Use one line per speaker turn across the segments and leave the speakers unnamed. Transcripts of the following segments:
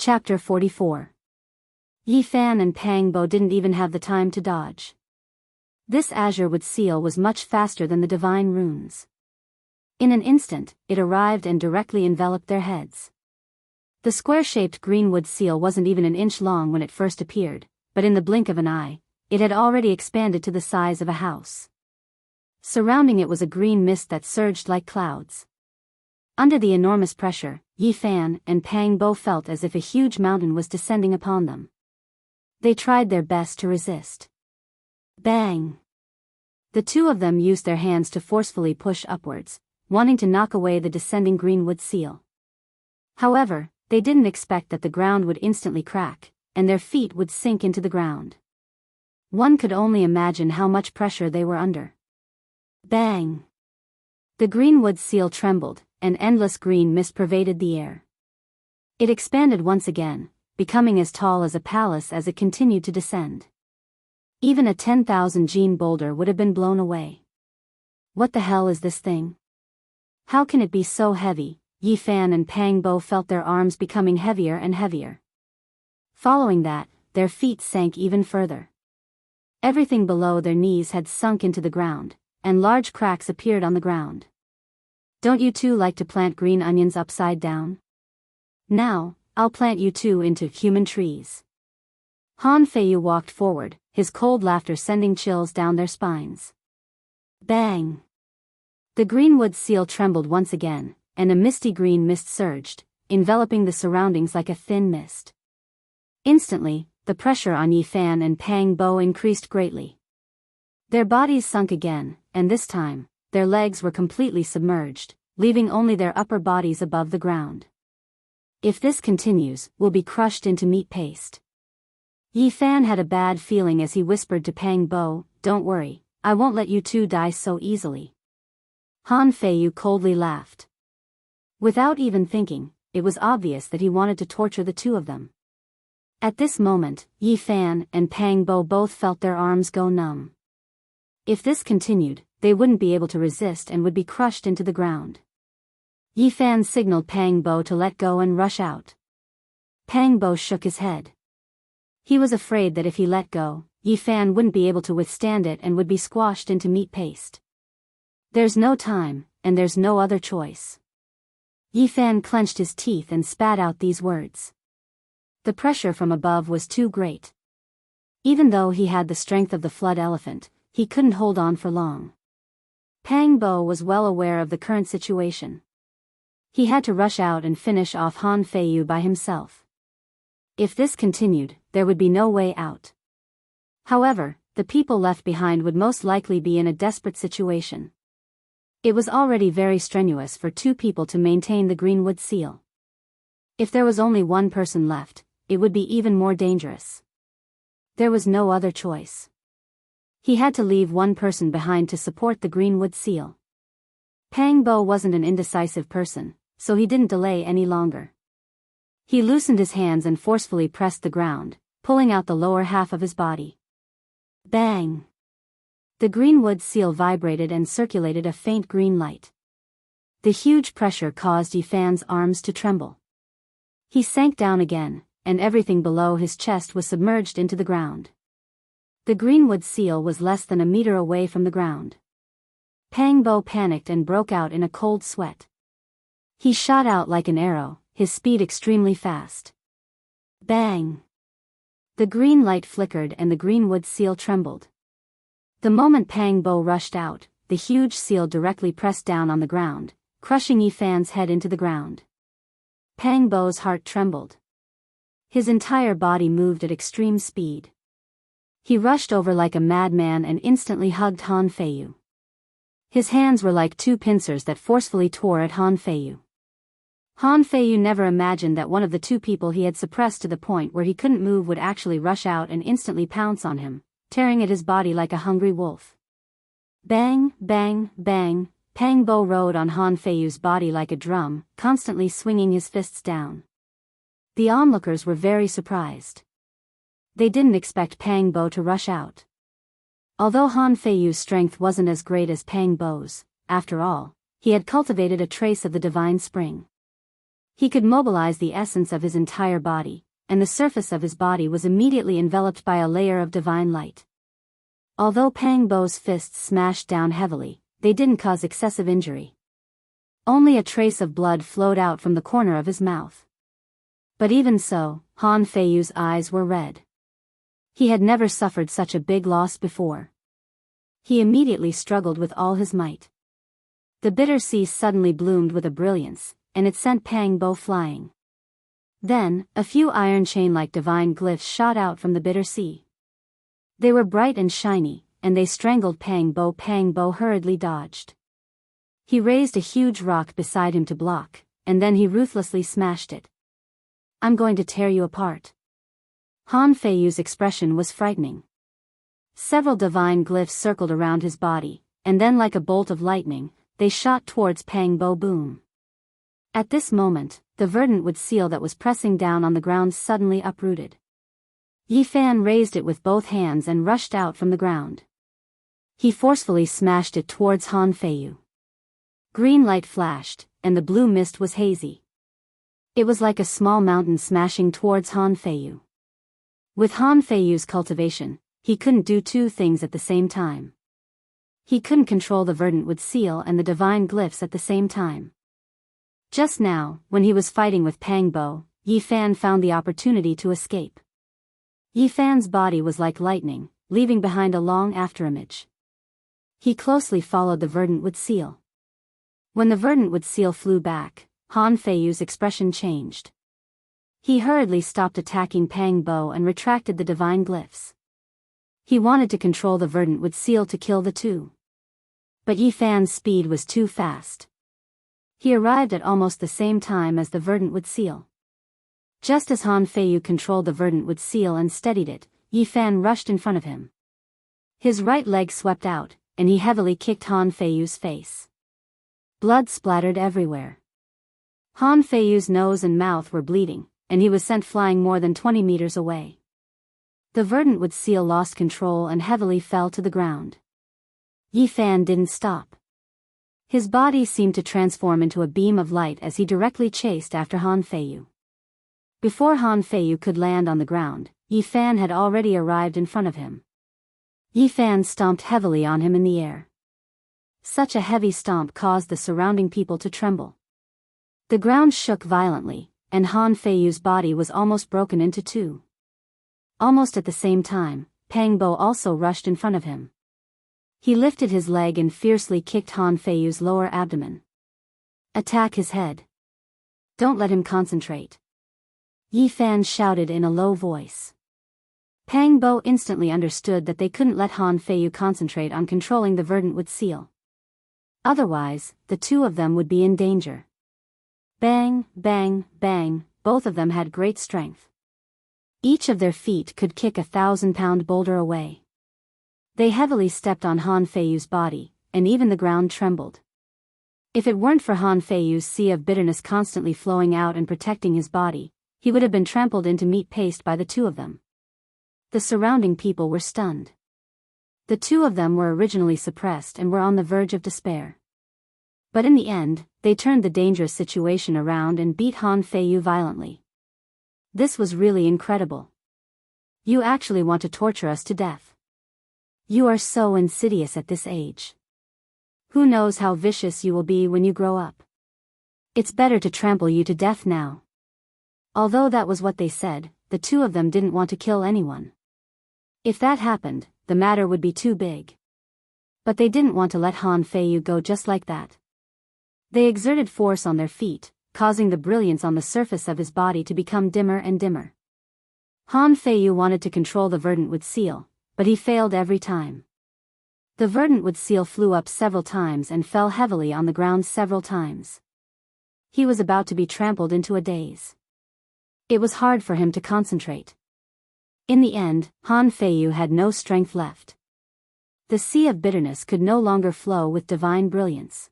Chapter 44. Yi Fan and Pang Bo didn't even have the time to dodge. This azure wood seal was much faster than the divine runes. In an instant, it arrived and directly enveloped their heads. The square-shaped green wood seal wasn't even an inch long when it first appeared, but in the blink of an eye, it had already expanded to the size of a house. Surrounding it was a green mist that surged like clouds. Under the enormous pressure, Yi Fan and Pang Bo felt as if a huge mountain was descending upon them. They tried their best to resist. Bang! The two of them used their hands to forcefully push upwards, wanting to knock away the descending greenwood seal. However, they didn't expect that the ground would instantly crack, and their feet would sink into the ground. One could only imagine how much pressure they were under. Bang! The greenwood seal trembled, and endless green mist pervaded the air. It expanded once again, becoming as tall as a palace as it continued to descend. Even a 10,000 gene boulder would have been blown away. What the hell is this thing? How can it be so heavy? Yi Fan and Pang Bo felt their arms becoming heavier and heavier. Following that, their feet sank even further. Everything below their knees had sunk into the ground, and large cracks appeared on the ground. Don't you two like to plant green onions upside down? Now, I'll plant you two into human trees. Han Feiyu walked forward, his cold laughter sending chills down their spines. Bang! The greenwood seal trembled once again, and a misty green mist surged, enveloping the surroundings like a thin mist. Instantly, the pressure on Yi Fan and Pang Bo increased greatly. Their bodies sunk again, and this time, their legs were completely submerged, leaving only their upper bodies above the ground. If this continues, we'll be crushed into meat paste. Yi Fan had a bad feeling as he whispered to Pang Bo, "Don't worry, I won't let you two die so easily." Han Feiyu coldly laughed. Without even thinking, it was obvious that he wanted to torture the two of them. At this moment, Yi Fan and Pang Bo both felt their arms go numb. If this continued, they wouldn't be able to resist and would be crushed into the ground. Yi Fan signaled Pang Bo to let go and rush out. Pang Bo shook his head. He was afraid that if he let go, Yi Fan wouldn't be able to withstand it and would be squashed into meat paste. There's no time, and there's no other choice. Yi Fan clenched his teeth and spat out these words. The pressure from above was too great. Even though he had the strength of the flood elephant, he couldn't hold on for long. Pang Bo was well aware of the current situation. He had to rush out and finish off Han Feiyu by himself. If this continued, there would be no way out. However, the people left behind would most likely be in a desperate situation. It was already very strenuous for two people to maintain the greenwood seal. If there was only one person left, it would be even more dangerous. There was no other choice. He had to leave one person behind to support the greenwood seal. Pang Bo wasn't an indecisive person, so he didn't delay any longer. He loosened his hands and forcefully pressed the ground, pulling out the lower half of his body. Bang! The greenwood seal vibrated and circulated a faint green light. The huge pressure caused Yi Fan's arms to tremble. He sank down again, and everything below his chest was submerged into the ground. The greenwood seal was less than a meter away from the ground. Pang Bo panicked and broke out in a cold sweat. He shot out like an arrow, his speed extremely fast. Bang! The green light flickered and the greenwood seal trembled. The moment Pang Bo rushed out, the huge seal directly pressed down on the ground, crushing Yi Fan's head into the ground. Pang Bo's heart trembled. His entire body moved at extreme speed. He rushed over like a madman and instantly hugged Han Feiyu. His hands were like two pincers that forcefully tore at Han Feiyu. Han Feiyu never imagined that one of the two people he had suppressed to the point where he couldn't move would actually rush out and instantly pounce on him, tearing at his body like a hungry wolf. Bang, bang, bang, Pang Bo rode on Han Feiyu's body like a drum, constantly swinging his fists down. The onlookers were very surprised. They didn't expect Pang Bo to rush out. Although Han Feiyu's strength wasn't as great as Pang Bo's, after all, he had cultivated a trace of the divine spring. He could mobilize the essence of his entire body, and the surface of his body was immediately enveloped by a layer of divine light. Although Pang Bo's fists smashed down heavily, they didn't cause excessive injury. Only a trace of blood flowed out from the corner of his mouth. But even so, Han Feiyu's eyes were red. He had never suffered such a big loss before. He immediately struggled with all his might. The bitter sea suddenly bloomed with a brilliance, and it sent Pang Bo flying. Then, a few iron chain-like divine glyphs shot out from the bitter sea. They were bright and shiny, and they strangled Pang Bo. Pang Bo hurriedly dodged. He raised a huge rock beside him to block, and then he ruthlessly smashed it. "I'm going to tear you apart." Han Feiyu's expression was frightening. Several divine glyphs circled around his body, and then like a bolt of lightning, they shot towards Pang Bo. Boom. At this moment, the verdant wood seal that was pressing down on the ground suddenly uprooted. Yi Fan raised it with both hands and rushed out from the ground. He forcefully smashed it towards Han Feiyu. Green light flashed, and the blue mist was hazy. It was like a small mountain smashing towards Han Feiyu. With Han Feiyu's cultivation, he couldn't do two things at the same time. He couldn't control the verdant wood seal and the divine glyphs at the same time. Just now, when he was fighting with Pang Bo, Yi Fan found the opportunity to escape. Yi Fan's body was like lightning, leaving behind a long afterimage. He closely followed the verdant wood seal. When the verdant wood seal flew back, Han Feiyu's expression changed. He hurriedly stopped attacking Pang Bo and retracted the divine glyphs. He wanted to control the verdant wood seal to kill the two. But Yi Fan's speed was too fast. He arrived at almost the same time as the verdant wood seal. Just as Han Feiyu controlled the verdant wood seal and steadied it, Yi Fan rushed in front of him. His right leg swept out, and he heavily kicked Han Feiyu's face. Blood splattered everywhere. Han Feiyu's nose and mouth were bleeding, and he was sent flying more than 20 meters away. The verdant wood seal lost control and heavily fell to the ground. Yi Fan didn't stop. His body seemed to transform into a beam of light as he directly chased after Han Feiyu. Before Han Feiyu could land on the ground, Yi Fan had already arrived in front of him. Yi Fan stomped heavily on him in the air. Such a heavy stomp caused the surrounding people to tremble. The ground shook violently, and Han Feiyu's body was almost broken into two. Almost at the same time, Pang Bo also rushed in front of him. He lifted his leg and fiercely kicked Han Feiyu's lower abdomen. "Attack his head. Don't let him concentrate," Yi Fan shouted in a low voice. Pang Bo instantly understood that they couldn't let Han Feiyu concentrate on controlling the verdant wood seal. Otherwise, the two of them would be in danger. Bang, bang, bang, both of them had great strength. Each of their feet could kick a 1,000-pound boulder away. They heavily stepped on Han Feiyu's body, and even the ground trembled. If it weren't for Han Feiyu's sea of bitterness constantly flowing out and protecting his body, he would have been trampled into meat paste by the two of them. The surrounding people were stunned. The two of them were originally suppressed and were on the verge of despair. But in the end, they turned the dangerous situation around and beat Han Feiyu violently. This was really incredible. You actually want to torture us to death. You are so insidious at this age. Who knows how vicious you will be when you grow up. It's better to trample you to death now. Although that was what they said, the two of them didn't want to kill anyone. If that happened, the matter would be too big. But they didn't want to let Han Feiyu go just like that. They exerted force on their feet, causing the brilliance on the surface of his body to become dimmer and dimmer. Han Feiyu wanted to control the verdant wood seal, but he failed every time. The verdant wood seal flew up several times and fell heavily on the ground several times. He was about to be trampled into a daze. It was hard for him to concentrate. In the end, Han Feiyu had no strength left. The sea of bitterness could no longer flow with divine brilliance.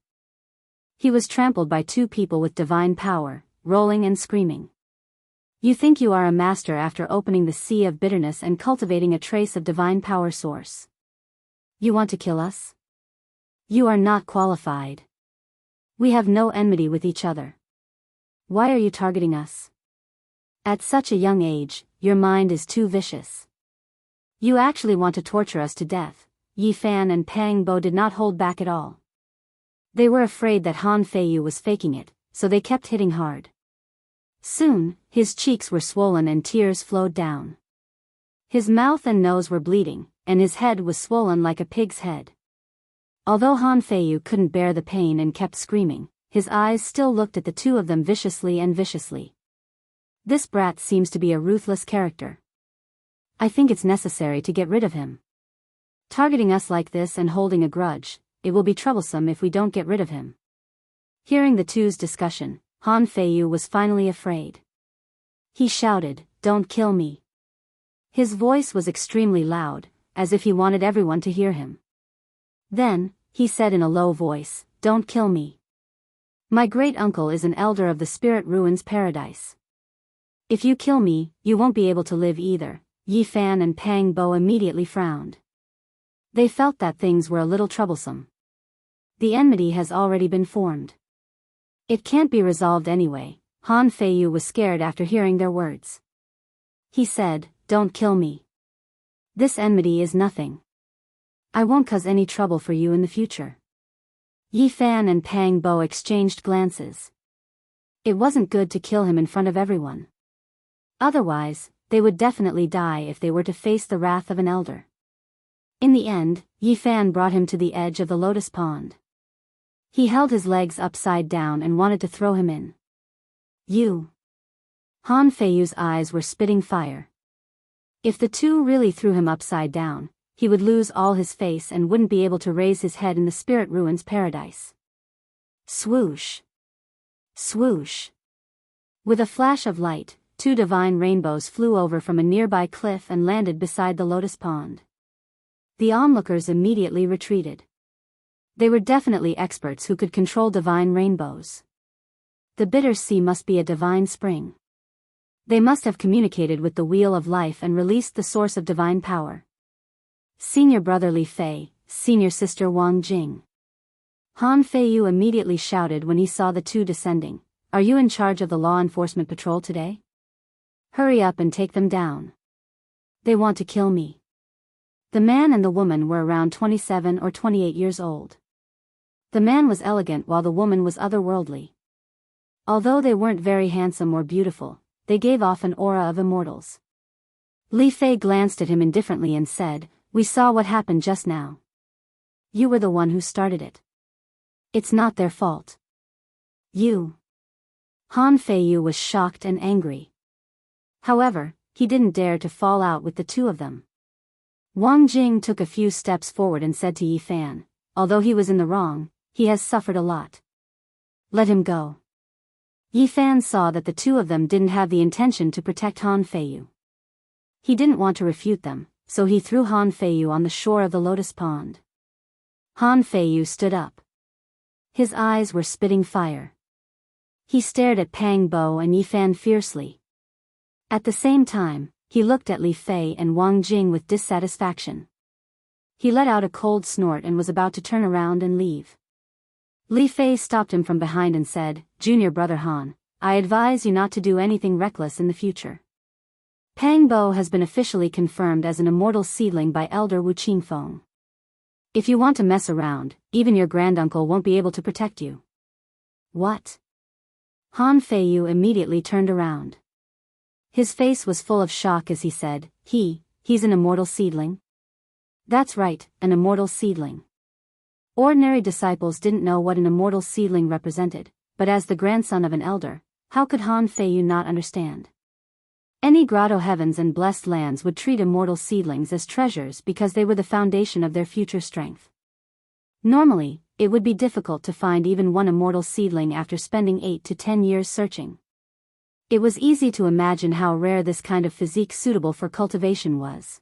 He was trampled by two people with divine power, rolling and screaming. You think you are a master after opening the sea of bitterness and cultivating a trace of divine power source. You want to kill us? You are not qualified. We have no enmity with each other. Why are you targeting us? At such a young age, your mind is too vicious. You actually want to torture us to death. Yi Fan and Pang Bo did not hold back at all. They were afraid that Han Feiyu was faking it, so they kept hitting hard. Soon, his cheeks were swollen and tears flowed down. His mouth and nose were bleeding, and his head was swollen like a pig's head. Although Han Feiyu couldn't bear the pain and kept screaming, his eyes still looked at the two of them viciously and viciously. This brat seems to be a ruthless character. I think it's necessary to get rid of him. Targeting us like this and holding a grudge, it will be troublesome if we don't get rid of him. Hearing the two's discussion, Han Feiyu was finally afraid. He shouted, "Don't kill me." His voice was extremely loud, as if he wanted everyone to hear him. Then, he said in a low voice, "Don't kill me. My great-uncle is an elder of the Spirit Ruins Paradise. If you kill me, you won't be able to live either." Yi Fan and Pang Bo immediately frowned. They felt that things were a little troublesome. The enmity has already been formed. It can't be resolved anyway. Han Feiyu was scared after hearing their words. He said, "Don't kill me. This enmity is nothing. I won't cause any trouble for you in the future." Yi Fan and Pang Bo exchanged glances. It wasn't good to kill him in front of everyone. Otherwise, they would definitely die if they were to face the wrath of an elder. In the end, Yi Fan brought him to the edge of the lotus pond. He held his legs upside down and wanted to throw him in. "You." Han Feiyu's eyes were spitting fire. If the two really threw him upside down, he would lose all his face and wouldn't be able to raise his head in the Spirit Ruins Paradise. Swoosh! Swoosh! With a flash of light, two divine rainbows flew over from a nearby cliff and landed beside the lotus pond. The onlookers immediately retreated. They were definitely experts who could control divine rainbows. The bitter sea must be a divine spring. They must have communicated with the Wheel of Life and released the source of divine power. Senior brother Li Fei, senior sister Wang Jing. Han Feiyu immediately shouted when he saw the two descending, "Are you in charge of the law enforcement patrol today? Hurry up and take them down. They want to kill me." The man and the woman were around 27 or 28 years old. The man was elegant while the woman was otherworldly. Although they weren't very handsome or beautiful, they gave off an aura of immortals. Li Fei glanced at him indifferently and said, "We saw what happened just now. You were the one who started it. It's not their fault. You." Han Feiyu was shocked and angry. However, he didn't dare to fall out with the two of them. Wang Jing took a few steps forward and said to Yi Fan, "Although he was in the wrong, he has suffered a lot. Let him go." Yi Fan saw that the two of them didn't have the intention to protect Han Feiyu. He didn't want to refute them, so he threw Han Feiyu on the shore of the lotus pond. Han Feiyu stood up. His eyes were spitting fire. He stared at Pang Bo and Yi Fan fiercely. At the same time, he looked at Li Fei and Wang Jing with dissatisfaction. He let out a cold snort and was about to turn around and leave. Li Fei stopped him from behind and said, "Junior brother Han, I advise you not to do anything reckless in the future. Pang Bo has been officially confirmed as an immortal seedling by Elder Wu Qingfeng. If you want to mess around, even your granduncle won't be able to protect you." "What?" Han Feiyu immediately turned around. His face was full of shock as he said, He's an immortal seedling?" "That's right, an immortal seedling." Ordinary disciples didn't know what an immortal seedling represented, but as the grandson of an elder, how could Han Feiyu not understand? Any grotto heavens and blessed lands would treat immortal seedlings as treasures because they were the foundation of their future strength. Normally, it would be difficult to find even one immortal seedling after spending 8 to 10 years searching. It was easy to imagine how rare this kind of physique suitable for cultivation was.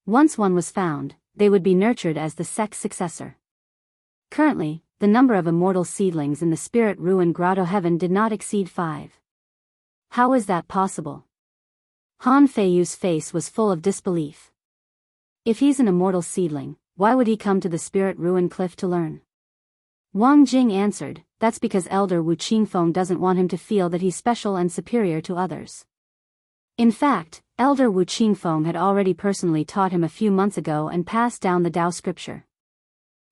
Once one was found, they would be nurtured as the sect's successor. Currently, the number of immortal seedlings in the Spirit Ruin Grotto Heaven did not exceed 5. How is that possible? Han Feiyu's face was full of disbelief. If he's an immortal seedling, why would he come to the Spirit Ruin Cliff to learn? Wang Jing answered, that's because Elder Wu Qingfeng doesn't want him to feel that he's special and superior to others. In fact, Elder Wu Qingfeng had already personally taught him a few months ago and passed down the Tao scripture.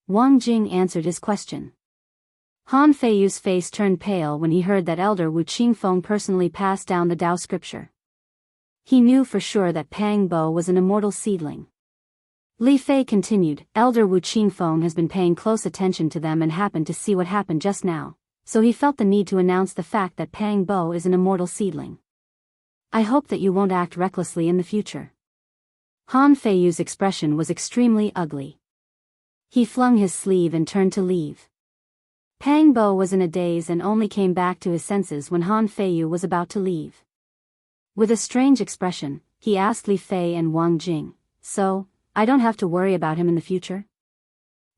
Wang Jing answered his question. Han Feiyu's face turned pale when he heard that Elder Wu Qingfeng personally passed down the Tao scripture. He knew for sure that Pang Bo was an immortal seedling. Li Fei continued, Elder Wu Qingfeng has been paying close attention to them and happened to see what happened just now, so he felt the need to announce the fact that Pang Bo is an immortal seedling. I hope that you won't act recklessly in the future. Han Feiyu's expression was extremely ugly. He flung his sleeve and turned to leave. Pang Bo was in a daze and only came back to his senses when Han Feiyu was about to leave. With a strange expression, he asked Li Fei and Wang Jing, so, I don't have to worry about him in the future?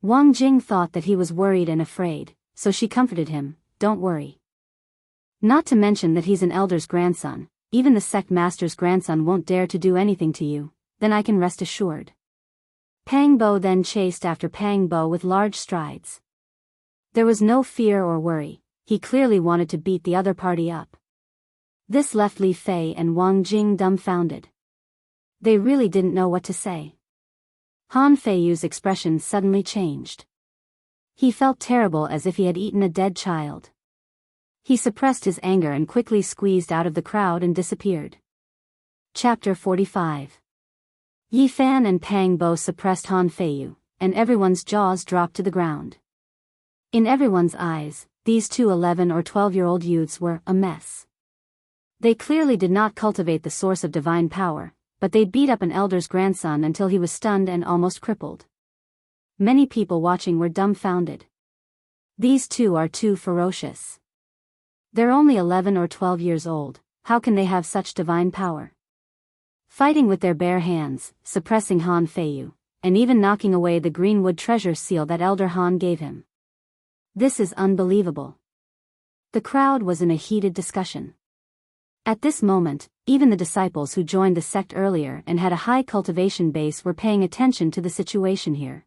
Wang Jing thought that he was worried and afraid, so she comforted him, don't worry. Not to mention that he's an elder's grandson, even the sect master's grandson won't dare to do anything to you, then I can rest assured. Pang Bo then chased after Pang Bo with large strides. There was no fear or worry, he clearly wanted to beat the other party up. This left Li Fei and Wang Jing dumbfounded. They really didn't know what to say. Han Feiyu's expression suddenly changed. He felt terrible as if he had eaten a dead child. He suppressed his anger and quickly squeezed out of the crowd and disappeared. Chapter 45. Yi Fan and Pang Bo suppressed Han Feiyu, and everyone's jaws dropped to the ground. In everyone's eyes, these two 11 or 12-year-old youths were a mess. They clearly did not cultivate the source of divine power, but they'd beat up an elder's grandson until he was stunned and almost crippled. Many people watching were dumbfounded. These two are too ferocious. They're only 11 or 12 years old, how can they have such divine power? Fighting with their bare hands, suppressing Han Feiyu, and even knocking away the greenwood treasure seal that Elder Han gave him. This is unbelievable. The crowd was in a heated discussion. At this moment, even the disciples who joined the sect earlier and had a high cultivation base were paying attention to the situation here.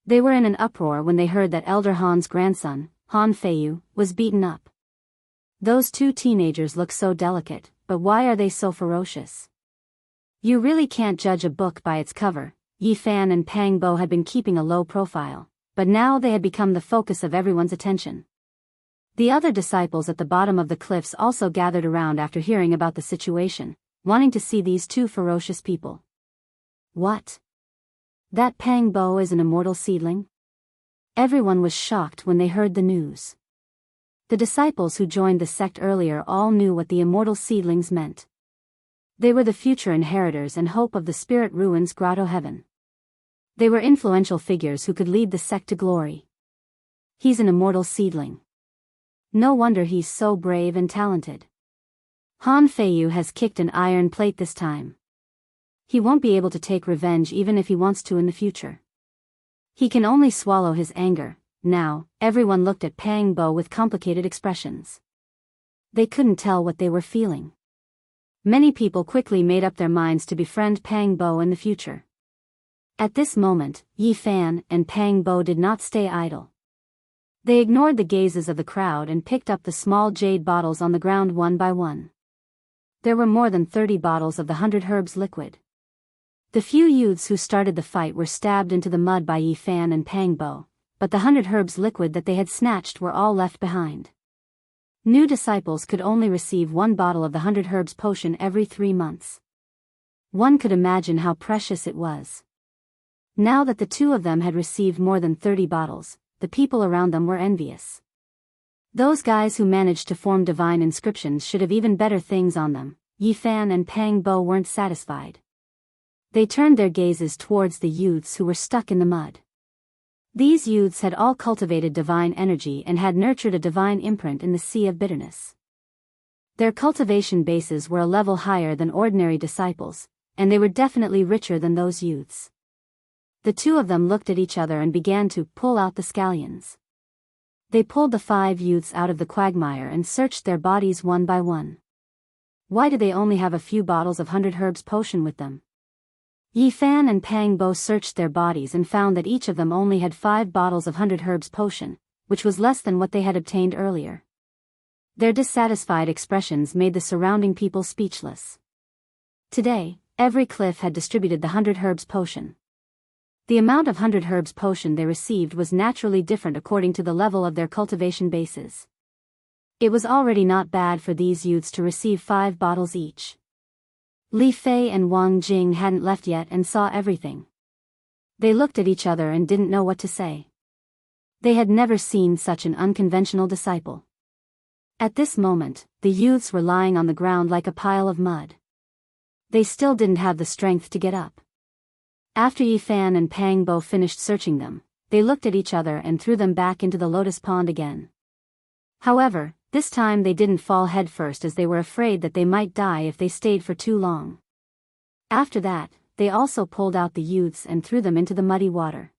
They were in an uproar when they heard that Elder Han's grandson, Han Feiyu, was beaten up. Those two teenagers look so delicate, but why are they so ferocious? You really can't judge a book by its cover. Yi Fan and Pang Bo had been keeping a low profile, but now they had become the focus of everyone's attention. The other disciples at the bottom of the cliffs also gathered around after hearing about the situation, wanting to see these two ferocious people. What? That Pang Bo is an immortal seedling? Everyone was shocked when they heard the news. The disciples who joined the sect earlier all knew what the immortal seedlings meant. They were the future inheritors and hope of the Spirit Ruins Grotto Heaven. They were influential figures who could lead the sect to glory. He's an immortal seedling. No wonder he's so brave and talented. Han Feiyu has kicked an iron plate this time. He won't be able to take revenge even if he wants to in the future. He can only swallow his anger. Now, everyone looked at Pang Bo with complicated expressions. They couldn't tell what they were feeling. Many people quickly made up their minds to befriend Pang Bo in the future. At this moment, Yi Fan and Pang Bo did not stay idle. They ignored the gazes of the crowd and picked up the small jade bottles on the ground one by one. There were more than 30 bottles of the 100 Herbs liquid. The few youths who started the fight were stabbed into the mud by Yi Fan and Pang Bo, but the 100 Herbs liquid that they had snatched were all left behind. New disciples could only receive one bottle of the 100 Herbs potion every 3 months. One could imagine how precious it was. Now that the two of them had received more than 30 bottles, the people around them were envious. Those guys who managed to form divine inscriptions should have even better things on them. Yi Fan and Pang Bo weren't satisfied. They turned their gazes towards the youths who were stuck in the mud. These youths had all cultivated divine energy and had nurtured a divine imprint in the sea of bitterness. Their cultivation bases were a level higher than ordinary disciples, and they were definitely richer than those youths. The two of them looked at each other and began to pull out the scallions. They pulled the 5 youths out of the quagmire and searched their bodies one by one. Why did they only have a few bottles of 100 Herbs potion with them? Yi Fan and Pang Bo searched their bodies and found that each of them only had 5 bottles of 100 Herbs potion, which was less than what they had obtained earlier. Their dissatisfied expressions made the surrounding people speechless. Today, every cliff had distributed the 100 herbs potion. The amount of 100 herbs potion they received was naturally different according to the level of their cultivation bases. It was already not bad for these youths to receive 5 bottles each. Li Fei and Wang Jing hadn't left yet and saw everything. They looked at each other and didn't know what to say. They had never seen such an unconventional disciple. At this moment, the youths were lying on the ground like a pile of mud. They still didn't have the strength to get up. After Yi Fan and Pang Bo finished searching them, they looked at each other and threw them back into the lotus pond again. However, this time they didn't fall headfirst as they were afraid that they might die if they stayed for too long. After that, they also pulled out the youths and threw them into the muddy water.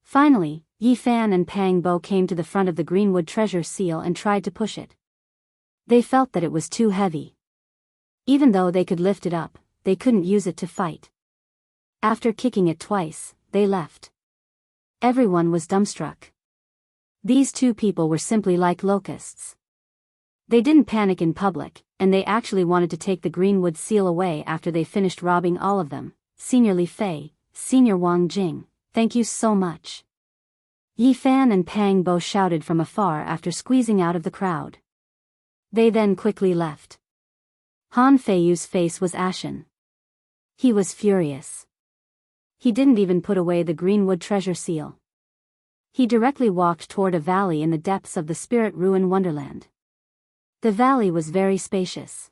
Finally, Yi Fan and Pang Bo came to the front of the greenwood treasure seal and tried to push it. They felt that it was too heavy. Even though they could lift it up, they couldn't use it to fight. After kicking it twice, they left. Everyone was dumbstruck. These two people were simply like locusts. They didn't panic in public, and they actually wanted to take the greenwood seal away after they finished robbing all of them. Senior Li Fei, Senior Wang Jing, thank you so much. Yi Fan and Pang Bo shouted from afar after squeezing out of the crowd. They then quickly left. Han Feiyu's face was ashen. He was furious. He didn't even put away the greenwood treasure seal. He directly walked toward a valley in the depths of the spirit ruin wonderland. The valley was very spacious.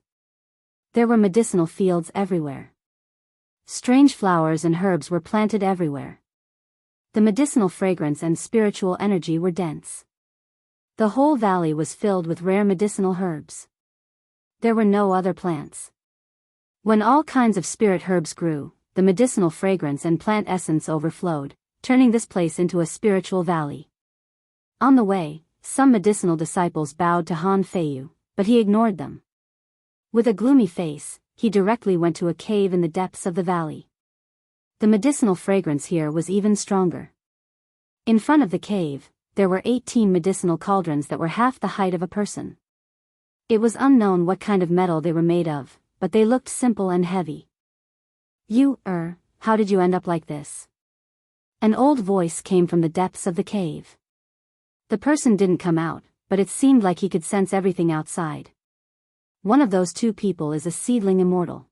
There were medicinal fields everywhere. Strange flowers and herbs were planted everywhere. The medicinal fragrance and spiritual energy were dense. The whole valley was filled with rare medicinal herbs. There were no other plants. When all kinds of spirit herbs grew, the medicinal fragrance and plant essence overflowed, turning this place into a spiritual valley. On the way, some medicinal disciples bowed to Han Feiyu, but he ignored them. With a gloomy face, he directly went to a cave in the depths of the valley. The medicinal fragrance here was even stronger. In front of the cave, there were 18 medicinal cauldrons that were half the height of a person. It was unknown what kind of metal they were made of, but they looked simple and heavy. How did you end up like this? An old voice came from the depths of the cave. The person didn't come out, but it seemed like he could sense everything outside. One of those two people is a seedling immortal.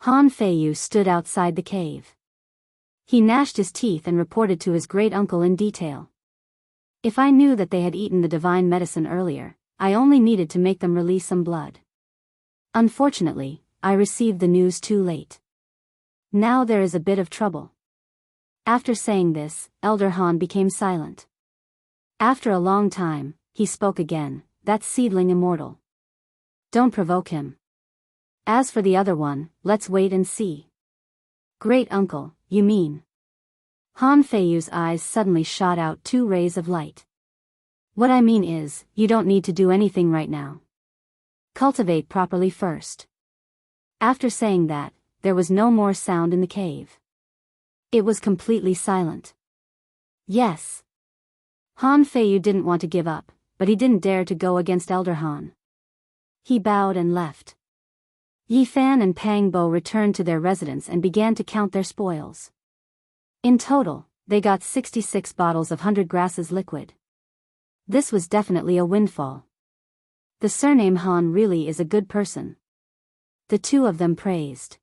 Han Feiyu stood outside the cave. He gnashed his teeth and reported to his great-uncle in detail. If I knew that they had eaten the divine medicine earlier, I only needed to make them release some blood. Unfortunately, I received the news too late. Now there is a bit of trouble. After saying this, Elder Han became silent. After a long time, he spoke again, that seedling immortal. Don't provoke him. As for the other one, let's wait and see. Great uncle, you mean? Han Feiyu's eyes suddenly shot out 2 rays of light. What I mean is, you don't need to do anything right now. Cultivate properly first. After saying that, there was no more sound in the cave. It was completely silent. Yes. Han Feiyu didn't want to give up, but he didn't dare to go against Elder Han. He bowed and left. Yi Fan and Pang Bo returned to their residence and began to count their spoils. In total, they got 66 bottles of 100 grasses liquid. This was definitely a windfall. The surname Han really is a good person. The two of them praised.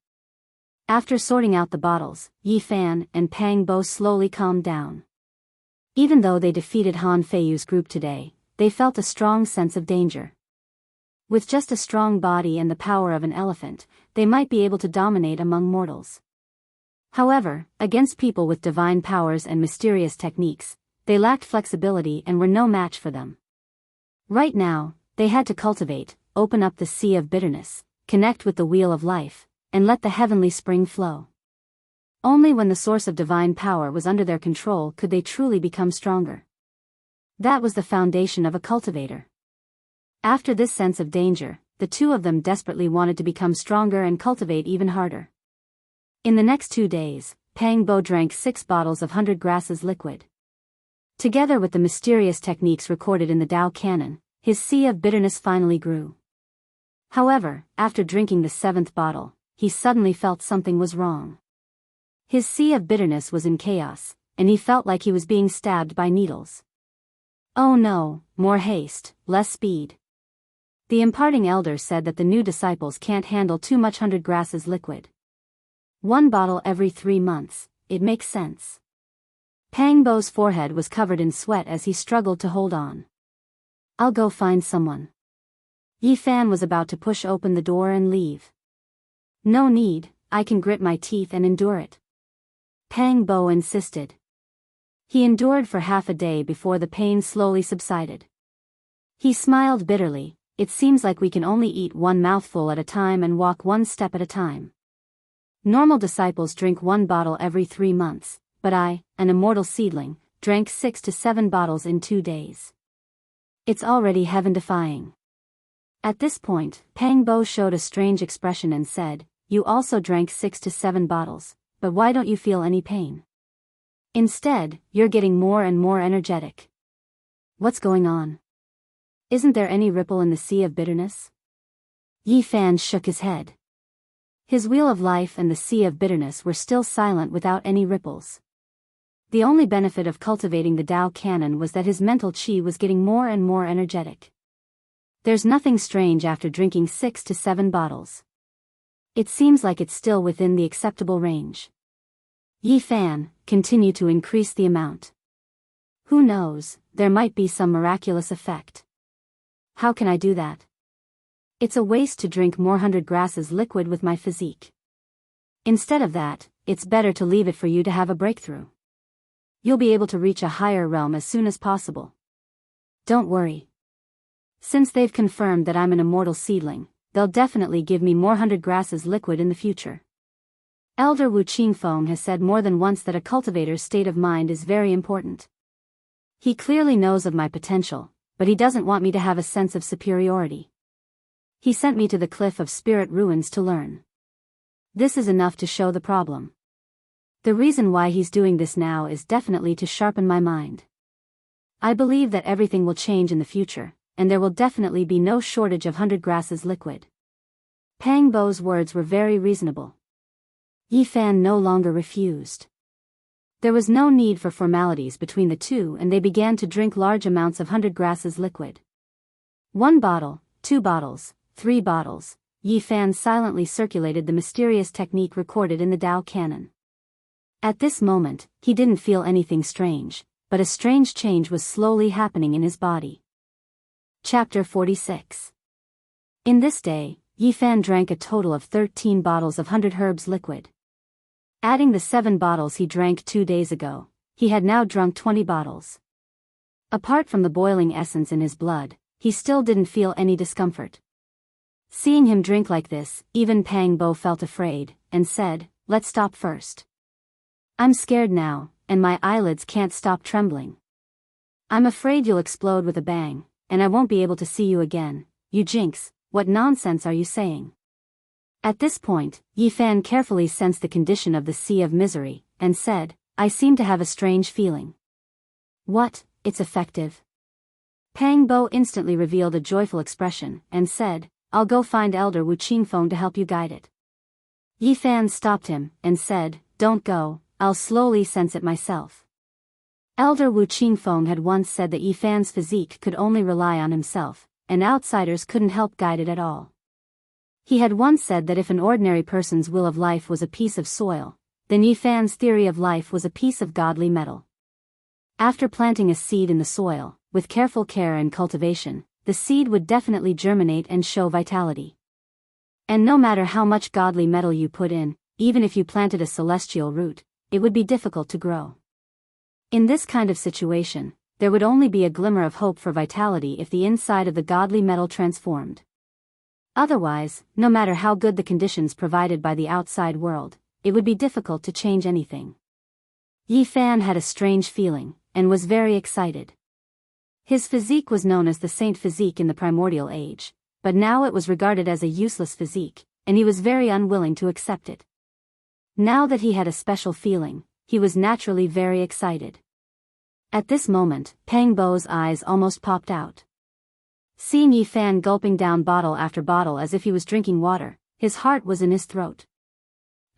After sorting out the bottles, Yi Fan and Pang Bo slowly calmed down. Even though they defeated Han Feiyu's group today, they felt a strong sense of danger. With just a strong body and the power of an elephant, they might be able to dominate among mortals. However, against people with divine powers and mysterious techniques, they lacked flexibility and were no match for them. Right now, they had to cultivate, open up the sea of bitterness, connect with the wheel of life, and let the heavenly spring flow. Only when the source of divine power was under their control could they truly become stronger. That was the foundation of a cultivator. After this sense of danger, the two of them desperately wanted to become stronger and cultivate even harder. In the next 2 days, Pang Bo drank 6 bottles of 100 grasses liquid. Together with the mysterious techniques recorded in the Tao Canon, his sea of bitterness finally grew. However, after drinking the 7th bottle, he suddenly felt something was wrong. His sea of bitterness was in chaos, and he felt like he was being stabbed by needles. Oh no, more haste, less speed. The imparting elder said that the new disciples can't handle too much 100 grasses liquid. 1 bottle every 3 months, it makes sense. Pang Bo's forehead was covered in sweat as he struggled to hold on. I'll go find someone. Yi Fan was about to push open the door and leave. No need, I can grit my teeth and endure it. Pang Bo insisted. He endured for half a day before the pain slowly subsided. He smiled bitterly. It seems like we can only eat 1 mouthful at a time and walk 1 step at a time. Normal disciples drink 1 bottle every 3 months, but I, an immortal seedling, drank 6 to 7 bottles in 2 days. It's already heaven-defying. At this point, Pang Bo showed a strange expression and said, You also drank 6 to 7 bottles, but why don't you feel any pain? Instead, you're getting more and more energetic. What's going on? Isn't there any ripple in the sea of bitterness? Yi Fan shook his head. His wheel of life and the sea of bitterness were still silent without any ripples. The only benefit of cultivating the Tao Canon was that his mental qi was getting more and more energetic. There's nothing strange after drinking 6 to 7 bottles. It seems like it's still within the acceptable range. Yi Fan, continue to increase the amount. Who knows, there might be some miraculous effect. How can I do that? It's a waste to drink more 100 grasses liquid with my physique. Instead of that, it's better to leave it for you to have a breakthrough. You'll be able to reach a higher realm as soon as possible. Don't worry. Since they've confirmed that I'm an immortal seedling, they'll definitely give me more 100 grasses liquid in the future. Elder Wu Qingfeng has said more than once that a cultivator's state of mind is very important. He clearly knows of my potential, but he doesn't want me to have a sense of superiority. He sent me to the Cliff of Spirit Ruins to learn. This is enough to show the problem. The reason why he's doing this now is definitely to sharpen my mind. I believe that everything will change in the future, and there will definitely be no shortage of 100 grasses liquid. Pang Bo's words were very reasonable. Yi Fan no longer refused. There was no need for formalities between the two, and they began to drink large amounts of 100 grasses liquid. 1 bottle, 2 bottles, 3 bottles. Yi Fan silently circulated the mysterious technique recorded in the Tao Canon. At this moment, he didn't feel anything strange, but a strange change was slowly happening in his body. Chapter 46. In this day, Yi Fan drank a total of 13 bottles of 100 herbs liquid. Adding the 7 bottles he drank 2 days ago, he had now drunk 20 bottles. Apart from the boiling essence in his blood, he still didn't feel any discomfort. Seeing him drink like this, even Pang Bo felt afraid, and said, Let's stop first. I'm scared now, and my eyelids can't stop trembling. I'm afraid you'll explode with a bang, and I won't be able to see you again. You jinx, what nonsense are you saying? At this point, Yi Fan carefully sensed the condition of the sea of misery, and said, I seem to have a strange feeling. What, it's effective? Pang Bo instantly revealed a joyful expression, and said, I'll go find Elder Wu Qingfeng to help you guide it. Yi Fan stopped him, and said, Don't go, I'll slowly sense it myself. Elder Wu Qingfeng had once said that Yi Fan's physique could only rely on himself, and outsiders couldn't help guide it at all. He had once said that if an ordinary person's will of life was a piece of soil, then Yi Fan's theory of life was a piece of godly metal. After planting a seed in the soil, with careful care and cultivation, the seed would definitely germinate and show vitality. And no matter how much godly metal you put in, even if you planted a celestial root, it would be difficult to grow. In this kind of situation, there would only be a glimmer of hope for vitality if the inside of the godly metal transformed. Otherwise, no matter how good the conditions provided by the outside world, it would be difficult to change anything. Yi Fan had a strange feeling, and was very excited. His physique was known as the Saint Physique in the primordial age, but now it was regarded as a useless physique, and he was very unwilling to accept it. Now that he had a special feeling, he was naturally very excited. At this moment, Pang Bo's eyes almost popped out. Seeing Yi Fan gulping down bottle after bottle as if he was drinking water, his heart was in his throat.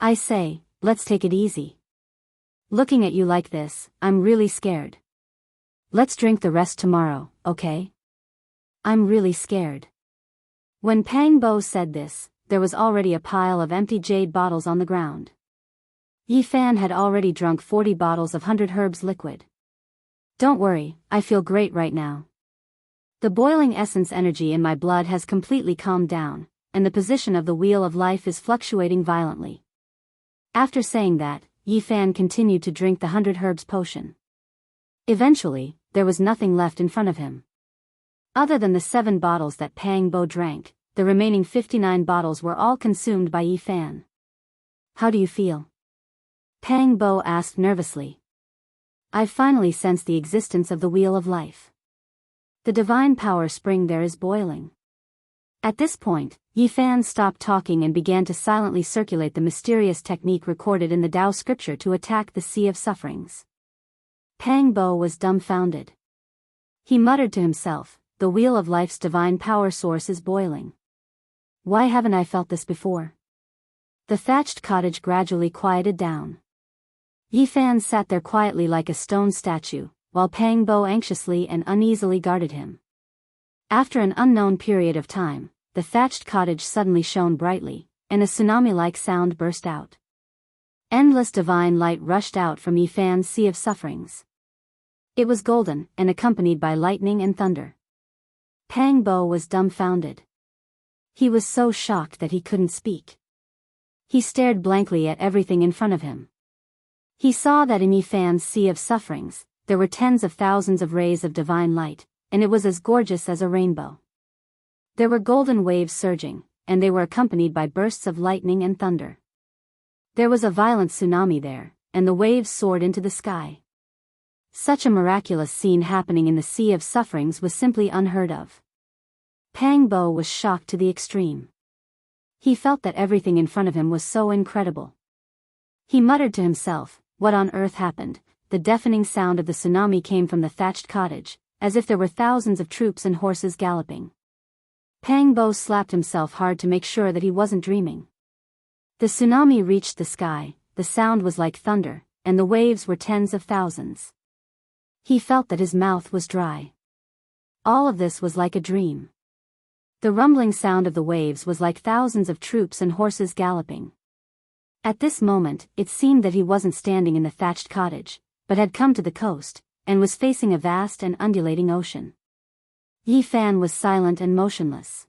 I say, let's take it easy. Looking at you like this, I'm really scared. Let's drink the rest tomorrow, okay? I'm really scared. When Pang Bo said this, there was already a pile of empty jade bottles on the ground. Yi Fan had already drunk 40 bottles of 100 herbs liquid. Don't worry, I feel great right now. The boiling essence energy in my blood has completely calmed down, and the position of the wheel of life is fluctuating violently. After saying that, Yi Fan continued to drink the 100 herbs potion. Eventually, there was nothing left in front of him. Other than the 7 bottles that Pang Bo drank, the remaining 59 bottles were all consumed by Yi Fan. How do you feel? Pang Bo asked nervously. I finally sensed the existence of the wheel of life. The divine power spring there is boiling. At this point, Yi Fan stopped talking and began to silently circulate the mysterious technique recorded in the Tao scripture to attack the Sea of Sufferings. Pang Bo was dumbfounded. He muttered to himself, the wheel of life's divine power source is boiling. Why haven't I felt this before? The thatched cottage gradually quieted down. Yi Fan sat there quietly like a stone statue, while Pang Bo anxiously and uneasily guarded him. After an unknown period of time, the thatched cottage suddenly shone brightly, and a tsunami-like sound burst out. Endless divine light rushed out from Yi Fan's Sea of Sufferings. It was golden, and accompanied by lightning and thunder. Pang Bo was dumbfounded. He was so shocked that he couldn't speak. He stared blankly at everything in front of him. He saw that in Yi Fan's Sea of Sufferings, there were tens of thousands of rays of divine light, and it was as gorgeous as a rainbow. There were golden waves surging, and they were accompanied by bursts of lightning and thunder. There was a violent tsunami there, and the waves soared into the sky. Such a miraculous scene happening in the Sea of Sufferings was simply unheard of. Pang Bo was shocked to the extreme. He felt that everything in front of him was so incredible. He muttered to himself, what on earth happened? The deafening sound of the tsunami came from the thatched cottage, as if there were thousands of troops and horses galloping. Pang Bo slapped himself hard to make sure that he wasn't dreaming. The tsunami reached the sky, the sound was like thunder, and the waves were tens of thousands. He felt that his mouth was dry. All of this was like a dream. The rumbling sound of the waves was like thousands of troops and horses galloping. At this moment, it seemed that he wasn't standing in the thatched cottage, but had come to the coast, and was facing a vast and undulating ocean. Yi Fan was silent and motionless.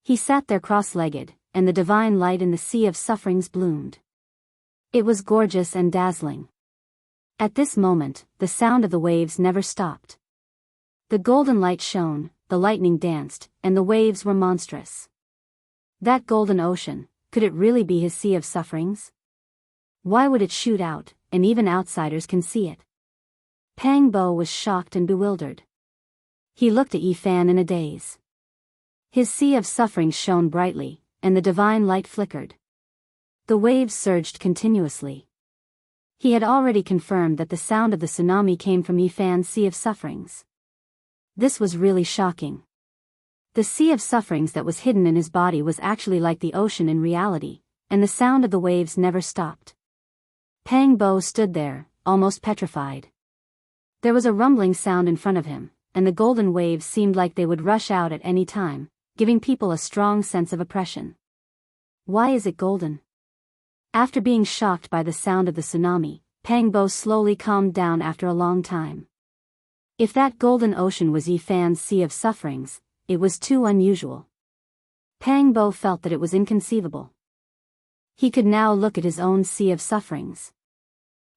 He sat there cross-legged, and the divine light in the Sea of Sufferings bloomed. It was gorgeous and dazzling. At this moment, the sound of the waves never stopped. The golden light shone, the lightning danced, and the waves were monstrous. That golden ocean, could it really be his Sea of Sufferings? Why would it shoot out, and even outsiders can see it? Pang Bo was shocked and bewildered. He looked at Yi Fan in a daze. His Sea of Sufferings shone brightly, and the divine light flickered. The waves surged continuously. He had already confirmed that the sound of the tsunami came from Yi Fan's Sea of Sufferings. This was really shocking. The Sea of Sufferings that was hidden in his body was actually like the ocean in reality, and the sound of the waves never stopped. Pang Bo stood there, almost petrified. There was a rumbling sound in front of him, and the golden waves seemed like they would rush out at any time, giving people a strong sense of oppression. Why is it golden? After being shocked by the sound of the tsunami, Pang Bo slowly calmed down after a long time. If that golden ocean was Yi Fan's Sea of Sufferings, it was too unusual. Pang Bo felt that it was inconceivable. He could now look at his own Sea of Sufferings.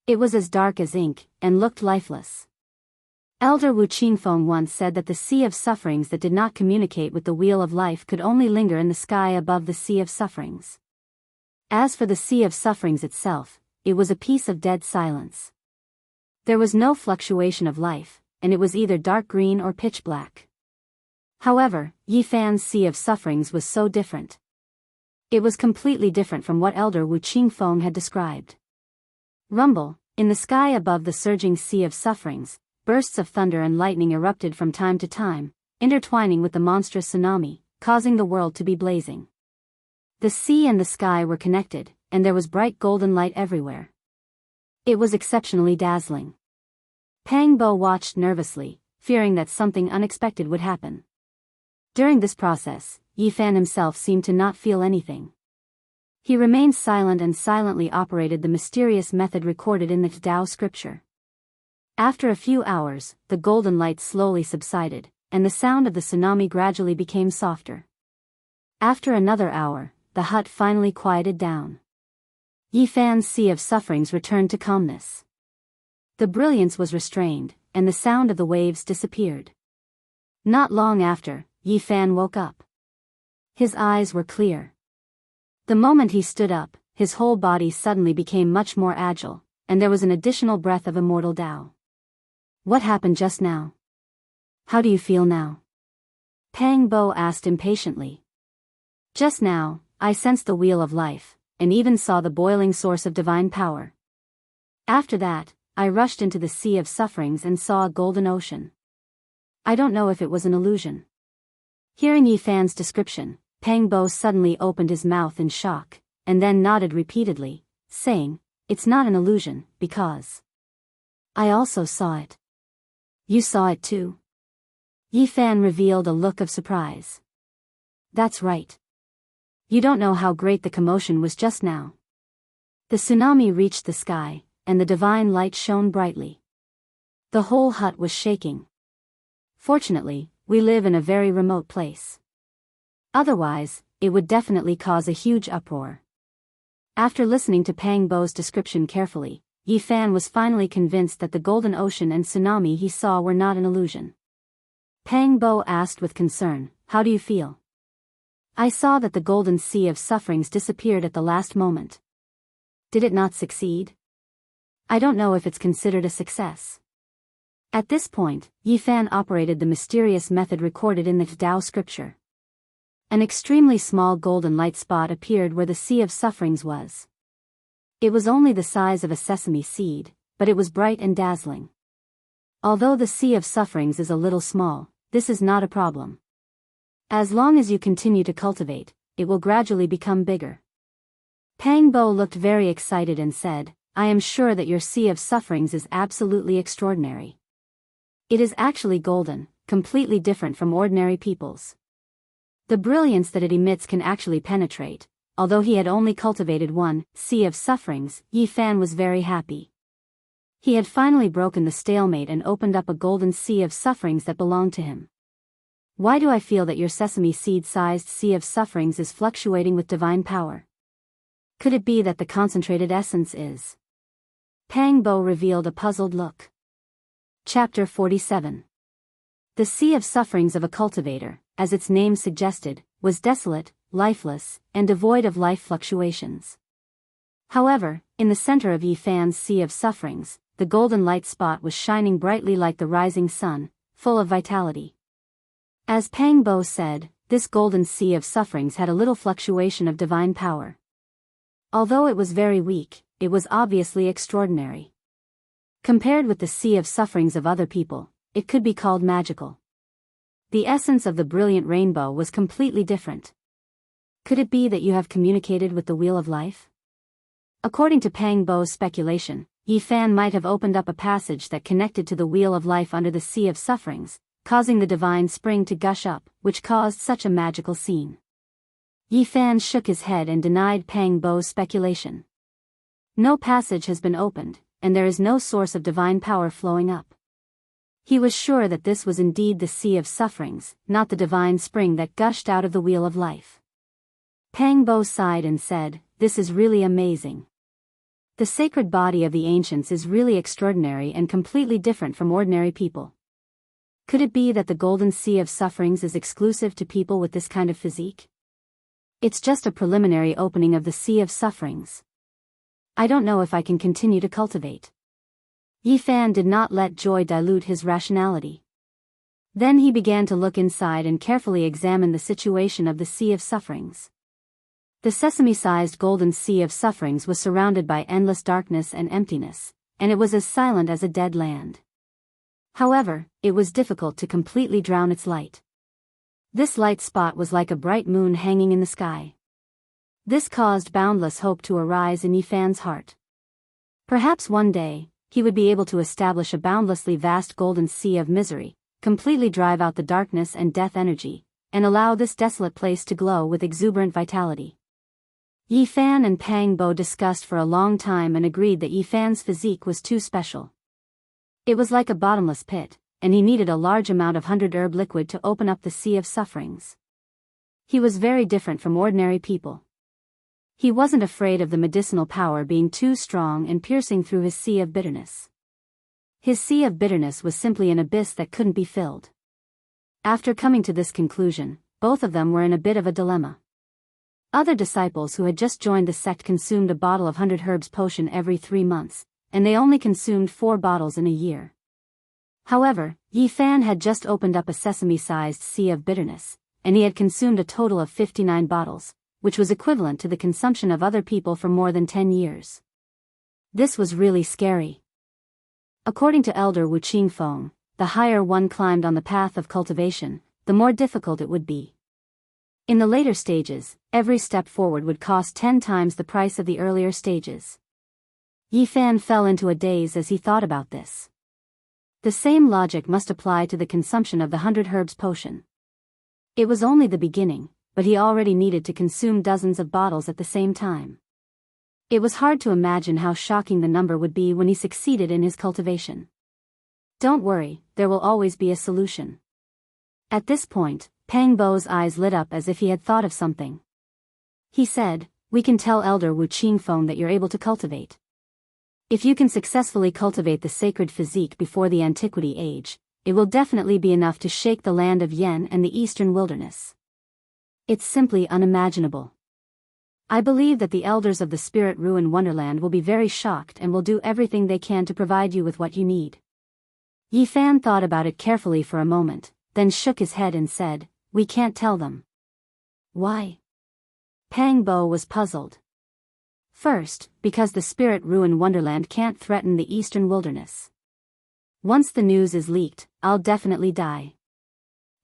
It was as dark as ink, and looked lifeless. Elder Wu Qingfeng once said that the Sea of Sufferings that did not communicate with the Wheel of Life could only linger in the sky above the Sea of Sufferings. As for the Sea of Sufferings itself, it was a piece of dead silence. There was no fluctuation of life, and it was either dark green or pitch black. However, Yi Fan's Sea of Sufferings was so different. It was completely different from what Elder Wu Qingfeng had described. Rumble, in the sky above the surging Sea of Sufferings, bursts of thunder and lightning erupted from time to time, intertwining with the monstrous tsunami, causing the world to be blazing. The sea and the sky were connected, and there was bright golden light everywhere. It was exceptionally dazzling. Pang Bo watched nervously, fearing that something unexpected would happen. During this process, Yi Fan himself seemed to not feel anything. He remained silent and silently operated the mysterious method recorded in the Tao scripture. After a few hours, the golden light slowly subsided, and the sound of the tsunami gradually became softer. After another hour, the hut finally quieted down. Yi Fan's sea of sufferings returned to calmness. The brilliance was restrained, and the sound of the waves disappeared. Not long after, Yi Fan woke up. His eyes were clear. The moment he stood up, his whole body suddenly became much more agile, and there was an additional breath of immortal Tao. What happened just now? How do you feel now? Pang Bo asked impatiently. Just now, I sensed the wheel of life, and even saw the boiling source of divine power. After that, I rushed into the sea of sufferings and saw a golden ocean. I don't know if it was an illusion. Hearing Yi Fan's description, Pang Bo suddenly opened his mouth in shock, and then nodded repeatedly, saying, "It's not an illusion, because I also saw it." You saw it too? Yi Fan revealed a look of surprise. That's right. You don't know how great the commotion was just now. The tsunami reached the sky, and the divine light shone brightly. The whole hut was shaking. Fortunately, we live in a very remote place. Otherwise, it would definitely cause a huge uproar. After listening to Pang Bo's description carefully, Yi Fan was finally convinced that the golden ocean and tsunami he saw were not an illusion. Pang Bo asked with concern, "How do you feel?" I saw that the golden sea of sufferings disappeared at the last moment. Did it not succeed? I don't know if it's considered a success. At this point, Yi Fan operated the mysterious method recorded in the Tao scripture. An extremely small golden light spot appeared where the sea of sufferings was. It was only the size of a sesame seed, but it was bright and dazzling. Although the sea of sufferings is a little small, this is not a problem. As long as you continue to cultivate, it will gradually become bigger. Pang Bo looked very excited and said, "I am sure that your sea of sufferings is absolutely extraordinary. It is actually golden, completely different from ordinary people's. The brilliance that it emits can actually penetrate." Although he had only cultivated one sea of sufferings, Yi Fan was very happy. He had finally broken the stalemate and opened up a golden sea of sufferings that belonged to him. Why do I feel that your sesame seed-sized sea of sufferings is fluctuating with divine power? Could it be that the concentrated essence is? Pang Bo revealed a puzzled look. Chapter 47. The sea of sufferings of a cultivator, as its name suggested, was desolate, lifeless, and devoid of life fluctuations. However, in the center of Yi Fan's sea of sufferings, the golden light spot was shining brightly like the rising sun, full of vitality. As Pang Bo said, this golden sea of sufferings had a little fluctuation of divine power. Although it was very weak, it was obviously extraordinary. Compared with the sea of sufferings of other people, it could be called magical. The essence of the brilliant rainbow was completely different. Could it be that you have communicated with the Wheel of Life? According to Pang Bo's speculation, Yi Fan might have opened up a passage that connected to the Wheel of Life under the Sea of Sufferings, causing the divine spring to gush up, which caused such a magical scene. Yi Fan shook his head and denied Pang Bo's speculation. No passage has been opened, and there is no source of divine power flowing up. He was sure that this was indeed the Sea of Sufferings, not the divine spring that gushed out of the Wheel of Life. Pang Bo sighed and said, "This is really amazing. The sacred body of the ancients is really extraordinary and completely different from ordinary people. Could it be that the golden sea of sufferings is exclusive to people with this kind of physique? It's just a preliminary opening of the sea of sufferings. I don't know if I can continue to cultivate." Yi Fan did not let joy dilute his rationality. Then he began to look inside and carefully examine the situation of the sea of sufferings. The sesame-sized golden sea of sufferings was surrounded by endless darkness and emptiness, and it was as silent as a dead land. However, it was difficult to completely drown its light. This light spot was like a bright moon hanging in the sky. This caused boundless hope to arise in Yifan's heart. Perhaps one day, he would be able to establish a boundlessly vast golden sea of misery, completely drive out the darkness and death energy, and allow this desolate place to glow with exuberant vitality. Yifan and Pang Bo discussed for a long time and agreed that Yifan's physique was too special. It was like a bottomless pit, and he needed a large amount of 100-herb liquid to open up the sea of sufferings. He was very different from ordinary people. He wasn't afraid of the medicinal power being too strong and piercing through his sea of bitterness. His sea of bitterness was simply an abyss that couldn't be filled. After coming to this conclusion, both of them were in a bit of a dilemma. Other disciples who had just joined the sect consumed a bottle of 100 herbs potion every 3 months, and they only consumed 4 bottles in a year. However, Yifan had just opened up a sesame-sized sea of bitterness, and he had consumed a total of 59 bottles, which was equivalent to the consumption of other people for more than 10 years. This was really scary. According to Elder Wu Qingfeng, the higher one climbed on the path of cultivation, the more difficult it would be. In the later stages, every step forward would cost 10 times the price of the earlier stages. Yifan fell into a daze as he thought about this. The same logic must apply to the consumption of the 100 herbs potion. It was only the beginning, but he already needed to consume dozens of bottles at the same time. It was hard to imagine how shocking the number would be when he succeeded in his cultivation. Don't worry, there will always be a solution. At this point, Pang Bo's eyes lit up as if he had thought of something. He said, "We can tell Elder Wu Qingfeng that you're able to cultivate. If you can successfully cultivate the sacred physique before the Antiquity Age, it will definitely be enough to shake the land of Yen and the eastern wilderness. It's simply unimaginable. I believe that the elders of the Spirit Ruin Wonderland will be very shocked and will do everything they can to provide you with what you need." Yifan thought about it carefully for a moment, then shook his head and said, "We can't tell them." "Why?" Pang Bo was puzzled. First, because the Spirit Ruin Wonderland can't threaten the eastern wilderness. Once the news is leaked, I'll definitely die.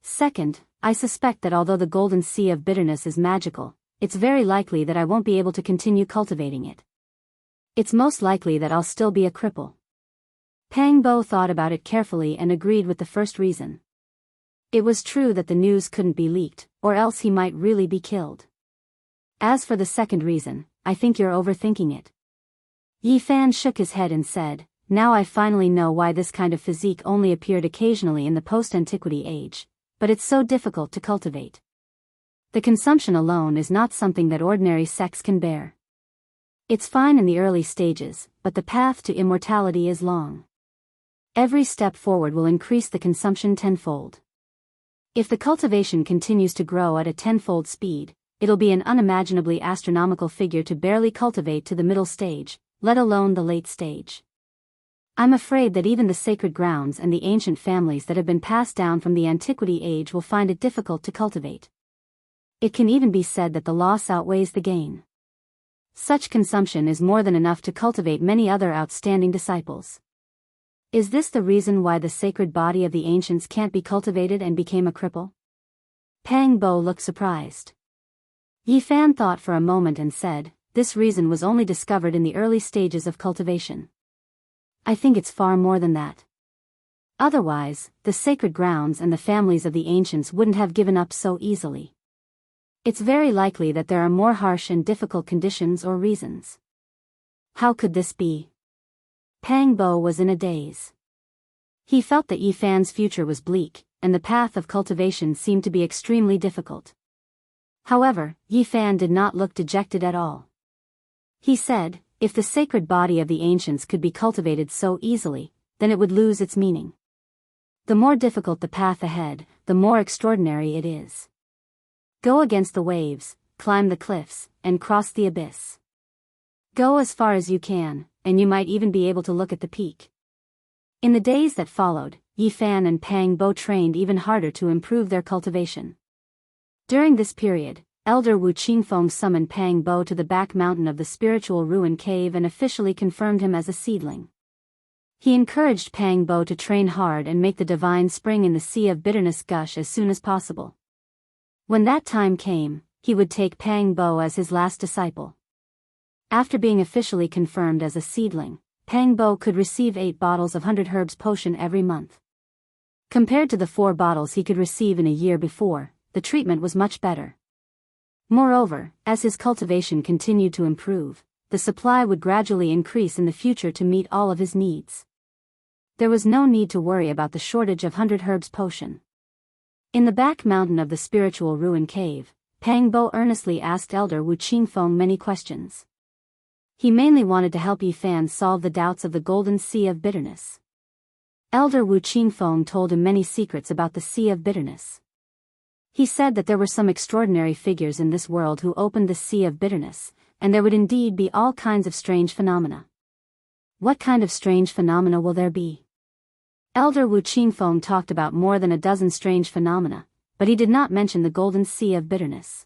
Second, I suspect that although the Golden Sea of Bitterness is magical, it's very likely that I won't be able to continue cultivating it. It's most likely that I'll still be a cripple. Pang Bo thought about it carefully and agreed with the first reason. It was true that the news couldn't be leaked, or else he might really be killed. As for the second reason, I think you're overthinking it. Yifan shook his head and said, "Now I finally know why this kind of physique only appeared occasionally in the post-antiquity age, but it's so difficult to cultivate. The consumption alone is not something that ordinary sects can bear. It's fine in the early stages, but the path to immortality is long. Every step forward will increase the consumption tenfold. If the cultivation continues to grow at a tenfold speed, it'll be an unimaginably astronomical figure to barely cultivate to the middle stage, let alone the late stage. I'm afraid that even the sacred grounds and the ancient families that have been passed down from the Antiquity Age will find it difficult to cultivate. It can even be said that the loss outweighs the gain. Such consumption is more than enough to cultivate many other outstanding disciples. Is this the reason why the sacred body of the ancients can't be cultivated and became a cripple?" Pang Bo looked surprised. Yifan thought for a moment and said, "This reason was only discovered in the early stages of cultivation. I think it's far more than that. Otherwise, the sacred grounds and the families of the ancients wouldn't have given up so easily. It's very likely that there are more harsh and difficult conditions or reasons." How could this be? Pang Bo was in a daze. He felt that Yifan's future was bleak, and the path of cultivation seemed to be extremely difficult. However, Yifan did not look dejected at all. He said, "If the sacred body of the ancients could be cultivated so easily, then it would lose its meaning. The more difficult the path ahead, the more extraordinary it is. Go against the waves, climb the cliffs, and cross the abyss. Go as far as you can, and you might even be able to look at the peak." In the days that followed, Yifan and Pang Bo trained even harder to improve their cultivation. During this period, Elder Wu Qingfeng summoned Pang Bo to the back mountain of the spiritual ruin cave and officially confirmed him as a seedling. He encouraged Pang Bo to train hard and make the divine spring in the sea of bitterness gush as soon as possible. When that time came, he would take Pang Bo as his last disciple. After being officially confirmed as a seedling, Pang Bo could receive 8 bottles of 100 herbs potion every month. Compared to the 4 bottles he could receive in a year before, the treatment was much better. Moreover, as his cultivation continued to improve, the supply would gradually increase in the future to meet all of his needs. There was no need to worry about the shortage of 100 herbs potion. In the back mountain of the spiritual ruin cave, Pang Bo earnestly asked Elder Wu Qingfeng many questions. He mainly wanted to help Yi Fan solve the doubts of the golden sea of bitterness. Elder Wu Qingfeng told him many secrets about the sea of bitterness. He said that there were some extraordinary figures in this world who opened the sea of bitterness, and there would indeed be all kinds of strange phenomena. What kind of strange phenomena will there be? Elder Wu Qingfeng talked about more than a dozen strange phenomena, but he did not mention the golden sea of bitterness.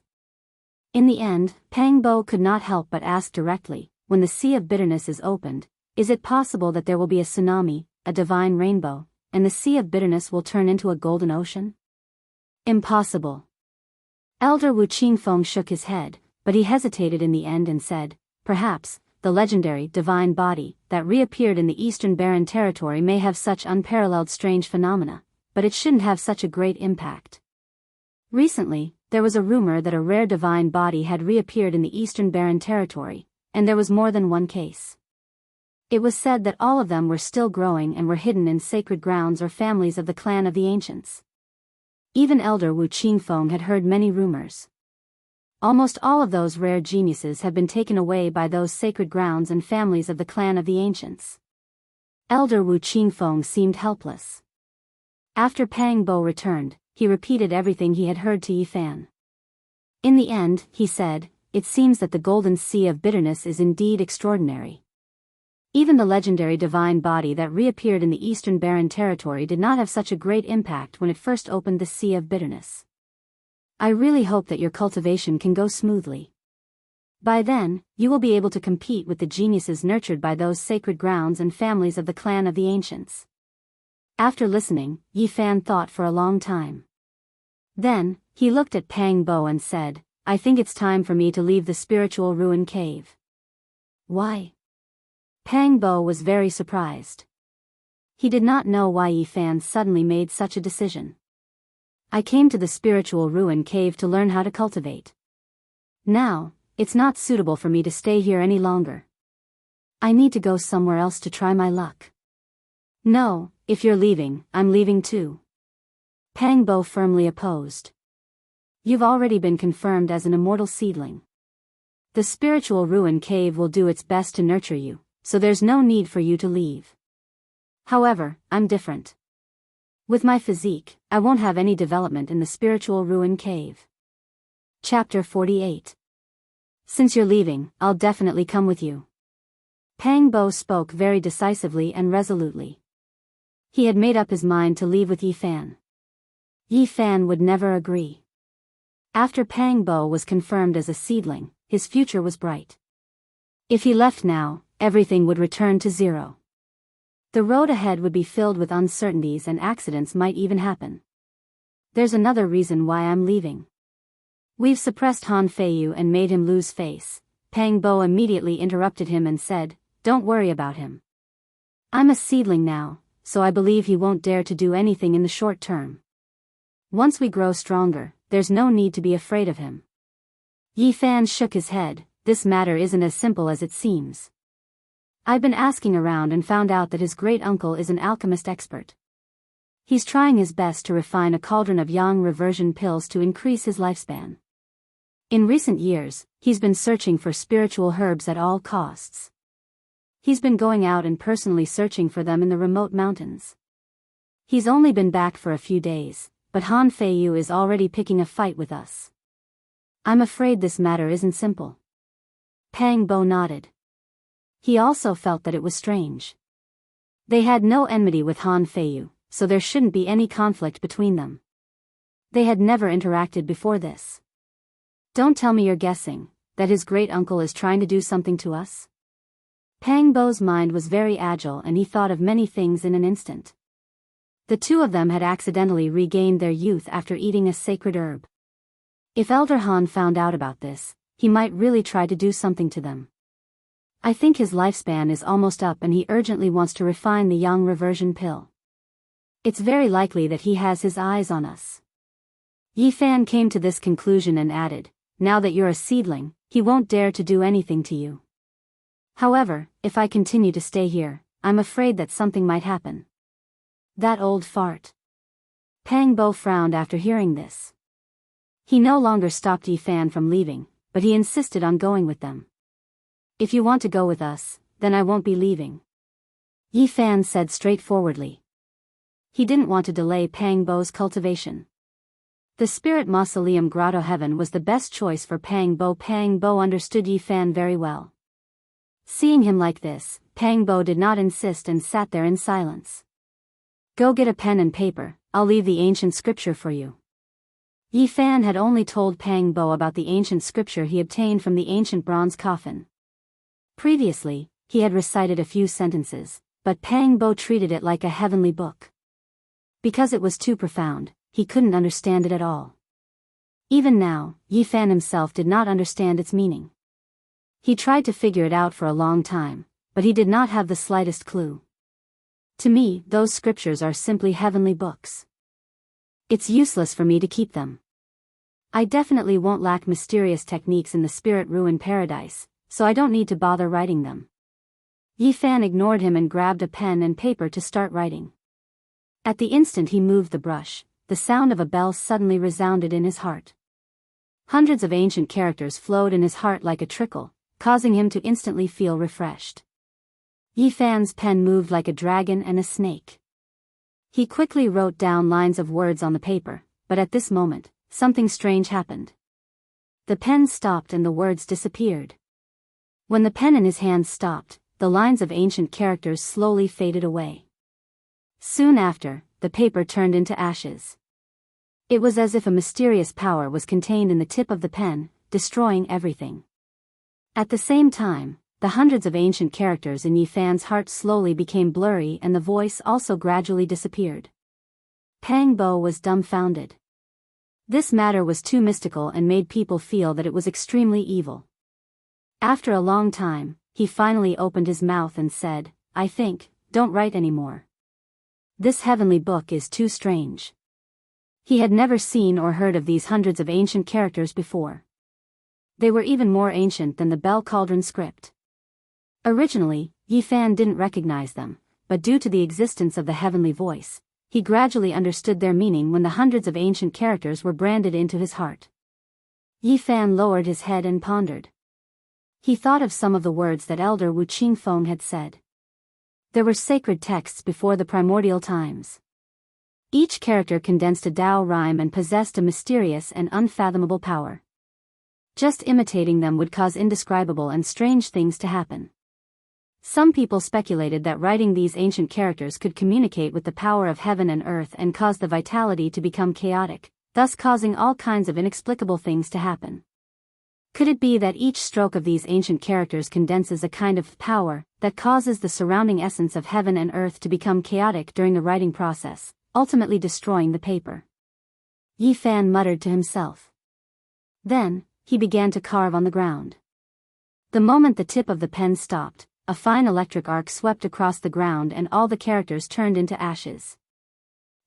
In the end, Pang Bo could not help but ask directly, when the sea of bitterness is opened, is it possible that there will be a tsunami, a divine rainbow, and the sea of bitterness will turn into a golden ocean? Impossible. Elder Wu Qingfeng shook his head, but he hesitated in the end and said, perhaps, the legendary divine body that reappeared in the Eastern Barren Territory may have such unparalleled strange phenomena, but it shouldn't have such a great impact. Recently, there was a rumor that a rare divine body had reappeared in the Eastern Barren Territory, and there was more than one case. It was said that all of them were still growing and were hidden in sacred grounds or families of the clan of the ancients. Even Elder Wu Qingfeng had heard many rumors. Almost all of those rare geniuses have been taken away by those sacred grounds and families of the clan of the ancients. Elder Wu Qingfeng seemed helpless. After Pang Bo returned, he repeated everything he had heard to Yi Fan. In the end, he said, it seems that the golden sea of bitterness is indeed extraordinary. Even the legendary divine body that reappeared in the Eastern Barren Territory did not have such a great impact when it first opened the sea of bitterness. I really hope that your cultivation can go smoothly. By then, you will be able to compete with the geniuses nurtured by those sacred grounds and families of the clan of the ancients. After listening, Yi Fan thought for a long time. Then, he looked at Pang Bo and said, I think it's time for me to leave the spiritual ruin cave. Why? Pang Bo was very surprised. He did not know why Yi Fan suddenly made such a decision. I came to the spiritual ruin cave to learn how to cultivate. Now, it's not suitable for me to stay here any longer. I need to go somewhere else to try my luck. No, if you're leaving, I'm leaving too. Pang Bo firmly opposed. You've already been confirmed as an immortal seedling. The spiritual ruin cave will do its best to nurture you, so there's no need for you to leave. However, I'm different. With my physique, I won't have any development in the spiritual ruin cave. Chapter 48. Since you're leaving, I'll definitely come with you. Pang Bo spoke very decisively and resolutely. He had made up his mind to leave with Yi Fan. Yi Fan would never agree. After Pang Bo was confirmed as a seedling, his future was bright. If he left now, everything would return to zero. The road ahead would be filled with uncertainties and accidents might even happen. There's another reason why I'm leaving. We've suppressed Han Feiyu and made him lose face. Pang Bo immediately interrupted him and said, don't worry about him. I'm a seedling now, so I believe he won't dare to do anything in the short term. Once we grow stronger, there's no need to be afraid of him. Yi Fan shook his head, this matter isn't as simple as it seems. I've been asking around and found out that his great-uncle is an alchemist expert. He's trying his best to refine a cauldron of yang reversion pills to increase his lifespan. In recent years, he's been searching for spiritual herbs at all costs. He's been going out and personally searching for them in the remote mountains. He's only been back for a few days, but Han Feiyu is already picking a fight with us. I'm afraid this matter isn't simple. Pang Bo nodded. He also felt that it was strange. They had no enmity with Han Feiyu, so there shouldn't be any conflict between them. They had never interacted before this. Don't tell me you're guessing that his great-uncle is trying to do something to us? Pang Bo's mind was very agile and he thought of many things in an instant. The two of them had accidentally regained their youth after eating a sacred herb. If Elder Han found out about this, he might really try to do something to them. I think his lifespan is almost up and he urgently wants to refine the young reversion pill. It's very likely that he has his eyes on us. Yi Fan came to this conclusion and added, now that you're a seedling, he won't dare to do anything to you. However, if I continue to stay here, I'm afraid that something might happen. That old fart. Pang Bo frowned after hearing this. He no longer stopped Yi Fan from leaving, but he insisted on going with them. If you want to go with us, then I won't be leaving. Yi Fan said straightforwardly. He didn't want to delay Pang Bo's cultivation. The Spirit Mausoleum Grotto Heaven was the best choice for Pang Bo. Pang Bo understood Yi Fan very well. Seeing him like this, Pang Bo did not insist and sat there in silence. Go get a pen and paper, I'll leave the ancient scripture for you. Yi Fan had only told Pang Bo about the ancient scripture he obtained from the ancient bronze coffin. Previously, he had recited a few sentences, but Pang Bo treated it like a heavenly book. Because it was too profound, he couldn't understand it at all. Even now, Yi Fan himself did not understand its meaning. He tried to figure it out for a long time, but he did not have the slightest clue. To me, those scriptures are simply heavenly books. It's useless for me to keep them. I definitely won't lack mysterious techniques in the spirit ruin paradise, so I don't need to bother writing them. Yi Fan ignored him and grabbed a pen and paper to start writing. At the instant he moved the brush, the sound of a bell suddenly resounded in his heart. Hundreds of ancient characters flowed in his heart like a trickle, causing him to instantly feel refreshed. Yi Fan's pen moved like a dragon and a snake. He quickly wrote down lines of words on the paper, but at this moment, something strange happened. The pen stopped and the words disappeared. When the pen in his hand stopped, the lines of ancient characters slowly faded away. Soon after, the paper turned into ashes. It was as if a mysterious power was contained in the tip of the pen, destroying everything. At the same time, the hundreds of ancient characters in Yi Fan's heart slowly became blurry and the voice also gradually disappeared. Pang Bo was dumbfounded. This matter was too mystical and made people feel that it was extremely evil. After a long time, he finally opened his mouth and said, I think, don't write anymore. This heavenly book is too strange. He had never seen or heard of these hundreds of ancient characters before. They were even more ancient than the Bell Cauldron script. Originally, Yi Fan didn't recognize them, but due to the existence of the heavenly voice, he gradually understood their meaning when the hundreds of ancient characters were branded into his heart. Yi Fan lowered his head and pondered. He thought of some of the words that Elder Wu Qingfeng had said. There were sacred texts before the primordial times. Each character condensed a Tao rhyme and possessed a mysterious and unfathomable power. Just imitating them would cause indescribable and strange things to happen. Some people speculated that writing these ancient characters could communicate with the power of heaven and earth and cause the vitality to become chaotic, thus causing all kinds of inexplicable things to happen. Could it be that each stroke of these ancient characters condenses a kind of power that causes the surrounding essence of heaven and earth to become chaotic during the writing process, ultimately destroying the paper? Yi Fan muttered to himself. Then, he began to carve on the ground. The moment the tip of the pen stopped, a fine electric arc swept across the ground and all the characters turned into ashes.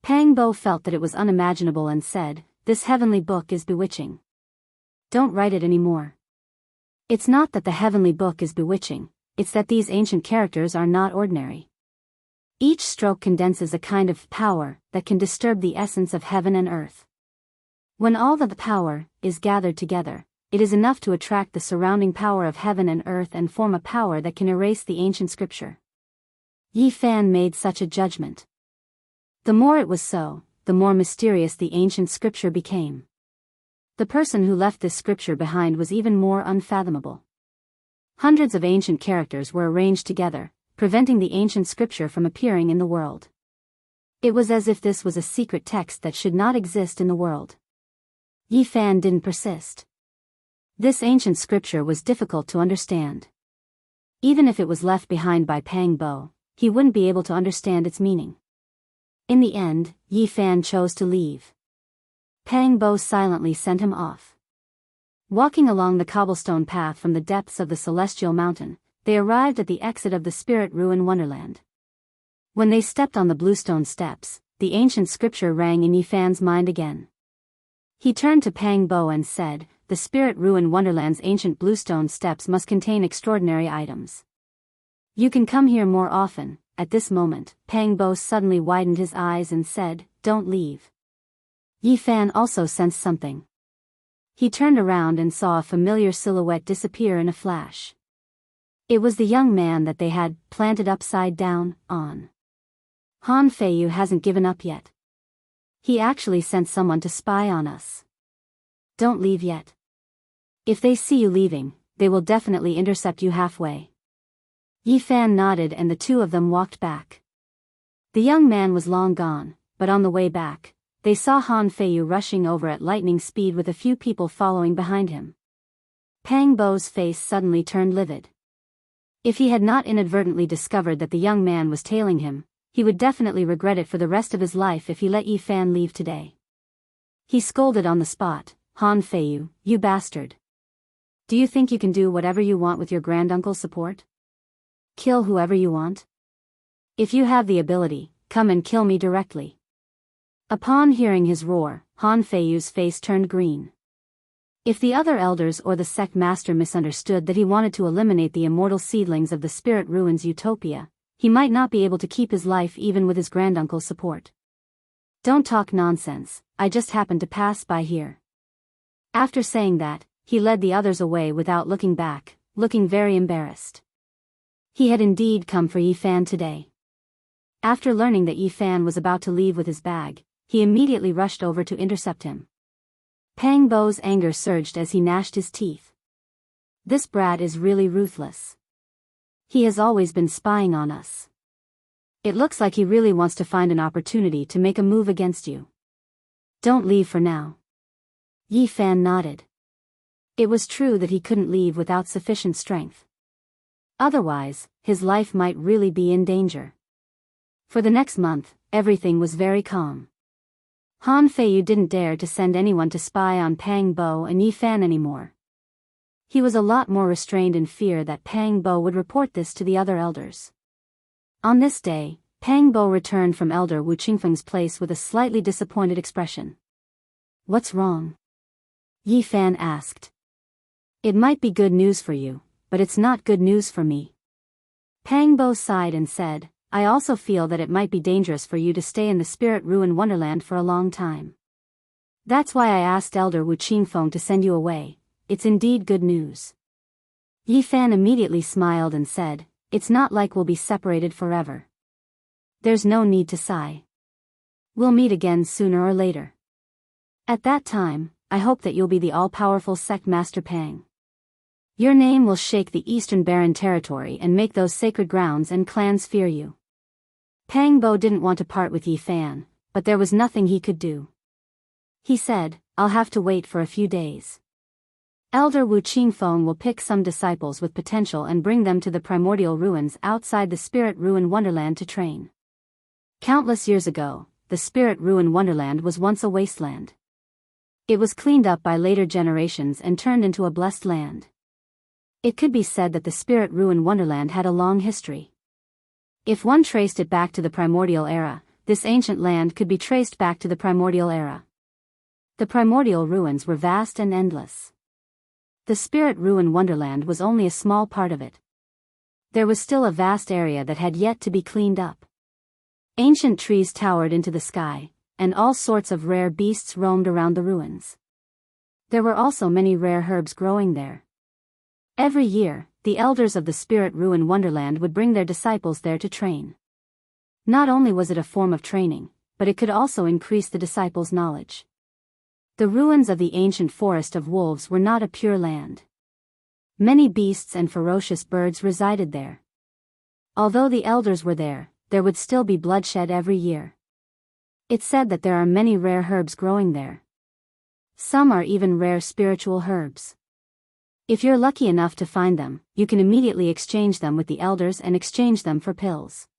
Pang Bo felt that it was unimaginable and said, This heavenly book is bewitching. Don't write it anymore. It's not that the heavenly book is bewitching, it's that these ancient characters are not ordinary. Each stroke condenses a kind of power that can disturb the essence of heaven and earth. When all the power is gathered together, it is enough to attract the surrounding power of heaven and earth and form a power that can erase the ancient scripture. Yi Fan made such a judgment. The more it was so, the more mysterious the ancient scripture became. The person who left this scripture behind was even more unfathomable. Hundreds of ancient characters were arranged together, preventing the ancient scripture from appearing in the world. It was as if this was a secret text that should not exist in the world. Yi Fan didn't persist. This ancient scripture was difficult to understand. Even if it was left behind by Pang Bo, he wouldn't be able to understand its meaning. In the end, Yi Fan chose to leave. Pang Bo silently sent him off. Walking along the cobblestone path from the depths of the celestial mountain, they arrived at the exit of the Spirit Ruin Wonderland. When they stepped on the bluestone steps, the ancient scripture rang in Yi Fan's mind again. He turned to Pang Bo and said, "The Spirit Ruin Wonderland's ancient bluestone steps must contain extraordinary items. You can come here more often." At this moment, Pang Bo suddenly widened his eyes and said, "Don't leave." Yi Fan also sensed something. He turned around and saw a familiar silhouette disappear in a flash. It was the young man that they had planted upside down on. Han Feiyu hasn't given up yet. He actually sent someone to spy on us. Don't leave yet. If they see you leaving, they will definitely intercept you halfway. Yi Fan nodded and the two of them walked back. The young man was long gone, but on the way back, they saw Han Feiyu rushing over at lightning speed with a few people following behind him. Pang Bo's face suddenly turned livid. If he had not inadvertently discovered that the young man was tailing him, he would definitely regret it for the rest of his life if he let Yi Fan leave today. He scolded on the spot, "Han Feiyu, you bastard. Do you think you can do whatever you want with your granduncle's support? Kill whoever you want? If you have the ability, come and kill me directly." Upon hearing his roar, Han Feiyu's face turned green. If the other elders or the sect master misunderstood that he wanted to eliminate the immortal seedlings of the Spirit Ruins Utopia, he might not be able to keep his life even with his granduncle's support. "Don't talk nonsense, I just happened to pass by here." After saying that, he led the others away without looking back, looking very embarrassed. He had indeed come for Yi Fan today. After learning that Yi Fan was about to leave with his bag, he immediately rushed over to intercept him. Pang Bo's anger surged as he gnashed his teeth. This brat is really ruthless. He has always been spying on us. It looks like he really wants to find an opportunity to make a move against you. Don't leave for now. Yi Fan nodded. It was true that he couldn't leave without sufficient strength. Otherwise, his life might really be in danger. For the next month, everything was very calm. Han Feiyu didn't dare to send anyone to spy on Pang Bo and Yi Fan anymore. He was a lot more restrained in fear that Pang Bo would report this to the other elders. On this day, Pang Bo returned from Elder Wu Qingfeng's place with a slightly disappointed expression. "What's wrong?" Yi Fan asked. "It might be good news for you, but it's not good news for me." Pang Bo sighed and said, "I also feel that it might be dangerous for you to stay in the Spirit Ruin Wonderland for a long time. That's why I asked Elder Wu Qingfeng to send you away. It's indeed good news." Yi Fan immediately smiled and said, "It's not like we'll be separated forever. There's no need to sigh. We'll meet again sooner or later. At that time, I hope that you'll be the all-powerful Sect Master Pang. Your name will shake the Eastern Barren territory and make those sacred grounds and clans fear you." Pang Bo didn't want to part with Yi Fan, but there was nothing he could do. He said, "I'll have to wait for a few days. Elder Wu Qingfeng will pick some disciples with potential and bring them to the primordial ruins outside the Spirit Ruin Wonderland to train." Countless years ago, the Spirit Ruin Wonderland was once a wasteland. It was cleaned up by later generations and turned into a blessed land. It could be said that the Spirit Ruin Wonderland had a long history. If one traced it back to the primordial era, this ancient land could be traced back to the primordial era. The primordial ruins were vast and endless. The Spirit Ruin Wonderland was only a small part of it. There was still a vast area that had yet to be cleaned up. Ancient trees towered into the sky, and all sorts of rare beasts roamed around the ruins. There were also many rare herbs growing there. Every year, the elders of the Spirit Ruin Wonderland would bring their disciples there to train. Not only was it a form of training, but it could also increase the disciples' knowledge. The ruins of the ancient Forest of Wolves were not a pure land. Many beasts and ferocious birds resided there. Although the elders were there, there would still be bloodshed every year. It's said that there are many rare herbs growing there. Some are even rare spiritual herbs. If you're lucky enough to find them, you can immediately exchange them with the elders and exchange them for pills.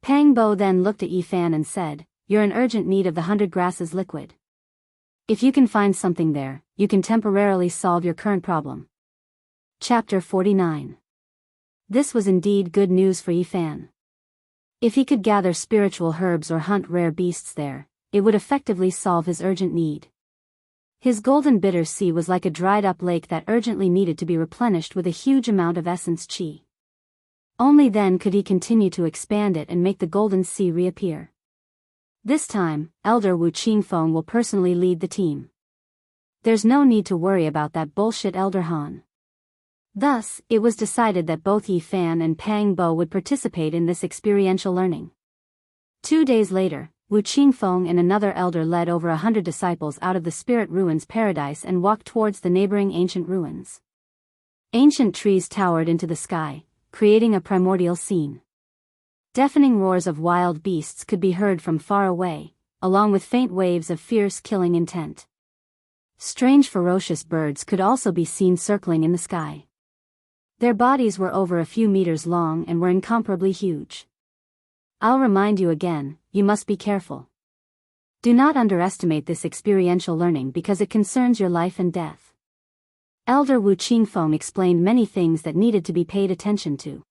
Pangbo then looked at Yifan and said, "You're in urgent need of the 100 grasses liquid. If you can find something there, you can temporarily solve your current problem." Chapter 49. This was indeed good news for Yifan. If he could gather spiritual herbs or hunt rare beasts there, it would effectively solve his urgent need. His golden bitter sea was like a dried-up lake that urgently needed to be replenished with a huge amount of essence qi. Only then could he continue to expand it and make the golden sea reappear. This time, Elder Wu Qingfeng will personally lead the team. There's no need to worry about that bullshit Elder Han. Thus, it was decided that both Yifan and Pang Bo would participate in this experiential learning. 2 days later, Wu Qingfeng and another elder led over 100 disciples out of the spirit ruins paradise and walked towards the neighboring ancient ruins. Ancient trees towered into the sky, creating a primordial scene. Deafening roars of wild beasts could be heard from far away, along with faint waves of fierce killing intent. Strange ferocious birds could also be seen circling in the sky. Their bodies were over a few meters long and were incomparably huge. I'll remind you again, you must be careful. Do not underestimate this experiential learning because it concerns your life and death. Elder Wu Qingfeng explained many things that needed to be paid attention to.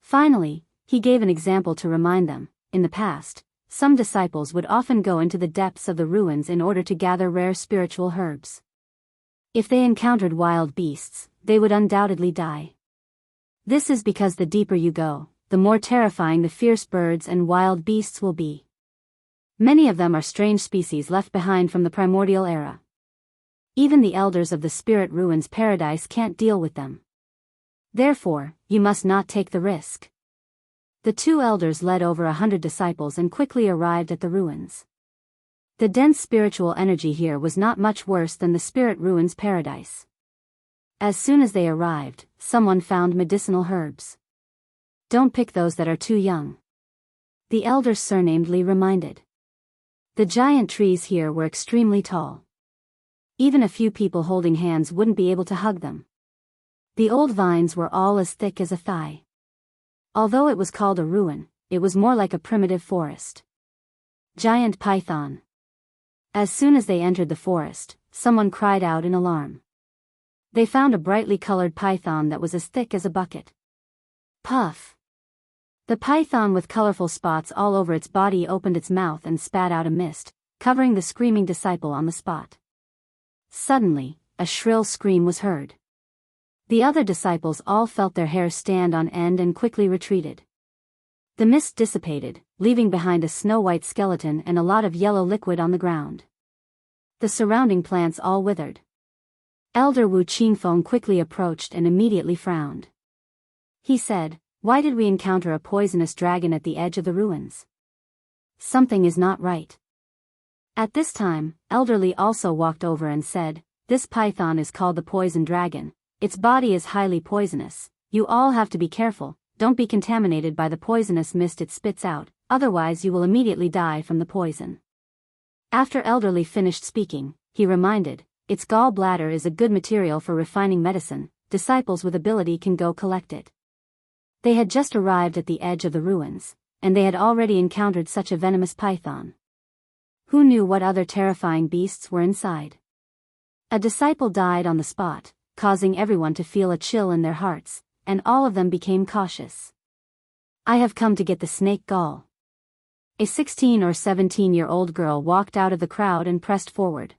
Finally, he gave an example to remind them. In the past, some disciples would often go into the depths of the ruins in order to gather rare spiritual herbs. If they encountered wild beasts, they would undoubtedly die. This is because the deeper you go, the more terrifying the fierce birds and wild beasts will be. Many of them are strange species left behind from the primordial era. Even the elders of the spirit ruins paradise can't deal with them. Therefore, you must not take the risk. The 2 elders led over 100 disciples and quickly arrived at the ruins. The dense spiritual energy here was not much worse than the spirit ruins paradise. As soon as they arrived, someone found medicinal herbs. Don't pick those that are too young. The elder surnamedly reminded. The giant trees here were extremely tall. Even a few people holding hands wouldn't be able to hug them. The old vines were all as thick as a thigh. Although it was called a ruin, it was more like a primitive forest. Giant python. As soon as they entered the forest, someone cried out in alarm. They found a brightly colored python that was as thick as a bucket. Puff. The python with colorful spots all over its body opened its mouth and spat out a mist, covering the screaming disciple on the spot. Suddenly, a shrill scream was heard. The other disciples all felt their hair stand on end and quickly retreated. The mist dissipated, leaving behind a snow-white skeleton and a lot of yellow liquid on the ground. The surrounding plants all withered. Elder Wu Qingfeng quickly approached and immediately frowned. He said, "Why did we encounter a poisonous dragon at the edge of the ruins? Something is not right." At this time, Elderly also walked over and said, "This python is called the poison dragon. Its body is highly poisonous. You all have to be careful, don't be contaminated by the poisonous mist it spits out, otherwise you will immediately die from the poison." After Elderly finished speaking, he reminded, "Its gallbladder is a good material for refining medicine, disciples with ability can go collect it." They had just arrived at the edge of the ruins, and they had already encountered such a venomous python. Who knew what other terrifying beasts were inside? A disciple died on the spot, causing everyone to feel a chill in their hearts, and all of them became cautious. "I have come to get the snake gall." A 16 or 17-year-old girl walked out of the crowd and pressed forward.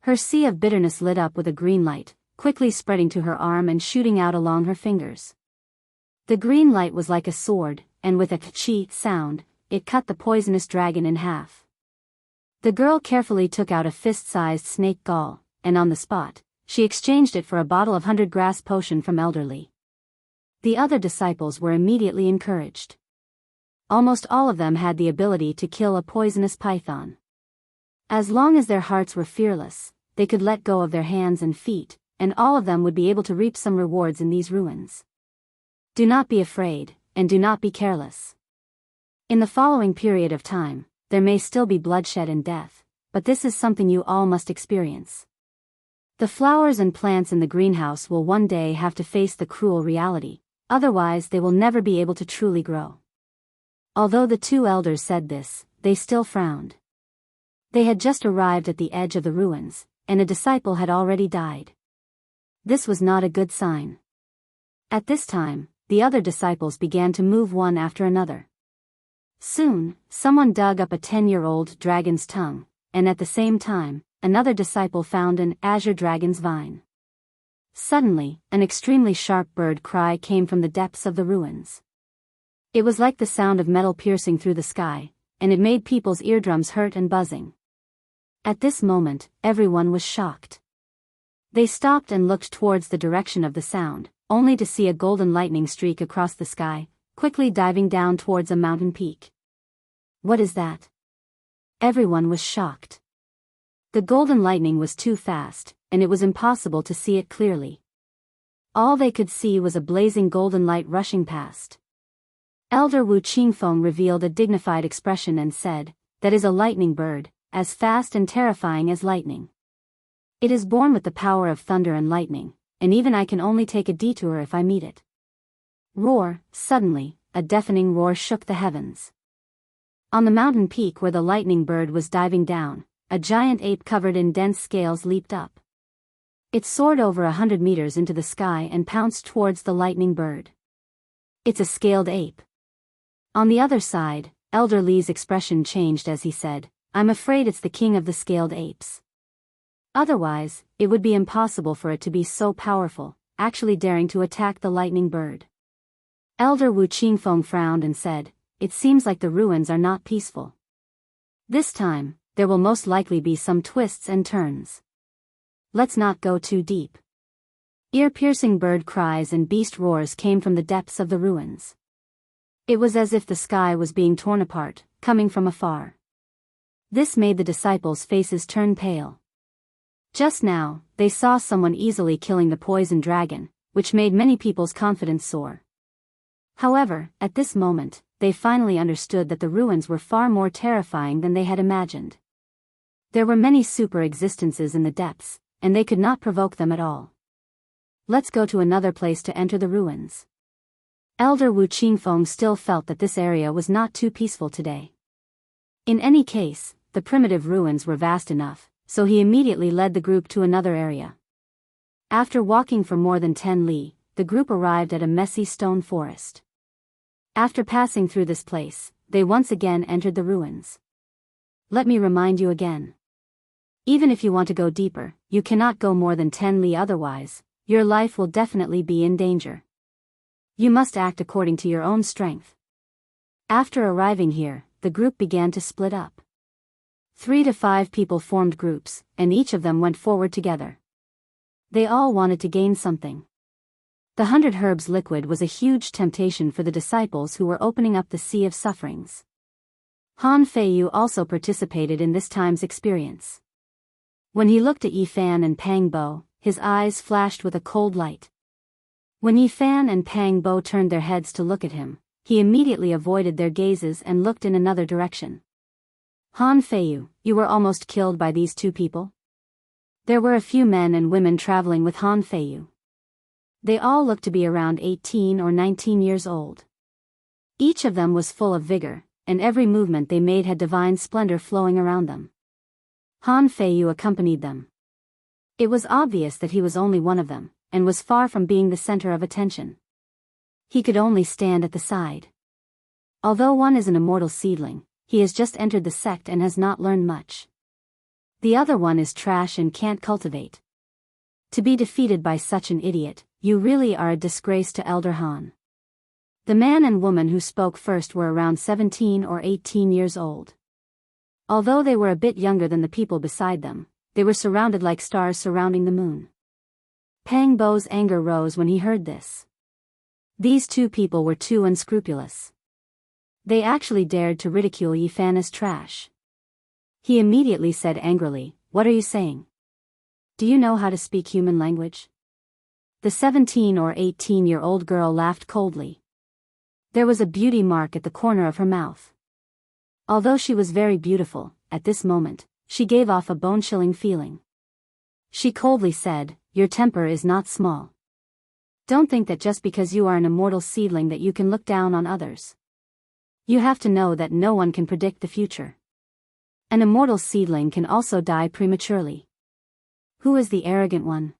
Her sea of bitterness lit up with a green light, quickly spreading to her arm and shooting out along her fingers. The green light was like a sword, and with a "k'chi" sound, it cut the poisonous dragon in half. The girl carefully took out a fist-sized snake gall, and on the spot, she exchanged it for a bottle of 100 grass potion from Elderly. The other disciples were immediately encouraged. Almost all of them had the ability to kill a poisonous python. As long as their hearts were fearless, they could let go of their hands and feet, and all of them would be able to reap some rewards in these ruins. Do not be afraid, and do not be careless. In the following period of time, there may still be bloodshed and death, but this is something you all must experience. The flowers and plants in the greenhouse will one day have to face the cruel reality, otherwise they will never be able to truly grow. Although the two elders said this, they still frowned. They had just arrived at the edge of the ruins, and a disciple had already died. This was not a good sign. At this time, the other disciples began to move one after another. Soon, someone dug up a 10-year-old dragon's tongue, and at the same time, another disciple found an azure dragon's vine. Suddenly, an extremely sharp bird cry came from the depths of the ruins. It was like the sound of metal piercing through the sky, and it made people's eardrums hurt and buzzing. At this moment, everyone was shocked. They stopped and looked towards the direction of the sound, only to see a golden lightning streak across the sky, quickly diving down towards a mountain peak. What is that? Everyone was shocked. The golden lightning was too fast, and it was impossible to see it clearly. All they could see was a blazing golden light rushing past. Elder Wu Qingfeng revealed a dignified expression and said, "That is a lightning bird, as fast and terrifying as lightning. It is born with the power of thunder and lightning, and even I can only take a detour if I meet it." Roar! Suddenly, a deafening roar shook the heavens. On the mountain peak where the lightning bird was diving down, a giant ape covered in dense scales leaped up. It soared over 100 meters into the sky and pounced towards the lightning bird. "It's a scaled ape." On the other side, Elder Li's expression changed as he said, "I'm afraid it's the king of the scaled apes. Otherwise, it would be impossible for it to be so powerful, actually daring to attack the lightning bird." Elder Wu Qingfeng frowned and said, "It seems like the ruins are not peaceful. This time, there will most likely be some twists and turns. Let's not go too deep." Ear-piercing bird cries and beast roars came from the depths of the ruins. It was as if the sky was being torn apart, coming from afar. This made the disciples' faces turn pale. Just now, they saw someone easily killing the poison dragon, which made many people's confidence soar. However, at this moment, they finally understood that the ruins were far more terrifying than they had imagined. There were many super existences in the depths, and they could not provoke them at all. "Let's go to another place to enter the ruins." Elder Wu Qingfeng still felt that this area was not too peaceful today. In any case, the primitive ruins were vast enough, so he immediately led the group to another area. After walking for more than 10 li, the group arrived at a messy stone forest. After passing through this place, they once again entered the ruins. Let me remind you again. Even if you want to go deeper, you cannot go more than 10 li, otherwise, your life will definitely be in danger. You must act according to your own strength. After arriving here, the group began to split up. 3 to 5 people formed groups, and each of them went forward together. They all wanted to gain something. The 100 herbs liquid was a huge temptation for the disciples who were opening up the sea of sufferings. Han Feiyu also participated in this time's experience. When he looked at Yi Fan and Pang Bo, his eyes flashed with a cold light. When Yi Fan and Pang Bo turned their heads to look at him, he immediately avoided their gazes and looked in another direction. "Han Feiyu, you were almost killed by these two people?" There were a few men and women traveling with Han Feiyu. They all looked to be around 18 or 19 years old. Each of them was full of vigor, and every movement they made had divine splendor flowing around them. Han Feiyu accompanied them. It was obvious that he was only one of them, and was far from being the center of attention. He could only stand at the side. Although one is an immortal seedling, he has just entered the sect and has not learned much. The other one is trash and can't cultivate. To be defeated by such an idiot, you really are a disgrace to Elder Han. The man and woman who spoke first were around 17 or 18 years old. Although they were a bit younger than the people beside them, they were surrounded like stars surrounding the moon. Pang Bo's anger rose when he heard this. These two people were too unscrupulous. They actually dared to ridicule Yi Fan as trash. He immediately said angrily, "What are you saying? Do you know how to speak human language?" The 17 or 18-year-old girl laughed coldly. There was a beauty mark at the corner of her mouth. Although she was very beautiful, at this moment, she gave off a bone-chilling feeling. She coldly said, "Your temper is not small. Don't think that just because you are an immortal seedling that you can look down on others. You have to know that no one can predict the future. An immortal seedling can also die prematurely. Who is the arrogant one?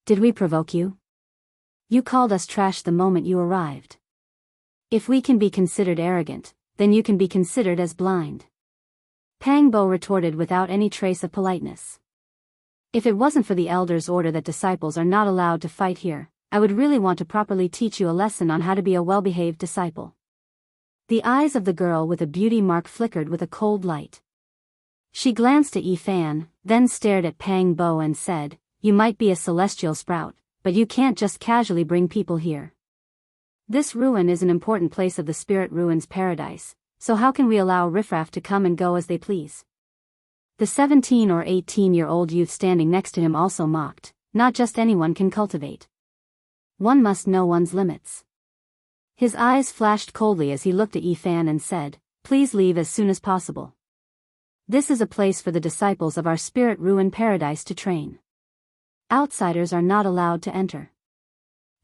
Did we provoke you? You called us trash the moment you arrived. If we can be considered arrogant, then you can be considered as blind." Pang Bo retorted without any trace of politeness. "If it wasn't for the elders' order that disciples are not allowed to fight here, I would really want to properly teach you a lesson on how to be a well-behaved disciple." The eyes of the girl with a beauty mark flickered with a cold light. She glanced at Yi Fan, then stared at Pang Bo and said, "You might be a celestial sprout, but you can't just casually bring people here. This ruin is an important place of the spirit ruins paradise, so how can we allow riffraff to come and go as they please?" The 17 or 18-year-old youth standing next to him also mocked, "Not just anyone can cultivate. One must know one's limits." His eyes flashed coldly as he looked at Yi Fan and said, "Please leave as soon as possible. This is a place for the disciples of our spirit ruin paradise to train. Outsiders are not allowed to enter.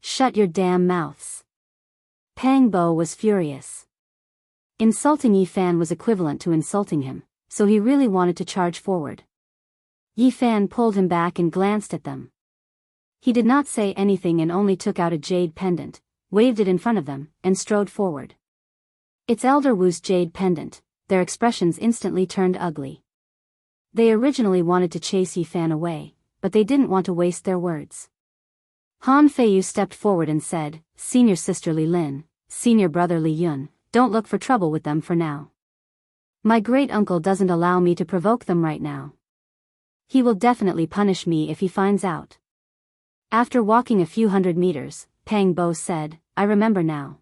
Shut your damn mouths." Pang Bo was furious. Insulting Yi Fan was equivalent to insulting him, so he really wanted to charge forward. Yi Fan pulled him back and glanced at them. He did not say anything and only took out a jade pendant, waved it in front of them, and strode forward. It's Elder Wu's jade pendant. Their expressions instantly turned ugly. They originally wanted to chase Yi Fan away, but they didn't want to waste their words. Han Feiyu stepped forward and said, "Senior sister Li Lin, senior brother Li Yun, don't look for trouble with them for now. My great-uncle doesn't allow me to provoke them right now. He will definitely punish me if he finds out." After walking a few hundred meters, Pang Bo said, "I remember now.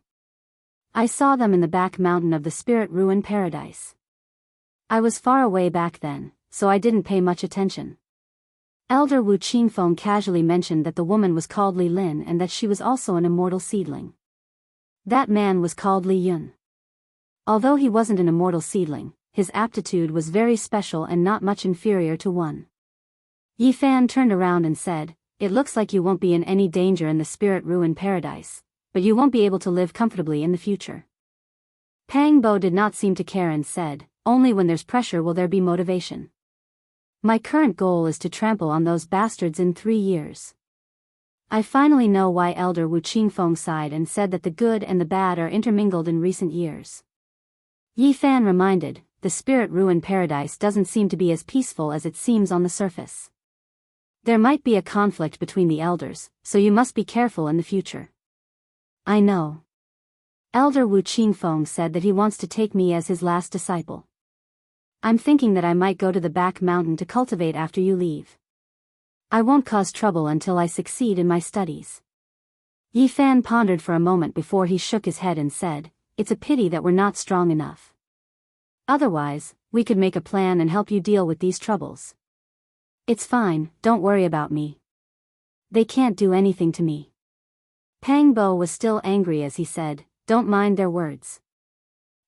I saw them in the back mountain of the spirit ruin paradise. I was far away back then, so I didn't pay much attention." Elder Wu Qingfeng casually mentioned that the woman was called Li Lin and that she was also an immortal seedling. That man was called Li Yun. Although he wasn't an immortal seedling, his aptitude was very special and not much inferior to one. Yi Fan turned around and said, "It looks like you won't be in any danger in the spirit ruin paradise, but you won't be able to live comfortably in the future." Pang Bo did not seem to care and said, "Only when there's pressure will there be motivation. My current goal is to trample on those bastards in 3 years." I finally know why Elder Wu Qingfeng sighed and said that the good and the bad are intermingled in recent years. Yi Fan reminded, "The spirit ruin paradise doesn't seem to be as peaceful as it seems on the surface. There might be a conflict between the elders, so you must be careful in the future." "I know." Elder Wu Qingfeng said that he wants to take me as his last disciple. "I'm thinking that I might go to the back mountain to cultivate after you leave. I won't cause trouble until I succeed in my studies." Yi Fan pondered for a moment before he shook his head and said, "It's a pity that we're not strong enough. Otherwise, we could make a plan and help you deal with these troubles. It's fine, don't worry about me. They can't do anything to me." Pang Bo was still angry as he said, "Don't mind their words."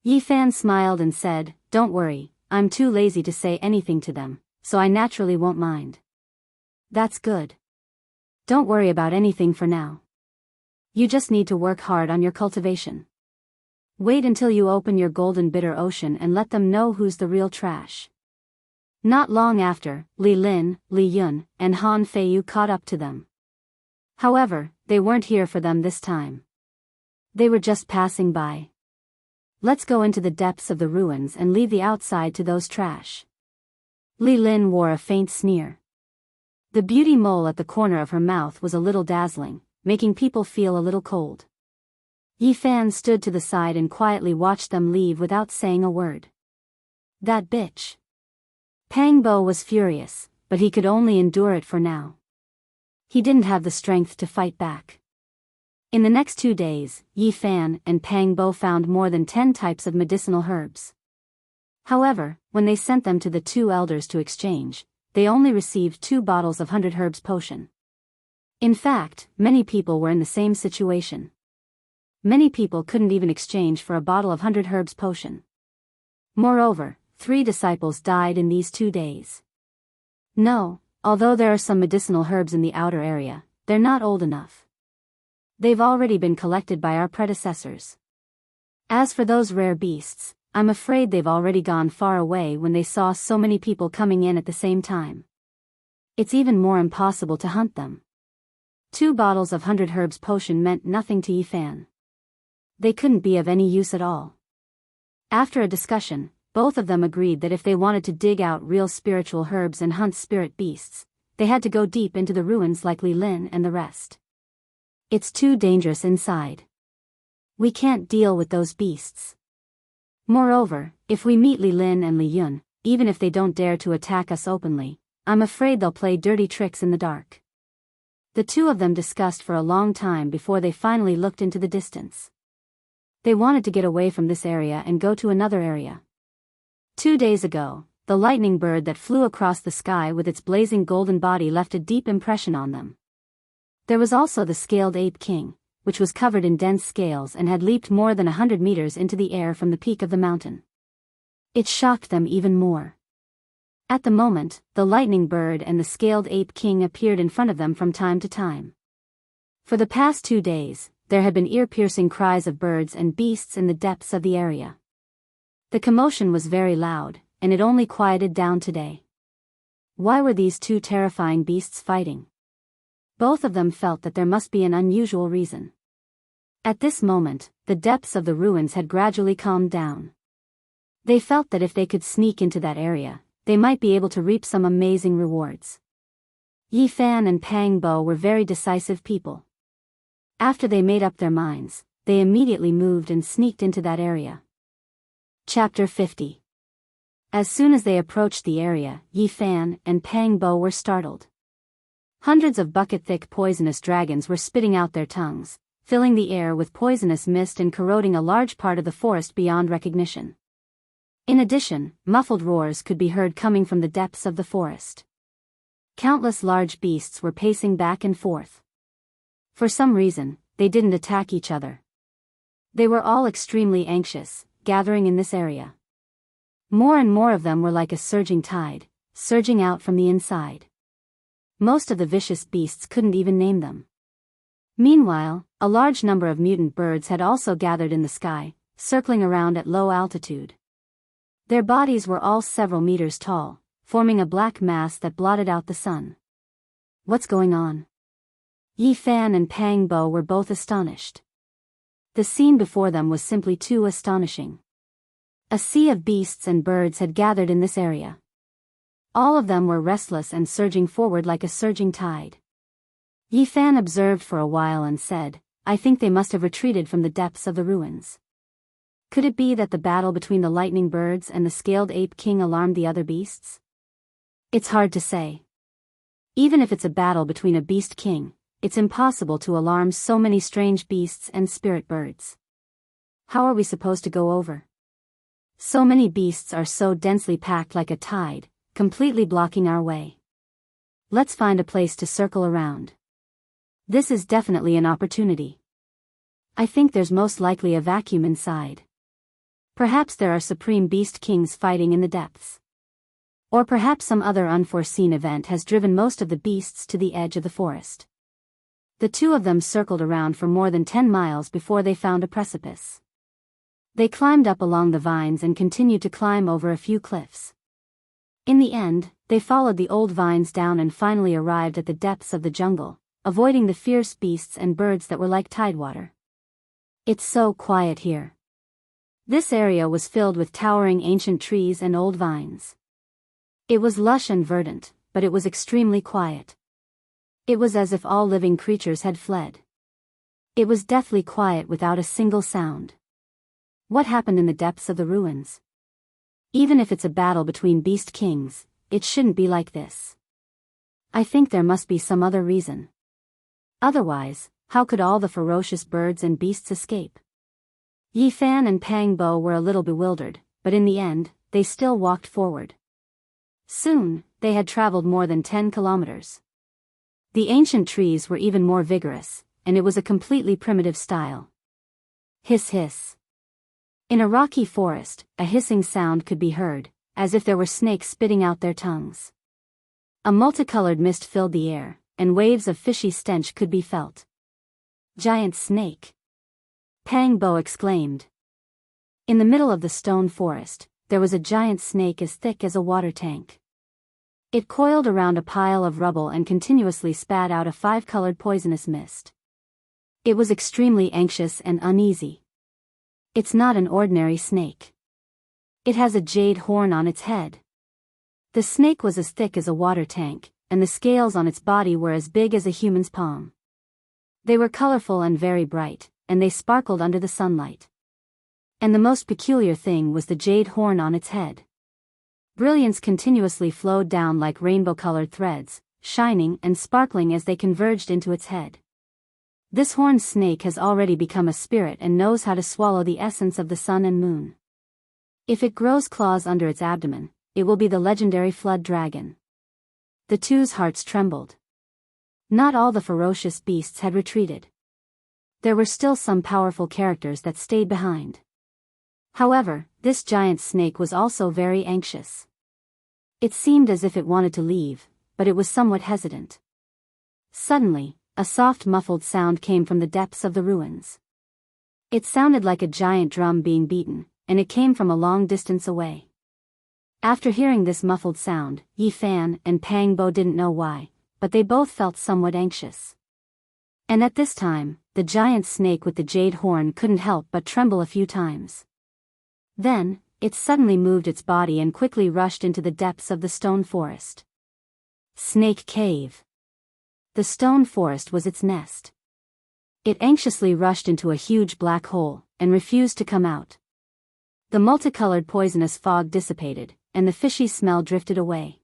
Yi Fan smiled and said, "Don't worry, I'm too lazy to say anything to them, so I naturally won't mind." "That's good. Don't worry about anything for now. You just need to work hard on your cultivation. Wait until you open your golden bitter ocean and let them know who's the real trash." Not long after, Li Lin, Li Yun, and Han Feiyu caught up to them. However, they weren't here for them this time. They were just passing by. "Let's go into the depths of the ruins and leave the outside to those trash." Li Lin wore a faint sneer. The beauty mole at the corner of her mouth was a little dazzling, making people feel a little cold. Yi Fan stood to the side and quietly watched them leave without saying a word. "That bitch." Pang Bo was furious, but he could only endure it for now. He didn't have the strength to fight back. In the next 2 days, Yi Fan and Pang Bo found more than 10 types of medicinal herbs. However, when they sent them to the 2 elders to exchange, they only received 2 bottles of 100 herbs potion. In fact, many people were in the same situation. Many people couldn't even exchange for a bottle of 100 herbs potion. Moreover, 3 disciples died in these 2 days. No, Although there are some medicinal herbs in the outer area, they're not old enough. They've already been collected by our predecessors. As for those rare beasts, I'm afraid they've already gone far away when they saw so many people coming in at the same time. It's even more impossible to hunt them. 2 bottles of 100 herbs potion meant nothing to Yifan. They couldn't be of any use at all. After a discussion, both of them agreed that if they wanted to dig out real spiritual herbs and hunt spirit beasts, they had to go deep into the ruins like Li Lin and the rest. It's too dangerous inside. We can't deal with those beasts. Moreover, if we meet Li Lin and Li Yun, even if they don't dare to attack us openly, I'm afraid they'll play dirty tricks in the dark. The two of them discussed for a long time before they finally looked into the distance. They wanted to get away from this area and go to another area. 2 days ago, the lightning bird that flew across the sky with its blazing golden body left a deep impression on them. There was also the scaled ape king, which was covered in dense scales and had leaped more than 100 meters into the air from the peak of the mountain. It shocked them even more. At the moment, the lightning bird and the scaled ape king appeared in front of them from time to time. For the past 2 days, there had been ear-piercing cries of birds and beasts in the depths of the area. The commotion was very loud, and it only quieted down today. Why were these two terrifying beasts fighting? Both of them felt that there must be an unusual reason. At this moment, the depths of the ruins had gradually calmed down. They felt that if they could sneak into that area, they might be able to reap some amazing rewards. Yifan and Pang Bo were very decisive people. After they made up their minds, they immediately moved and sneaked into that area. Chapter 50. As soon as they approached the area, Yifan and Pang Bo were startled. Hundreds of bucket-thick poisonous dragons were spitting out their tongues, filling the air with poisonous mist and corroding a large part of the forest beyond recognition. In addition, muffled roars could be heard coming from the depths of the forest. Countless large beasts were pacing back and forth. For some reason, they didn't attack each other. They were all extremely anxious, gathering in this area. More and more of them were like a surging tide, surging out from the inside. Most of the vicious beasts couldn't even name them. Meanwhile, a large number of mutant birds had also gathered in the sky, circling around at low altitude. Their bodies were all several meters tall, forming a black mass that blotted out the sun. What's going on? Yifan and Pang Bo were both astonished. The scene before them was simply too astonishing. A sea of beasts and birds had gathered in this area. All of them were restless and surging forward like a surging tide. Yifan observed for a while and said, "I think they must have retreated from the depths of the ruins." Could it be that the battle between the lightning birds and the scaled ape king alarmed the other beasts? It's hard to say. Even if it's a battle between a beast king, it's impossible to alarm so many strange beasts and spirit birds. How are we supposed to go over? So many beasts are so densely packed like a tide, completely blocking our way. Let's find a place to circle around. This is definitely an opportunity. I think there's most likely a vacuum inside. Perhaps there are supreme beast kings fighting in the depths. Or perhaps some other unforeseen event has driven most of the beasts to the edge of the forest. The two of them circled around for more than 10 miles before they found a precipice. They climbed up along the vines and continued to climb over a few cliffs. In the end, they followed the old vines down and finally arrived at the depths of the jungle, avoiding the fierce beasts and birds that were like tidewater. It's so quiet here. This area was filled with towering ancient trees and old vines. It was lush and verdant, but it was extremely quiet. It was as if all living creatures had fled. It was deathly quiet without a single sound. What happened in the depths of the ruins? Even if it's a battle between beast kings, it shouldn't be like this. I think there must be some other reason. Otherwise, how could all the ferocious birds and beasts escape? Yifan and Pang Bo were a little bewildered, but in the end, they still walked forward. Soon, they had traveled more than 10 kilometers. The ancient trees were even more vigorous, and it was a completely primitive style. Hiss hiss. In a rocky forest, a hissing sound could be heard, as if there were snakes spitting out their tongues. A multicolored mist filled the air, and waves of fishy stench could be felt. Giant snake! Pang Bo exclaimed. In the middle of the stone forest, there was a giant snake as thick as a water tank. It coiled around a pile of rubble and continuously spat out a 5-colored poisonous mist. It was extremely anxious and uneasy. It's not an ordinary snake. It has a jade horn on its head. The snake was as thick as a water tank, and the scales on its body were as big as a human's palm. They were colorful and very bright, and they sparkled under the sunlight. And the most peculiar thing was the jade horn on its head. Brilliance continuously flowed down like rainbow-colored threads, shining and sparkling as they converged into its head. This horned snake has already become a spirit and knows how to swallow the essence of the sun and moon. If it grows claws under its abdomen, it will be the legendary flood dragon. The two's hearts trembled. Not all the ferocious beasts had retreated. There were still some powerful characters that stayed behind. However, this giant snake was also very anxious. It seemed as if it wanted to leave, but it was somewhat hesitant. Suddenly, a soft muffled sound came from the depths of the ruins. It sounded like a giant drum being beaten, and it came from a long distance away. After hearing this muffled sound, Yi Fan and Pang Bo didn't know why, but they both felt somewhat anxious. And at this time, the giant snake with the jade horn couldn't help but tremble a few times. Then, it suddenly moved its body and quickly rushed into the depths of the stone forest. Snake Cave. The stone forest was its nest. It anxiously rushed into a huge black hole, and refused to come out. The multicolored poisonous fog dissipated, and the fishy smell drifted away.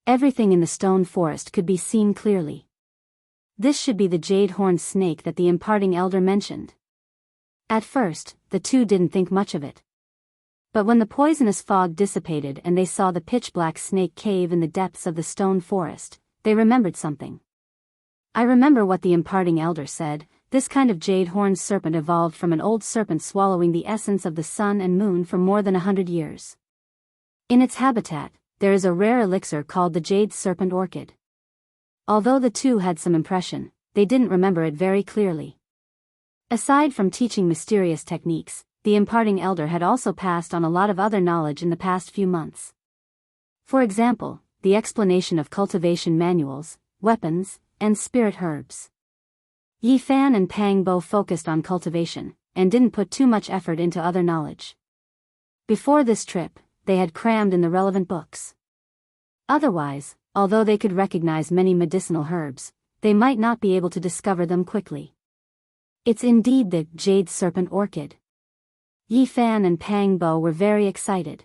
Everything in the stone forest could be seen clearly. This should be the jade-horned snake that the imparting elder mentioned. At first, the two didn't think much of it. But when the poisonous fog dissipated and they saw the pitch-black snake cave in the depths of the stone forest, they remembered something. I remember what the imparting elder said. This kind of jade-horned serpent evolved from an old serpent swallowing the essence of the sun and moon for more than 100 years. In its habitat, there is a rare elixir called the jade serpent orchid. Although the two had some impression, they didn't remember it very clearly. Aside from teaching mysterious techniques, the imparting elder had also passed on a lot of other knowledge in the past few months. For example, the explanation of cultivation manuals, weapons, and spirit herbs. Yi Fan and Pang Bo focused on cultivation, and didn't put too much effort into other knowledge. Before this trip, they had crammed in the relevant books. Otherwise, although they could recognize many medicinal herbs, they might not be able to discover them quickly. It's indeed the jade serpent orchid. Yi Fan and Pang Bo were very excited.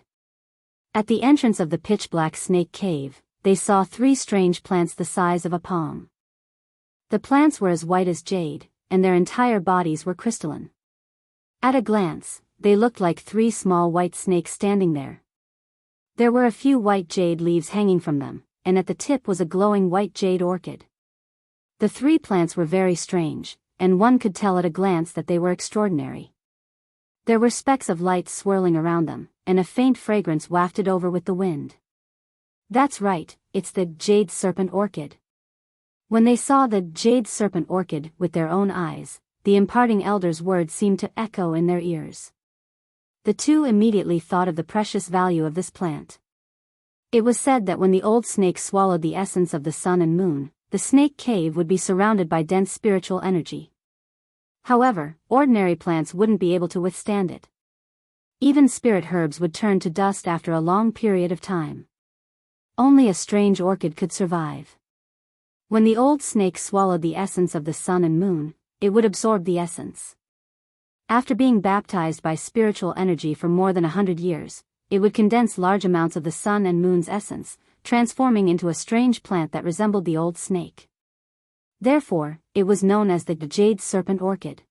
At the entrance of the pitch-black snake cave, they saw 3 strange plants the size of a palm. The plants were as white as jade, and their entire bodies were crystalline. At a glance, they looked like 3 small white snakes standing there. There were a few white jade leaves hanging from them, and at the tip was a glowing white jade orchid. The 3 plants were very strange, and one could tell at a glance that they were extraordinary. There were specks of light swirling around them, and a faint fragrance wafted over with the wind. That's right, it's the jade serpent orchid. When they saw the jade serpent orchid with their own eyes, the imparting elder's words seemed to echo in their ears. The two immediately thought of the precious value of this plant. It was said that when the old snake swallowed the essence of the sun and moon, the snake cave would be surrounded by dense spiritual energy. However, ordinary plants wouldn't be able to withstand it. Even spirit herbs would turn to dust after a long period of time. Only a strange orchid could survive. When the old snake swallowed the essence of the sun and moon, it would absorb the essence. After being baptized by spiritual energy for more than 100 years, it would condense large amounts of the sun and moon's essence, transforming into a strange plant that resembled the old snake. Therefore, it was known as the jade serpent orchid.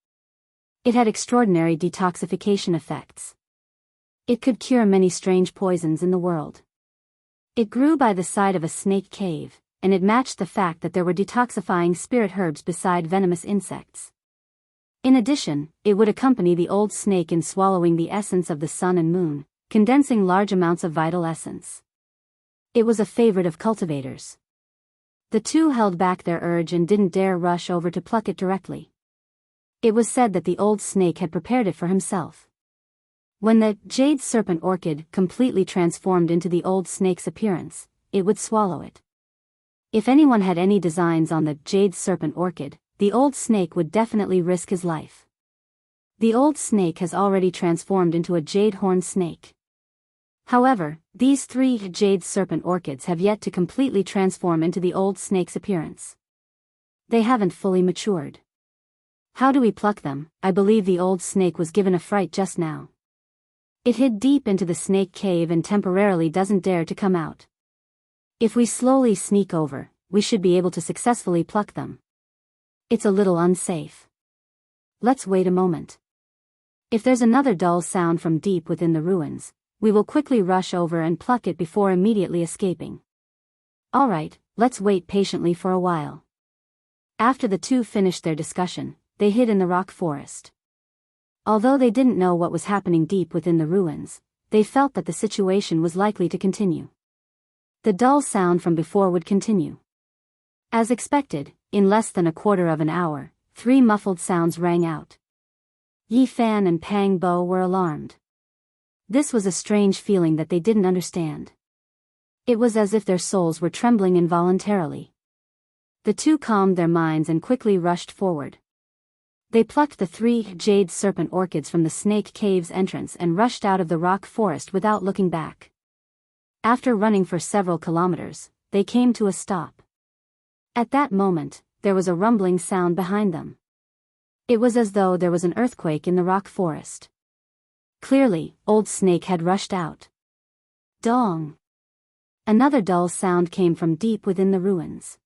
It had extraordinary detoxification effects. It could cure many strange poisons in the world. It grew by the side of a snake cave, and it matched the fact that there were detoxifying spirit herbs beside venomous insects. In addition, it would accompany the old snake in swallowing the essence of the sun and moon, condensing large amounts of vital essence. It was a favorite of cultivators. The two held back their urge and didn't dare rush over to pluck it directly. It was said that the old snake had prepared it for himself. When the jade serpent orchid completely transformed into the old snake's appearance, it would swallow it. If anyone had any designs on the jade serpent orchid, the old snake would definitely risk his life. The old snake has already transformed into a jade horn snake. However, these 3 jade serpent orchids have yet to completely transform into the old snake's appearance. They haven't fully matured. How do we pluck them? I believe the old snake was given a fright just now. It hid deep into the snake cave and temporarily doesn't dare to come out. If we slowly sneak over, we should be able to successfully pluck them. It's a little unsafe. Let's wait a moment. If there's another dull sound from deep within the ruins, we will quickly rush over and pluck it before immediately escaping. Alright, let's wait patiently for a while. After the two finished their discussion, they hid in the rock forest. Although they didn't know what was happening deep within the ruins, they felt that the situation was likely to continue. The dull sound from before would continue. As expected, in less than a quarter of an hour, 3 muffled sounds rang out. Yi Fan and Pang Bo were alarmed. This was a strange feeling that they didn't understand. It was as if their souls were trembling involuntarily. The two calmed their minds and quickly rushed forward. They plucked the 3 jade serpent orchids from the snake cave's entrance and rushed out of the rock forest without looking back. After running for several kilometers, they came to a stop. At that moment, there was a rumbling sound behind them. It was as though there was an earthquake in the rock forest. Clearly, Old Snake had rushed out. Dong! Another dull sound came from deep within the ruins.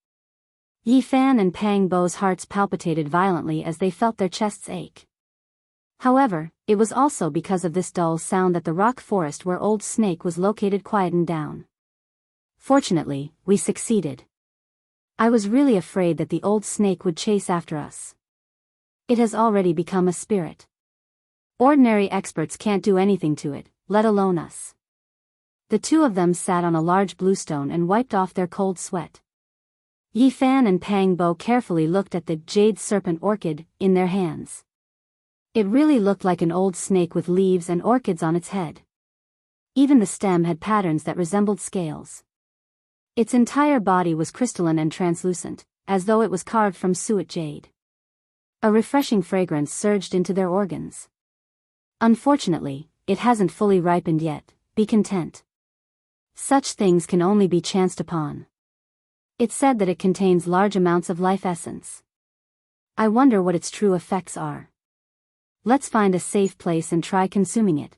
Yi Fan and Pang Bo's hearts palpitated violently as they felt their chests ache. However, it was also because of this dull sound that the rock forest where Old Snake was located quietened down. Fortunately, we succeeded. I was really afraid that the Old Snake would chase after us. It has already become a spirit. Ordinary experts can't do anything to it, let alone us. The two of them sat on a large bluestone and wiped off their cold sweat. Yi Fan and Pang Bo carefully looked at the jade serpent orchid in their hands. It really looked like an old snake with leaves and orchids on its head. Even the stem had patterns that resembled scales. Its entire body was crystalline and translucent, as though it was carved from suet jade. A refreshing fragrance surged into their organs. Unfortunately, it hasn't fully ripened yet, be content. Such things can only be chanced upon. It's said that it contains large amounts of life essence. I wonder what its true effects are. Let's find a safe place and try consuming it.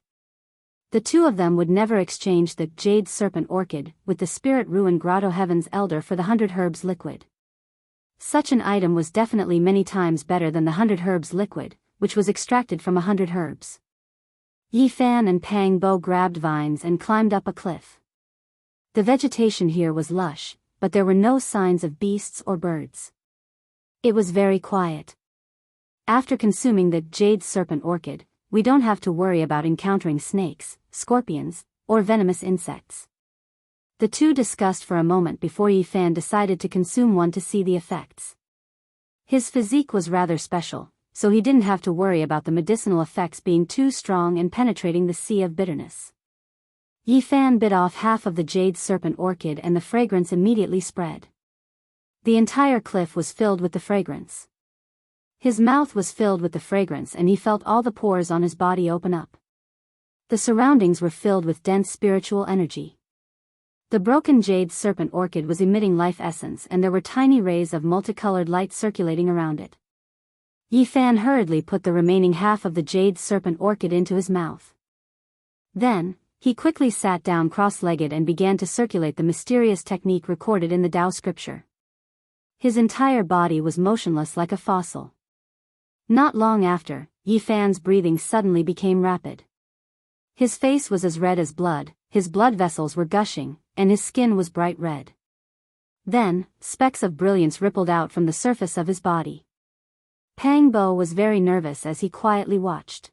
The two of them would never exchange the jade serpent orchid with the spirit ruin grotto heaven's elder for the 100 herbs liquid. Such an item was definitely many times better than the 100 herbs liquid, which was extracted from 100 herbs. Yi Fan and Pang Bo grabbed vines and climbed up a cliff. The vegetation here was lush, but there were no signs of beasts or birds. It was very quiet. After consuming the jade serpent orchid, we don't have to worry about encountering snakes, scorpions, or venomous insects. The two discussed for a moment before Yi Fan decided to consume one to see the effects. His physique was rather special, so he didn't have to worry about the medicinal effects being too strong and penetrating the sea of bitterness. Yi Fan bit off half of the jade serpent orchid and the fragrance immediately spread. The entire cliff was filled with the fragrance. His mouth was filled with the fragrance and he felt all the pores on his body open up. The surroundings were filled with dense spiritual energy. The broken jade serpent orchid was emitting life essence and there were tiny rays of multicolored light circulating around it. Yi Fan hurriedly put the remaining half of the jade serpent orchid into his mouth. Then, he quickly sat down cross-legged and began to circulate the mysterious technique recorded in the Tao scripture. His entire body was motionless like a fossil. Not long after, Yi Fan's breathing suddenly became rapid. His face was as red as blood, his blood vessels were gushing, and his skin was bright red. Then, specks of brilliance rippled out from the surface of his body. Pang Bo was very nervous as he quietly watched.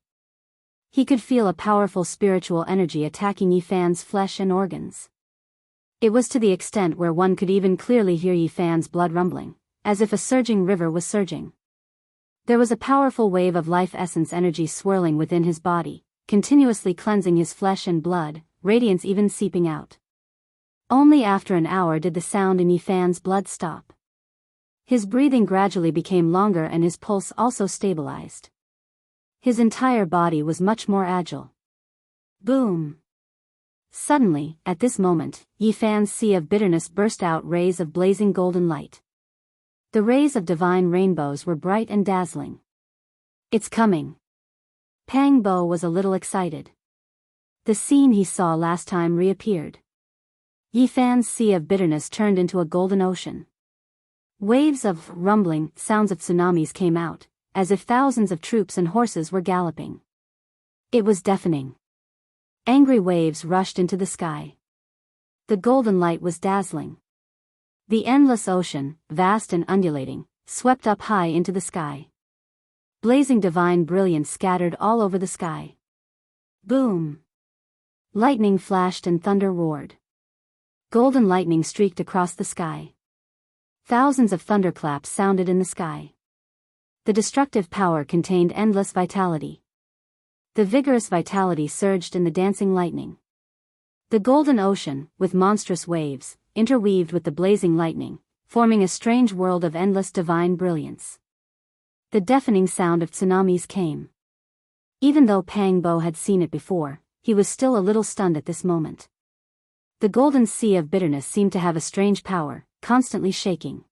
He could feel a powerful spiritual energy attacking Yi Fan's flesh and organs. It was to the extent where one could even clearly hear Yifan's blood rumbling, as if a surging river was surging. There was a powerful wave of life essence energy swirling within his body, continuously cleansing his flesh and blood, radiance even seeping out. Only after an hour did the sound in Yifan's blood stop. His breathing gradually became longer and his pulse also stabilized. His entire body was much more agile. Boom! Suddenly, at this moment, Yifan's sea of bitterness burst out rays of blazing golden light. The rays of divine rainbows were bright and dazzling. It's coming. Pang Bo was a little excited. The scene he saw last time reappeared. Yifan's sea of bitterness turned into a golden ocean. Waves of rumbling sounds of tsunamis came out, as if thousands of troops and horses were galloping. It was deafening. Angry waves rushed into the sky. The golden light was dazzling. The endless ocean, vast and undulating, swept up high into the sky. Blazing divine brilliance scattered all over the sky. Boom! Lightning flashed and thunder roared. Golden lightning streaked across the sky. Thousands of thunderclaps sounded in the sky. The destructive power contained endless vitality. The vigorous vitality surged in the dancing lightning. The golden ocean, with monstrous waves, interweaved with the blazing lightning, forming a strange world of endless divine brilliance. The deafening sound of tsunamis came. Even though Pang Bo had seen it before, he was still a little stunned at this moment. The golden sea of bitterness seemed to have a strange power, constantly shaking.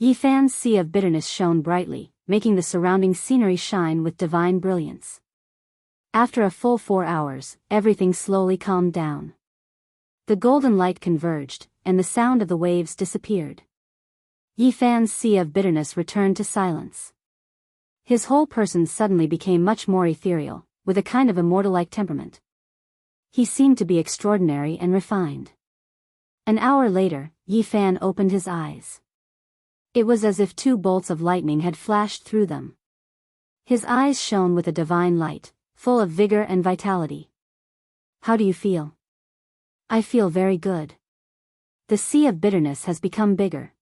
Yifan's sea of bitterness shone brightly, making the surrounding scenery shine with divine brilliance. After a full 4 hours, everything slowly calmed down. The golden light converged, and the sound of the waves disappeared. Yifan's sea of bitterness returned to silence. His whole person suddenly became much more ethereal, with a kind of immortal-like temperament. He seemed to be extraordinary and refined. An hour later, Yifan opened his eyes. It was as if 2 bolts of lightning had flashed through them. His eyes shone with a divine light, full of vigor and vitality. How do you feel? I feel very good. The sea of bitterness has become bigger.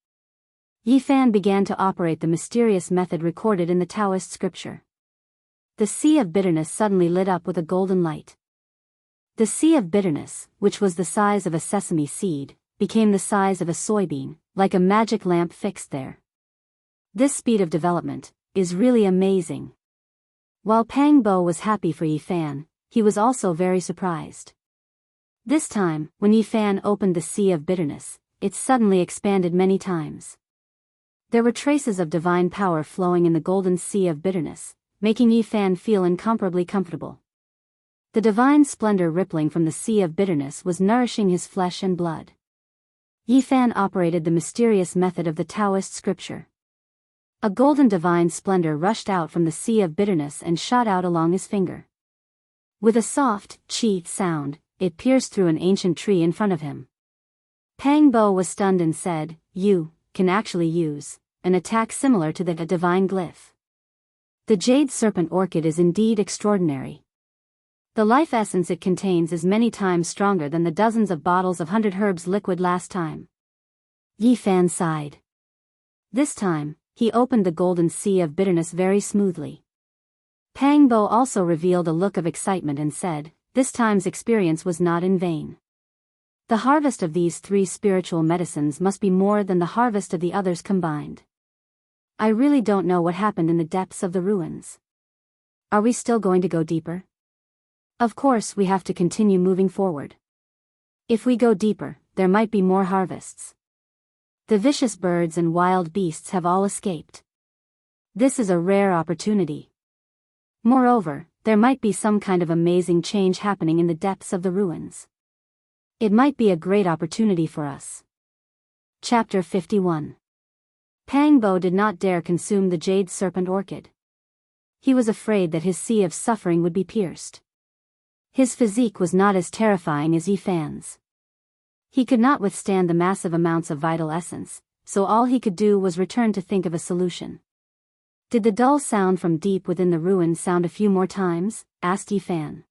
Yifan began to operate the mysterious method recorded in the Taoist scripture. The sea of bitterness suddenly lit up with a golden light. The sea of bitterness, which was the size of a sesame seed, became the size of a soybean, like a magic lamp fixed there. This speed of development is really amazing. While Pang Bo was happy for Yifan, he was also very surprised. This time, when Yifan opened the sea of bitterness, it suddenly expanded many times. There were traces of divine power flowing in the golden sea of bitterness, making Yifan feel incomparably comfortable. The divine splendor rippling from the sea of bitterness was nourishing his flesh and blood. Yifan operated the mysterious method of the Taoist scripture. A golden divine splendor rushed out from the sea of bitterness and shot out along his finger. With a soft, chi sound, it pierced through an ancient tree in front of him. Pang Bo was stunned and said, "You can actually use an attack similar to the divine glyph. The jade serpent orchid is indeed extraordinary. The life essence it contains is many times stronger than the dozens of bottles of 100 herbs liquid last time." Yifan sighed. This time, he opened the golden sea of bitterness very smoothly. Pang Bo also revealed a look of excitement and said, "This time's experience was not in vain. The harvest of these 3 spiritual medicines must be more than the harvest of the others combined. I really don't know what happened in the depths of the ruins. Are we still going to go deeper? Of course we have to continue moving forward. If we go deeper, there might be more harvests. The vicious birds and wild beasts have all escaped. This is a rare opportunity. Moreover, there might be some kind of amazing change happening in the depths of the ruins. It might be a great opportunity for us." Chapter 51. Pang Bo did not dare consume the jade serpent orchid. He was afraid that his sea of suffering would be pierced. His physique was not as terrifying as Yifan's. He could not withstand the massive amounts of vital essence, so all he could do was return to think of a solution. "Did the dull sound from deep within the ruin sound a few more times?" asked Yifan.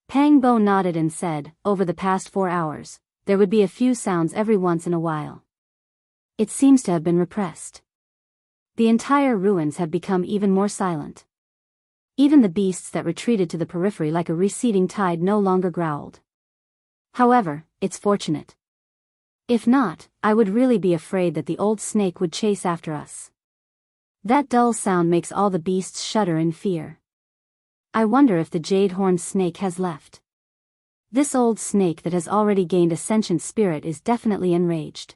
Pang Bo nodded and said, "Over the past 4 hours, there would be a few sounds every once in a while. It seems to have been repressed. The entire ruins have become even more silent. Even the beasts that retreated to the periphery like a receding tide no longer growled. However, it's fortunate. If not, I would really be afraid that the old snake would chase after us. That dull sound makes all the beasts shudder in fear. I wonder if the jade-horned snake has left. This old snake that has already gained a sentient spirit is definitely enraged.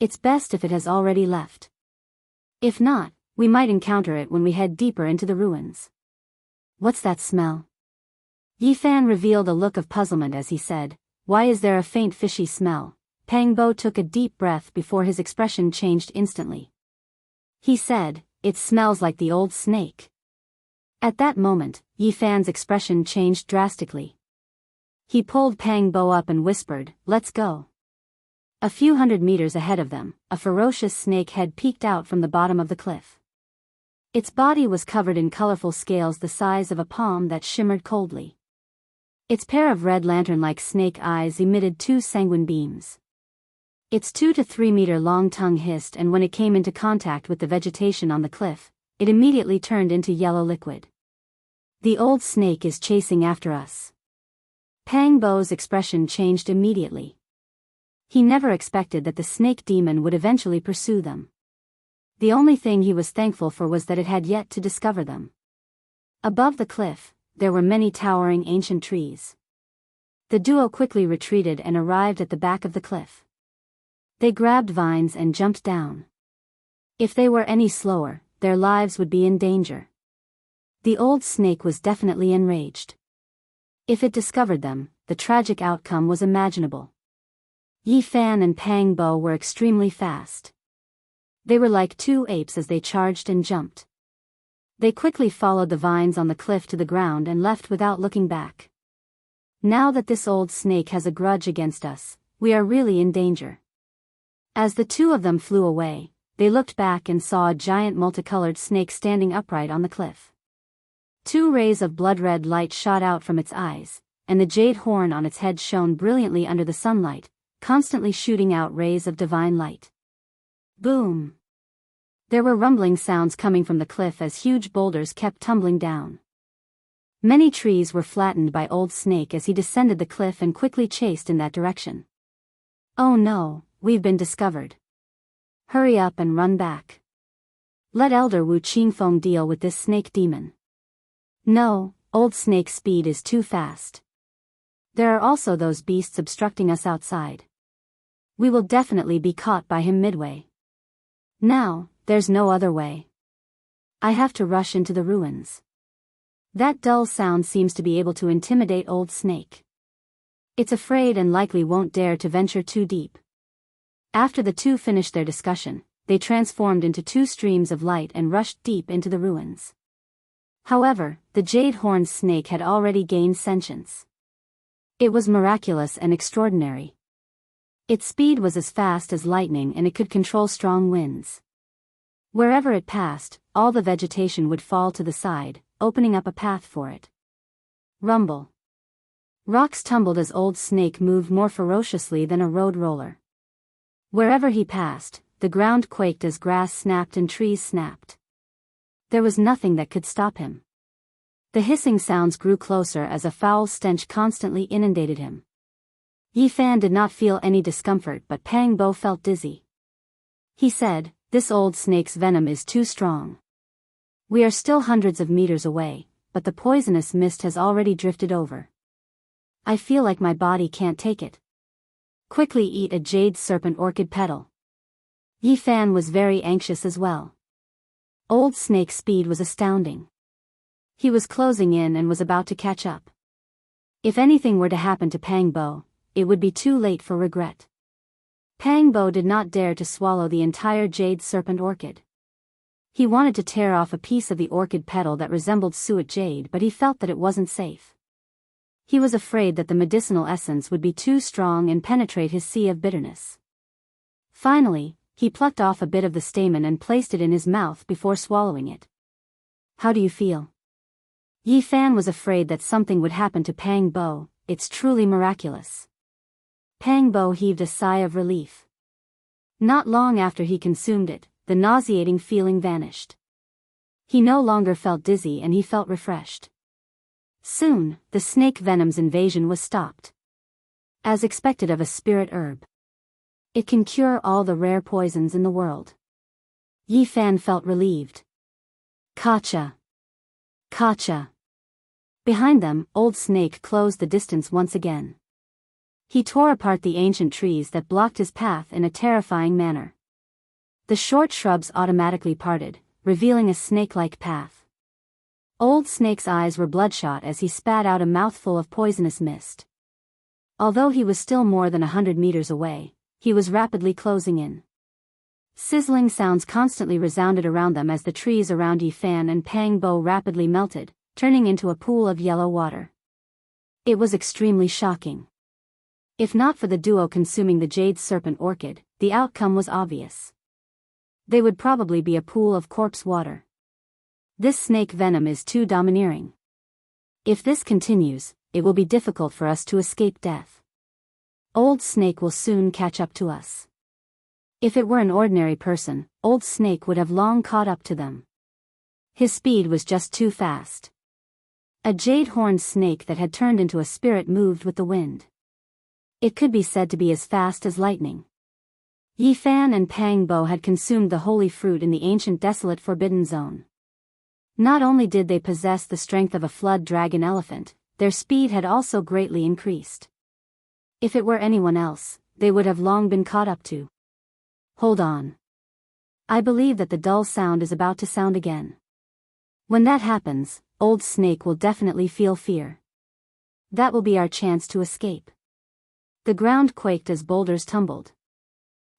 It's best if it has already left. If not, we might encounter it when we head deeper into the ruins. What's that smell? Yifan revealed a look of puzzlement as he said, "Why is there a faint fishy smell?" Pangbo took a deep breath before his expression changed instantly. He said, "It smells like the old snake." At that moment, Yifan's expression changed drastically. He pulled Pangbo up and whispered, "Let's go." A few hundred meters ahead of them, a ferocious snake head peeked out from the bottom of the cliff. Its body was covered in colorful scales the size of a palm that shimmered coldly. Its pair of red lantern-like snake eyes emitted 2 sanguine beams. Its 2 to 3 meter long tongue hissed, and when it came into contact with the vegetation on the cliff, it immediately turned into yellow liquid. The old snake is chasing after us. Pangbo's expression changed immediately. He never expected that the snake demon would eventually pursue them. The only thing he was thankful for was that it had yet to discover them. Above the cliff, there were many towering ancient trees. The duo quickly retreated and arrived at the back of the cliff. They grabbed vines and jumped down. If they were any slower, their lives would be in danger. The old snake was definitely enraged. If it discovered them, the tragic outcome was imaginable. Yifan and Pangbo were extremely fast. They were like 2 apes as they charged and jumped. They quickly followed the vines on the cliff to the ground and left without looking back. Now that this old snake has a grudge against us, we are really in danger. As the 2 of them flew away, they looked back and saw a giant multicolored snake standing upright on the cliff. 2 rays of blood-red light shot out from its eyes, and the jade horn on its head shone brilliantly under the sunlight, constantly shooting out rays of divine light. Boom! There were rumbling sounds coming from the cliff as huge boulders kept tumbling down. Many trees were flattened by Old Snake as he descended the cliff and quickly chased in that direction. "Oh no, we've been discovered. Hurry up and run back. Let Elder Wu Qingfeng deal with this snake demon." "No, Old Snake's speed is too fast. There are also those beasts obstructing us outside. We will definitely be caught by him midway. Now, there's no other way. I have to rush into the ruins." That dull sound seems to be able to intimidate Old Snake. It's afraid and likely won't dare to venture too deep. After the 2 finished their discussion, they transformed into 2 streams of light and rushed deep into the ruins. However, the jade-horned snake had already gained sentience. It was miraculous and extraordinary. Its speed was as fast as lightning and it could control strong winds. Wherever it passed, all the vegetation would fall to the side, opening up a path for it. Rumble. Rocks tumbled as Old Snake moved more ferociously than a road roller. Wherever he passed, the ground quaked as grass snapped and trees snapped. There was nothing that could stop him. The hissing sounds grew closer as a foul stench constantly inundated him. Yifan did not feel any discomfort, but Pangbo felt dizzy. He said, "This old snake's venom is too strong. We are still hundreds of meters away, but the poisonous mist has already drifted over. I feel like my body can't take it. Quickly eat a jade serpent orchid petal." Yifan was very anxious as well. Old Snake's speed was astounding. He was closing in and was about to catch up. If anything were to happen to Pangbo, it would be too late for regret. Pangbo did not dare to swallow the entire jade serpent orchid. He wanted to tear off a piece of the orchid petal that resembled suet jade, but he felt that it wasn't safe. He was afraid that the medicinal essence would be too strong and penetrate his sea of bitterness. Finally, he plucked off a bit of the stamen and placed it in his mouth before swallowing it. "How do you feel?" Yifan was afraid that something would happen to Pangbo. "It's truly miraculous." Pang Bo heaved a sigh of relief. Not long after he consumed it, the nauseating feeling vanished. He no longer felt dizzy and he felt refreshed. Soon, the snake venom's invasion was stopped. As expected of a spirit herb. It can cure all the rare poisons in the world. Yi Fan felt relieved. Kacha. Kacha. Behind them, Old Snake closed the distance once again. He tore apart the ancient trees that blocked his path in a terrifying manner. The short shrubs automatically parted, revealing a snake-like path. Old Snake's eyes were bloodshot as he spat out a mouthful of poisonous mist. Although he was still more than 100 meters away, he was rapidly closing in. Sizzling sounds constantly resounded around them as the trees around Yi Fan and Pang Bo rapidly melted, turning into a pool of yellow water. It was extremely shocking. If not for the duo consuming the jade serpent orchid, the outcome was obvious. They would probably be a pool of corpse water. This snake venom is too domineering. If this continues, it will be difficult for us to escape death. Old Snake will soon catch up to us. If it were an ordinary person, Old Snake would have long caught up to them. His speed was just too fast. A jade-horned snake that had turned into a spirit moved with the wind. It could be said to be as fast as lightning. Yi Fan and Pang Bo had consumed the holy fruit in the ancient desolate forbidden zone. Not only did they possess the strength of a flood dragon elephant, their speed had also greatly increased. If it were anyone else, they would have long been caught up to. Hold on. I believe that the dull sound is about to sound again. When that happens, Old Snake will definitely feel fear. That will be our chance to escape. The ground quaked as boulders tumbled.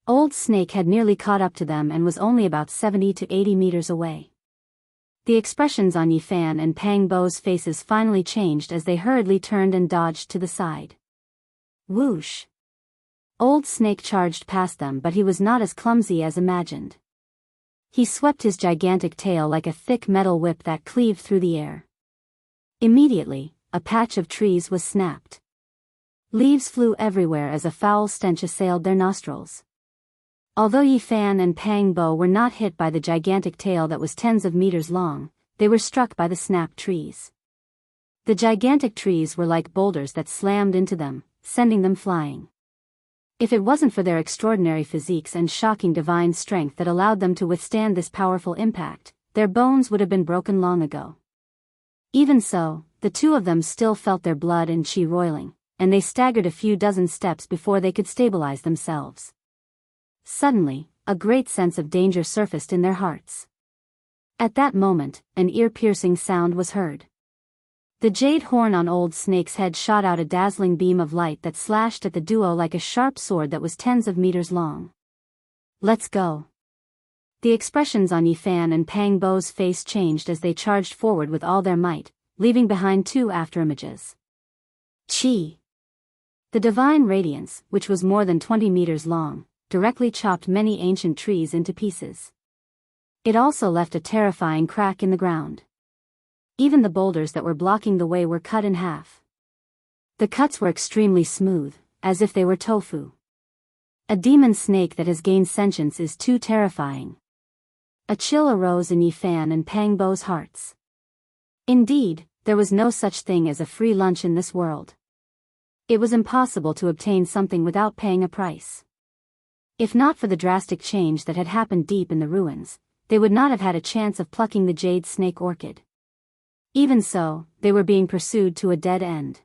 Old Snake had nearly caught up to them and was only about 70 to 80 meters away. The expressions on Yi Fan and Pang Bo's faces finally changed as they hurriedly turned and dodged to the side. Whoosh! Old Snake charged past them, but he was not as clumsy as imagined. He swept his gigantic tail like a thick metal whip that cleaved through the air. Immediately, a patch of trees was snapped. Leaves flew everywhere as a foul stench assailed their nostrils. Although Yi Fan and Pang Bo were not hit by the gigantic tail that was tens of meters long, they were struck by the snapped trees. The gigantic trees were like boulders that slammed into them, sending them flying. If it wasn't for their extraordinary physiques and shocking divine strength that allowed them to withstand this powerful impact, their bones would have been broken long ago. Even so, the two of them still felt their blood and chi roiling, and they staggered a few dozen steps before they could stabilize themselves. Suddenly, a great sense of danger surfaced in their hearts. At that moment, an ear-piercing sound was heard. The jade horn on Old Snake's head shot out a dazzling beam of light that slashed at the duo like a sharp sword that was tens of meters long. Let's go. The expressions on Yi Fan and Pang Bo's face changed as they charged forward with all their might, leaving behind two afterimages. Chi! The divine radiance, which was more than 20 meters long, directly chopped many ancient trees into pieces. It also left a terrifying crack in the ground. Even the boulders that were blocking the way were cut in half. The cuts were extremely smooth, as if they were tofu. A demon snake that has gained sentience is too terrifying. A chill arose in Yi Fan and Pang Bo's hearts. Indeed, there was no such thing as a free lunch in this world. It was impossible to obtain something without paying a price. If not for the drastic change that had happened deep in the ruins, they would not have had a chance of plucking the jade snake orchid. Even so, they were being pursued to a dead end.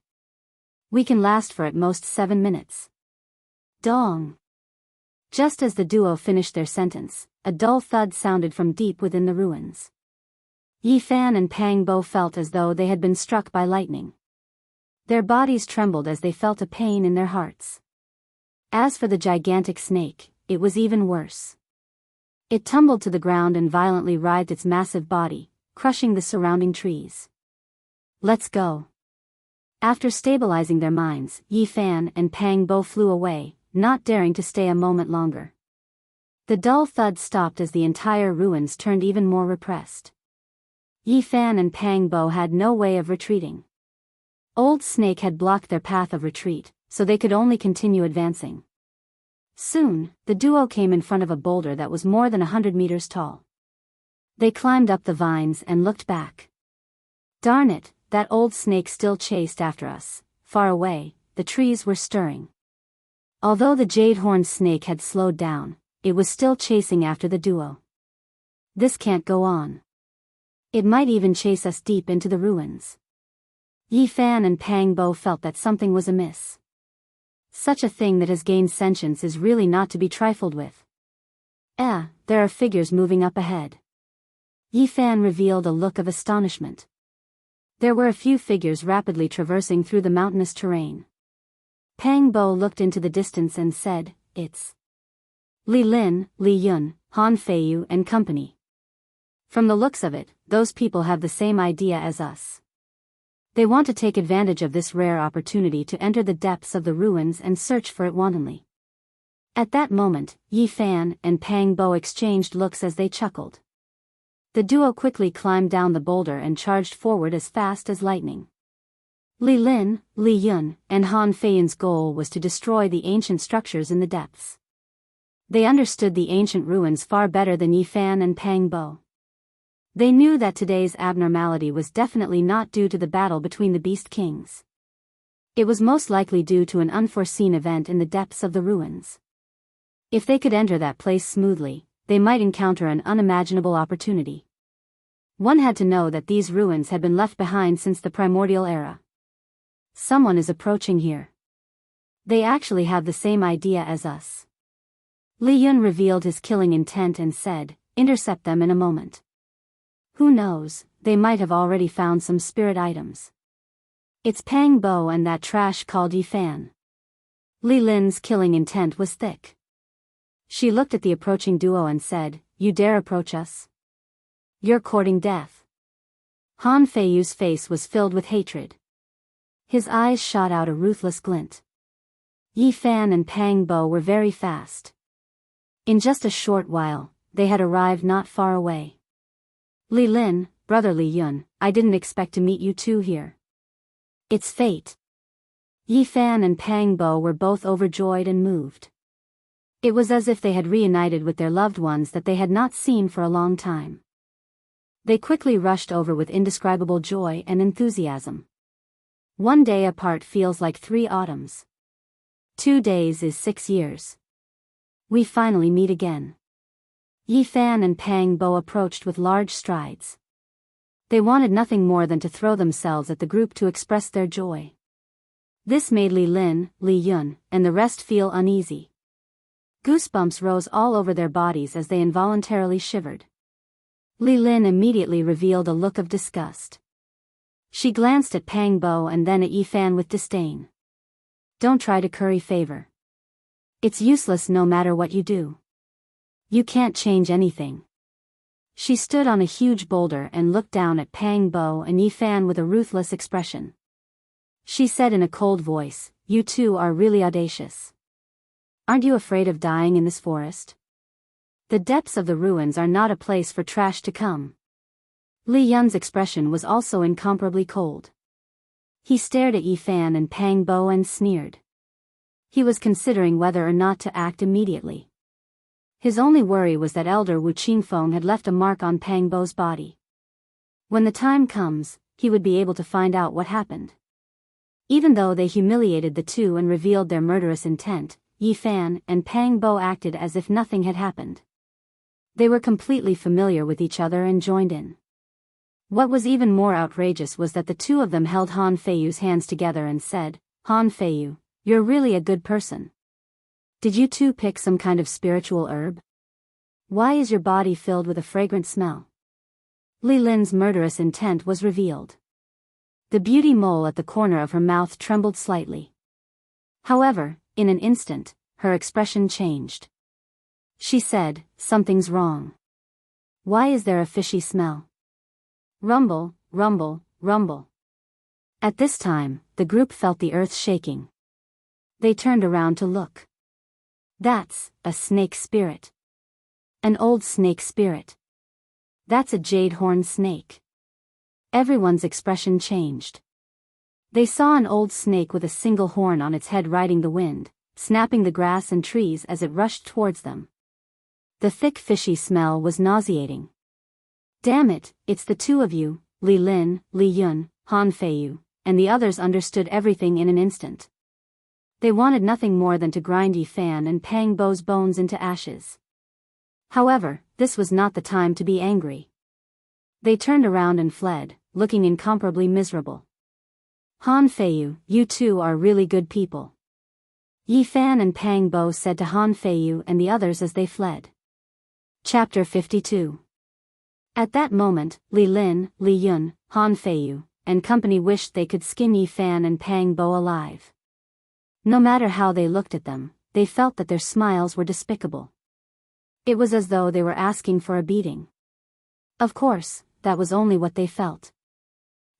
We can last for at most 7 minutes. Dong! Just as the duo finished their sentence, a dull thud sounded from deep within the ruins. Yi Fan and Pang Bo felt as though they had been struck by lightning. Their bodies trembled as they felt a pain in their hearts. As for the gigantic snake, it was even worse. It tumbled to the ground and violently writhed its massive body, crushing the surrounding trees. Let's go. After stabilizing their minds, Yi Fan and Pang Bo flew away, not daring to stay a moment longer. The dull thud stopped as the entire ruins turned even more repressed. Yi Fan and Pang Bo had no way of retreating. Old Snake had blocked their path of retreat, so they could only continue advancing. Soon, the duo came in front of a boulder that was more than 100 meters tall. They climbed up the vines and looked back. Darn it, that old snake still chased after us. Far away, the trees were stirring. Although the jade-horned snake had slowed down, it was still chasing after the duo. This can't go on. It might even chase us deep into the ruins. Yi Fan and Pang Bo felt that something was amiss. Such a thing that has gained sentience is really not to be trifled with. There are figures moving up ahead. Yi Fan revealed a look of astonishment. There were a few figures rapidly traversing through the mountainous terrain. Pang Bo looked into the distance and said, "It's Li Lin, Li Yun, Han Feiyu and company. From the looks of it, those people have the same idea as us. They want to take advantage of this rare opportunity to enter the depths of the ruins and search for it wantonly." At that moment, Yi Fan and Pang Bo exchanged looks as they chuckled. The duo quickly climbed down the boulder and charged forward as fast as lightning. Li Lin, Li Yun, and Han Feiyun's goal was to destroy the ancient structures in the depths. They understood the ancient ruins far better than Yi Fan and Pang Bo. They knew that today's abnormality was definitely not due to the battle between the Beast Kings. It was most likely due to an unforeseen event in the depths of the ruins. If they could enter that place smoothly, they might encounter an unimaginable opportunity. One had to know that these ruins had been left behind since the primordial era. Someone is approaching here. They actually have the same idea as us. Li Yun revealed his killing intent and said, "Intercept them in a moment. Who knows, they might have already found some spirit items. It's Pang Bo and that trash called Yi Fan." Li Lin's killing intent was thick. She looked at the approaching duo and said, "You dare approach us? You're courting death." Han Feiyu's face was filled with hatred. His eyes shot out a ruthless glint. Yi Fan and Pang Bo were very fast. In just a short while, they had arrived not far away. "Li Lin, brother Li Yun, I didn't expect to meet you two here. It's fate." Yi Fan and Pang Bo were both overjoyed and moved. It was as if they had reunited with their loved ones that they had not seen for a long time. They quickly rushed over with indescribable joy and enthusiasm. One day apart feels like 3 autumns. 2 days is 6 years. We finally meet again. Yi Fan and Pang Bo approached with large strides. They wanted nothing more than to throw themselves at the group to express their joy. This made Li Lin, Li Yun, and the rest feel uneasy. Goosebumps rose all over their bodies as they involuntarily shivered. Li Lin immediately revealed a look of disgust. She glanced at Pang Bo and then at Yi Fan with disdain. "Don't try to curry favor. It's useless no matter what you do. You can't change anything." She stood on a huge boulder and looked down at Pang Bo and Yi Fan with a ruthless expression. She said in a cold voice, "You two are really audacious. Aren't you afraid of dying in this forest? The depths of the ruins are not a place for trash to come." Li Yun's expression was also incomparably cold. He stared at Yi Fan and Pang Bo and sneered. He was considering whether or not to act immediately. His only worry was that Elder Wu Qingfeng had left a mark on Pang Bo's body. When the time comes, he would be able to find out what happened. Even though they humiliated the two and revealed their murderous intent, Yi Fan and Pang Bo acted as if nothing had happened. They were completely familiar with each other and joined in. What was even more outrageous was that the two of them held Han Feiyu's hands together and said, "Han Feiyu, you're really a good person. Did you two pick some kind of spiritual herb? Why is your body filled with a fragrant smell?" Li Lin's murderous intent was revealed. The beauty mole at the corner of her mouth trembled slightly. However, in an instant, her expression changed. She said, "Something's wrong. Why is there a fishy smell?" Rumble, rumble, rumble. At this time, the group felt the earth shaking. They turned around to look. That's a snake spirit. An old snake spirit. That's a jade-horned snake. Everyone's expression changed. They saw an old snake with a single horn on its head riding the wind, snapping the grass and trees as it rushed towards them. The thick fishy smell was nauseating. Damn it, it's the two of you, Li Lin, Li Yun, Han Feiyu, and the others understood everything in an instant. They wanted nothing more than to grind Yi Fan and Pang Bo's bones into ashes. However, this was not the time to be angry. They turned around and fled, looking incomparably miserable. Han Feiyu, you two are really good people. Yi Fan and Pang Bo said to Han Feiyu and the others as they fled. Chapter 52. At that moment, Li Lin, Li Yun, Han Feiyu, and company wished they could skin Yi Fan and Pang Bo alive. No matter how they looked at them, they felt that their smiles were despicable. It was as though they were asking for a beating. Of course, that was only what they felt.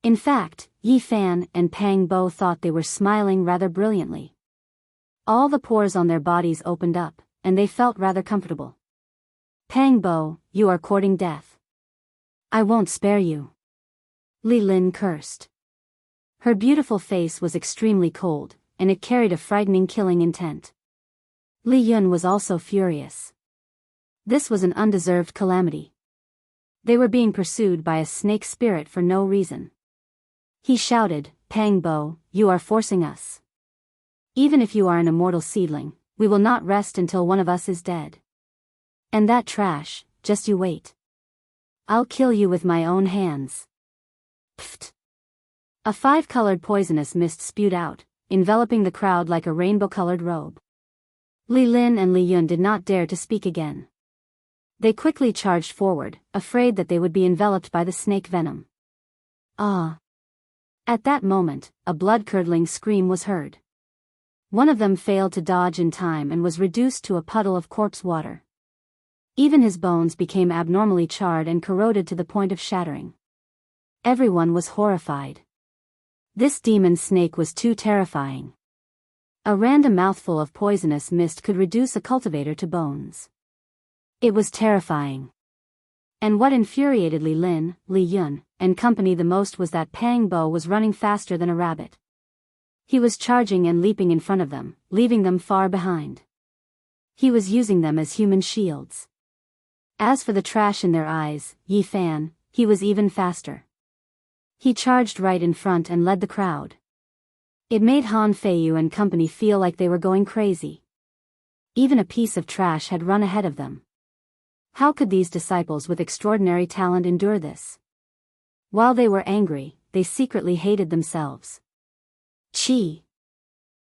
In fact, Yi Fan and Pang Bo thought they were smiling rather brilliantly. All the pores on their bodies opened up, and they felt rather comfortable. Pang Bo, you are courting death. I won't spare you. Li Lin cursed. Her beautiful face was extremely cold, and it carried a frightening killing intent. Li Yun was also furious. This was an undeserved calamity. They were being pursued by a snake spirit for no reason. He shouted, Pang Bo, you are forcing us. Even if you are an immortal seedling, we will not rest until one of us is dead. And that trash, just you wait. I'll kill you with my own hands. Pfft. A five-colored poisonous mist spewed out, enveloping the crowd like a rainbow-colored robe. Li Lin and Li Yun did not dare to speak again. They quickly charged forward, afraid that they would be enveloped by the snake venom. Ah! At that moment, a blood-curdling scream was heard. One of them failed to dodge in time and was reduced to a puddle of corpse water. Even his bones became abnormally charred and corroded to the point of shattering. Everyone was horrified. This demon snake was too terrifying. A random mouthful of poisonous mist could reduce a cultivator to bones. It was terrifying. And what infuriated Li Lin, Li Yun, and company the most was that Pang Bo was running faster than a rabbit. He was charging and leaping in front of them, leaving them far behind. He was using them as human shields. As for the trash in their eyes, Yi Fan, he was even faster. He charged right in front and led the crowd. It made Han Feiyu and company feel like they were going crazy. Even a piece of trash had run ahead of them. How could these disciples with extraordinary talent endure this? While they were angry, they secretly hated themselves. Chi!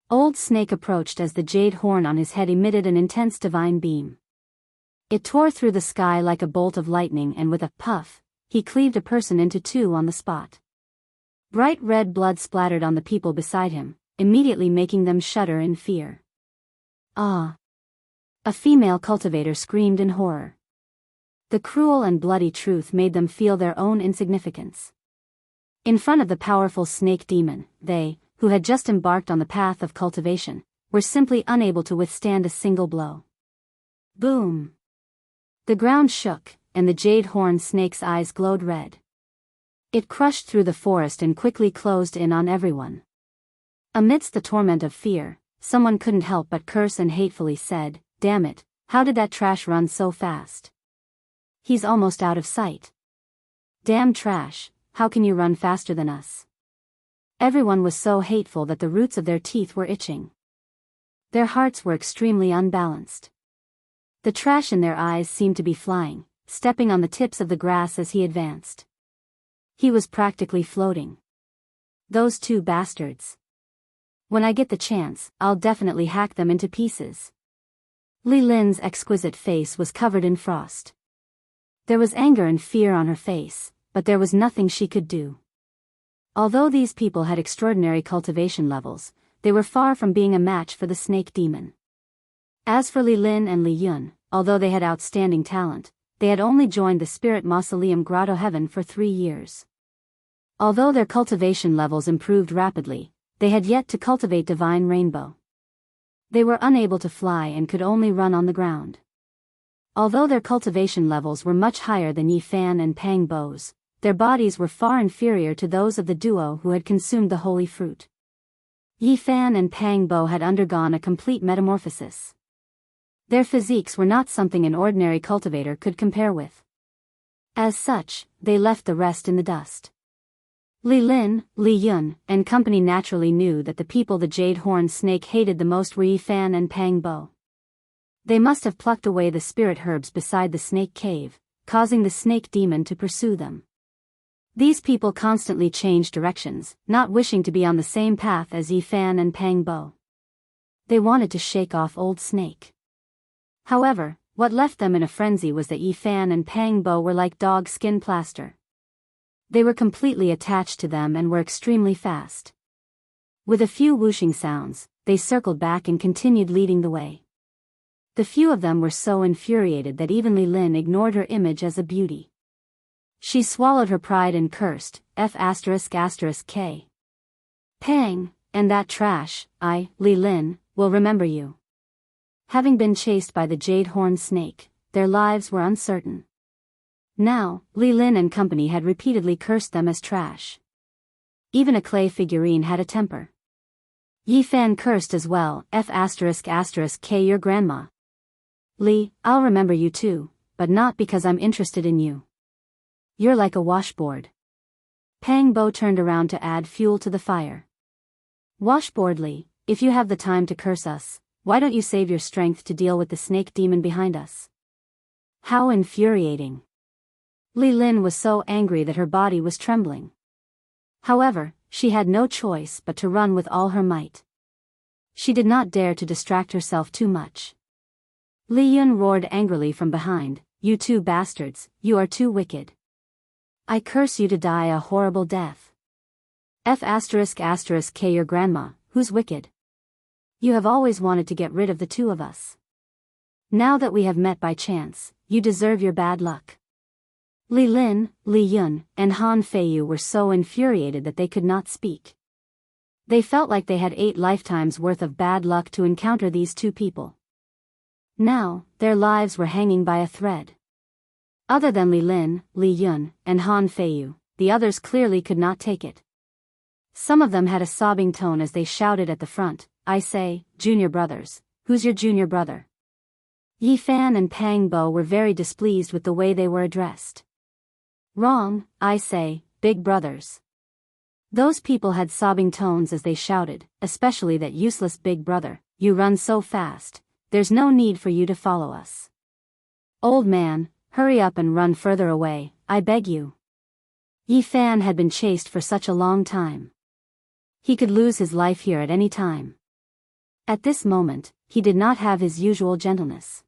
Old Snake approached as the jade horn on his head emitted an intense divine beam. It tore through the sky like a bolt of lightning and with a puff, he cleaved a person into two on the spot. Bright red blood splattered on the people beside him, immediately making them shudder in fear. Ah! A female cultivator screamed in horror. The cruel and bloody truth made them feel their own insignificance. In front of the powerful snake demon, they, who had just embarked on the path of cultivation, were simply unable to withstand a single blow. Boom! The ground shook, and the jade horn snake's eyes glowed red. It crushed through the forest and quickly closed in on everyone. Amidst the torment of fear, someone couldn't help but curse and hatefully said, "Damn it, how did that trash run so fast? He's almost out of sight. Damn trash, how can you run faster than us?" Everyone was so hateful that the roots of their teeth were itching. Their hearts were extremely unbalanced. The trash in their eyes seemed to be flying, stepping on the tips of the grass as he advanced. He was practically floating. Those two bastards. When I get the chance, I'll definitely hack them into pieces. Li Lin's exquisite face was covered in frost. There was anger and fear on her face, but there was nothing she could do. Although these people had extraordinary cultivation levels, they were far from being a match for the snake demon. As for Li Lin and Li Yun, although they had outstanding talent, they had only joined the Spirit Mausoleum Grotto Heaven for 3 years. Although their cultivation levels improved rapidly, they had yet to cultivate Divine Rainbow. They were unable to fly and could only run on the ground. Although their cultivation levels were much higher than Yi Fan and Pang Bo's, their bodies were far inferior to those of the duo who had consumed the holy fruit. Yifan and Pang Bo had undergone a complete metamorphosis. Their physiques were not something an ordinary cultivator could compare with. As such, they left the rest in the dust. Li Lin, Li Yun, and company naturally knew that the people the Jade Horn Snake hated the most were Yifan and Pang Bo. They must have plucked away the spirit herbs beside the snake cave, causing the snake demon to pursue them. These people constantly changed directions, not wishing to be on the same path as Yifan and Pang Bo. They wanted to shake off Old Snake. However, what left them in a frenzy was that Yifan and Pang Bo were like dog skin plaster. They were completely attached to them and were extremely fast. With a few whooshing sounds, they circled back and continued leading the way. The few of them were so infuriated that even Li Lin ignored her image as a beauty. She swallowed her pride and cursed, F***K. Pang, and that trash, Li Lin, will remember you. Having been chased by the Jade Horn Snake, their lives were uncertain. Now, Li Lin and company had repeatedly cursed them as trash. Even a clay figurine had a temper. Yifan cursed as well, F***K your grandma. Li, I'll remember you too, but not because I'm interested in you. You're like a washboard. Pang Bo turned around to add fuel to the fire. Washboard Li, if you have the time to curse us, why don't you save your strength to deal with the snake demon behind us? How infuriating. Li Lin was so angry that her body was trembling. However, she had no choice but to run with all her might. She did not dare to distract herself too much. Li Yun roared angrily from behind, "You two bastards, you are too wicked. I curse you to die a horrible death. F***K your grandma, who's wicked? You have always wanted to get rid of the two of us. Now that we have met by chance, you deserve your bad luck." Li Lin, Li Yun, and Han Feiyu were so infuriated that they could not speak. They felt like they had 8 lifetimes worth of bad luck to encounter these two people. Now, their lives were hanging by a thread. Other than Li Lin, Li Yun, and Han Feiyu, the others clearly could not take it. Some of them had a sobbing tone as they shouted at the front, "I say, junior brothers, who's your junior brother?" Yifan and Pang Bo were very displeased with the way they were addressed. "Wrong, I say, big brothers." Those people had sobbing tones as they shouted, especially that useless big brother, "You run so fast, there's no need for you to follow us. Old man, hurry up and run further away, I beg you." Yifan had been chased for such a long time. He could lose his life here at any time. At this moment, he did not have his usual gentleness.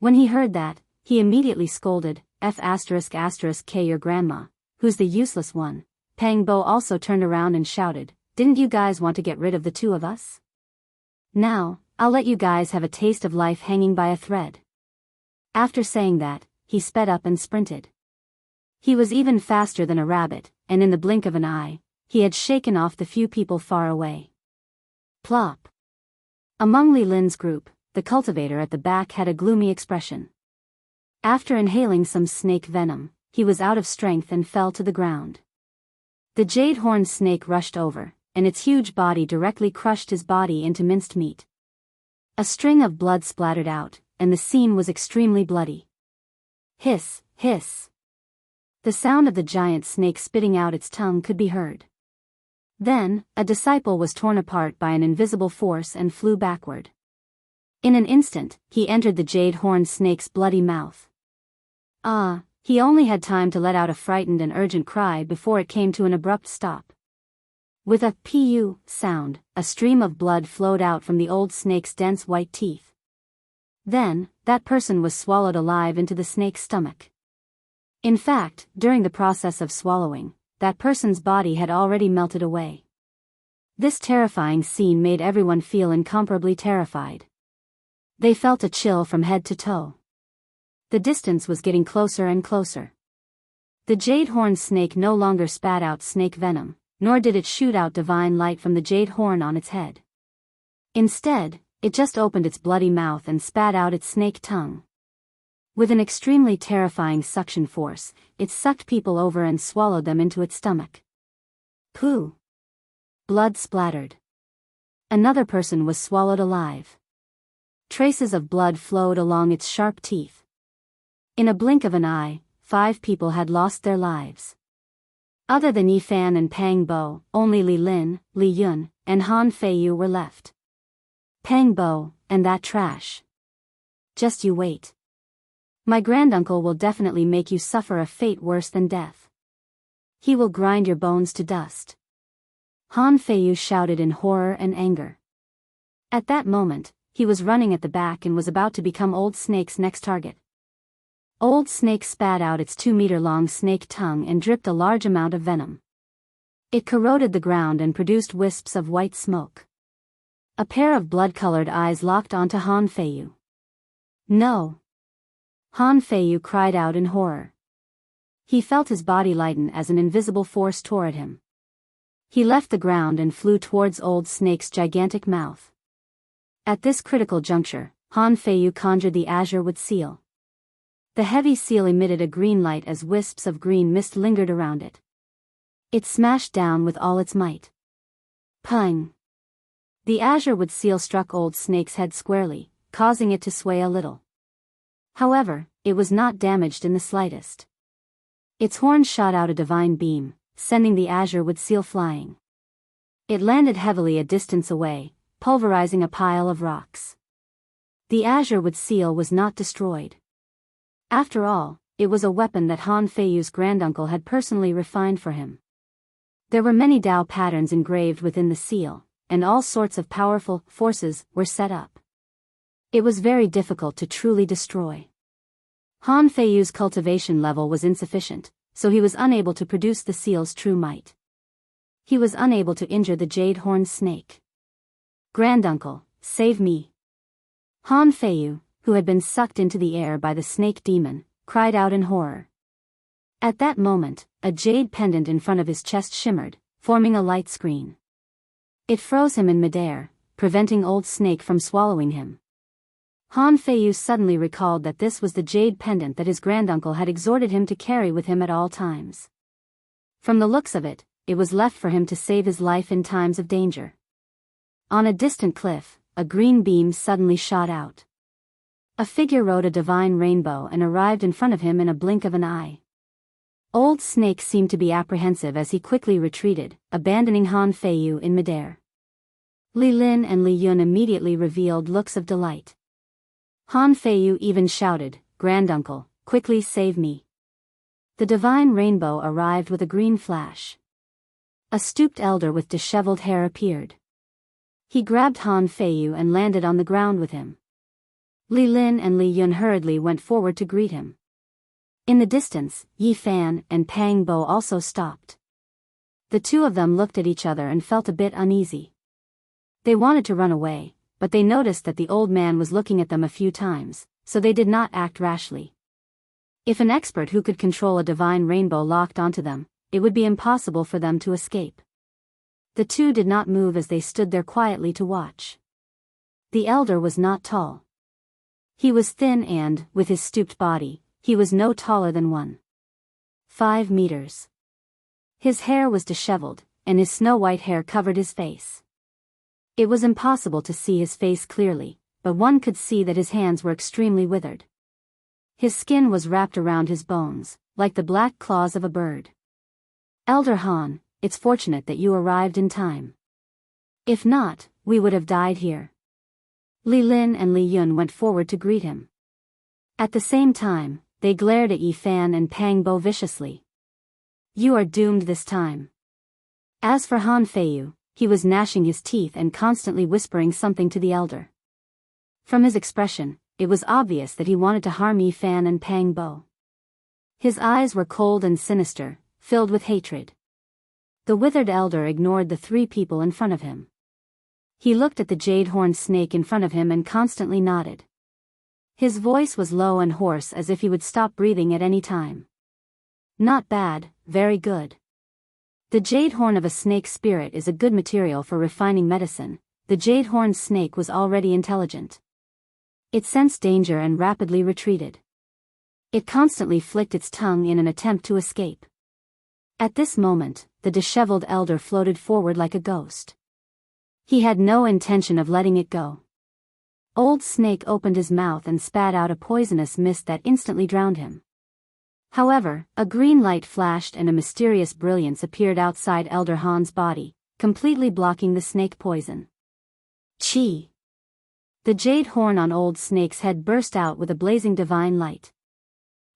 When he heard that, he immediately scolded, F***K your grandma, who's the useless one. Pang Bo also turned around and shouted, "Didn't you guys want to get rid of the two of us? Now, I'll let you guys have a taste of life hanging by a thread." After saying that, he sped up and sprinted. He was even faster than a rabbit, and in the blink of an eye, he had shaken off the few people far away. Plop. Among Li Lin's group, the cultivator at the back had a gloomy expression. After inhaling some snake venom, he was out of strength and fell to the ground. The jade horn snake rushed over, and its huge body directly crushed his body into minced meat. A string of blood splattered out, and the scene was extremely bloody. Hiss, hiss. The sound of the giant snake spitting out its tongue could be heard. Then, a disciple was torn apart by an invisible force and flew backward. In an instant, he entered the jade horn snake's bloody mouth. He only had time to let out a frightened and urgent cry before it came to an abrupt stop. With a "pu" sound, a stream of blood flowed out from the old snake's dense white teeth. Then, that person was swallowed alive into the snake's stomach. In fact, during the process of swallowing, that person's body had already melted away. This terrifying scene made everyone feel incomparably terrified. They felt a chill from head to toe. The distance was getting closer and closer. The jade horn snake no longer spat out snake venom, nor did it shoot out divine light from the jade horn on its head. Instead, it just opened its bloody mouth and spat out its snake tongue. With an extremely terrifying suction force, it sucked people over and swallowed them into its stomach. Pooh! Blood splattered. Another person was swallowed alive. Traces of blood flowed along its sharp teeth. In a blink of an eye, 5 people had lost their lives. Other than Yi Fan and Pang Bo, only Li Lin, Li Yun, and Han Feiyu were left. Pang Bo, and that trash. Just you wait. My granduncle will definitely make you suffer a fate worse than death. He will grind your bones to dust. Han Feiyu shouted in horror and anger. At that moment, he was running at the back and was about to become Old Snake's next target. Old Snake spat out its 2-meter-long snake tongue and dripped a large amount of venom. It corroded the ground and produced wisps of white smoke. A pair of blood-colored eyes locked onto Han Feiyu. No! Han Feiyu cried out in horror. He felt his body lighten as an invisible force tore at him. He left the ground and flew towards Old Snake's gigantic mouth. At this critical juncture, Han Feiyu conjured the azure wood seal. The heavy seal emitted a green light as wisps of green mist lingered around it. It smashed down with all its might. Pung! The azure wood seal struck Old Snake's head squarely, causing it to sway a little. However, it was not damaged in the slightest. Its horn shot out a divine beam, sending the azure wood seal flying. It landed heavily a distance away, pulverizing a pile of rocks. The azure wood seal was not destroyed. After all, it was a weapon that Han Feiyu's granduncle had personally refined for him. There were many Tao patterns engraved within the seal, and all sorts of powerful forces were set up. It was very difficult to truly destroy. Han Feiyu's cultivation level was insufficient, so he was unable to produce the seal's true might. He was unable to injure the jade-horned snake. Granduncle, save me! Han Feiyu, who had been sucked into the air by the snake demon, cried out in horror. At that moment, a jade pendant in front of his chest shimmered, forming a light screen. It froze him in midair, preventing Old Snake from swallowing him. Han Feiyu suddenly recalled that this was the jade pendant that his granduncle had exhorted him to carry with him at all times. From the looks of it, it was left for him to save his life in times of danger. On a distant cliff, a green beam suddenly shot out. A figure rode a divine rainbow and arrived in front of him in a blink of an eye. Old Snake seemed to be apprehensive as he quickly retreated, abandoning Han Feiyu in midair. Li Lin and Li Yun immediately revealed looks of delight. Han Feiyu even shouted, "Granduncle, quickly save me." The divine rainbow arrived with a green flash. A stooped elder with disheveled hair appeared. He grabbed Han Feiyu and landed on the ground with him. Li Lin and Li Yun hurriedly went forward to greet him. In the distance, Yi Fan and Pang Bo also stopped. The two of them looked at each other and felt a bit uneasy. They wanted to run away, but they noticed that the old man was looking at them a few times, so they did not act rashly. If an expert who could control a divine rainbow locked onto them, it would be impossible for them to escape. The two did not move as they stood there quietly to watch. The elder was not tall. He was thin and, with his stooped body, he was no taller than 1.5 meters. His hair was disheveled, and his snow-white hair covered his face. It was impossible to see his face clearly, but one could see that his hands were extremely withered. His skin was wrapped around his bones, like the black claws of a bird. Elder Han, it's fortunate that you arrived in time. If not, we would have died here. Li Lin and Li Yun went forward to greet him. At the same time, they glared at Yi Fan and Pang Bo viciously. You are doomed this time. As for Han Feiyu, he was gnashing his teeth and constantly whispering something to the elder. From his expression, it was obvious that he wanted to harm Yi Fan and Pang Bo. His eyes were cold and sinister, filled with hatred. The withered elder ignored the 3 people in front of him. He looked at the jade-horned snake in front of him and constantly nodded. His voice was low and hoarse as if he would stop breathing at any time. Not bad, very good. The jade horn of a snake spirit is a good material for refining medicine. The jade-horned snake was already intelligent. It sensed danger and rapidly retreated. It constantly flicked its tongue in an attempt to escape. At this moment, the disheveled elder floated forward like a ghost. He had no intention of letting it go. Old Snake opened his mouth and spat out a poisonous mist that instantly drowned him. However, a green light flashed and a mysterious brilliance appeared outside Elder Han's body, completely blocking the snake poison. Chi! The jade horn on Old Snake's head burst out with a blazing divine light.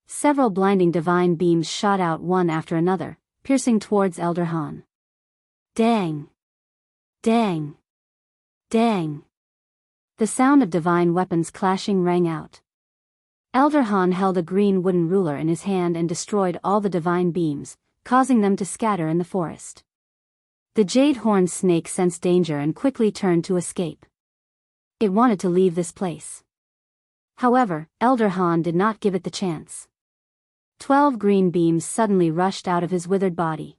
Several blinding divine beams shot out one after another, piercing towards Elder Han. Dang! Dang! Dang! The sound of divine weapons clashing rang out. Elder Han held a green wooden ruler in his hand and destroyed all the divine beams, causing them to scatter in the forest. The jade-horned snake sensed danger and quickly turned to escape. It wanted to leave this place. However, Elder Han did not give it the chance. 12 green beams suddenly rushed out of his withered body.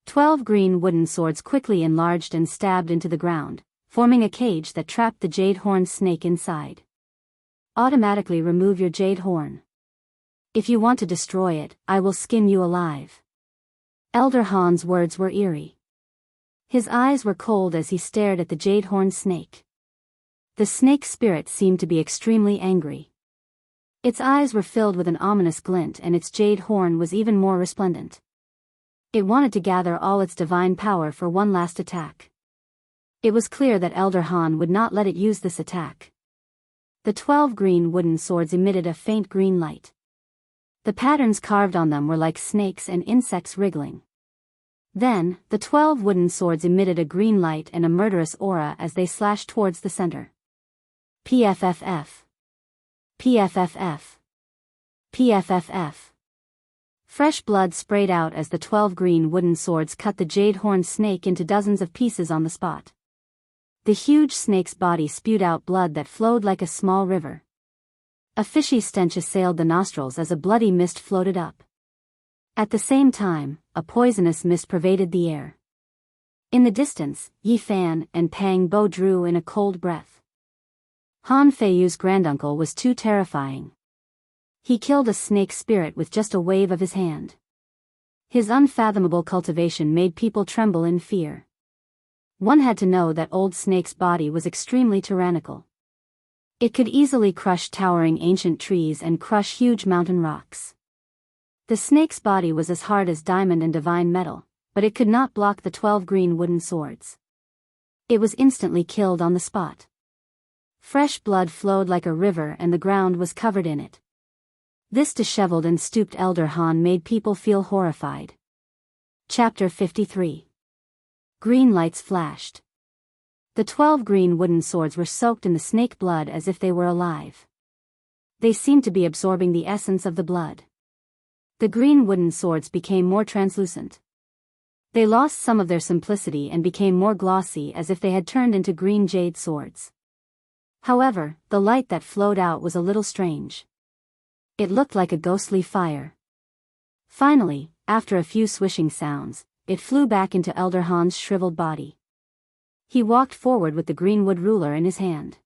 12 green wooden swords quickly enlarged and stabbed into the ground, forming a cage that trapped the jade-horned snake inside. Automatically remove your jade horn. If you want to destroy it, I will skin you alive. Elder Han's words were eerie. His eyes were cold as he stared at the jade-horned snake. The snake spirit seemed to be extremely angry. Its eyes were filled with an ominous glint and its jade horn was even more resplendent. It wanted to gather all its divine power for one last attack. It was clear that Elder Han would not let it use this attack. The 12 green wooden swords emitted a faint green light. The patterns carved on them were like snakes and insects wriggling. Then, the 12 wooden swords emitted a green light and a murderous aura as they slashed towards the center. PFFF. PFFF. PFFF. Fresh blood sprayed out as the 12 green wooden swords cut the jade-horned snake into dozens of pieces on the spot. The huge snake's body spewed out blood that flowed like a small river. A fishy stench assailed the nostrils as a bloody mist floated up. At the same time, a poisonous mist pervaded the air. In the distance, Yi Fan and Pang Bo drew in a cold breath. Han Feiyu's granduncle was too terrifying. He killed a snake spirit with just a wave of his hand. His unfathomable cultivation made people tremble in fear. One had to know that Old Snake's body was extremely tyrannical. It could easily crush towering ancient trees and crush huge mountain rocks. The snake's body was as hard as diamond and divine metal, but it could not block the 12 green wooden swords. It was instantly killed on the spot. Fresh blood flowed like a river and the ground was covered in it. This disheveled and stooped Elder Han made people feel horrified. Chapter 53. Green lights flashed. The 12 green wooden swords were soaked in the snake blood as if they were alive. They seemed to be absorbing the essence of the blood. The green wooden swords became more translucent. They lost some of their simplicity and became more glossy as if they had turned into green jade swords. However, the light that flowed out was a little strange. It looked like a ghostly fire. Finally, after a few swishing sounds, it flew back into Elder Han's shriveled body. He walked forward with the greenwood ruler in his hand.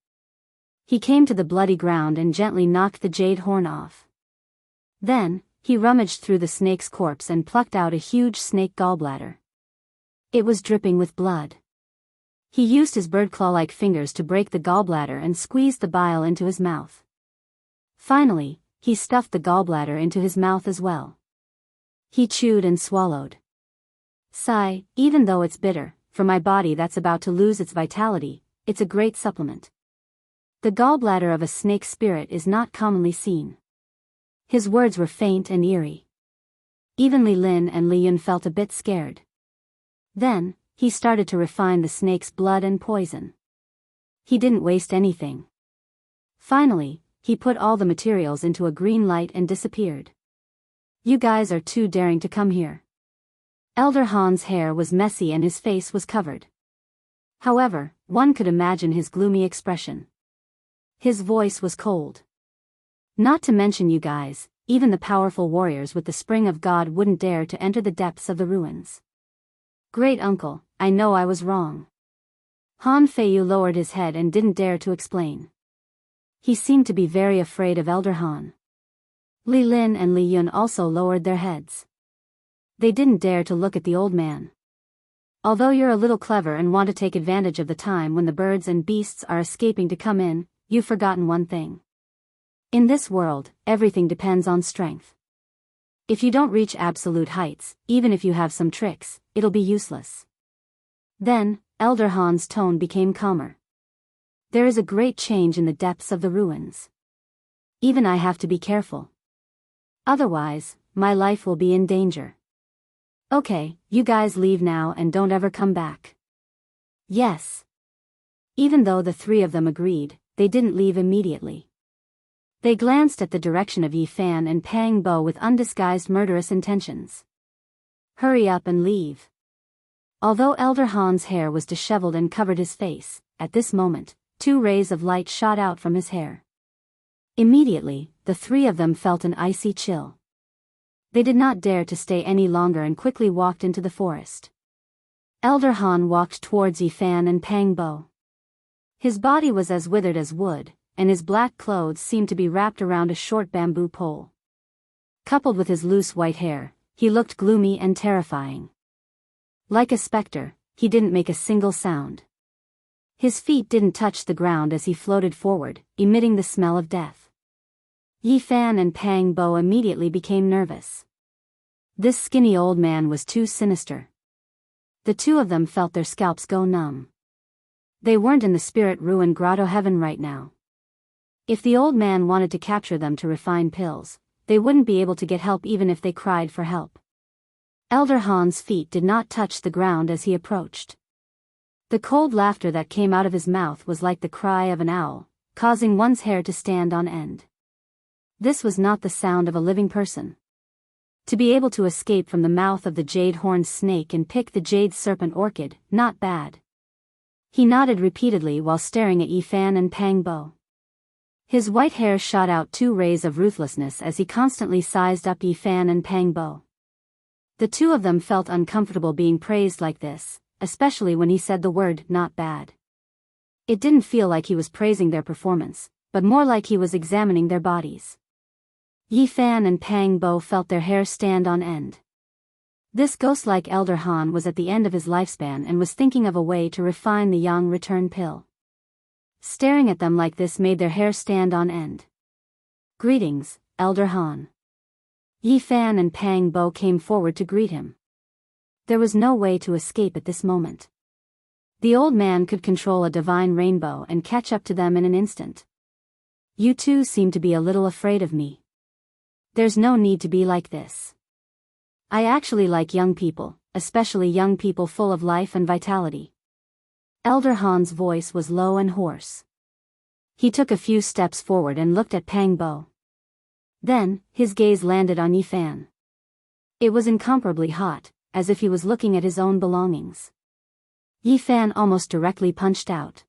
He came to the bloody ground and gently knocked the jade horn off. Then, he rummaged through the snake's corpse and plucked out a huge snake gallbladder. It was dripping with blood. He used his bird-claw-like fingers to break the gallbladder and squeezed the bile into his mouth. Finally, he stuffed the gallbladder into his mouth as well. He chewed and swallowed. Sigh, even though it's bitter, for my body that's about to lose its vitality, it's a great supplement. The gallbladder of a snake spirit is not commonly seen. His words were faint and eerie. Even Li Lin and Li Yun felt a bit scared. Then, he started to refine the snake's blood and poison. He didn't waste anything. Finally, he put all the materials into a green light and disappeared. You guys are too daring to come here. Elder Han's hair was messy and his face was covered. However, one could imagine his gloomy expression. His voice was cold. Not to mention you guys, even the powerful warriors with the Spring of God wouldn't dare to enter the depths of the ruins. Great uncle, I know I was wrong. Han Feiyu lowered his head and didn't dare to explain. He seemed to be very afraid of Elder Han. Li Lin and Li Yun also lowered their heads. They didn't dare to look at the old man. Although you're a little clever and want to take advantage of the time when the birds and beasts are escaping to come in, you've forgotten one thing. In this world, everything depends on strength. If you don't reach absolute heights, even if you have some tricks, it'll be useless. Then, Elder Han's tone became calmer. There is a great change in the depths of the ruins. Even I have to be careful. Otherwise, my life will be in danger. Okay, you guys leave now and don't ever come back. Yes. Even though the three of them agreed, they didn't leave immediately. They glanced at the direction of Yi Fan and Pang Bo with undisguised murderous intentions. Hurry up and leave. Although Elder Han's hair was disheveled and covered his face, at this moment, 2 rays of light shot out from his hair. Immediately, the three of them felt an icy chill. They did not dare to stay any longer and quickly walked into the forest. Elder Han walked towards Yi Fan and Pang Bo. His body was as withered as wood, and his black clothes seemed to be wrapped around a short bamboo pole. Coupled with his loose white hair, he looked gloomy and terrifying. Like a specter, he didn't make a single sound. His feet didn't touch the ground as he floated forward, emitting the smell of death. Yi Fan and Pang Bo immediately became nervous. This skinny old man was too sinister. The two of them felt their scalps go numb. They weren't in the spirit ruin grotto heaven right now. If the old man wanted to capture them to refine pills, they wouldn't be able to get help even if they cried for help. Elder Han's feet did not touch the ground as he approached. The cold laughter that came out of his mouth was like the cry of an owl, causing one's hair to stand on end. This was not the sound of a living person. To be able to escape from the mouth of the jade-horned snake and pick the jade serpent orchid, not bad. He nodded repeatedly while staring at Yi Fan and Pang Bo. His white hair shot out 2 rays of ruthlessness as he constantly sized up Yi Fan and Pang Bo. The two of them felt uncomfortable being praised like this, especially when he said the word "not bad." It didn't feel like he was praising their performance, but more like he was examining their bodies. Yi Fan and Pang Bo felt their hair stand on end. This ghost-like Elder Han was at the end of his lifespan and was thinking of a way to refine the Yang return pill. Staring at them like this made their hair stand on end. Greetings, Elder Han. Yi Fan and Pang Bo came forward to greet him. There was no way to escape at this moment. The old man could control a divine rainbow and catch up to them in an instant. You two seem to be a little afraid of me. There's no need to be like this. I actually like young people, especially young people full of life and vitality. Elder Han's voice was low and hoarse. He took a few steps forward and looked at Pang Bo. Then, his gaze landed on Yi Fan. It was incomparably hot, as if he was looking at his own belongings. Yi Fan almost directly punched out.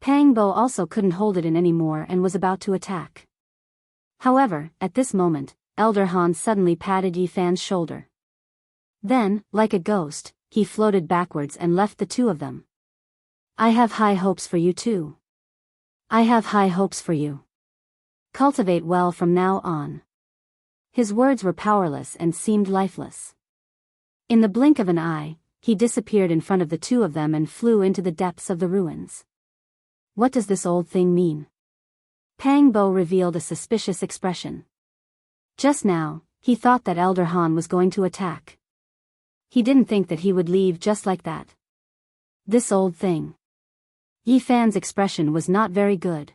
Pang Bo also couldn't hold it in anymore and was about to attack. However, at this moment, Elder Han suddenly patted Yi Fan's shoulder. Then, like a ghost, he floated backwards and left the two of them. I have high hopes for you too. I have high hopes for you. Cultivate well from now on. His words were powerless and seemed lifeless. In the blink of an eye, he disappeared in front of the two of them and flew into the depths of the ruins. What does this old thing mean? Pang Bo revealed a suspicious expression. Just now, he thought that Elder Han was going to attack. He didn't think that he would leave just like that. This old thing. Yi Fan's expression was not very good.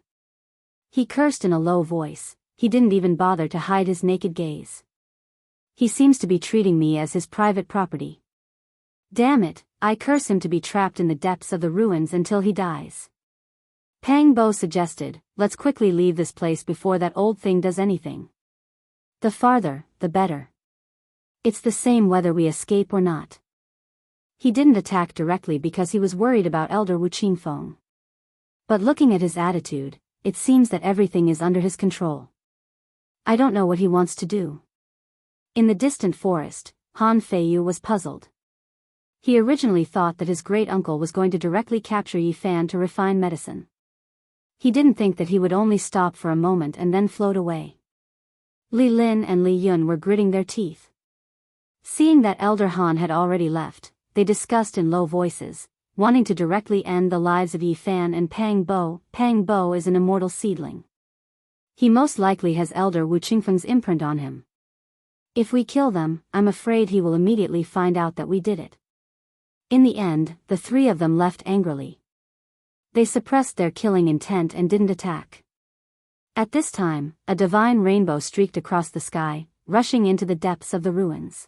He cursed in a low voice. He didn't even bother to hide his naked gaze. He seems to be treating me as his private property. Damn it, I curse him to be trapped in the depths of the ruins until he dies. Pang Bo suggested, let's quickly leave this place before that old thing does anything. The farther, the better. It's the same whether we escape or not. He didn't attack directly because he was worried about Elder Wu Qingfeng. But looking at his attitude, it seems that everything is under his control. I don't know what he wants to do. In the distant forest, Han Feiyu was puzzled. He originally thought that his great-uncle was going to directly capture Yi Fan to refine medicine. He didn't think that he would only stop for a moment and then float away. Li Lin and Li Yun were gritting their teeth. Seeing that Elder Han had already left, they discussed in low voices, wanting to directly end the lives of Yi Fan and Pang Bo. Pang Bo is an immortal seedling. He most likely has Elder Wu Qingfeng's imprint on him. If we kill them, I'm afraid he will immediately find out that we did it. In the end, the three of them left angrily. They suppressed their killing intent and didn't attack. At this time, a divine rainbow streaked across the sky, rushing into the depths of the ruins.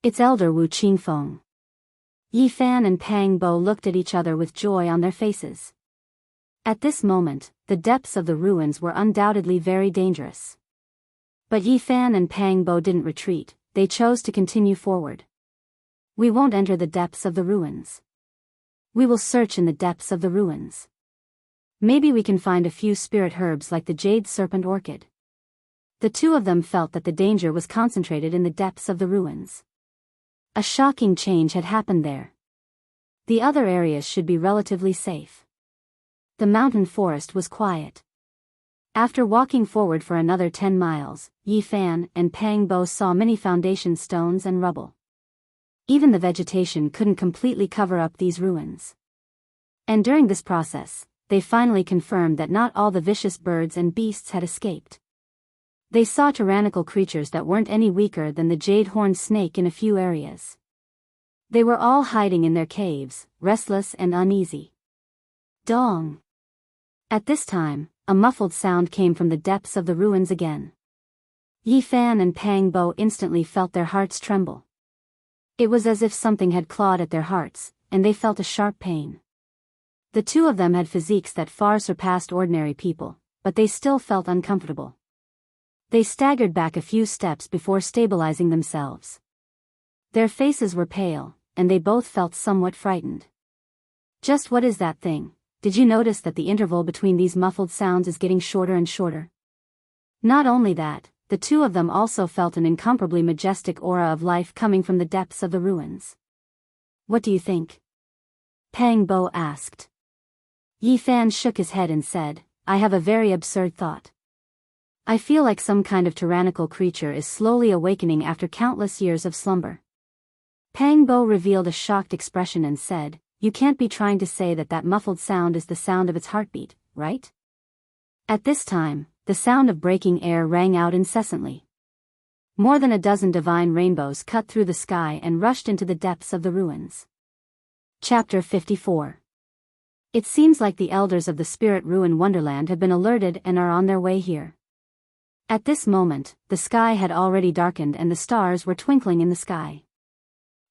It's Elder Wu Qingfeng. Yi Fan and Pang Bo looked at each other with joy on their faces. At this moment, the depths of the ruins were undoubtedly very dangerous. But Yi Fan and Pang Bo didn't retreat, they chose to continue forward. We won't enter the depths of the ruins. We will search in the depths of the ruins. Maybe we can find a few spirit herbs like the jade serpent orchid. The two of them felt that the danger was concentrated in the depths of the ruins. A shocking change had happened there. The other areas should be relatively safe. The mountain forest was quiet. After walking forward for another 10 miles, Yi Fan and Pang Bo saw many foundation stones and rubble. Even the vegetation couldn't completely cover up these ruins. And during this process, they finally confirmed that not all the vicious birds and beasts had escaped. They saw tyrannical creatures that weren't any weaker than the jade-horned snake in a few areas. They were all hiding in their caves, restless and uneasy. Dong! At this time, a muffled sound came from the depths of the ruins again. Yi Fan and Pang Bo instantly felt their hearts tremble. It was as if something had clawed at their hearts, and they felt a sharp pain. The two of them had physiques that far surpassed ordinary people, but they still felt uncomfortable. They staggered back a few steps before stabilizing themselves. Their faces were pale, and they both felt somewhat frightened. Just what is that thing? Did you notice that the interval between these muffled sounds is getting shorter and shorter? Not only that, the two of them also felt an incomparably majestic aura of life coming from the depths of the ruins. What do you think? Pang Bo asked. Yi Fan shook his head and said, I have a very absurd thought. I feel like some kind of tyrannical creature is slowly awakening after countless years of slumber. Pang Bo revealed a shocked expression and said, You can't be trying to say that that muffled sound is the sound of its heartbeat, right? At this time, the sound of breaking air rang out incessantly. More than a dozen divine rainbows cut through the sky and rushed into the depths of the ruins. Chapter 54. It seems like the elders of the Spirit Ruin Wonderland have been alerted and are on their way here. At this moment, the sky had already darkened and the stars were twinkling in the sky.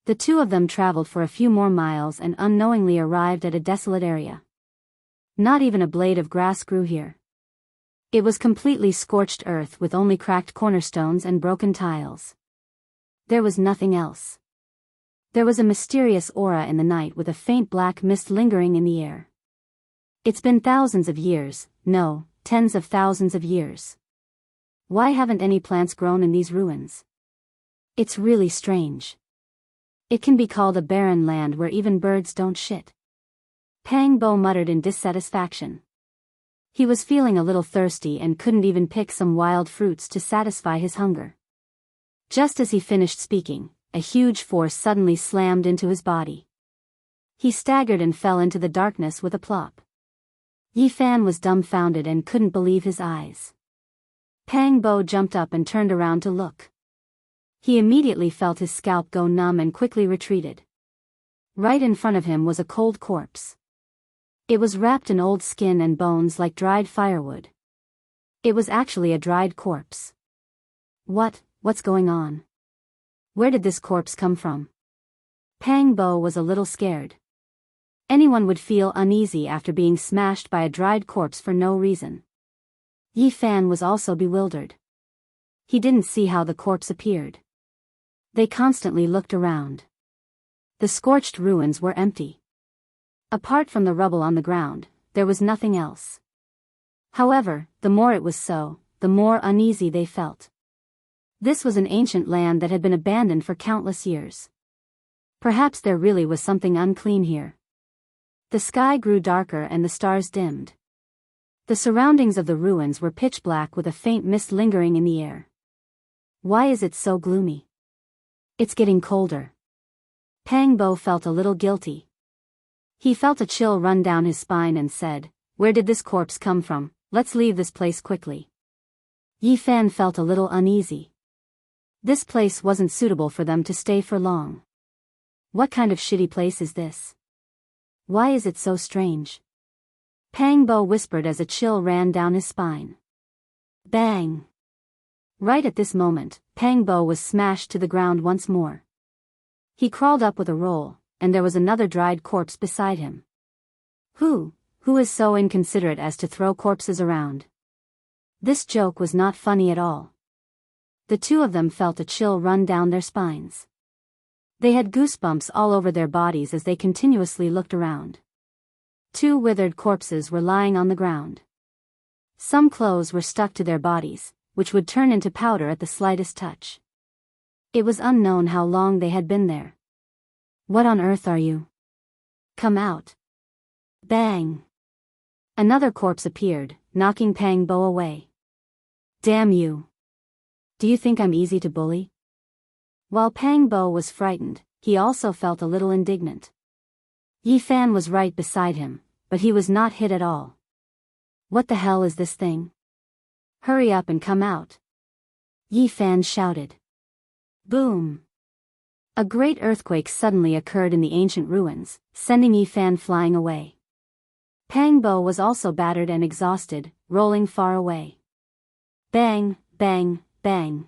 The two of them traveled for a few more miles and unknowingly arrived at a desolate area. Not even a blade of grass grew here. It was completely scorched earth with only cracked cornerstones and broken tiles. There was nothing else. There was a mysterious aura in the night with a faint black mist lingering in the air. It's been thousands of years, no, tens of thousands of years. Why haven't any plants grown in these ruins? It's really strange. It can be called a barren land where even birds don't shit. Pang Bo muttered in dissatisfaction. He was feeling a little thirsty and couldn't even pick some wild fruits to satisfy his hunger. Just as he finished speaking, a huge force suddenly slammed into his body. He staggered and fell into the darkness with a plop. Yi Fan was dumbfounded and couldn't believe his eyes. Pang Bo jumped up and turned around to look. He immediately felt his scalp go numb and quickly retreated. Right in front of him was a cold corpse. It was wrapped in old skin and bones like dried firewood. It was actually a dried corpse. What's going on? Where did this corpse come from? Pang Bo was a little scared. Anyone would feel uneasy after being smashed by a dried corpse for no reason. Yi Fan was also bewildered. He didn't see how the corpse appeared. They constantly looked around. The scorched ruins were empty. Apart from the rubble on the ground, there was nothing else. However, the more it was so, the more uneasy they felt. This was an ancient land that had been abandoned for countless years. Perhaps there really was something unclean here. The sky grew darker and the stars dimmed. The surroundings of the ruins were pitch black with a faint mist lingering in the air. Why is it so gloomy? It's getting colder. Pangbo felt a little guilty. He felt a chill run down his spine and said, "Where did this corpse come from? Let's leave this place quickly." Yifan felt a little uneasy. This place wasn't suitable for them to stay for long. What kind of shitty place is this? Why is it so strange? Pangbo whispered as a chill ran down his spine. Bang! Right at this moment, Pangbo was smashed to the ground once more. He crawled up with a roll, and there was another dried corpse beside him. Who is so inconsiderate as to throw corpses around? This joke was not funny at all. The two of them felt a chill run down their spines. They had goosebumps all over their bodies as they continuously looked around. Two withered corpses were lying on the ground. Some clothes were stuck to their bodies, which would turn into powder at the slightest touch. It was unknown how long they had been there. What on earth are you? Come out. Bang! Another corpse appeared, knocking Pangbo away. Damn you. Do you think I'm easy to bully? While Pangbo was frightened, he also felt a little indignant. Yifan was right beside him, but he was not hit at all. What the hell is this thing? Hurry up and come out. Yifan shouted. Boom! A great earthquake suddenly occurred in the ancient ruins, sending Yifan flying away. Pangbo was also battered and exhausted, rolling far away. Bang, bang, bang.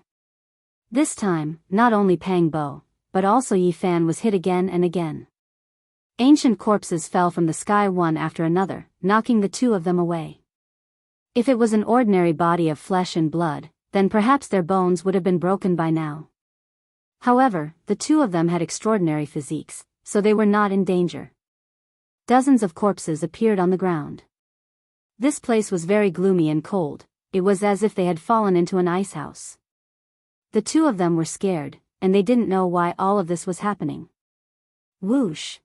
This time, not only Pangbo, but also Yifan was hit again and again. Ancient corpses fell from the sky one after another, knocking the two of them away. If it was an ordinary body of flesh and blood, then perhaps their bones would have been broken by now. However, the two of them had extraordinary physiques, so they were not in danger. Dozens of corpses appeared on the ground. This place was very gloomy and cold. It was as if they had fallen into an ice house. The two of them were scared, and they didn't know why all of this was happening. Whoosh!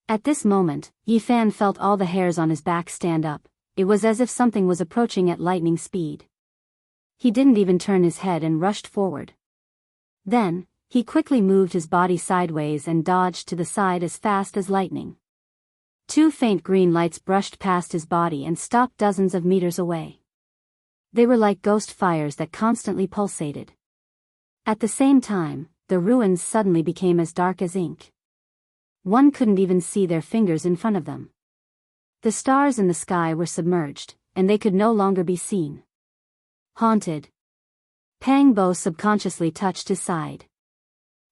At this moment, Yifan felt all the hairs on his back stand up. It was as if something was approaching at lightning speed. He didn't even turn his head and rushed forward. Then, he quickly moved his body sideways and dodged to the side as fast as lightning. Two faint green lights brushed past his body and stopped dozens of meters away. They were like ghost fires that constantly pulsated. At the same time, the ruins suddenly became as dark as ink. One couldn't even see their fingers in front of them. The stars in the sky were submerged, and they could no longer be seen. Haunted. Pangbo subconsciously touched his side.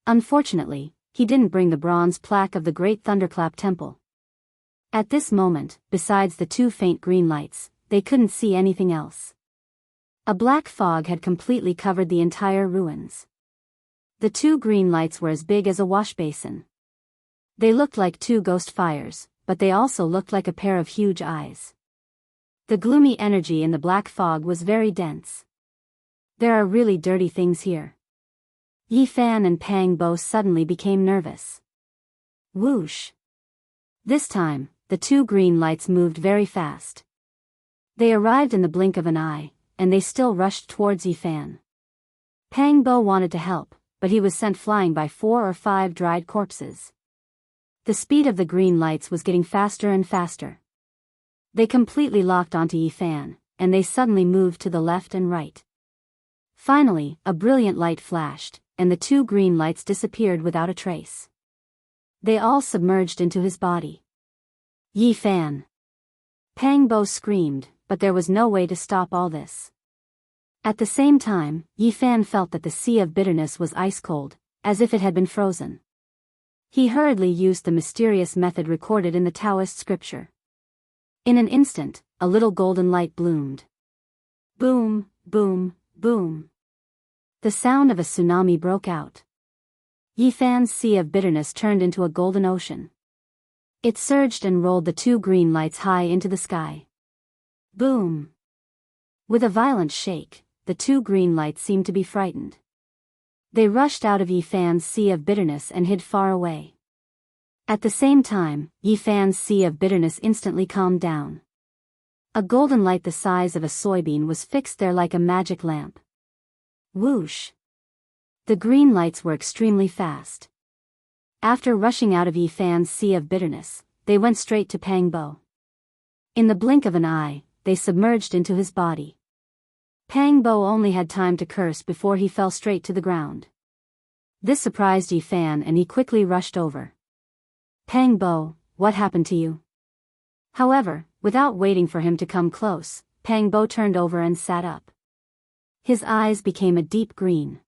Unfortunately, he didn't bring the bronze plaque of the Great Thunderclap Temple. At this moment, besides the two faint green lights, they couldn't see anything else. A black fog had completely covered the entire ruins. The two green lights were as big as a wash basin. They looked like two ghost fires, but they also looked like a pair of huge eyes. The gloomy energy in the black fog was very dense. There are really dirty things here. Yifan and Pangbo suddenly became nervous. Whoosh! This time, the two green lights moved very fast. They arrived in the blink of an eye, and they still rushed towards Yifan. Pangbo wanted to help, but he was sent flying by 4 or 5 dried corpses. The speed of the green lights was getting faster and faster. They completely locked onto Yifan, and they suddenly moved to the left and right. Finally, a brilliant light flashed, and the two green lights disappeared without a trace. They all submerged into his body. Yifan! Pangbo screamed, but there was no way to stop all this. At the same time, Yifan felt that the sea of bitterness was ice cold, as if it had been frozen. He hurriedly used the mysterious method recorded in the Taoist scripture. In an instant, a little golden light bloomed. Boom, boom, boom. The sound of a tsunami broke out. Yifan's sea of bitterness turned into a golden ocean. It surged and rolled the two green lights high into the sky. Boom! With a violent shake, the two green lights seemed to be frightened. They rushed out of Yifan's sea of bitterness and hid far away. At the same time, Yifan's sea of bitterness instantly calmed down. A golden light the size of a soybean was fixed there like a magic lamp. Whoosh! The green lights were extremely fast. After rushing out of Yifan's sea of bitterness, they went straight to Pang Bo. In the blink of an eye, they submerged into his body. Pang Bo only had time to curse before he fell straight to the ground. This surprised Yifan and he quickly rushed over. Pang Bo, what happened to you? However, without waiting for him to come close, Pang Bo turned over and sat up. His eyes became a deep green.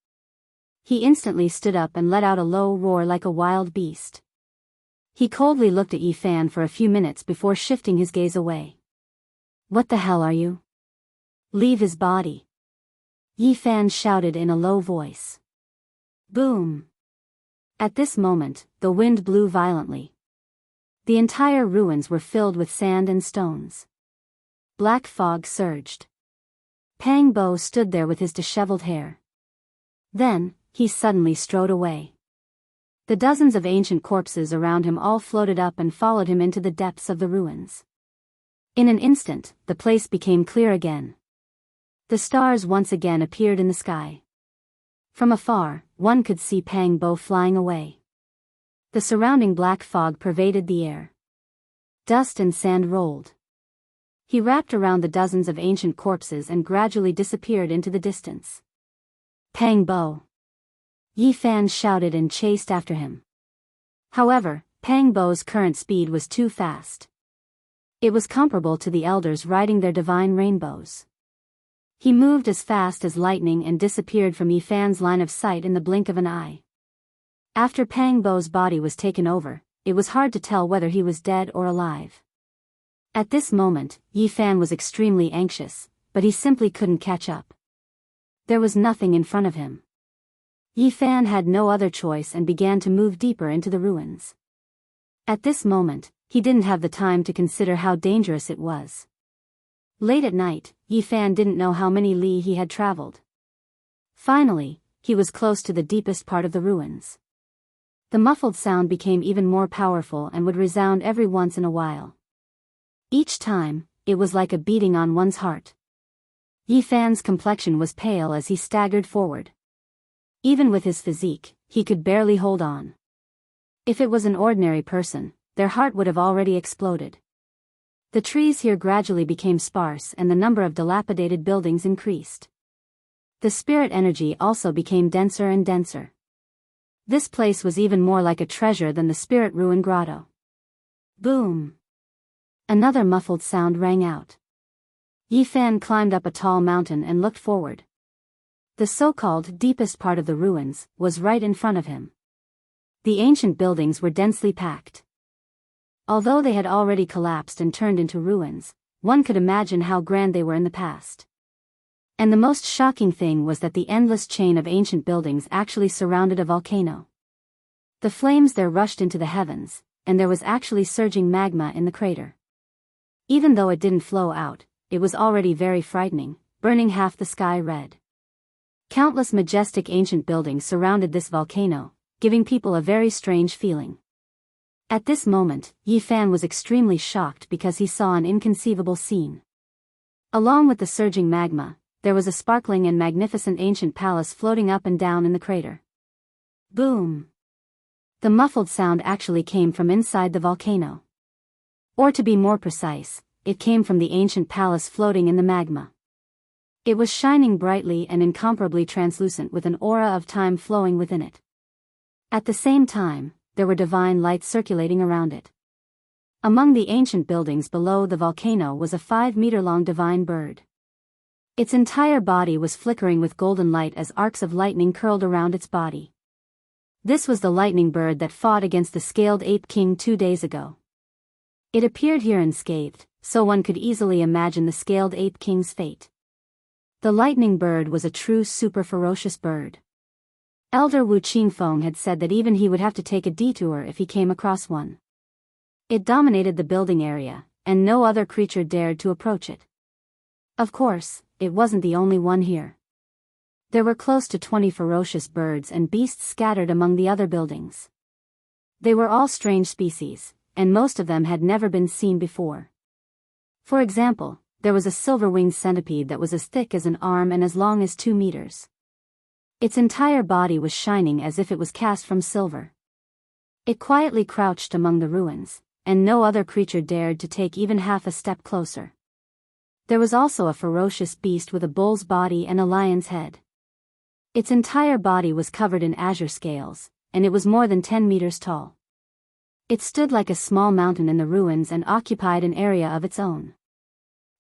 He instantly stood up and let out a low roar like a wild beast. He coldly looked at Yifan for a few minutes before shifting his gaze away. What the hell are you? Leave his body. Yifan shouted in a low voice. Boom! At this moment, the wind blew violently. The entire ruins were filled with sand and stones. Black fog surged. Pang Bo stood there with his disheveled hair. Then, he suddenly strode away. The dozens of ancient corpses around him all floated up and followed him into the depths of the ruins. In an instant, the place became clear again. The stars once again appeared in the sky. From afar, one could see Pang Bo flying away. The surrounding black fog pervaded the air. Dust and sand rolled. He wrapped around the dozens of ancient corpses and gradually disappeared into the distance. Pang Bo! Yifan shouted and chased after him. However, Pang Bo's current speed was too fast. It was comparable to the elders riding their divine rainbows. He moved as fast as lightning and disappeared from Yifan's line of sight in the blink of an eye. After Pang Bo's body was taken over, it was hard to tell whether he was dead or alive. At this moment, Yifan was extremely anxious, but he simply couldn't catch up. There was nothing in front of him. Yifan had no other choice and began to move deeper into the ruins. At this moment, he didn't have the time to consider how dangerous it was. Late at night, Yifan didn't know how many li he had traveled. Finally, he was close to the deepest part of the ruins. The muffled sound became even more powerful and would resound every once in a while. Each time, it was like a beating on one's heart. Yifan's complexion was pale as he staggered forward. Even with his physique, he could barely hold on. If it was an ordinary person, their heart would have already exploded. The trees here gradually became sparse and the number of dilapidated buildings increased. The spirit energy also became denser and denser. This place was even more like a treasure than the spirit ruin grotto. Boom! Another muffled sound rang out. Yifan climbed up a tall mountain and looked forward. The so-called deepest part of the ruins was right in front of him. The ancient buildings were densely packed. Although they had already collapsed and turned into ruins, one could imagine how grand they were in the past. And the most shocking thing was that the endless chain of ancient buildings actually surrounded a volcano. The flames there rushed into the heavens, and there was actually surging magma in the crater. Even though it didn't flow out, it was already very frightening, burning half the sky red. Countless majestic ancient buildings surrounded this volcano, giving people a very strange feeling. At this moment, Yifan was extremely shocked because he saw an inconceivable scene. Along with the surging magma, there was a sparkling and magnificent ancient palace floating up and down in the crater. Boom! The muffled sound actually came from inside the volcano. Or to be more precise, it came from the ancient palace floating in the magma. It was shining brightly and incomparably translucent with an aura of time flowing within it. At the same time, there were divine lights circulating around it. Among the ancient buildings below the volcano was a 5-meter-long divine bird. Its entire body was flickering with golden light as arcs of lightning curled around its body. This was the lightning bird that fought against the scaled ape king 2 days ago. It appeared here unscathed, so one could easily imagine the scaled ape king's fate. The lightning bird was a true super ferocious bird. Elder Wu Qingfeng had said that even he would have to take a detour if he came across one. It dominated the building area, and no other creature dared to approach it. Of course, it wasn't the only one here. There were close to 20 ferocious birds and beasts scattered among the other buildings. They were all strange species, and most of them had never been seen before. For example, there was a silver-winged centipede that was as thick as an arm and as long as 2 meters. Its entire body was shining as if it was cast from silver. It quietly crouched among the ruins, and no other creature dared to take even half a step closer. There was also a ferocious beast with a bull's body and a lion's head. Its entire body was covered in azure scales, and it was more than 10 meters tall. It stood like a small mountain in the ruins and occupied an area of its own.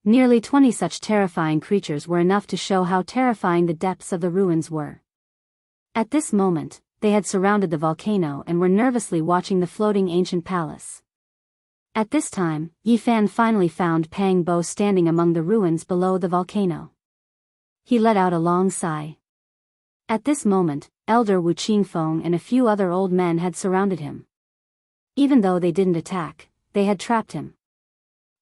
Nearly 20 such terrifying creatures were enough to show how terrifying the depths of the ruins were. At this moment, they had surrounded the volcano and were nervously watching the floating ancient palace. At this time, Yi Fan finally found Pang Bo standing among the ruins below the volcano. He let out a long sigh. At this moment, Elder Wu Qingfeng and a few other old men had surrounded him. Even though they didn't attack, they had trapped him.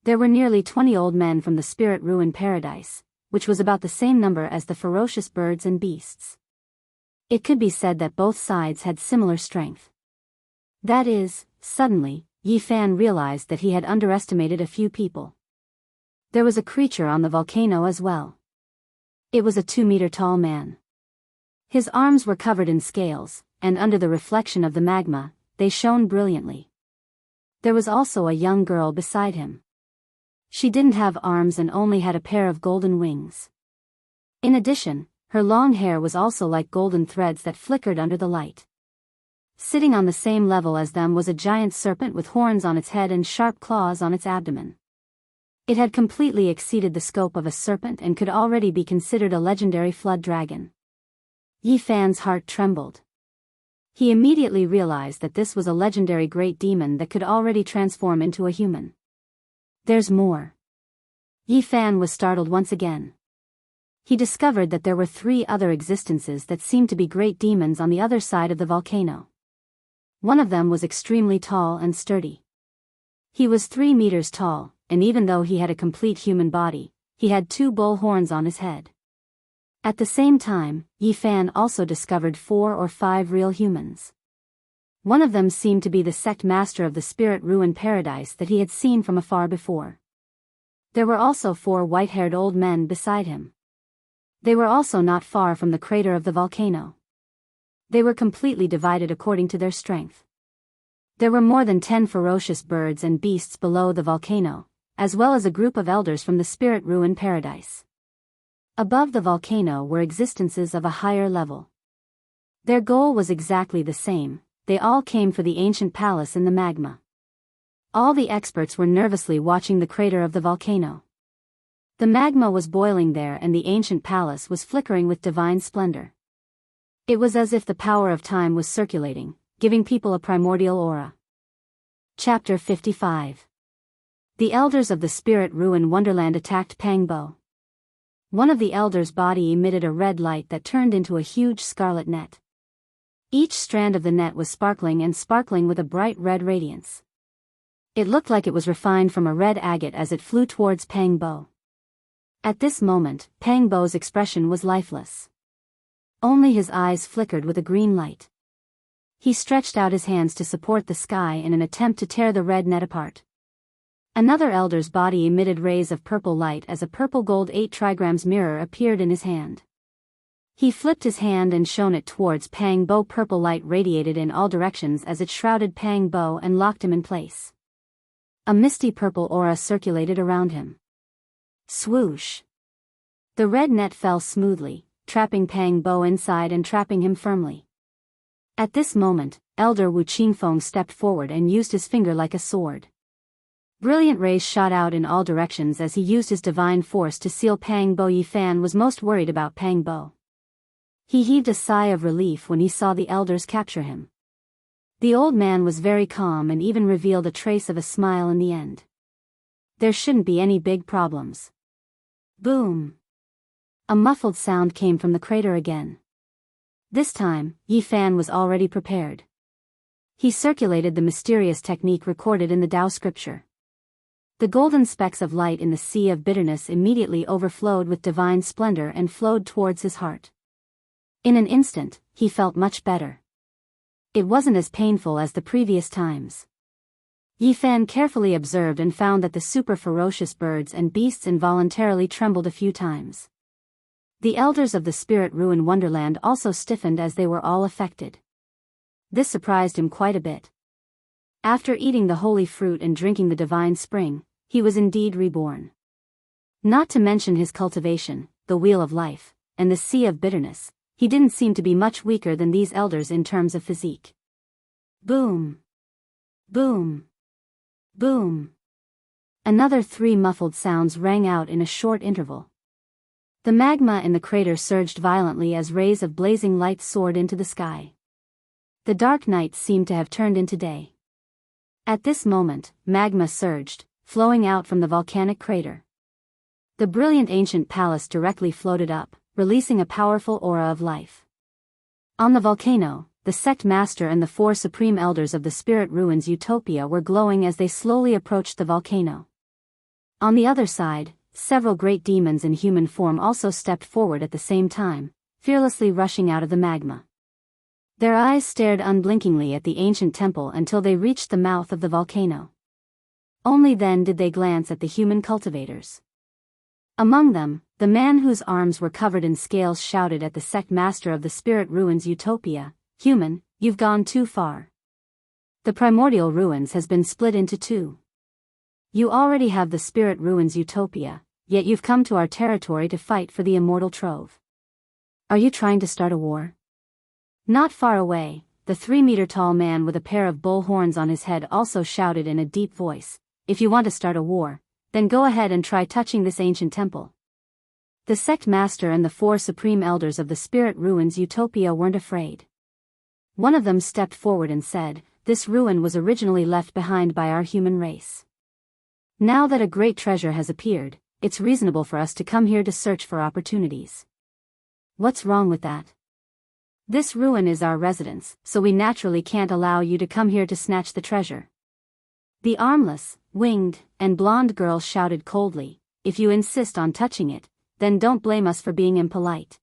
There were nearly 20 old men from the spirit ruin paradise, which was about the same number as the ferocious birds and beasts. It could be said that both sides had similar strength. That is, suddenly, Yi Fan realized that he had underestimated a few people. There was a creature on the volcano as well. It was a 2-meter-tall man. His arms were covered in scales, and under the reflection of the magma, they shone brilliantly. There was also a young girl beside him. She didn't have arms and only had a pair of golden wings. In addition, her long hair was also like golden threads that flickered under the light. Sitting on the same level as them was a giant serpent with horns on its head and sharp claws on its abdomen. It had completely exceeded the scope of a serpent and could already be considered a legendary flood dragon. Yi Fan's heart trembled. He immediately realized that this was a legendary great demon that could already transform into a human. There's more. Yi Fan was startled once again. He discovered that there were 3 other existences that seemed to be great demons on the other side of the volcano. One of them was extremely tall and sturdy. He was 3 meters tall, and even though he had a complete human body, he had 2 bull horns on his head. At the same time, Yi Fan also discovered 4 or 5 real humans. One of them seemed to be the sect master of the spirit ruin paradise that he had seen from afar before. There were also 4 white-haired old men beside him. They were also not far from the crater of the volcano. They were completely divided according to their strength. There were more than 10 ferocious birds and beasts below the volcano, as well as a group of elders from the spirit ruin paradise. Above the volcano were existences of a higher level. Their goal was exactly the same, they all came for the ancient palace in the magma. All the experts were nervously watching the crater of the volcano. The magma was boiling there and the ancient palace was flickering with divine splendor. It was as if the power of time was circulating, giving people a primordial aura. Chapter 55. The elders of the spirit ruin wonderland attacked Pang Bo. One of the elders' body emitted a red light that turned into a huge scarlet net. Each strand of the net was sparkling with a bright red radiance. It looked like it was refined from a red agate as it flew towards Pang Bo. At this moment, Pang Bo's expression was lifeless. Only his eyes flickered with a green light. He stretched out his hands to support the sky in an attempt to tear the red net apart. Another elder's body emitted rays of purple light as a purple gold 8 trigrams mirror appeared in his hand. He flipped his hand and shone it towards Pang Bo. Purple light radiated in all directions as it shrouded Pang Bo and locked him in place. A misty purple aura circulated around him. Swoosh! The red net fell smoothly, trapping Pang Bo inside and trapping him firmly. At this moment, Elder Wu Qingfeng stepped forward and used his finger like a sword. Brilliant rays shot out in all directions as he used his divine force to seal Pang Bo. Yi Fan was most worried about Pang Bo. He heaved a sigh of relief when he saw the elders capture him. The old man was very calm and even revealed a trace of a smile in the end. There shouldn't be any big problems. Boom! A muffled sound came from the crater again. This time, Yi Fan was already prepared. He circulated the mysterious technique recorded in the Tao scripture. The golden specks of light in the sea of bitterness immediately overflowed with divine splendor and flowed towards his heart. In an instant, he felt much better. It wasn't as painful as the previous times. Yi Fan carefully observed and found that the super ferocious birds and beasts involuntarily trembled a few times. The elders of the spirit ruin wonderland also stiffened as they were all affected. This surprised him quite a bit. After eating the holy fruit and drinking the divine spring, he was indeed reborn. Not to mention his cultivation, the wheel of life, and the sea of bitterness, he didn't seem to be much weaker than these elders in terms of physique. Boom! Boom! Boom! Another 3 muffled sounds rang out in a short interval. The magma in the crater surged violently as rays of blazing light soared into the sky. The dark night seemed to have turned into day. At this moment, magma surged, flowing out from the volcanic crater. The brilliant ancient palace directly floated up, releasing a powerful aura of life. On the volcano, the sect master and the 4 supreme elders of the spirit ruins Utopia were glowing as they slowly approached the volcano. On the other side, several great demons in human form also stepped forward at the same time, fearlessly rushing out of the magma. Their eyes stared unblinkingly at the ancient temple until they reached the mouth of the volcano. Only then did they glance at the human cultivators. Among them, the man whose arms were covered in scales shouted at the sect master of the spirit ruins Utopia, "Human, you've gone too far. The primordial ruins has been split into 2. You already have the spirit ruins Utopia, yet you've come to our territory to fight for the immortal trove. Are you trying to start a war?" Not far away, the 3-meter-tall man with a pair of bull horns on his head also shouted in a deep voice, "If you want to start a war, then go ahead and try touching this ancient temple." The sect master and the 4 supreme elders of the spirit ruins Utopia weren't afraid. One of them stepped forward and said, "This ruin was originally left behind by our human race. Now that a great treasure has appeared, it's reasonable for us to come here to search for opportunities." "What's wrong with that? This ruin is our residence, so we naturally can't allow you to come here to snatch the treasure." The armless, winged, and blonde girl shouted coldly, "If you insist on touching it, then don't blame us for being impolite.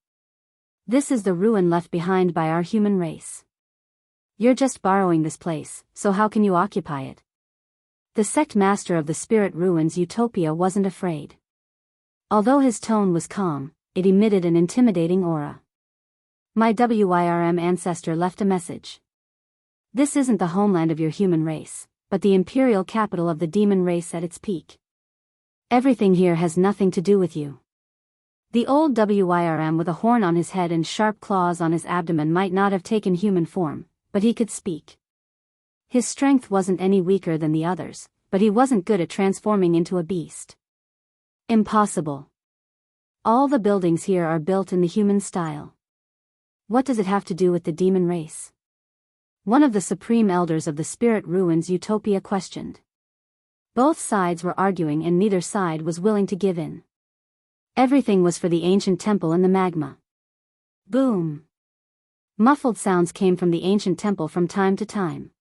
This is the ruin left behind by our human race. You're just borrowing this place, so how can you occupy it?" The sect master of the spirit ruins Utopia wasn't afraid. Although his tone was calm, it emitted an intimidating aura. "My WIRM ancestor left a message. This isn't the homeland of your human race, but the imperial capital of the demon race at its peak. Everything here has nothing to do with you." The old WIRM with a horn on his head and sharp claws on his abdomen might not have taken human form, but he could speak. His strength wasn't any weaker than the others, but he wasn't good at transforming into a beast. "Impossible. All the buildings here are built in the human style. What does it have to do with the demon race?" One of the supreme elders of the spirit ruins Utopia questioned. Both sides were arguing and neither side was willing to give in. Everything was for the ancient temple and the magma. Boom! Muffled sounds came from the ancient temple from time to time.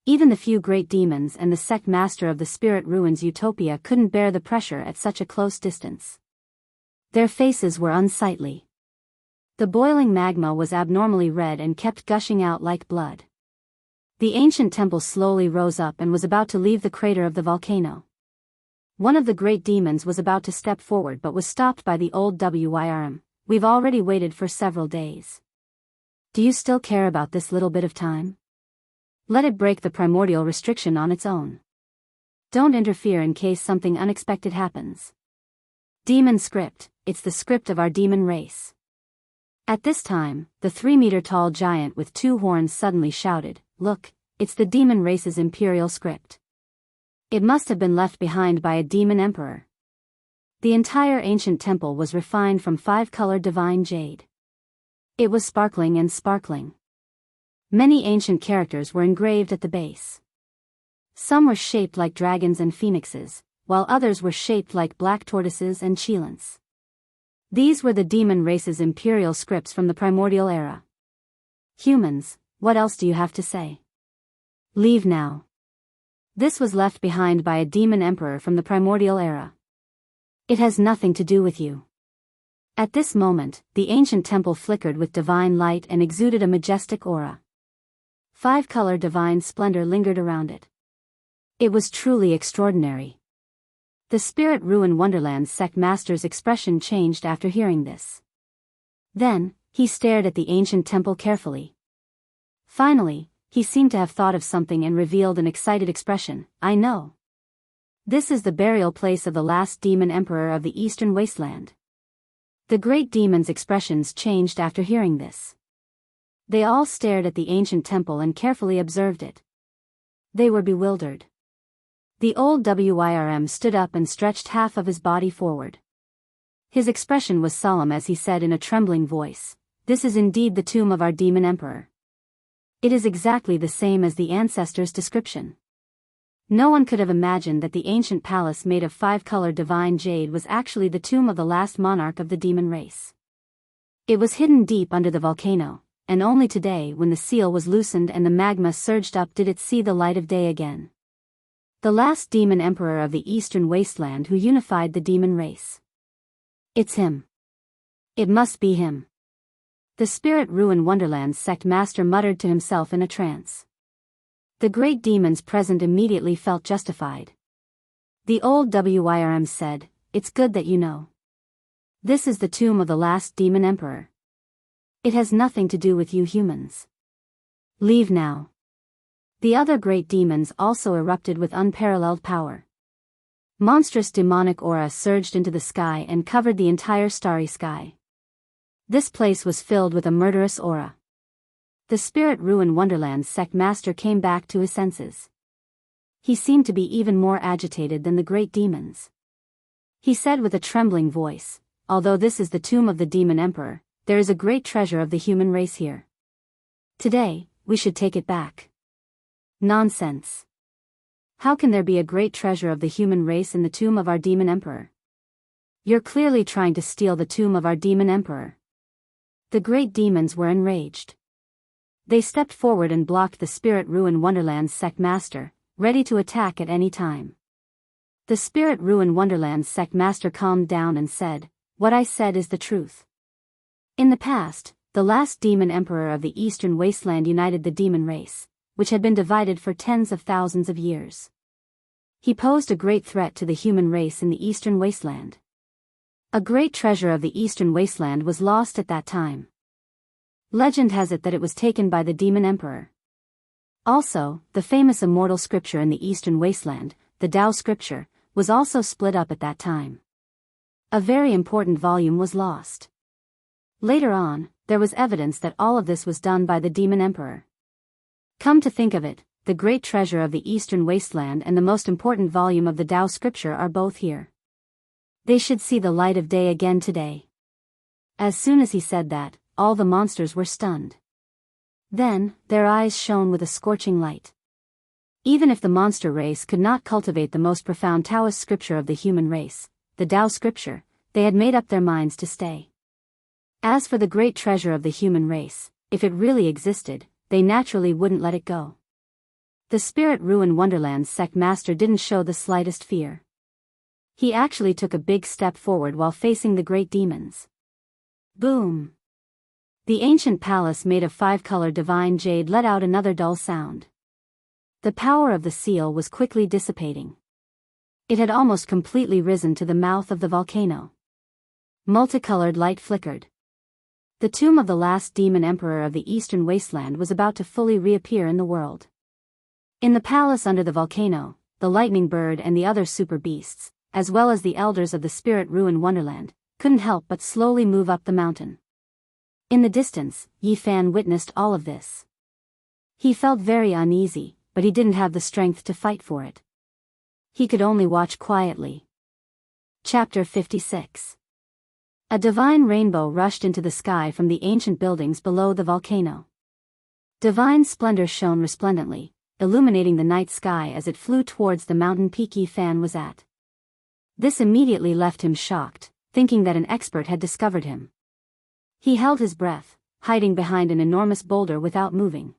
Even the few great demons and the sect master of the spirit ruins Utopia couldn't bear the pressure at such a close distance. Their faces were unsightly. The boiling magma was abnormally red and kept gushing out like blood. The ancient temple slowly rose up and was about to leave the crater of the volcano. One of the great demons was about to step forward but was stopped by the old WIRM. "We've already waited for several days. Do you still care about this little bit of time? Let it break the primordial restriction on its own. Don't interfere in case something unexpected happens. Demon script, it's the script of our demon race." At this time, the 3-meter-tall giant with 2 horns suddenly shouted, "Look, it's the demon race's imperial script. It must have been left behind by a demon emperor." The entire ancient temple was refined from 5-colored divine jade. It was sparkling and sparkling. Many ancient characters were engraved at the base. Some were shaped like dragons and phoenixes, while others were shaped like black tortoises and cheilants. These were the demon race's imperial scripts from the primordial era. "Humans, what else do you have to say? Leave now. This was left behind by a demon emperor from the primordial era. It has nothing to do with you." At this moment, the ancient temple flickered with divine light and exuded a majestic aura. 5-color divine splendor lingered around it. It was truly extraordinary. The spirit ruin wonderland sect master's expression changed after hearing this. Then, he stared at the ancient temple carefully. Finally, he seemed to have thought of something and revealed an excited expression. I know. This is the burial place of the last demon emperor of the eastern wasteland. The great demon's expressions changed after hearing this. They all stared at the ancient temple and carefully observed it. They were bewildered. The old Wyrm stood up and stretched half of his body forward. His expression was solemn as he said in a trembling voice, "This is indeed the tomb of our demon emperor. It is exactly the same as the ancestor's description." No one could have imagined that the ancient palace made of 5-colored divine jade was actually the tomb of the last monarch of the demon race. It was hidden deep under the volcano, and only today when the seal was loosened and the magma surged up did it see the light of day again. The last demon emperor of the eastern wasteland who unified the demon race. It's him. It must be him. The Spirit Ruin Wonderland's sect master muttered to himself in a trance. The great demons present immediately felt justified. The old Wyrm said, "It's good that you know. This is the tomb of the last demon emperor. It has nothing to do with you humans. Leave now." The other great demons also erupted with unparalleled power. Monstrous demonic aura surged into the sky and covered the entire starry sky. This place was filled with a murderous aura. The Spirit Ruin Wonderland's sect master came back to his senses. He seemed to be even more agitated than the great demons. He said with a trembling voice, "Although this is the tomb of the demon emperor, there is a great treasure of the human race here. Today, we should take it back." Nonsense. How can there be a great treasure of the human race in the tomb of our demon emperor? You're clearly trying to steal the tomb of our demon emperor. The great demons were enraged. They stepped forward and blocked the Spirit Ruin Wonderland's sect master, ready to attack at any time. The Spirit Ruin Wonderland's sect master calmed down and said, "What I said is the truth. In the past, the last demon emperor of the eastern wasteland united the demon race, which had been divided for tens of thousands of years. He posed a great threat to the human race in the eastern wasteland. A great treasure of the eastern wasteland was lost at that time. Legend has it that it was taken by the demon emperor. Also, the famous immortal scripture in the eastern wasteland, the Tao scripture, was also split up at that time. A very important volume was lost. Later on, there was evidence that all of this was done by the demon emperor. Come to think of it, the great treasure of the eastern wasteland and the most important volume of the Tao scripture are both here. They should see the light of day again today." As soon as he said that, all the monsters were stunned. Then, their eyes shone with a scorching light. Even if the monster race could not cultivate the most profound Taoist scripture of the human race, the Tao scripture, they had made up their minds to stay. As for the great treasure of the human race, if it really existed, they naturally wouldn't let it go. The Spirit Ruin Wonderland's sect master didn't show the slightest fear. He actually took a big step forward while facing the great demons. Boom! The ancient palace made of 5-colored divine jade let out another dull sound. The power of the seal was quickly dissipating. It had almost completely risen to the mouth of the volcano. Multicolored light flickered. The tomb of the last demon emperor of the eastern wasteland was about to fully reappear in the world. In the palace under the volcano, the lightning bird and the other super beasts, as well as the elders of the Spirit Ruin Wonderland, couldn't help but slowly move up the mountain. In the distance, Yi Fan witnessed all of this. He felt very uneasy, but he didn't have the strength to fight for it. He could only watch quietly. Chapter 56. A divine rainbow rushed into the sky from the ancient buildings below the volcano. Divine splendor shone resplendently, illuminating the night sky as it flew towards the mountain peak Yi Fan was at. This immediately left him shocked, thinking that an expert had discovered him. He held his breath, hiding behind an enormous boulder without moving.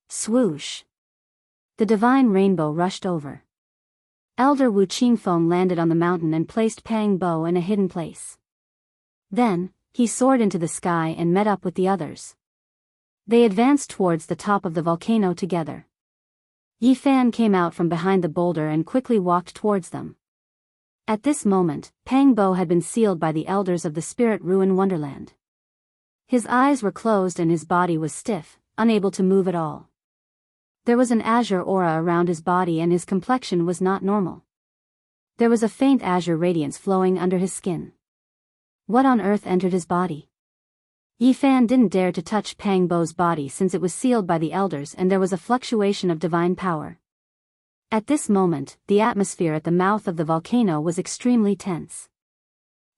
Swoosh! The divine rainbow rushed over. Elder Wu Qingfeng landed on the mountain and placed Pang Bo in a hidden place. Then, he soared into the sky and met up with the others. They advanced towards the top of the volcano together. Yi Fan came out from behind the boulder and quickly walked towards them. At this moment, Pang Bo had been sealed by the elders of the Spirit Ruin Wonderland. His eyes were closed and his body was stiff, unable to move at all. There was an azure aura around his body and his complexion was not normal. There was a faint azure radiance flowing under his skin. What on earth entered his body? Yifan didn't dare to touch Pang Bo's body since it was sealed by the elders and there was a fluctuation of divine power. At this moment, the atmosphere at the mouth of the volcano was extremely tense.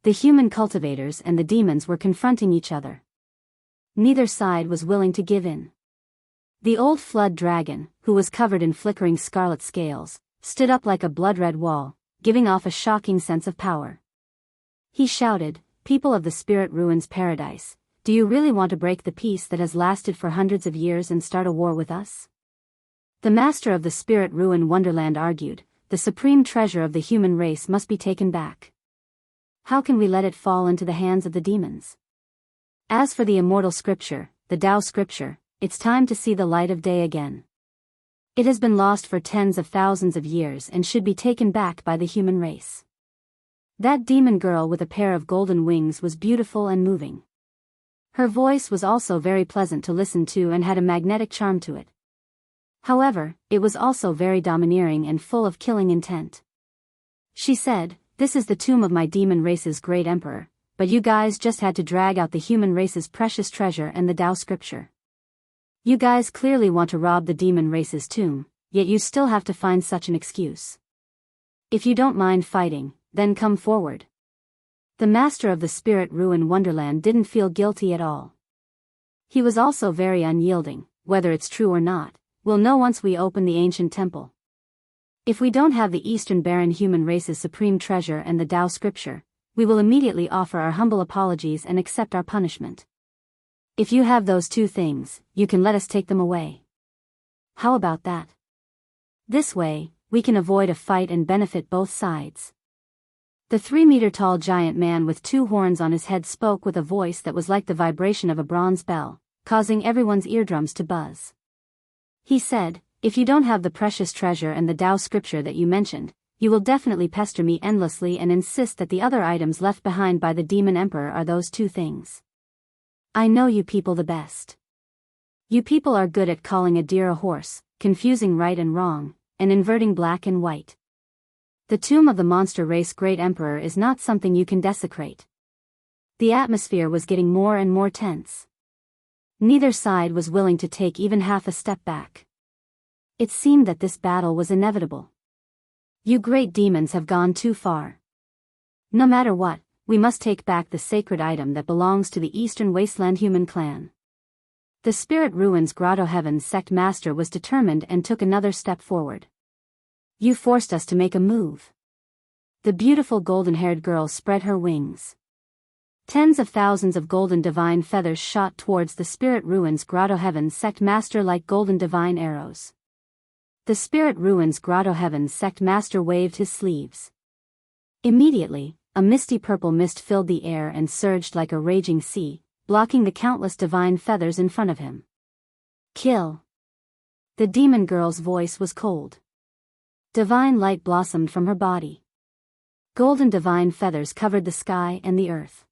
The human cultivators and the demons were confronting each other. Neither side was willing to give in. The old flood dragon, who was covered in flickering scarlet scales, stood up like a blood-red wall, giving off a shocking sense of power. He shouted, "People of the Spirit Ruins Paradise, do you really want to break the peace that has lasted for hundreds of years and start a war with us?" The master of the Spirit Ruin Wonderland argued, "The supreme treasure of the human race must be taken back. How can we let it fall into the hands of the demons? As for the immortal scripture, the Tao scripture, it's time to see the light of day again. It has been lost for tens of thousands of years and should be taken back by the human race." That demon girl with a pair of golden wings was beautiful and moving. Her voice was also very pleasant to listen to and had a magnetic charm to it. However, it was also very domineering and full of killing intent. She said, "This is the tomb of my demon race's great emperor, but you guys just had to drag out the human race's precious treasure and the Tao scripture. You guys clearly want to rob the demon race's tomb, yet you still have to find such an excuse. If you don't mind fighting, then come forward." The master of the Spirit Ruin Wonderland didn't feel guilty at all. He was also very unyielding. "Whether it's true or not, we'll know once we open the ancient temple. If we don't have the Eastern Barren human race's supreme treasure and the Tao scripture, we will immediately offer our humble apologies and accept our punishment. If you have those two things, you can let us take them away. How about that? This way, we can avoid a fight and benefit both sides." The 3-meter-tall giant man with 2 horns on his head spoke with a voice that was like the vibration of a bronze bell, causing everyone's eardrums to buzz. He said, "If you don't have the precious treasure and the Tao scripture that you mentioned, you will definitely pester me endlessly and insist that the other items left behind by the demon emperor are those 2 things. I know you people the best. You people are good at calling a deer a horse, confusing right and wrong, and inverting black and white. The tomb of the monster race great emperor is not something you can desecrate." The atmosphere was getting more and more tense. Neither side was willing to take even half a step back. It seemed that this battle was inevitable. You great demons have gone too far. No matter what, we must take back the sacred item that belongs to the Eastern Wasteland human clan. The Spirit Ruins Grotto Heaven's sect master was determined and took another step forward. "You forced us to make a move." The beautiful golden-haired girl spread her wings. Tens of thousands of golden divine feathers shot towards the Spirit Ruins Grotto Heaven's sect master like golden divine arrows. The Spirit Ruins Grotto Heaven's sect master waved his sleeves. Immediately, a misty purple mist filled the air and surged like a raging sea, blocking the countless divine feathers in front of him. "Kill!" The demon girl's voice was cold. Divine light blossomed from her body. Golden divine feathers covered the sky and the earth.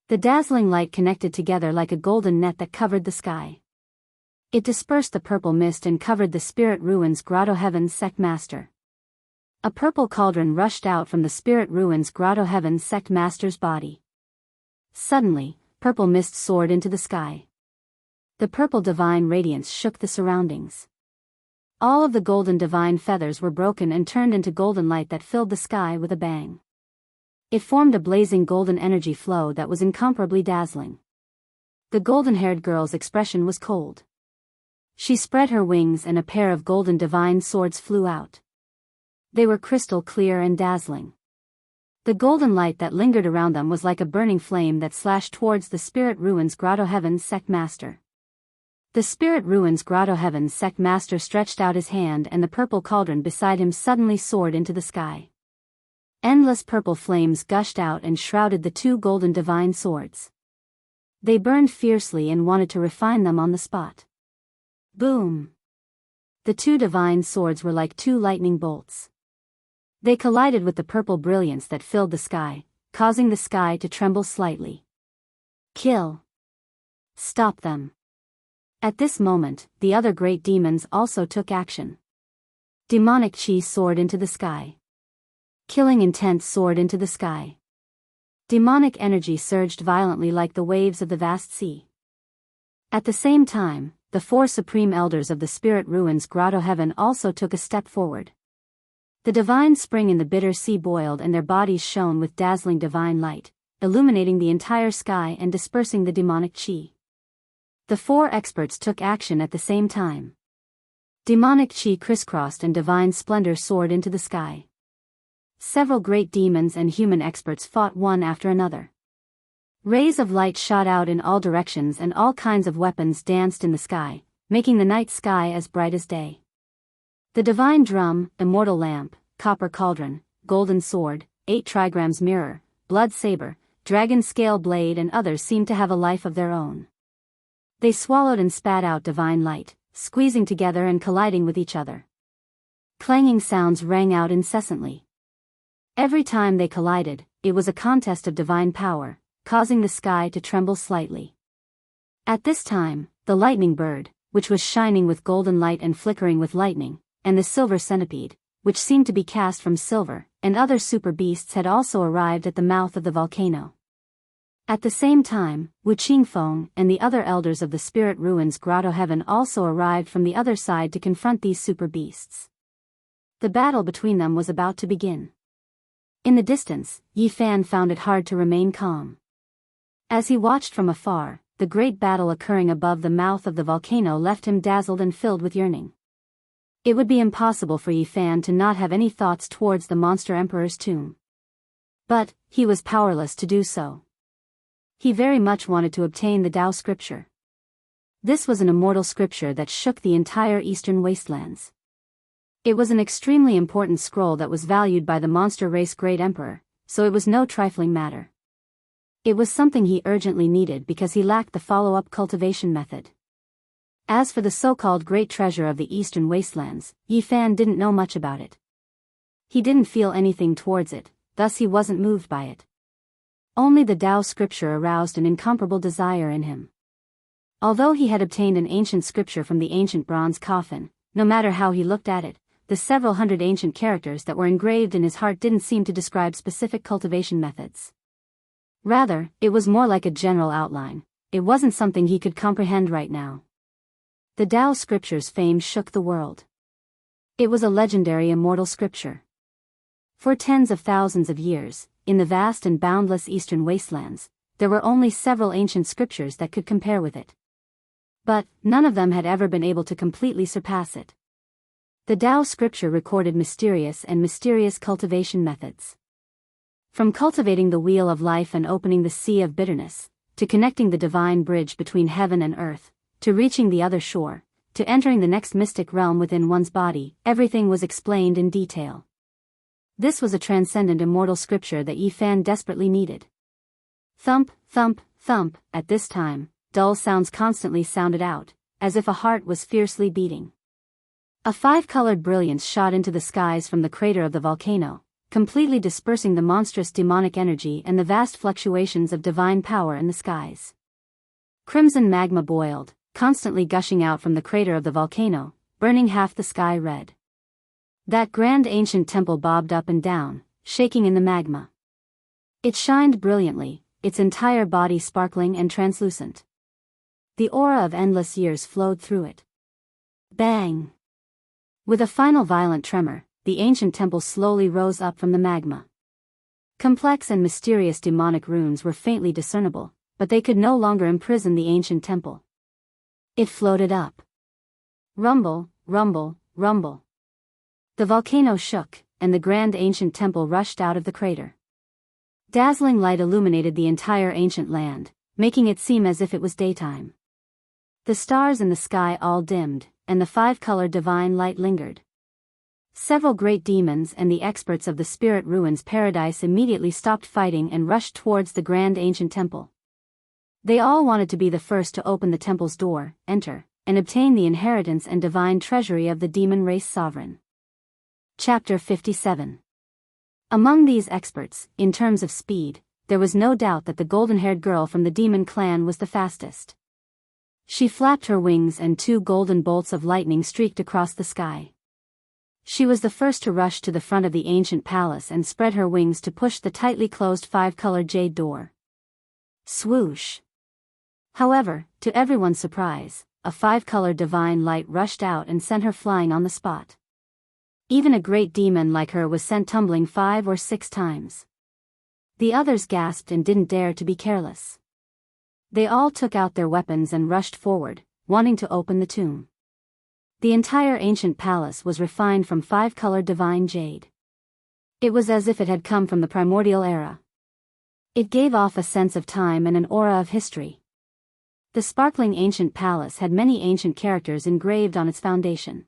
The dazzling light connected together like a golden net that covered the sky. It dispersed the purple mist and covered the Spirit Ruins Grotto Heaven's sect master. A purple cauldron rushed out from the Spirit Ruins Grotto Heaven's sect master's body. Suddenly, purple mist soared into the sky. The purple divine radiance shook the surroundings. All of the golden divine feathers were broken and turned into golden light that filled the sky with a bang. It formed a blazing golden energy flow that was incomparably dazzling. The golden-haired girl's expression was cold. She spread her wings and a pair of golden divine swords flew out. They were crystal clear and dazzling. The golden light that lingered around them was like a burning flame that slashed towards the Spirit Ruins Grotto Heaven's sect master. The Spirit Ruins Grotto Heaven's sect master stretched out his hand and the purple cauldron beside him suddenly soared into the sky. Endless purple flames gushed out and shrouded the 2 golden divine swords. They burned fiercely and wanted to refine them on the spot. Boom! The 2 divine swords were like 2 lightning bolts. They collided with the purple brilliance that filled the sky, causing the sky to tremble slightly. "Kill!" Stop them. At this moment, the other great demons also took action. Demonic chi soared into the sky. Killing intent soared into the sky. Demonic energy surged violently like the waves of the vast sea. At the same time, the four supreme elders of the spirit ruins grotto heaven also took a step forward. The divine spring in the bitter sea boiled and their bodies shone with dazzling divine light, illuminating the entire sky and dispersing the demonic chi. The four experts took action at the same time. Demonic chi crisscrossed and divine splendor soared into the sky. Several great demons and human experts fought one after another. Rays of light shot out in all directions and all kinds of weapons danced in the sky, making the night sky as bright as day. The divine drum, immortal lamp, copper cauldron, golden sword, 8 trigrams mirror, blood saber, dragon scale blade and others seemed to have a life of their own. They swallowed and spat out divine light, squeezing together and colliding with each other. Clanging sounds rang out incessantly. Every time they collided, it was a contest of divine power, causing the sky to tremble slightly. At this time, the lightning bird, which was shining with golden light and flickering with lightning, and the silver centipede, which seemed to be cast from silver, and other super beasts had also arrived at the mouth of the volcano. At the same time, Wu Qingfeng and the other elders of the spirit ruins grotto heaven also arrived from the other side to confront these super beasts. The battle between them was about to begin. In the distance, Yi Fan found it hard to remain calm. As he watched from afar, the great battle occurring above the mouth of the volcano left him dazzled and filled with yearning. It would be impossible for Yi Fan to not have any thoughts towards the monster emperor's tomb. But, he was powerless to do so. He very much wanted to obtain the Tao scripture. This was an immortal scripture that shook the entire eastern wastelands. It was an extremely important scroll that was valued by the monster race great emperor, so it was no trifling matter. It was something he urgently needed because he lacked the follow-up cultivation method. As for the so-called great treasure of the eastern wastelands, Yi Fan didn't know much about it. He didn't feel anything towards it, thus he wasn't moved by it. Only the Tao scripture aroused an incomparable desire in him. Although he had obtained an ancient scripture from the ancient bronze coffin, no matter how he looked at it, the several hundred ancient characters that were engraved in his heart didn't seem to describe specific cultivation methods. Rather, it was more like a general outline. It wasn't something he could comprehend right now. The Tao scripture's fame shook the world. It was a legendary immortal scripture. For tens of thousands of years, in the vast and boundless eastern wastelands, there were only several ancient scriptures that could compare with it. But, none of them had ever been able to completely surpass it. The Tao scripture recorded mysterious cultivation methods. From cultivating the wheel of life and opening the sea of bitterness, to connecting the divine bridge between heaven and earth, to reaching the other shore, to entering the next mystic realm within one's body, everything was explained in detail. This was a transcendent immortal scripture that Yi Fan desperately needed. Thump, thump, thump, at this time, dull sounds constantly sounded out, as if a heart was fiercely beating. A 5-colored brilliance shot into the skies from the crater of the volcano, completely dispersing the monstrous demonic energy and the vast fluctuations of divine power in the skies. Crimson magma boiled, constantly gushing out from the crater of the volcano, burning half the sky red. That grand ancient temple bobbed up and down, shaking in the magma. It shined brilliantly, its entire body sparkling and translucent. The aura of endless years flowed through it. Bang! With a final violent tremor, the ancient temple slowly rose up from the magma. Complex and mysterious demonic runes were faintly discernible, but they could no longer imprison the ancient temple. It floated up. Rumble, rumble, rumble. The volcano shook, and the grand ancient temple rushed out of the crater. Dazzling light illuminated the entire ancient land, making it seem as if it was daytime. The stars in the sky all dimmed, and the 5-colored divine light lingered. Several great demons and the experts of the spirit ruins paradise immediately stopped fighting and rushed towards the grand ancient temple. They all wanted to be the first to open the temple's door, enter, and obtain the inheritance and divine treasury of the demon race sovereign. Chapter 57. Among these experts, in terms of speed, there was no doubt that the golden-haired girl from the demon clan was the fastest. She flapped her wings and 2 golden bolts of lightning streaked across the sky. She was the first to rush to the front of the ancient palace and spread her wings to push the tightly closed 5-colored jade door. Swoosh! However, to everyone's surprise, a 5-colored divine light rushed out and sent her flying on the spot. Even a great demon like her was sent tumbling 5 or 6 times. The others gasped and didn't dare to be careless. They all took out their weapons and rushed forward, wanting to open the tomb. The entire ancient palace was refined from 5-colored divine jade. It was as if it had come from the primordial era. It gave off a sense of time and an aura of history. The sparkling ancient palace had many ancient characters engraved on its foundation.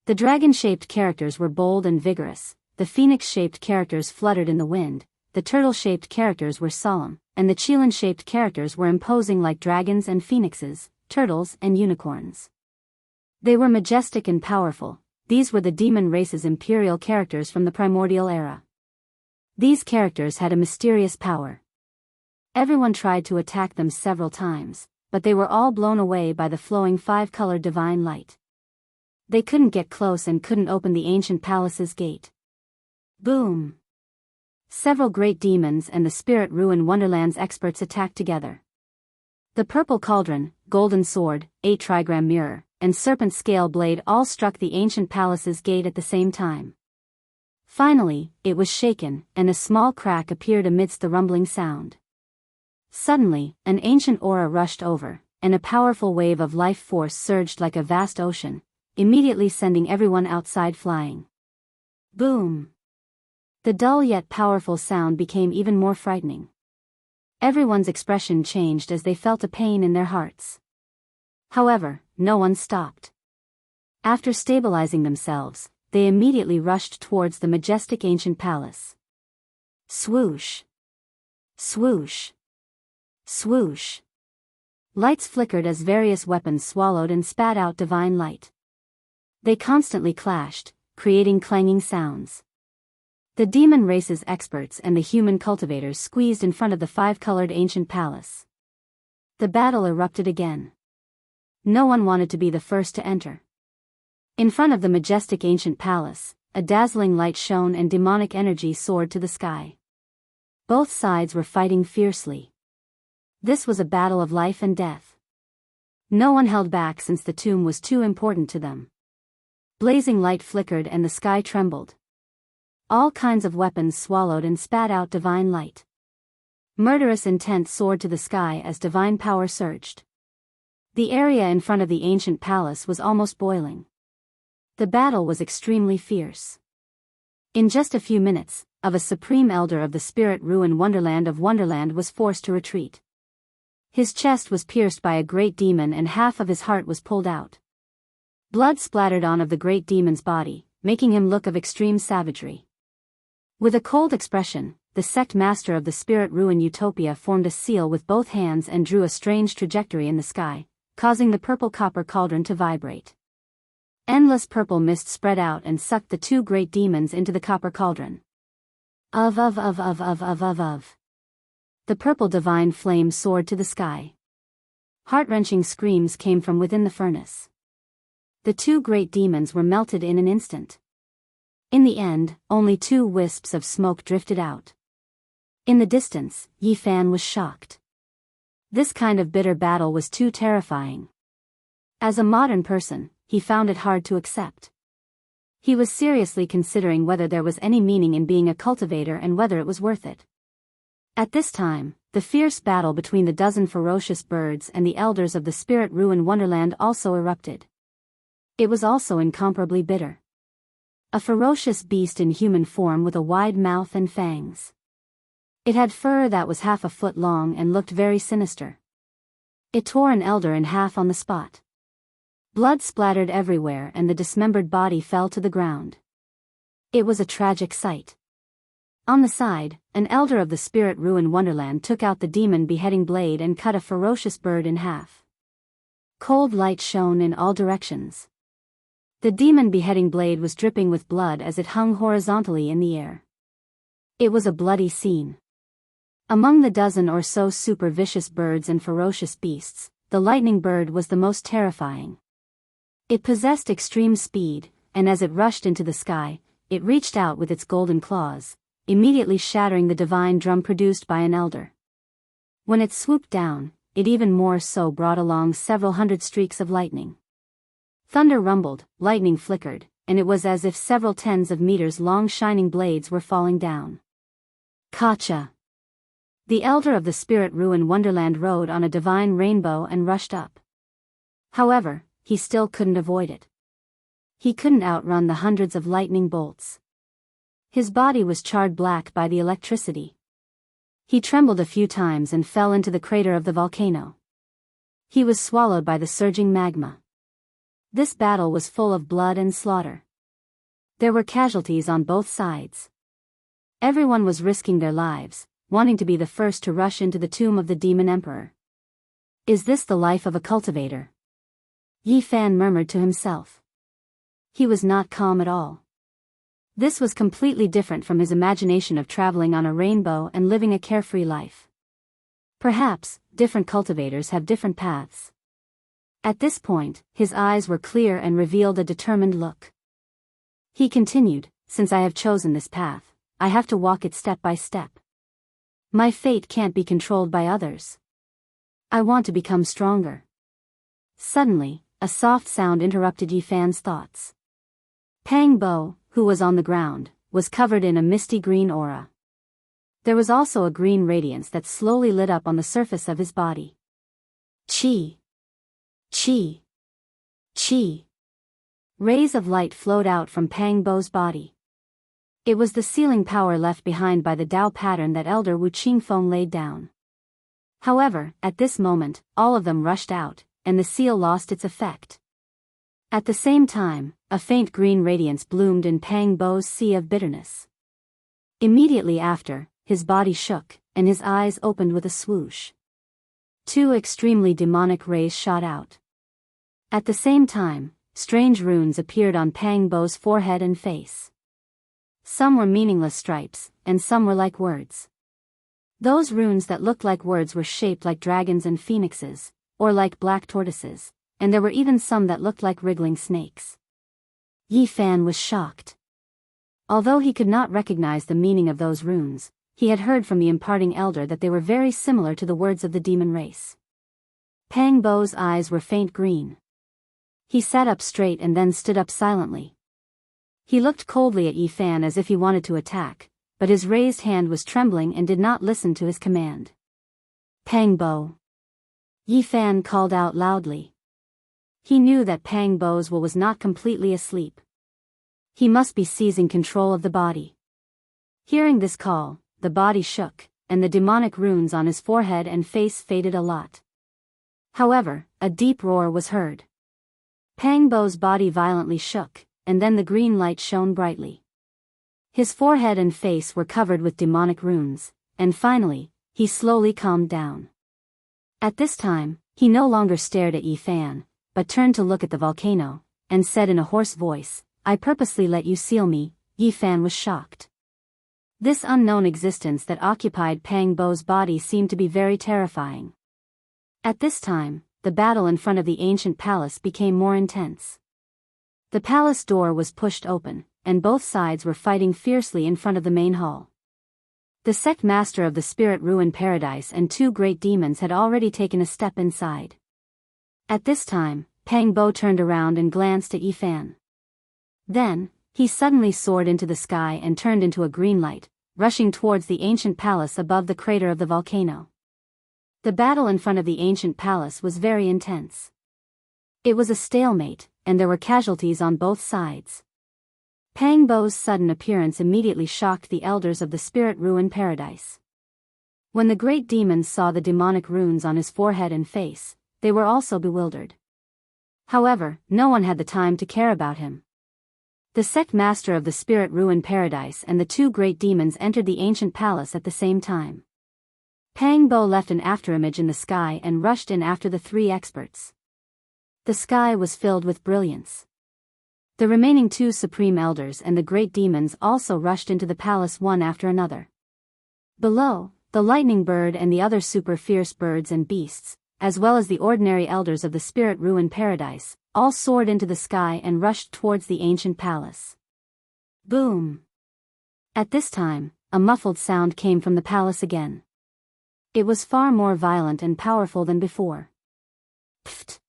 The dragon-shaped characters were bold and vigorous, the phoenix-shaped characters fluttered in the wind, the turtle-shaped characters were solemn, and the qilin-shaped characters were imposing like dragons and phoenixes, turtles and unicorns. They were majestic and powerful. These were the demon race's imperial characters from the primordial era. These characters had a mysterious power. Everyone tried to attack them several times, but they were all blown away by the flowing 5-colored divine light. They couldn't get close and couldn't open the ancient palace's gate. Boom! Several great demons and the Spirit Ruin Wonderland's experts attacked together. The purple cauldron, golden sword, 8-trigram mirror, and serpent scale blade all struck the ancient palace's gate at the same time. Finally, it was shaken, and a small crack appeared amidst the rumbling sound. Suddenly, an ancient aura rushed over, and a powerful wave of life force surged like a vast ocean, immediately sending everyone outside flying. Boom! The dull yet powerful sound became even more frightening. Everyone's expression changed as they felt a pain in their hearts. However, no one stopped. After stabilizing themselves, they immediately rushed towards the majestic ancient palace. Swoosh! Swoosh! Swoosh! Lights flickered as various weapons swallowed and spat out divine light. They constantly clashed, creating clanging sounds. The demon race's experts and the human cultivators squeezed in front of the 5-colored ancient palace. The battle erupted again. No one wanted to be the first to enter. In front of the majestic ancient palace, a dazzling light shone and demonic energy soared to the sky. Both sides were fighting fiercely. This was a battle of life and death. No one held back since the tomb was too important to them. Blazing light flickered and the sky trembled. All kinds of weapons swallowed and spat out divine light. Murderous intent soared to the sky as divine power surged. The area in front of the ancient palace was almost boiling. The battle was extremely fierce. In just a few minutes, a supreme elder of the Spirit Ruin Wonderland was forced to retreat. His chest was pierced by a great demon and half of his heart was pulled out. Blood splattered on of the great demon's body, making him look of extreme savagery. With a cold expression, the sect master of the Spirit Ruin Utopia formed a seal with both hands and drew a strange trajectory in the sky, causing the purple copper cauldron to vibrate. Endless purple mist spread out and sucked the 2 great demons into the copper cauldron. The purple divine flame soared to the sky. Heart-wrenching screams came from within the furnace. The 2 great demons were melted in an instant. In the end, only 2 wisps of smoke drifted out. In the distance, Yi Fan was shocked. This kind of bitter battle was too terrifying. As a modern person, he found it hard to accept. He was seriously considering whether there was any meaning in being a cultivator and whether it was worth it. At this time, the fierce battle between the dozen ferocious birds and the elders of the Spirit Ruin Wonderland also erupted. It was also incomparably bitter. A ferocious beast in human form with a wide mouth and fangs. It had fur that was half a foot long and looked very sinister. It tore an elder in half on the spot. Blood splattered everywhere and the dismembered body fell to the ground. It was a tragic sight. On the side, an elder of the Spirit Ruin Wonderland took out the demon beheading blade and cut a ferocious bird in half. Cold light shone in all directions. The demon beheading blade was dripping with blood as it hung horizontally in the air. It was a bloody scene. Among the dozen or so super vicious birds and ferocious beasts, the lightning bird was the most terrifying. It possessed extreme speed, and as it rushed into the sky, it reached out with its golden claws, immediately shattering the divine drum produced by an elder. When it swooped down, it even more so brought along several hundred streaks of lightning. Thunder rumbled, lightning flickered, and it was as if several tens of meters long shining blades were falling down. Kacha! The elder of the spirit ruin wonderland rode on a divine rainbow and rushed up. However, he still couldn't avoid it. He couldn't outrun the hundreds of lightning bolts. His body was charred black by the electricity. He trembled a few times and fell into the crater of the volcano. He was swallowed by the surging magma. This battle was full of blood and slaughter. There were casualties on both sides. Everyone was risking their lives, wanting to be the first to rush into the tomb of the demon emperor. Is this the life of a cultivator? Yi Fan murmured to himself. He was not calm at all. This was completely different from his imagination of traveling on a rainbow and living a carefree life. Perhaps, different cultivators have different paths. At this point, his eyes were clear and revealed a determined look. He continued, since I have chosen this path, I have to walk it step by step. My fate can't be controlled by others. I want to become stronger. Suddenly, a soft sound interrupted Yi Fan's thoughts. Pang Bo, who was on the ground, was covered in a misty green aura. There was also a green radiance that slowly lit up on the surface of his body. Chi! Chi! Chi! Rays of light flowed out from Pang Bo's body. It was the sealing power left behind by the Tao pattern that Elder Wu Qingfeng laid down. However, at this moment, all of them rushed out, and the seal lost its effect. At the same time, a faint green radiance bloomed in Pang Bo's sea of bitterness. Immediately after, his body shook, and his eyes opened with a swoosh. Two extremely demonic rays shot out. At the same time, strange runes appeared on Pang Bo's forehead and face. Some were meaningless stripes, and some were like words. Those runes that looked like words were shaped like dragons and phoenixes, or like black tortoises, and there were even some that looked like wriggling snakes. Yi Fan was shocked. Although he could not recognize the meaning of those runes, he had heard from the imparting elder that they were very similar to the words of the demon race. Pang Bo's eyes were faint green. He sat up straight and then stood up silently. He looked coldly at Yi Fan as if he wanted to attack, but his raised hand was trembling and did not listen to his command. Pang Bo! Yi Fan called out loudly. He knew that Pang Bo's will was not completely asleep. He must be seizing control of the body. Hearing this call, the body shook, and the demonic runes on his forehead and face faded a lot. However, a deep roar was heard. Pang Bo's body violently shook, and then the green light shone brightly. His forehead and face were covered with demonic runes, and finally, he slowly calmed down. At this time, he no longer stared at Yi Fan, but turned to look at the volcano, and said in a hoarse voice, I purposely let you seal me. Yi Fan was shocked. This unknown existence that occupied Pang Bo's body seemed to be very terrifying. At this time, the battle in front of the ancient palace became more intense. The palace door was pushed open, and both sides were fighting fiercely in front of the main hall. The sect master of the spirit ruin paradise and two great demons had already taken a step inside. At this time, Pang Bo turned around and glanced at Yi Fan. Then, he suddenly soared into the sky and turned into a green light, rushing towards the ancient palace above the crater of the volcano. The battle in front of the ancient palace was very intense. It was a stalemate, and there were casualties on both sides. Pang Bo's sudden appearance immediately shocked the elders of the spirit ruin paradise. When the great demons saw the demonic runes on his forehead and face, they were also bewildered. However, no one had the time to care about him. The sect master of the spirit ruin paradise and the two great demons entered the ancient palace at the same time. Pang Bo left an afterimage in the sky and rushed in after the three experts. The sky was filled with brilliance. The remaining two supreme elders and the great demons also rushed into the palace one after another. Below, the lightning bird and the other super fierce birds and beasts, as well as the ordinary elders of the spirit ruin paradise, all soared into the sky and rushed towards the ancient palace. Boom! At this time, a muffled sound came from the palace again. It was far more violent and powerful than before. Pfft!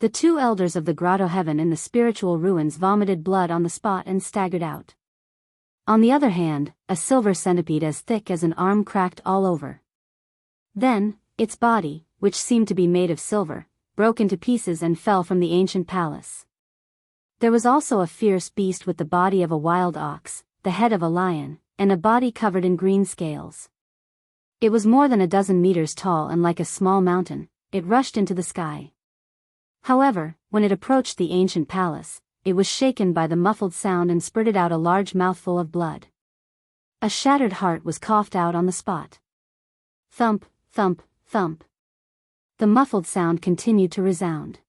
The two elders of the grotto heaven in the spiritual ruins vomited blood on the spot and staggered out. On the other hand, a silver centipede as thick as an arm cracked all over. Then, its body, which seemed to be made of silver, broke into pieces and fell from the ancient palace. There was also a fierce beast with the body of a wild ox, the head of a lion, and a body covered in green scales. It was more than a dozen meters tall and like a small mountain. It rushed into the sky. However, when it approached the ancient palace, it was shaken by the muffled sound and spurted out a large mouthful of blood. A shattered heart was coughed out on the spot. Thump, thump, thump. The muffled sound continued to resound.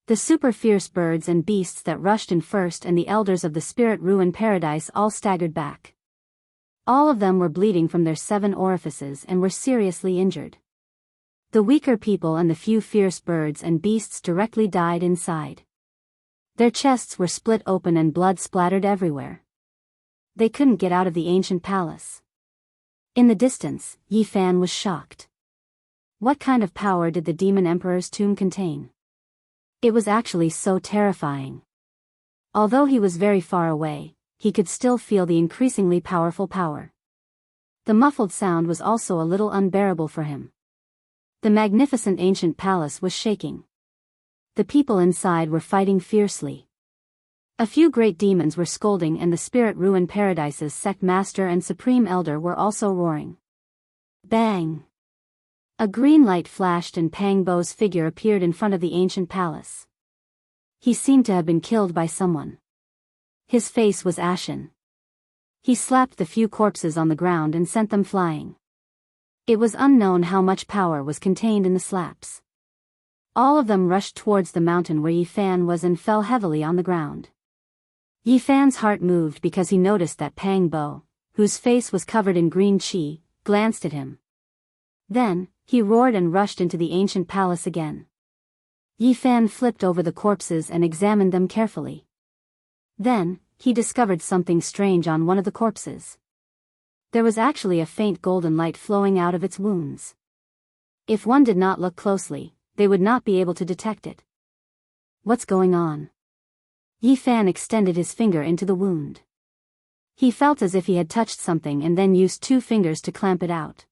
The super fierce birds and beasts that rushed in first and the elders of the spirit ruin paradise all staggered back. All of them were bleeding from their 7 orifices and were seriously injured. The weaker people and the few fierce birds and beasts directly died inside. Their chests were split open and blood splattered everywhere. They couldn't get out of the ancient palace. In the distance, Yi Fan was shocked. What kind of power did the demon emperor's tomb contain? It was actually so terrifying. Although he was very far away, he could still feel the increasingly powerful power. The muffled sound was also a little unbearable for him. The magnificent ancient palace was shaking. The people inside were fighting fiercely. A few great demons were scolding and the spirit ruin paradise's sect master and supreme elder were also roaring. Bang! A green light flashed and Pang Bo's figure appeared in front of the ancient palace. He seemed to have been killed by someone. His face was ashen. He slapped the few corpses on the ground and sent them flying. It was unknown how much power was contained in the slaps. All of them rushed towards the mountain where Yi Fan was and fell heavily on the ground. Yi Fan's heart moved because he noticed that Pang Bo, whose face was covered in green chi, glanced at him. Then, he roared and rushed into the ancient palace again. Yi Fan flipped over the corpses and examined them carefully. Then, he discovered something strange on one of the corpses. There was actually a faint golden light flowing out of its wounds. If one did not look closely, they would not be able to detect it. What's going on? Yi Fan extended his finger into the wound. He felt as if he had touched something and then used 2 fingers to clamp it out.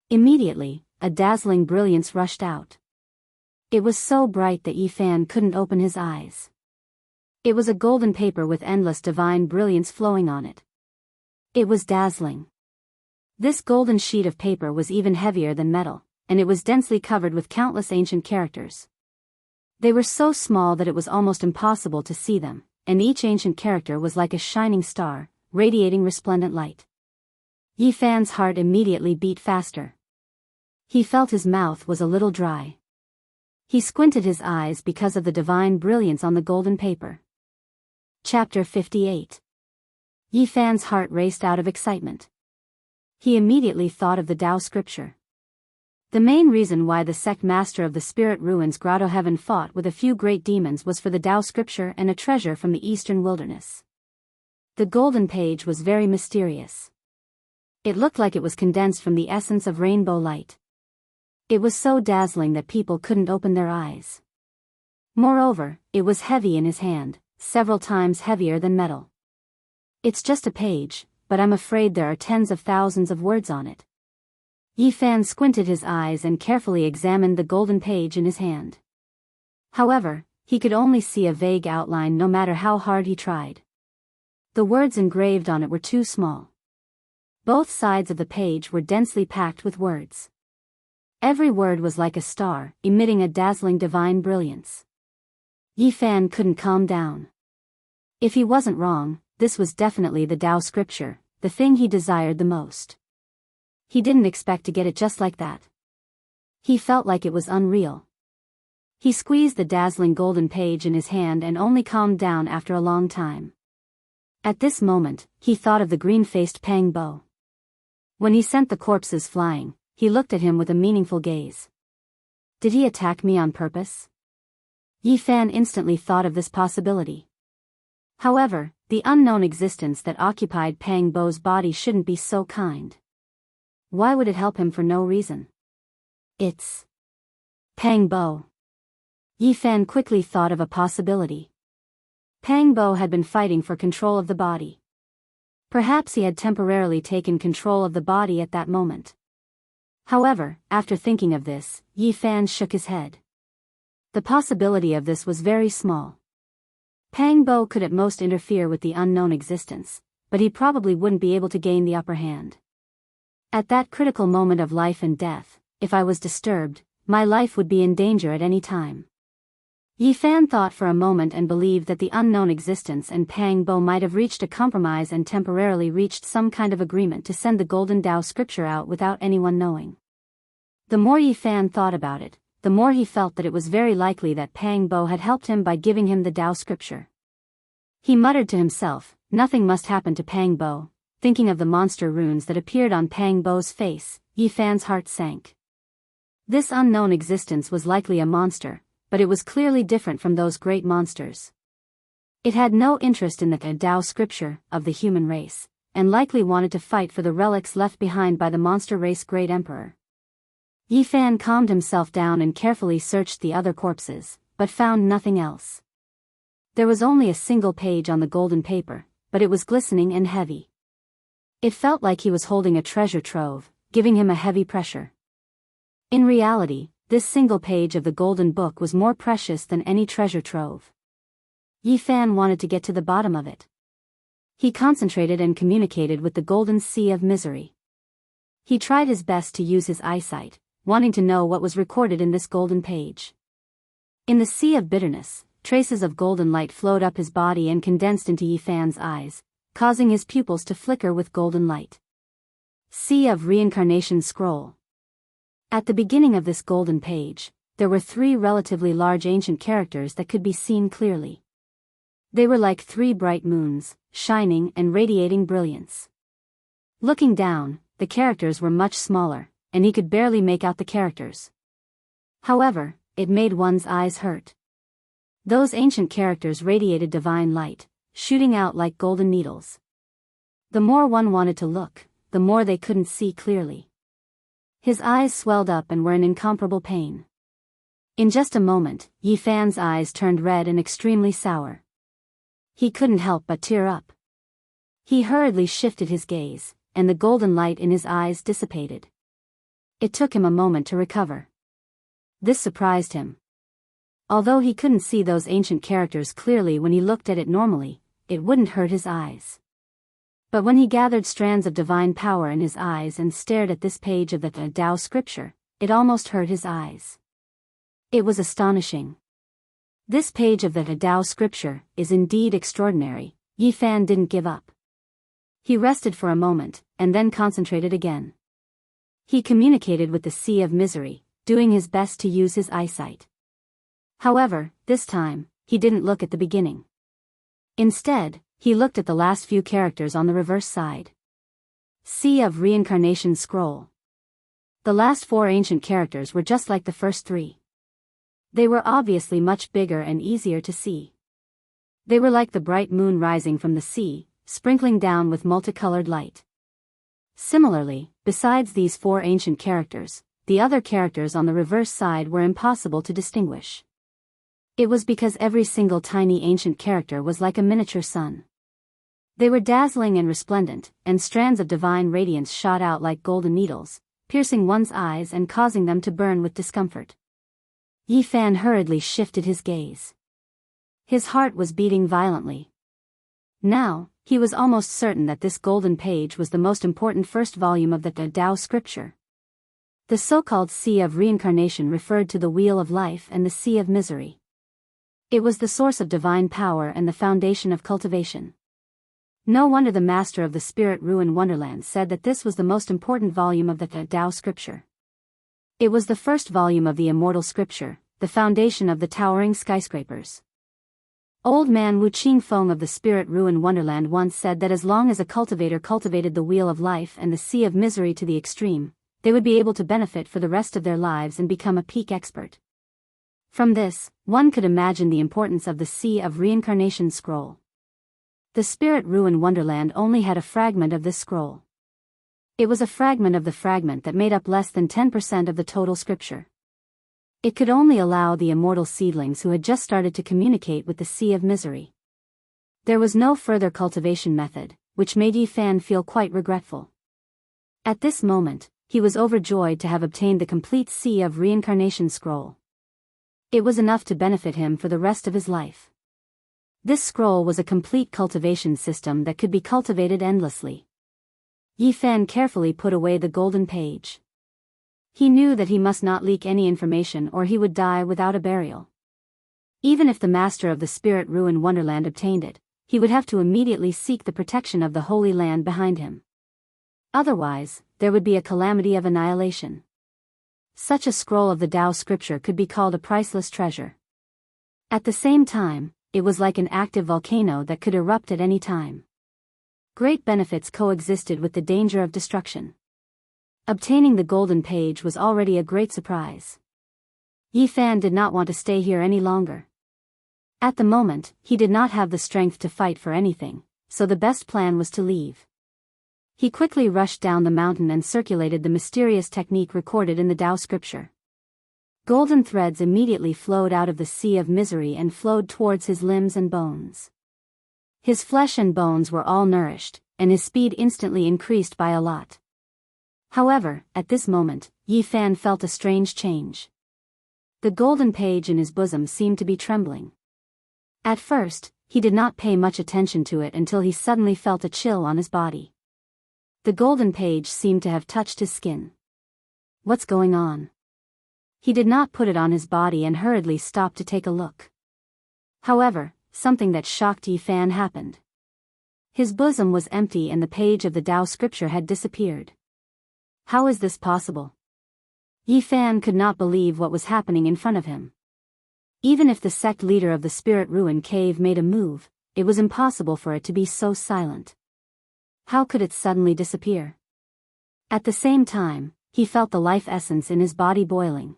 Immediately, a dazzling brilliance rushed out. It was so bright that Yi Fan couldn't open his eyes. It was a golden paper with endless divine brilliance flowing on it. It was dazzling. This golden sheet of paper was even heavier than metal, and it was densely covered with countless ancient characters. They were so small that it was almost impossible to see them, and each ancient character was like a shining star, radiating resplendent light. Yi Fan's heart immediately beat faster. He felt his mouth was a little dry. He squinted his eyes because of the divine brilliance on the golden paper. Chapter 58. Yi Fan's heart raced out of excitement. He immediately thought of the Tao scripture. The main reason why the sect master of the spirit ruins grotto heaven fought with a few great demons was for the Tao scripture and a treasure from the eastern wilderness. The golden page was very mysterious. It looked like it was condensed from the essence of rainbow light. It was so dazzling that people couldn't open their eyes. Moreover, it was heavy in his hand, several times heavier than metal. It's just a page, but I'm afraid there are tens of thousands of words on it. Yi Fan squinted his eyes and carefully examined the golden page in his hand. However, he could only see a vague outline no matter how hard he tried. The words engraved on it were too small. Both sides of the page were densely packed with words. Every word was like a star, emitting a dazzling divine brilliance. Yi Fan couldn't calm down. If he wasn't wrong, this was definitely the Tao scripture, the thing he desired the most. He didn't expect to get it just like that. He felt like it was unreal. He squeezed the dazzling golden page in his hand and only calmed down after a long time. At this moment, he thought of the green-faced Pang Bo. When he sent the corpses flying, he looked at him with a meaningful gaze. Did he attack me on purpose? Yi Fan instantly thought of this possibility. However, the unknown existence that occupied Pang Bo's body shouldn't be so kind. Why would it help him for no reason? It's Pang Bo. Yi Fan quickly thought of a possibility. Pang Bo had been fighting for control of the body. Perhaps he had temporarily taken control of the body at that moment. However, after thinking of this, Yi Fan shook his head. The possibility of this was very small. Pang Bo could at most interfere with the unknown existence, but he probably wouldn't be able to gain the upper hand. At that critical moment of life and death, if I was disturbed, my life would be in danger at any time. Yi Fan thought for a moment and believed that the unknown existence and Pang Bo might have reached a compromise and temporarily reached some kind of agreement to send the Golden Tao scripture out without anyone knowing. The more Yi Fan thought about it, the more he felt that it was very likely that Pang Bo had helped him by giving him the Tao scripture. He muttered to himself, nothing must happen to Pang Bo. Thinking of the monster runes that appeared on Pang Bo's face, Yi Fan's heart sank. This unknown existence was likely a monster, but it was clearly different from those great monsters. It had no interest in the Tao scripture of the human race, and likely wanted to fight for the relics left behind by the monster race great emperor. Yi Fan calmed himself down and carefully searched the other corpses, but found nothing else. There was only a single page on the golden paper, but it was glistening and heavy. It felt like he was holding a treasure trove, giving him a heavy pressure. In reality, this single page of the golden book was more precious than any treasure trove. Yi Fan wanted to get to the bottom of it. He concentrated and communicated with the golden sea of misery. He tried his best to use his eyesight, wanting to know what was recorded in this golden page. In the sea of bitterness, traces of golden light flowed up his body and condensed into Yi Fan's eyes, causing his pupils to flicker with golden light. Sea of Reincarnation Scroll. At the beginning of this golden page, there were 3 relatively large ancient characters that could be seen clearly. They were like 3 bright moons, shining and radiating brilliance. Looking down, the characters were much smaller, and he could barely make out the characters. However, it made one's eyes hurt. Those ancient characters radiated divine light, shooting out like golden needles. The more one wanted to look, the more they couldn't see clearly. His eyes swelled up and were in incomparable pain. In just a moment, Yi Fan's eyes turned red and extremely sour. He couldn't help but tear up. He hurriedly shifted his gaze, and the golden light in his eyes dissipated. It took him a moment to recover. This surprised him. Although he couldn't see those ancient characters clearly when he looked at it normally, it wouldn't hurt his eyes. But when he gathered strands of divine power in his eyes and stared at this page of the Tao scripture, it almost hurt his eyes. It was astonishing. This page of the Tao scripture is indeed extraordinary. Yi Fan didn't give up. He rested for a moment, and then concentrated again. He communicated with the sea of misery, doing his best to use his eyesight. However, this time, he didn't look at the beginning. Instead, he looked at the last few characters on the reverse side. Sea of Reincarnation Scroll. The last 4 ancient characters were just like the first 3. They were obviously much bigger and easier to see. They were like the bright moon rising from the sea, sprinkling down with multicolored light. Similarly, besides these 4 ancient characters, the other characters on the reverse side were impossible to distinguish. It was because every single tiny ancient character was like a miniature sun. They were dazzling and resplendent, and strands of divine radiance shot out like golden needles, piercing one's eyes and causing them to burn with discomfort. Yi Fan hurriedly shifted his gaze. His heart was beating violently. Now, he was almost certain that this golden page was the most important first volume of the Tao scripture. The so-called Sea of Reincarnation referred to the Wheel of Life and the Sea of Misery. It was the source of divine power and the foundation of cultivation. No wonder the master of the Spirit Ruin Wonderland said that this was the most important volume of the Tao scripture. It was the first volume of the immortal scripture, the foundation of the towering skyscrapers. Old man Wu Qingfeng of the Spirit Ruin Wonderland once said that as long as a cultivator cultivated the Wheel of Life and the Sea of Misery to the extreme, they would be able to benefit for the rest of their lives and become a peak expert. From this, one could imagine the importance of the Sea of Reincarnation scroll. The Spirit Ruin Wonderland only had a fragment of this scroll. It was a fragment of the fragment that made up less than 10% of the total scripture. It could only allow the immortal seedlings who had just started to communicate with the Sea of Misery. There was no further cultivation method, which made Yi Fan feel quite regretful. At this moment, he was overjoyed to have obtained the complete Sea of Reincarnation scroll. It was enough to benefit him for the rest of his life. This scroll was a complete cultivation system that could be cultivated endlessly. Yi Fan carefully put away the golden page. He knew that he must not leak any information or he would die without a burial. Even if the master of the Spirit Ruin Wonderland obtained it, he would have to immediately seek the protection of the Holy Land behind him. Otherwise, there would be a calamity of annihilation. Such a scroll of the Tao scripture could be called a priceless treasure. At the same time, it was like an active volcano that could erupt at any time. Great benefits coexisted with the danger of destruction. Obtaining the golden page was already a great surprise. Yi Fan did not want to stay here any longer. At the moment, he did not have the strength to fight for anything, so the best plan was to leave. He quickly rushed down the mountain and circulated the mysterious technique recorded in the Tao scripture. Golden threads immediately flowed out of the Sea of Misery and flowed towards his limbs and bones. His flesh and bones were all nourished, and his speed instantly increased by a lot. However, at this moment, Yi Fan felt a strange change. The golden page in his bosom seemed to be trembling. At first, he did not pay much attention to it until he suddenly felt a chill on his body. The golden page seemed to have touched his skin. What's going on? He did not put it on his body and hurriedly stopped to take a look. However, something that shocked Yi Fan happened. His bosom was empty and the page of the Tao scripture had disappeared. How is this possible? Yi Fan could not believe what was happening in front of him. Even if the sect leader of the Spirit Ruin Cave made a move, it was impossible for it to be so silent. How could it suddenly disappear? At the same time, he felt the life essence in his body boiling.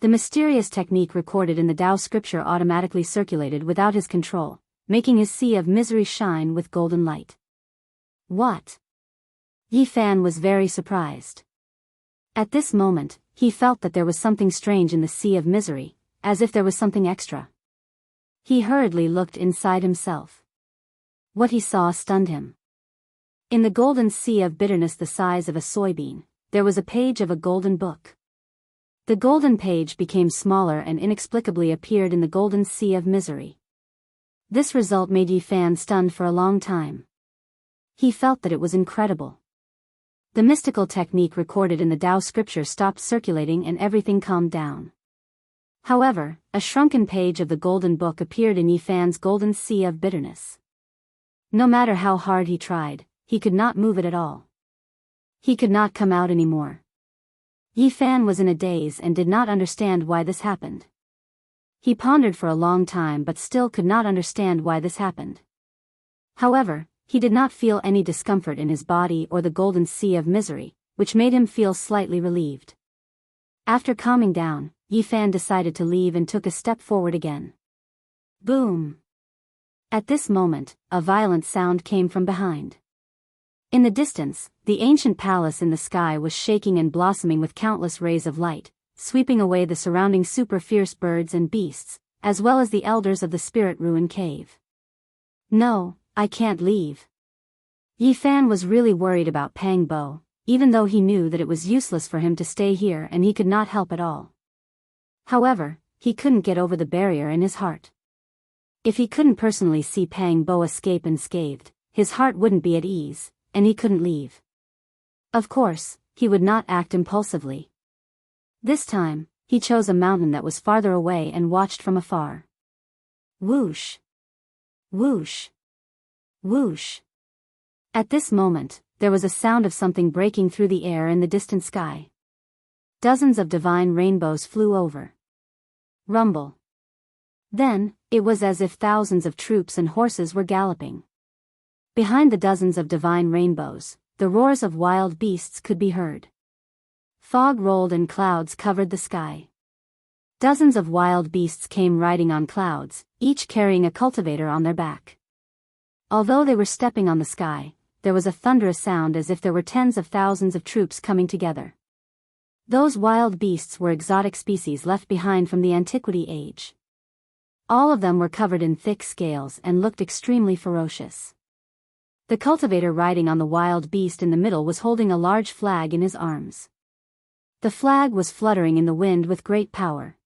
The mysterious technique recorded in the Tao scripture automatically circulated without his control, making his Sea of Misery shine with golden light. What? Yi Fan was very surprised. At this moment, he felt that there was something strange in the Sea of Misery, as if there was something extra. He hurriedly looked inside himself. What he saw stunned him. In the golden sea of bitterness the size of a soybean, there was a page of a golden book. The golden page became smaller and inexplicably appeared in the golden Sea of Misery. This result made Yi Fan stunned for a long time. He felt that it was incredible. The mystical technique recorded in the Tao scripture stopped circulating and everything calmed down. However, a shrunken page of the golden book appeared in Yi Fan's golden sea of bitterness. No matter how hard he tried, he could not move it at all. He could not come out anymore. Yi Fan was in a daze and did not understand why this happened. He pondered for a long time but still could not understand why this happened. However, he did not feel any discomfort in his body or the golden Sea of Misery, which made him feel slightly relieved. After calming down, Yi Fan decided to leave and took a step forward again. Boom! At this moment, a violent sound came from behind. In the distance, the ancient palace in the sky was shaking and blossoming with countless rays of light, sweeping away the surrounding super fierce birds and beasts, as well as the elders of the Spirit Ruin Cave. No, I can't leave. Yi Fan was really worried about Pang Bo, even though he knew that it was useless for him to stay here and he could not help at all. However, he couldn't get over the barrier in his heart. If he couldn't personally see Pang Bo escape unscathed, his heart wouldn't be at ease, and he couldn't leave. Of course, he would not act impulsively. This time, he chose a mountain that was farther away and watched from afar. Whoosh! Whoosh! Whoosh! At this moment, there was a sound of something breaking through the air in the distant sky. Dozens of divine rainbows flew over. Rumble. Then, it was as if thousands of troops and horses were galloping. Behind the dozens of divine rainbows, the roars of wild beasts could be heard. Fog rolled and clouds covered the sky. Dozens of wild beasts came riding on clouds, each carrying a cultivator on their back. Although they were stepping on the sky, there was a thunderous sound as if there were tens of thousands of troops coming together. Those wild beasts were exotic species left behind from the Antiquity Age. All of them were covered in thick scales and looked extremely ferocious. The cultivator riding on the wild beast in the middle was holding a large flag in his arms. The flag was fluttering in the wind with great power.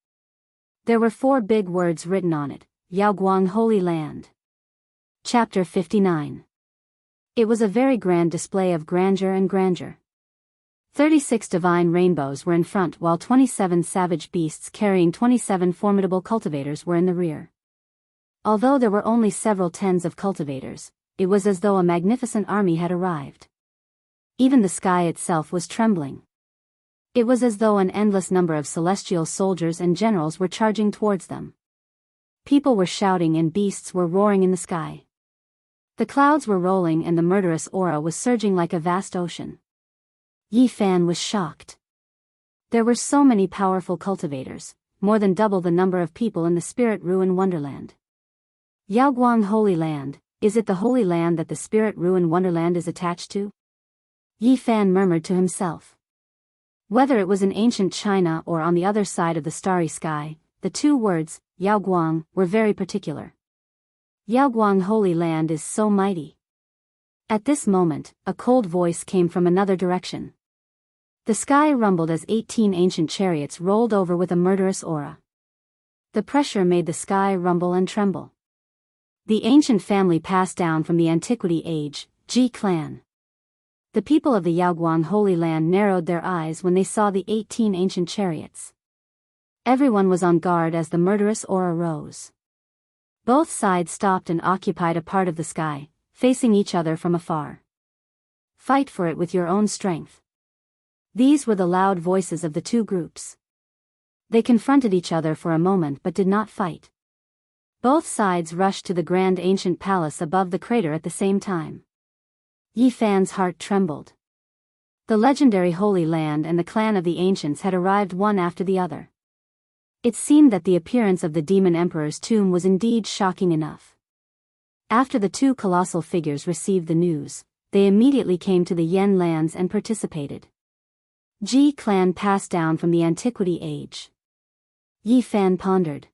There were 4 big words written on it: Yaoguang Holy Land. Chapter 59. It was a very grand display of grandeur and grandeur. 36 divine rainbows were in front while 27 savage beasts carrying 27 formidable cultivators were in the rear. Although there were only several tens of cultivators, it was as though a magnificent army had arrived. Even the sky itself was trembling. It was as though an endless number of celestial soldiers and generals were charging towards them. People were shouting and beasts were roaring in the sky. The clouds were rolling and the murderous aura was surging like a vast ocean. Yi Fan was shocked. There were so many powerful cultivators, more than double the number of people in the Spirit Ruin Wonderland. Yaoguang Holy Land, is it the Holy Land that the Spirit Ruin Wonderland is attached to? Yi Fan murmured to himself. Whether it was in ancient China or on the other side of the starry sky, the 2 words, Yaoguang, were very particular. Yaoguang Holy Land is so mighty. At this moment, a cold voice came from another direction. The sky rumbled as 18 ancient chariots rolled over with a murderous aura. The pressure made the sky rumble and tremble. The ancient family passed down from the Antiquity Age, Ji clan. The people of the Yaoguang Holy Land narrowed their eyes when they saw the 18 ancient chariots. Everyone was on guard as the murderous aura rose. Both sides stopped and occupied a part of the sky, facing each other from afar. Fight for it with your own strength. These were the loud voices of the 2 groups. They confronted each other for a moment but did not fight. Both sides rushed to the grand ancient palace above the crater at the same time. Yi Fan's heart trembled. The legendary Holy Land and the clan of the ancients had arrived one after the other. It seemed that the appearance of the demon emperor's tomb was indeed shocking enough. After the 2 colossal figures received the news, they immediately came to the Yen lands and participated. Ji clan passed down from the Antiquity Age. Yi Fan pondered.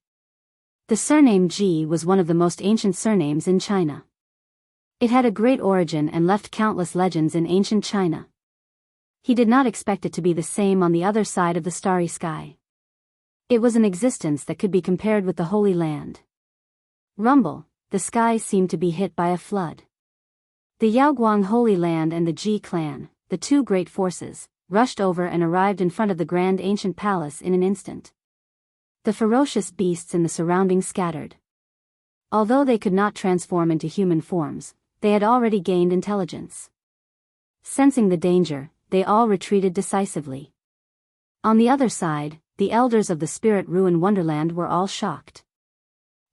The surname Ji was one of the most ancient surnames in China. It had a great origin and left countless legends in ancient China. He did not expect it to be the same on the other side of the starry sky. It was an existence that could be compared with the Holy Land. Rumble, the sky seemed to be hit by a flood. The Yaoguang Holy Land and the Ji clan, the 2 great forces, rushed over and arrived in front of the grand ancient palace in an instant. The ferocious beasts in the surroundings scattered. Although they could not transform into human forms, they had already gained intelligence. Sensing the danger, they all retreated decisively. On the other side, the elders of the Spirit Ruin Wonderland were all shocked.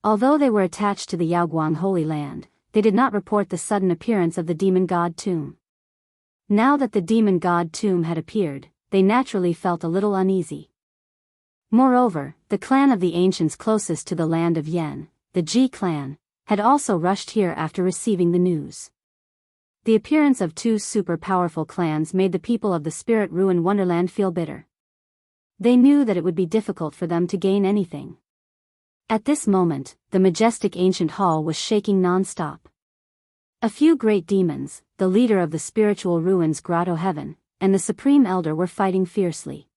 Although they were attached to the Yaoguang Holy Land, they did not report the sudden appearance of the demon god tomb. Now that the demon god tomb had appeared, they naturally felt a little uneasy. Moreover, the clan of the ancients closest to the land of Yen, the Ji clan, had also rushed here after receiving the news. The appearance of 2 super powerful clans made the people of the Spirit Ruin Wonderland feel bitter. They knew that it would be difficult for them to gain anything. At this moment, the majestic ancient hall was shaking non-stop. A few great demons, the leader of the spiritual ruins Grotto Heaven, and the Supreme Elder were fighting fiercely.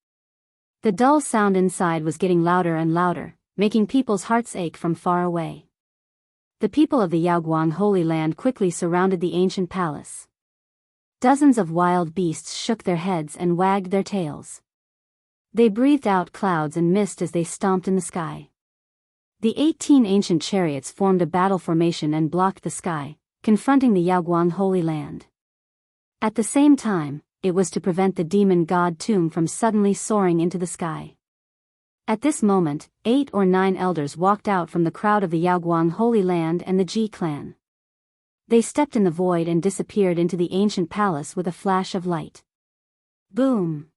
The dull sound inside was getting louder and louder, making people's hearts ache from far away. The people of the Yaoguang Holy Land quickly surrounded the ancient palace. Dozens of wild beasts shook their heads and wagged their tails. They breathed out clouds and mist as they stomped in the sky. The 18 ancient chariots formed a battle formation and blocked the sky, confronting the Yaoguang Holy Land. At the same time, it was to prevent the demon god tomb from suddenly soaring into the sky. At this moment, 8 or 9 elders walked out from the crowd of the Yaoguang Holy Land and the Ji clan. They stepped in the void and disappeared into the ancient palace with a flash of light. Boom!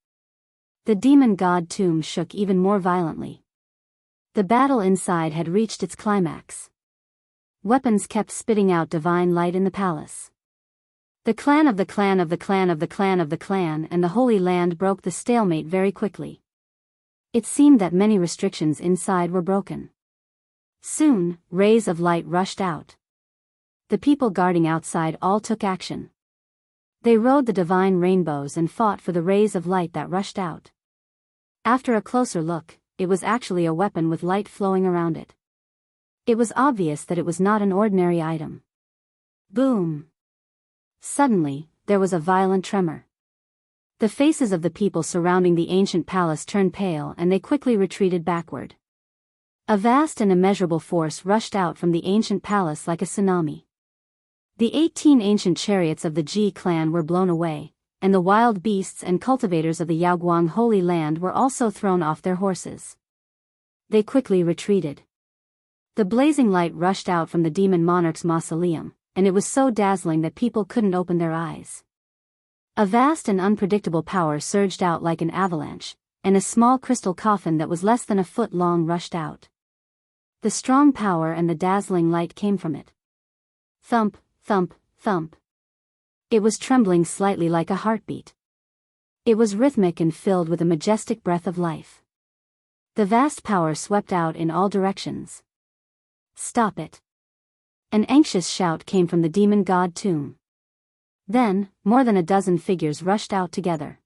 The demon god tomb shook even more violently. The battle inside had reached its climax. Weapons kept spitting out divine light in the palace. The clan of the clan of the clan of the clan of the clan and the Holy Land broke the stalemate very quickly. It seemed that many restrictions inside were broken. Soon, rays of light rushed out. The people guarding outside all took action. They rode the divine rainbows and fought for the rays of light that rushed out. After a closer look, it was actually a weapon with light flowing around it. It was obvious that it was not an ordinary item. Boom! Suddenly, there was a violent tremor. The faces of the people surrounding the ancient palace turned pale and they quickly retreated backward. A vast and immeasurable force rushed out from the ancient palace like a tsunami. The 18 ancient chariots of the Ji clan were blown away, and the wild beasts and cultivators of the Yaoguang Holy Land were also thrown off their horses. They quickly retreated. The blazing light rushed out from the demon monarch's mausoleum, and it was so dazzling that people couldn't open their eyes. A vast and unpredictable power surged out like an avalanche, and a small crystal coffin that was less than a foot long rushed out. The strong power and the dazzling light came from it. Thump, thump, thump. It was trembling slightly like a heartbeat. It was rhythmic and filled with a majestic breath of life. The vast power swept out in all directions. Stop it! An anxious shout came from the demon god tomb. Then, more than a dozen figures rushed out together.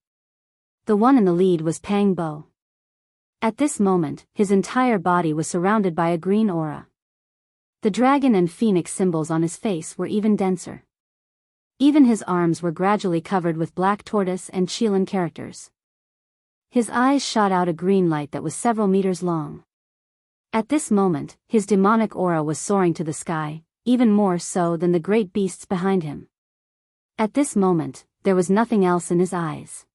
The one in the lead was Pang Bo. At this moment, his entire body was surrounded by a green aura. The dragon and phoenix symbols on his face were even denser. Even his arms were gradually covered with black tortoise and Qilin characters. His eyes shot out a green light that was several meters long. At this moment, his demonic aura was soaring to the sky, even more so than the great beasts behind him. At this moment, there was nothing else in his eyes.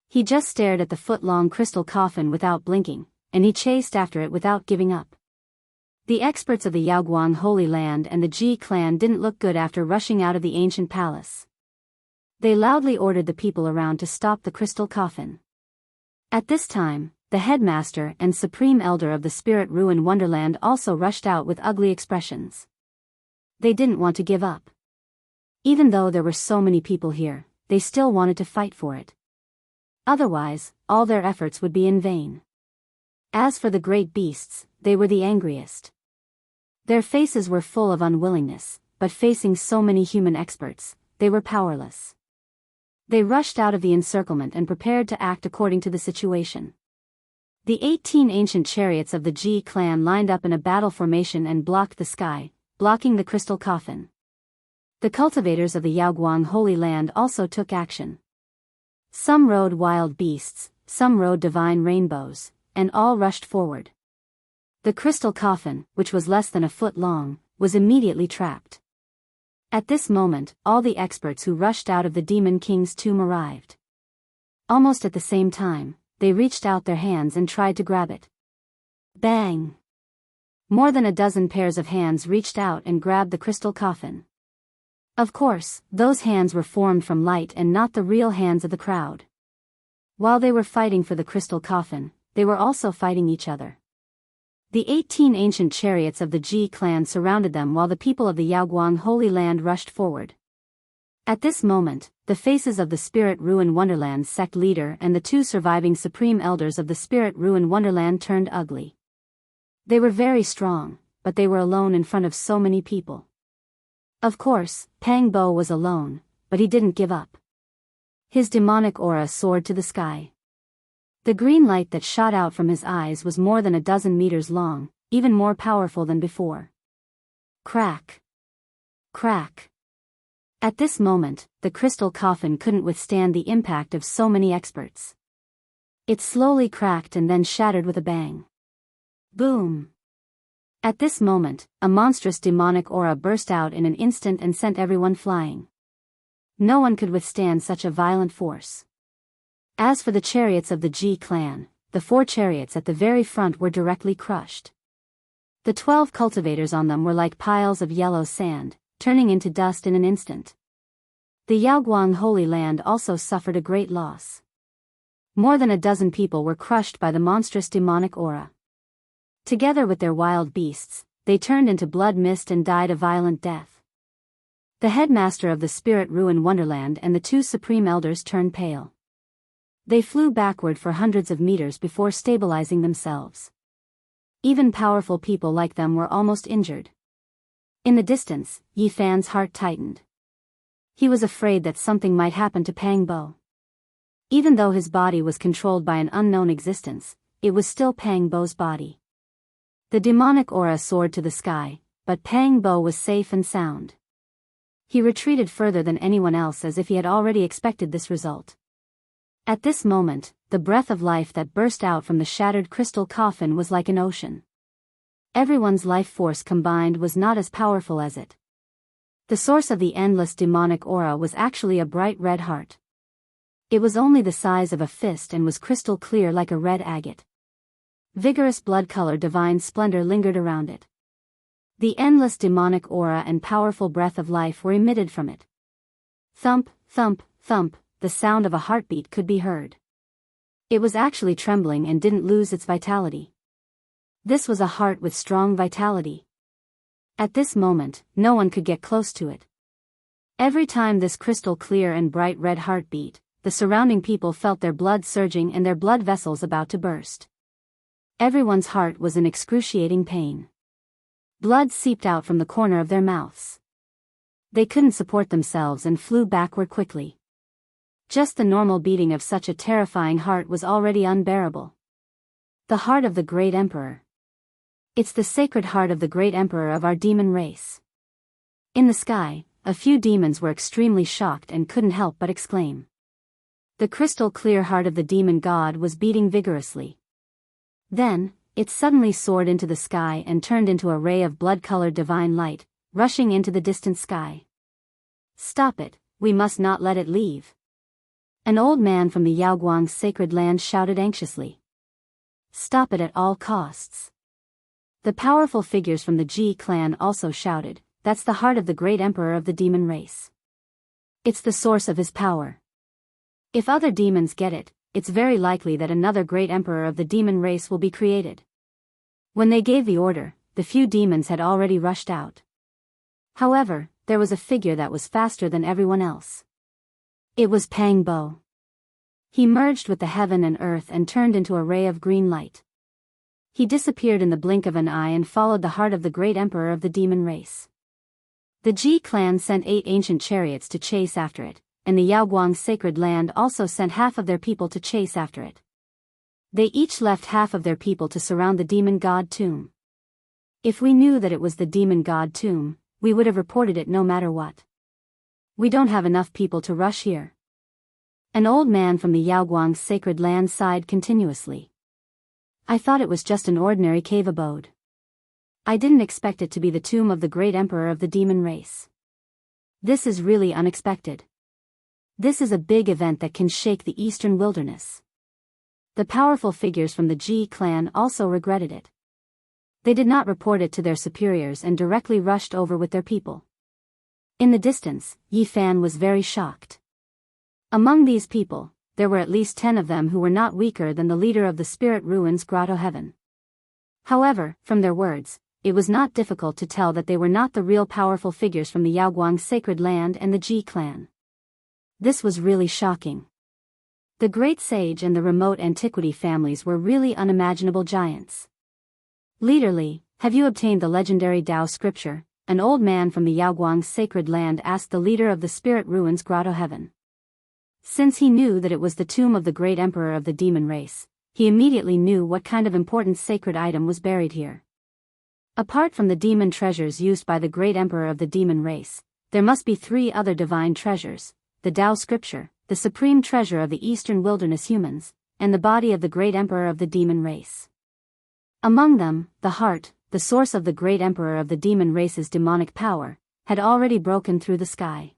He just stared at the foot-long crystal coffin without blinking, and he chased after it without giving up. The experts of the Yaoguang Holy Land and the Ji clan didn't look good after rushing out of the ancient palace. They loudly ordered the people around to stop the crystal coffin. At this time, the headmaster and supreme elder of the Spirit Ruin Wonderland also rushed out with ugly expressions. They didn't want to give up. Even though there were so many people here, they still wanted to fight for it. Otherwise, all their efforts would be in vain. As for the great beasts, they were the angriest. Their faces were full of unwillingness, but facing so many human experts, they were powerless. They rushed out of the encirclement and prepared to act according to the situation. The 18 ancient chariots of the Ji clan lined up in a battle formation and blocked the sky, blocking the crystal coffin. The cultivators of the Yaoguang Holy Land also took action. Some rode wild beasts, some rode divine rainbows, and all rushed forward. The crystal coffin, which was less than a foot long, was immediately trapped. At this moment, all the experts who rushed out of the Demon King's tomb arrived. Almost at the same time, they reached out their hands and tried to grab it. Bang! More than a dozen pairs of hands reached out and grabbed the crystal coffin. Of course, those hands were formed from light and not the real hands of the crowd. While they were fighting for the crystal coffin, they were also fighting each other. The 18 ancient chariots of the Ji clan surrounded them while the people of the Yaoguang Holy Land rushed forward. At this moment, the faces of the Spirit Ruin Wonderland sect leader and the two surviving supreme elders of the Spirit Ruin Wonderland turned ugly. They were very strong, but they were alone in front of so many people. Of course, Pang Bo was alone, but he didn't give up. His demonic aura soared to the sky. The green light that shot out from his eyes was more than a dozen meters long, even more powerful than before. Crack! Crack! At this moment, the crystal coffin couldn't withstand the impact of so many experts. It slowly cracked and then shattered with a bang. Boom! At this moment, a monstrous demonic aura burst out in an instant and sent everyone flying. No one could withstand such a violent force. As for the chariots of the Ji clan, the 4 chariots at the very front were directly crushed. The 12 cultivators on them were like piles of yellow sand, turning into dust in an instant. The Yaoguang Holy Land also suffered a great loss. More than a dozen people were crushed by the monstrous demonic aura. Together with their wild beasts, they turned into blood mist and died a violent death. The headmaster of the spirit-ruined wonderland and the two supreme elders turned pale. They flew backward for hundreds of meters before stabilizing themselves. Even powerful people like them were almost injured. In the distance, Yi Fan's heart tightened. He was afraid that something might happen to Pang Bo. Even though his body was controlled by an unknown existence, it was still Pang Bo's body. The demonic aura soared to the sky, but Pang Bo was safe and sound. He retreated further than anyone else as if he had already expected this result. At this moment, the breath of life that burst out from the shattered crystal coffin was like an ocean. Everyone's life force combined was not as powerful as it. The source of the endless demonic aura was actually a bright red heart. It was only the size of a fist and was crystal clear like a red agate. Vigorous blood-colored divine splendor lingered around it. The endless demonic aura and powerful breath of life were emitted from it. Thump, thump, thump, the sound of a heartbeat could be heard. It was actually trembling and didn't lose its vitality. This was a heart with strong vitality. At this moment, no one could get close to it. Every time this crystal clear and bright red heart beat, the surrounding people felt their blood surging and their blood vessels about to burst. Everyone's heart was in excruciating pain. Blood seeped out from the corner of their mouths. They couldn't support themselves and flew backward quickly. Just the normal beating of such a terrifying heart was already unbearable. The heart of the great emperor. It's the sacred heart of the great emperor of our demon race. In the sky, a few demons were extremely shocked and couldn't help but exclaim. The crystal clear heart of the demon god was beating vigorously. Then, it suddenly soared into the sky and turned into a ray of blood-colored divine light, rushing into the distant sky. Stop it, we must not let it leave. An old man from the Yaoguang's sacred land shouted anxiously. Stop it at all costs. The powerful figures from the Ji clan also shouted, that's the heart of the great emperor of the demon race. It's the source of his power. If other demons get it, it's very likely that another great emperor of the demon race will be created. When they gave the order, the few demons had already rushed out. However, there was a figure that was faster than everyone else. It was Pang Bo. He merged with the heaven and earth and turned into a ray of green light. He disappeared in the blink of an eye and followed the heart of the great emperor of the demon race. The Ji clan sent 8 ancient chariots to chase after it, and the Yaoguang's sacred land also sent half of their people to chase after it. They each left half of their people to surround the demon god tomb. If we knew that it was the demon god tomb, we would have reported it no matter what. We don't have enough people to rush here. An old man from the Yaoguang's sacred land sighed continuously. I thought it was just an ordinary cave abode. I didn't expect it to be the tomb of the great emperor of the demon race. This is really unexpected. This is a big event that can shake the eastern wilderness. The powerful figures from the Ji clan also regretted it. They did not report it to their superiors and directly rushed over with their people. In the distance, Yi Fan was very shocked. Among these people, there were at least 10 of them who were not weaker than the leader of the Spirit Ruins Grotto Heaven. However, from their words, it was not difficult to tell that they were not the real powerful figures from the Yaoguang's sacred land and the Ji clan. This was really shocking. The Great Sage and the remote antiquity families were really unimaginable giants. Leader Li, have you obtained the legendary Tao scripture? An old man from the Yaoguang's sacred land asked the leader of the Spirit Ruins Grotto Heaven. Since he knew that it was the tomb of the great emperor of the demon race, he immediately knew what kind of important sacred item was buried here. Apart from the demon treasures used by the great emperor of the demon race, there must be 3 other divine treasures: the Tao scripture, the supreme treasure of the eastern wilderness humans, and the body of the great emperor of the demon race. Among them, the heart, the source of the great emperor of the demon race's demonic power, had already broken through the sky.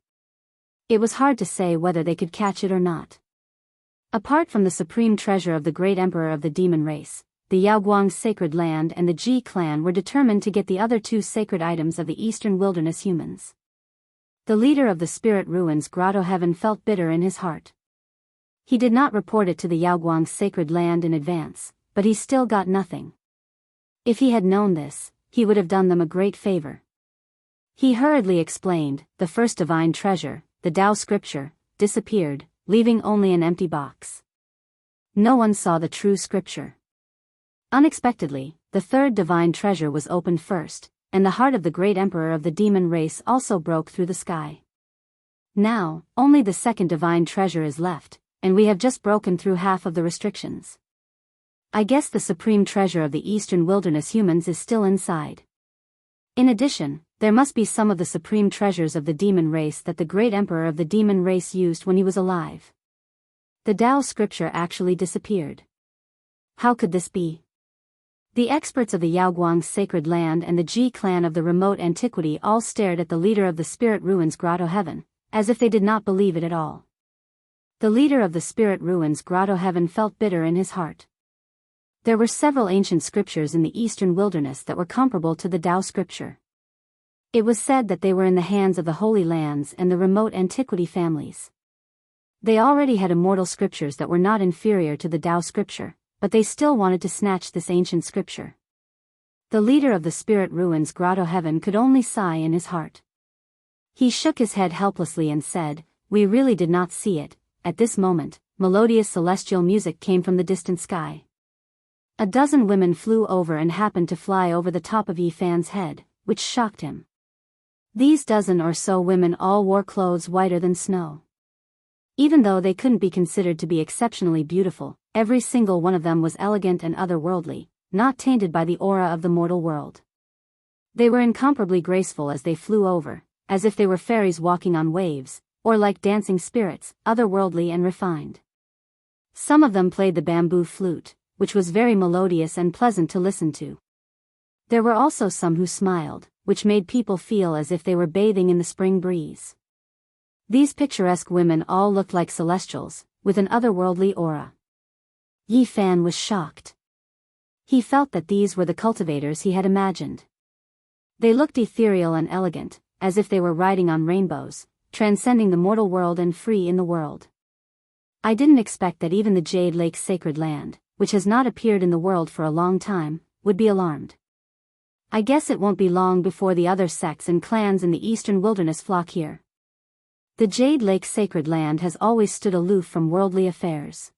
It was hard to say whether they could catch it or not. Apart from the supreme treasure of the great emperor of the demon race, the Yaoguang's sacred land and the Ji clan were determined to get the other 2 sacred items of the eastern wilderness humans. The leader of the Spirit Ruins Grotto Heaven felt bitter in his heart. He did not report it to the Yaoguang's sacred land in advance, but he still got nothing. If he had known this, he would have done them a great favor. He hurriedly explained, the first divine treasure, the Tao scripture, disappeared, leaving only an empty box. No one saw the true scripture. Unexpectedly, the third divine treasure was opened first, and the heart of the great emperor of the demon race also broke through the sky. Now, only the second divine treasure is left, and we have just broken through half of the restrictions. I guess the supreme treasure of the eastern wilderness humans is still inside. In addition, there must be some of the supreme treasures of the demon race that the great emperor of the demon race used when he was alive. The Tao scripture actually disappeared. How could this be? The experts of the Yaoguang's sacred land and the Ji clan of the remote antiquity all stared at the leader of the spirit ruins Grotto Heaven, as if they did not believe it at all. The leader of the spirit ruins Grotto Heaven felt bitter in his heart. There were several ancient scriptures in the eastern wilderness that were comparable to the Tao scripture. It was said that they were in the hands of the Holy Lands and the remote antiquity families. They already had immortal scriptures that were not inferior to the Tao scripture, but they still wanted to snatch this ancient scripture. The leader of the spirit ruins Grotto Heaven could only sigh in his heart. He shook his head helplessly and said, "We really did not see it." At this moment, melodious celestial music came from the distant sky. A dozen women flew over and happened to fly over the top of Yi Fan's head, which shocked him. These dozen or so women all wore clothes whiter than snow. Even though they couldn't be considered to be exceptionally beautiful, every single one of them was elegant and otherworldly, not tainted by the aura of the mortal world. They were incomparably graceful as they flew over, as if they were fairies walking on waves, or like dancing spirits, otherworldly and refined. Some of them played the bamboo flute, which was very melodious and pleasant to listen to. There were also some who smiled, which made people feel as if they were bathing in the spring breeze. These picturesque women all looked like celestials, with an otherworldly aura. Yi Fan was shocked. He felt that these were the cultivators he had imagined. They looked ethereal and elegant, as if they were riding on rainbows, transcending the mortal world and free in the world. I didn't expect that even the Jade Lake's sacred land, which has not appeared in the world for a long time, would be alarmed. I guess it won't be long before the other sects and clans in the eastern wilderness flock here. The Jade Lake's sacred land has always stood aloof from worldly affairs.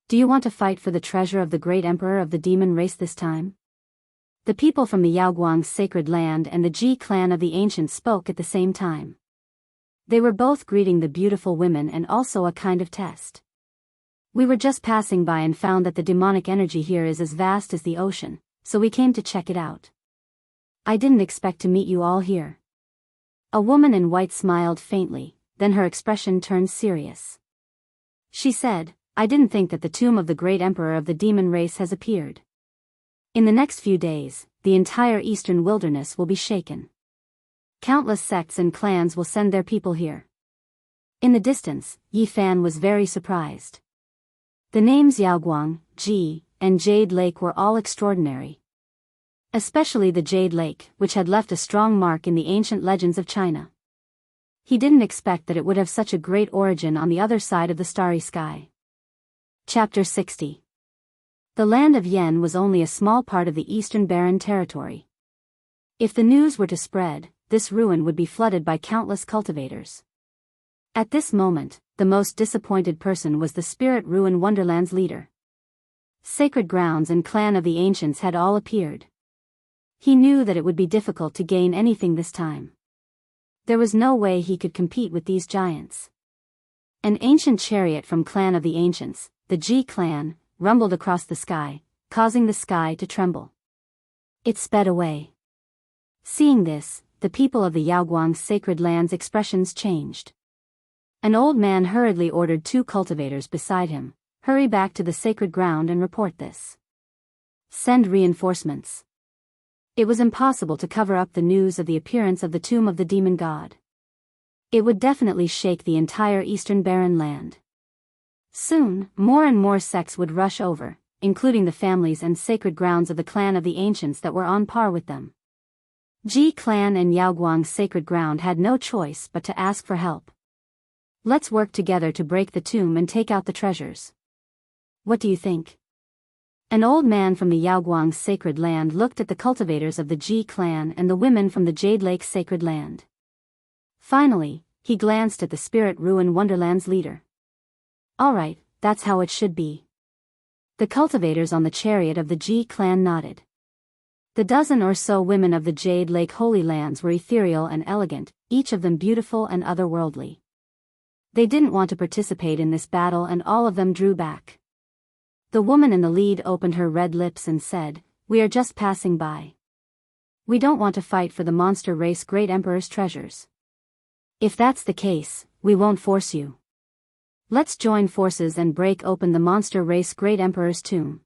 Do you want to fight for the treasure of the great emperor of the demon race this time? The people from the Yaoguang's sacred land and the Ji clan of the ancients spoke at the same time. They were both greeting the beautiful women and also a kind of test. We were just passing by and found that the demonic energy here is as vast as the ocean, so we came to check it out. I didn't expect to meet you all here. A woman in white smiled faintly, then her expression turned serious. She said, "I didn't think that the tomb of the great emperor of the demon race has appeared. In the next few days, the entire eastern wilderness will be shaken. Countless sects and clans will send their people here." In the distance, Yi Fan was very surprised. The names Yaoguang, Ji, and Jade Lake were all extraordinary. Especially the Jade Lake, which had left a strong mark in the ancient legends of China. He didn't expect that it would have such a great origin on the other side of the starry sky. Chapter 60. The land of Yen was only a small part of the eastern barren territory. If the news were to spread, this ruin would be flooded by countless cultivators. At this moment, the most disappointed person was the Spirit Ruin Wonderland's leader. Sacred grounds and clan of the ancients had all appeared. He knew that it would be difficult to gain anything this time. There was no way he could compete with these giants. An ancient chariot from clan of the ancients, the Ji clan, rumbled across the sky, causing the sky to tremble. It sped away. Seeing this, the people of the Yaoguang's sacred land's expressions changed. An old man hurriedly ordered 2 cultivators beside him, "Hurry back to the sacred ground and report this. Send reinforcements." It was impossible to cover up the news of the appearance of the tomb of the demon god. It would definitely shake the entire eastern barren land. Soon, more and more sects would rush over, including the families and sacred grounds of the clan of the ancients that were on par with them. Ji clan and Yaoguang's sacred ground had no choice but to ask for help. Let's work together to break the tomb and take out the treasures. What do you think? An old man from the Yaoguang's sacred land looked at the cultivators of the Ji clan and the women from the Jade Lake's sacred land. Finally, he glanced at the Spirit Ruin Wonderland's leader. All right, that's how it should be. The cultivators on the chariot of the Ji clan nodded. The dozen or so women of the Jade Lake Holy Lands were ethereal and elegant, each of them beautiful and otherworldly. They didn't want to participate in this battle and all of them drew back. The woman in the lead opened her red lips and said, "We are just passing by. We don't want to fight for the monster race Great Emperor's treasures. If that's the case, we won't force you. Let's join forces and break open the monster race Great Emperor's tomb."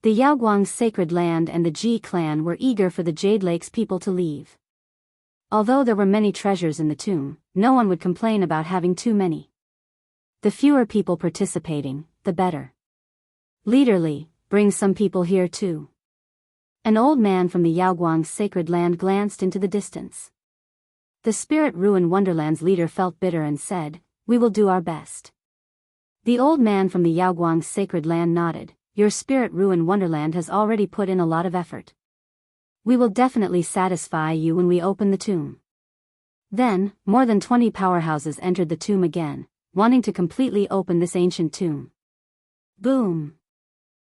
The Yaoguang's sacred land and the Ji clan were eager for the Jade Lake's people to leave. Although there were many treasures in the tomb, no one would complain about having too many. The fewer people participating, the better. Leader Li, bring some people here too. An old man from the Yaoguang's sacred land glanced into the distance. The Spirit Ruin Wonderland's leader felt bitter and said, "We will do our best." The old man from the Yaoguang's sacred land nodded. "Your Spirit Ruin Wonderland has already put in a lot of effort. We will definitely satisfy you when we open the tomb." Then, more than 20 powerhouses entered the tomb again, wanting to completely open this ancient tomb. Boom!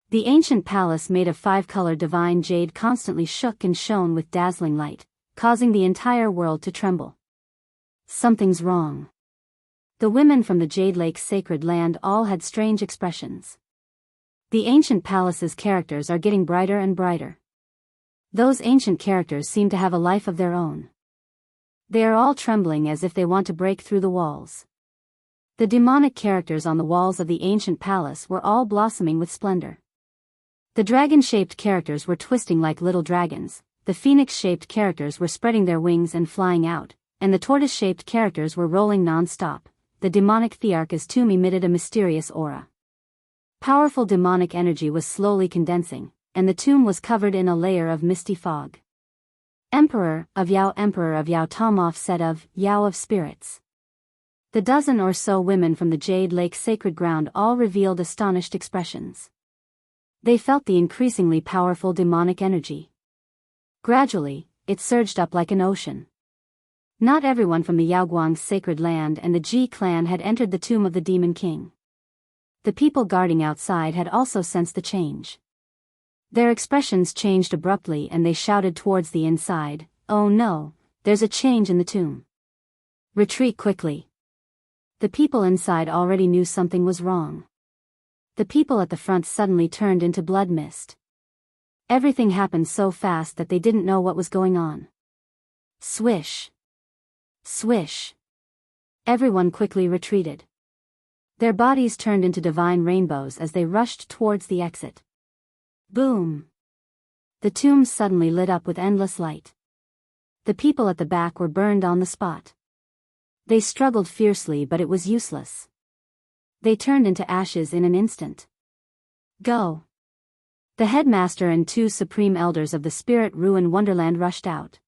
The ancient palace made of 5-color divine jade constantly shook and shone with dazzling light, causing the entire world to tremble. Something's wrong. The women from the Jade Lake's sacred land all had strange expressions. The ancient palace's characters are getting brighter and brighter. Those ancient characters seem to have a life of their own. They are all trembling as if they want to break through the walls. The demonic characters on the walls of the ancient palace were all blossoming with splendor. The dragon-shaped characters were twisting like little dragons, the phoenix-shaped characters were spreading their wings and flying out, and the tortoise-shaped characters were rolling non-stop. The demonic Thearch's tomb emitted a mysterious aura. Powerful demonic energy was slowly condensing, and the tomb was covered in a layer of misty fog. Emperor of Yao Tomoff said of Yao of Spirits. The dozen or so women from the Jade Lake sacred ground all revealed astonished expressions. They felt the increasingly powerful demonic energy. Gradually, it surged up like an ocean. Not everyone from the Yaoguang's sacred land and the Ji clan had entered the tomb of the Demon King. The people guarding outside had also sensed the change. Their expressions changed abruptly and they shouted towards the inside, "Oh no, there's a change in the tomb. Retreat quickly." The people inside already knew something was wrong. The people at the front suddenly turned into blood mist. Everything happened so fast that they didn't know what was going on. Swish. Swish. Everyone quickly retreated. Their bodies turned into divine rainbows as they rushed towards the exit. Boom! The tomb suddenly lit up with endless light. The people at the back were burned on the spot. They struggled fiercely but it was useless. They turned into ashes in an instant. Go! The headmaster and 2 supreme elders of the Spirit Ruin Wonderland rushed out.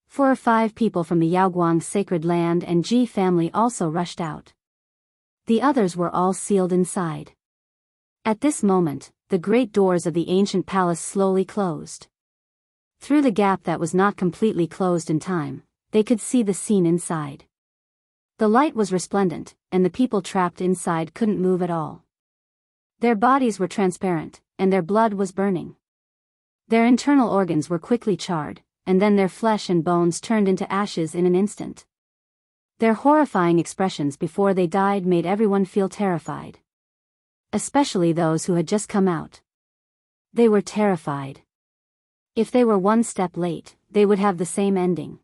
4 or 5 people from the Yaoguang sacred land and Ji family also rushed out. The others were all sealed inside. At this moment, the great doors of the ancient palace slowly closed. Through the gap that was not completely closed in time, they could see the scene inside. The light was resplendent, and the people trapped inside couldn't move at all. Their bodies were transparent, and their blood was burning. Their internal organs were quickly charred, and then their flesh and bones turned into ashes in an instant. Their horrifying expressions before they died made everyone feel terrified. Especially those who had just come out. They were terrified. If they were one step late, they would have the same ending.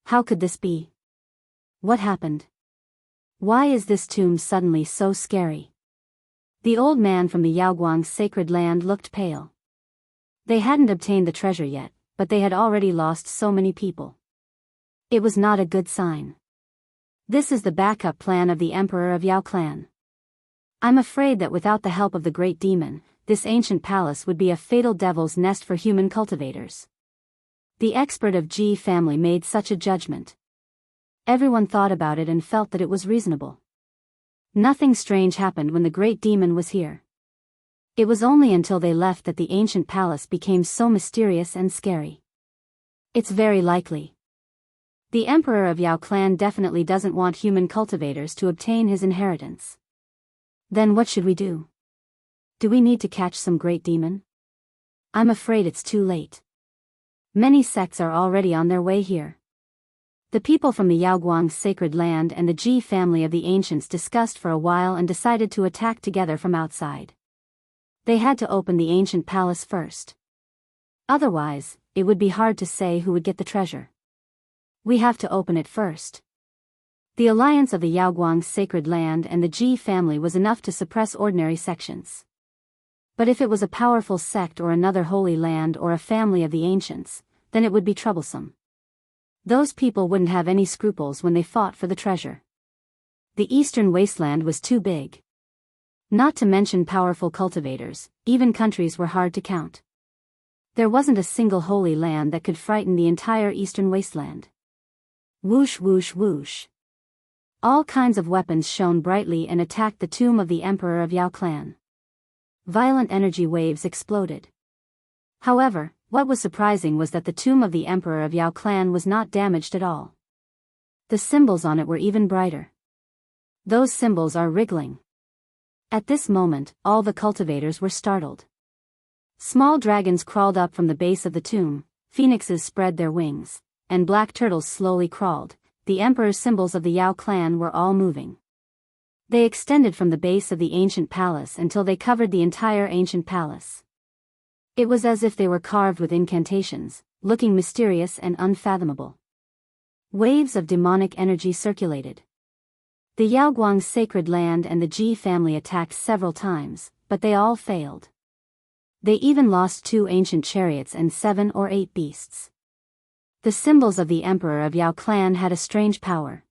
How could this be? What happened? Why is this tomb suddenly so scary? The old man from the Yaoguang's sacred land looked pale. They hadn't obtained the treasure yet, but they had already lost so many people. It was not a good sign. This is the backup plan of the Emperor of Yao clan. I'm afraid that without the help of the great demon, this ancient palace would be a fatal devil's nest for human cultivators. The expert of Ji family made such a judgment. Everyone thought about it and felt that it was reasonable. Nothing strange happened when the great demon was here. It was only until they left that the ancient palace became so mysterious and scary. It's very likely. The Emperor of Yao clan definitely doesn't want human cultivators to obtain his inheritance. Then what should we do? Do we need to catch some great demon? I'm afraid it's too late. Many sects are already on their way here. The people from the Yaoguang sacred land and the Ji family of the ancients discussed for a while and decided to attack together from outside. They had to open the ancient palace first. Otherwise, it would be hard to say who would get the treasure. We have to open it first. The alliance of the Yaoguang sacred land and the Ji family was enough to suppress ordinary sections. But if it was a powerful sect or another holy land or a family of the ancients, then it would be troublesome. Those people wouldn't have any scruples when they fought for the treasure. The eastern wasteland was too big. Not to mention powerful cultivators, even countries were hard to count. There wasn't a single holy land that could frighten the entire eastern wasteland. Whoosh whoosh whoosh. All kinds of weapons shone brightly and attacked the tomb of the Emperor of Yao clan. Violent energy waves exploded. However, what was surprising was that the tomb of the Emperor of Yao clan was not damaged at all. The symbols on it were even brighter. Those symbols are wriggling. At this moment, all the cultivators were startled. Small dragons crawled up from the base of the tomb, phoenixes spread their wings, and black turtles slowly crawled. The Emperor's symbols of the Yao clan were all moving. They extended from the base of the ancient palace until they covered the entire ancient palace. It was as if they were carved with incantations, looking mysterious and unfathomable. Waves of demonic energy circulated. The Yaoguang sacred land and the Ji family attacked several times, but they all failed. They even lost 2 ancient chariots and 7 or 8 beasts. The symbols of the Emperor of Yao clan had a strange power.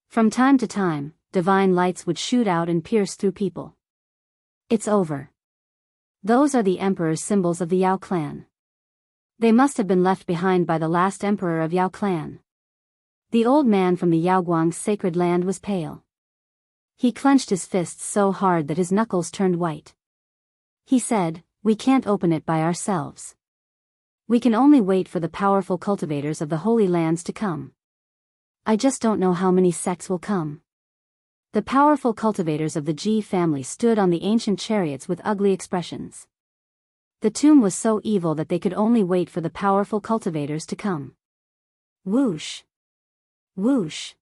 From time to time, divine lights would shoot out and pierce through people. It's over. Those are the Emperor's symbols of the Yao clan. They must have been left behind by the last Emperor of Yao clan. The old man from the Yaoguang sacred land was pale. He clenched his fists so hard that his knuckles turned white. He said, "We can't open it by ourselves. We can only wait for the powerful cultivators of the Holy Lands to come. I just don't know how many sects will come." The powerful cultivators of the Ji family stood on the ancient chariots with ugly expressions. The tomb was so evil that they could only wait for the powerful cultivators to come. Whoosh! Whoosh!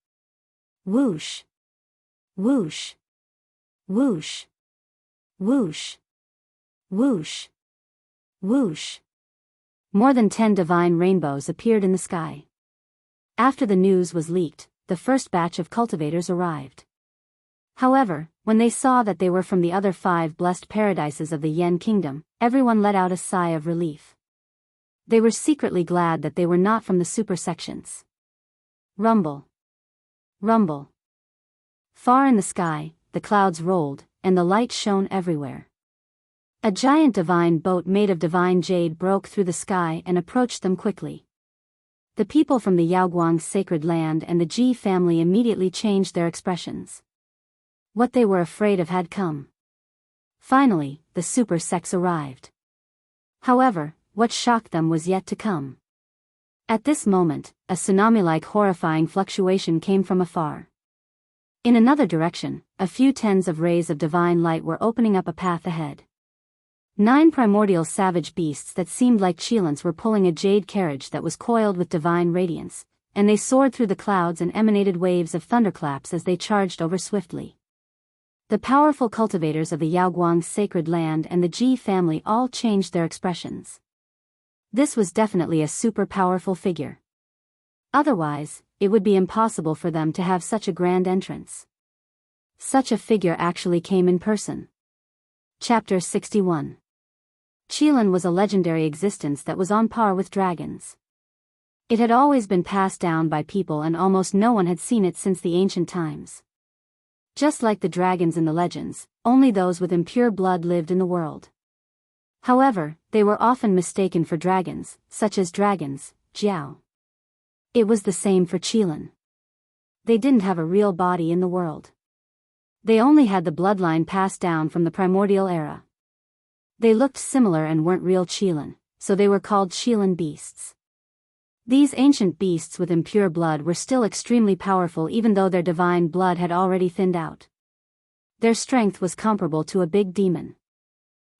Whoosh! Whoosh! Whoosh! Whoosh! Whoosh! Whoosh! More than 10 divine rainbows appeared in the sky. After the news was leaked, the first batch of cultivators arrived. However, when they saw that they were from the other 5 blessed paradises of the Yen kingdom, everyone let out a sigh of relief. They were secretly glad that they were not from the super sections. Rumble. Rumble. Far in the sky, the clouds rolled, and the light shone everywhere. A giant divine boat made of divine jade broke through the sky and approached them quickly. The people from the Yaoguang sacred land and the Ji family immediately changed their expressions. What they were afraid of had come. Finally, the super sects arrived. However, what shocked them was yet to come. At this moment, a tsunami-like horrifying fluctuation came from afar. In another direction, a few tens of rays of divine light were opening up a path ahead. 9 primordial savage beasts that seemed like Chilans were pulling a jade carriage that was coiled with divine radiance, and they soared through the clouds and emanated waves of thunderclaps as they charged over swiftly. The powerful cultivators of the Yaoguang sacred land and the Ji family all changed their expressions. This was definitely a super powerful figure. Otherwise, it would be impossible for them to have such a grand entrance. Such a figure actually came in person. Chapter 61. Chilan was a legendary existence that was on par with dragons. It had always been passed down by people and almost no one had seen it since the ancient times. Just like the dragons in the legends, only those with impure blood lived in the world. However, they were often mistaken for dragons, such as dragons, Jiao. It was the same for Chilan. They didn't have a real body in the world. They only had the bloodline passed down from the primordial era. They looked similar and weren't real Qilin, so they were called Qilin beasts. These ancient beasts with impure blood were still extremely powerful even though their divine blood had already thinned out. Their strength was comparable to a big demon.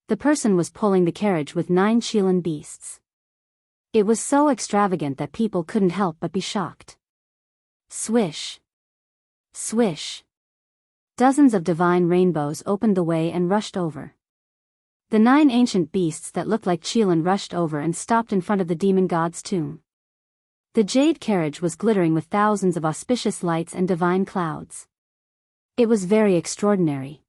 The person was pulling the carriage with 9 Qilin beasts. It was so extravagant that people couldn't help but be shocked. Swish! Swish! Dozens of divine rainbows opened the way and rushed over. The 9 ancient beasts that looked like Qilin rushed over and stopped in front of the demon god's tomb. The jade carriage was glittering with thousands of auspicious lights and divine clouds. It was very extraordinary.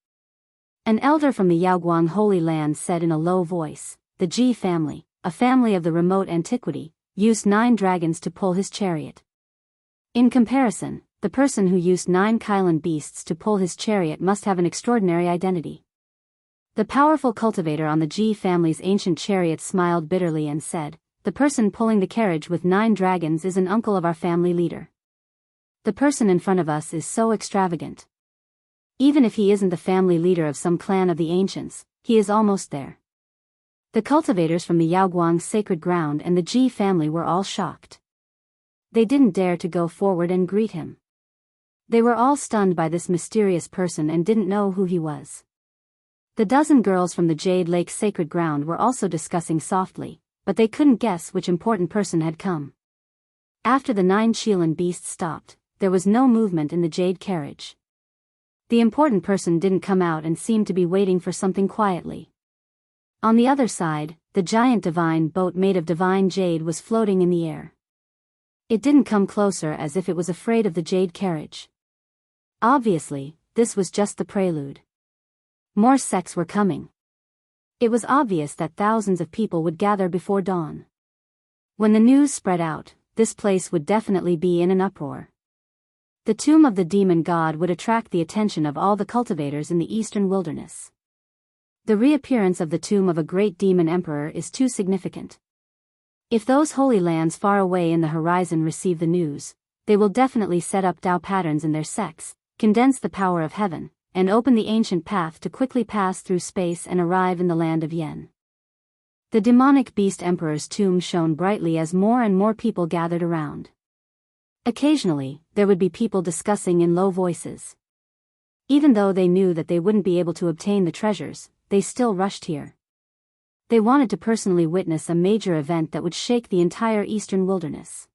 An elder from the Yaoguang Holy Land said in a low voice, "The Ji family, a family of the remote antiquity, used 9 dragons to pull his chariot." In comparison, the person who used 9 Qilin beasts to pull his chariot must have an extraordinary identity. The powerful cultivator on the Ji family's ancient chariot smiled bitterly and said, "The person pulling the carriage with 9 dragons is an uncle of our family leader. The person in front of us is so extravagant. Even if he isn't the family leader of some clan of the ancients, he is almost there." The cultivators from the Yaoguang sacred ground and the Ji family were all shocked. They didn't dare to go forward and greet him. They were all stunned by this mysterious person and didn't know who he was. The dozen girls from the Jade Lake sacred ground were also discussing softly, but they couldn't guess which important person had come. After the 9 Qilin beasts stopped, there was no movement in the jade carriage. The important person didn't come out and seemed to be waiting for something quietly. On the other side, the giant divine boat made of divine jade was floating in the air. It didn't come closer as if it was afraid of the jade carriage. Obviously, this was just the prelude. More sects were coming. It was obvious that thousands of people would gather before dawn. When the news spread out, this place would definitely be in an uproar. The tomb of the demon god would attract the attention of all the cultivators in the eastern wilderness. The reappearance of the tomb of a great demon emperor is too significant. If those holy lands far away in the horizon receive the news, they will definitely set up Tao patterns in their sects, condense the power of heaven, and open the ancient path to quickly pass through space and arrive in the land of Yen. The demonic beast emperor's tomb shone brightly as more and more people gathered around. Occasionally, there would be people discussing in low voices. Even though they knew that they wouldn't be able to obtain the treasures, they still rushed here. They wanted to personally witness a major event that would shake the entire eastern wilderness.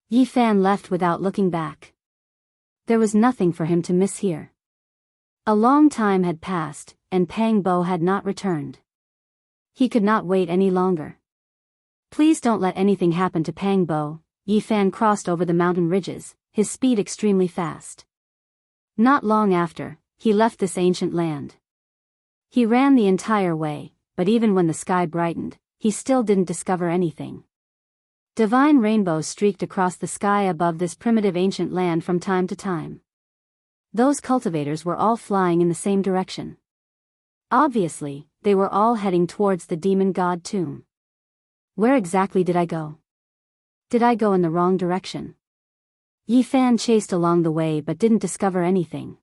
Yi Fan left without looking back. There was nothing for him to miss here. A long time had passed, and Pang Bo had not returned. He could not wait any longer. "Please don't let anything happen to Pang Bo." Yi Fan crossed over the mountain ridges, his speed extremely fast. Not long after, he left this ancient land. He ran the entire way, but even when the sky brightened, he still didn't discover anything. Divine rainbows streaked across the sky above this primitive ancient land from time to time. Those cultivators were all flying in the same direction. Obviously, they were all heading towards the demon god tomb. Where exactly did I go? Did I go in the wrong direction? Yi Fan chased along the way but didn't discover anything.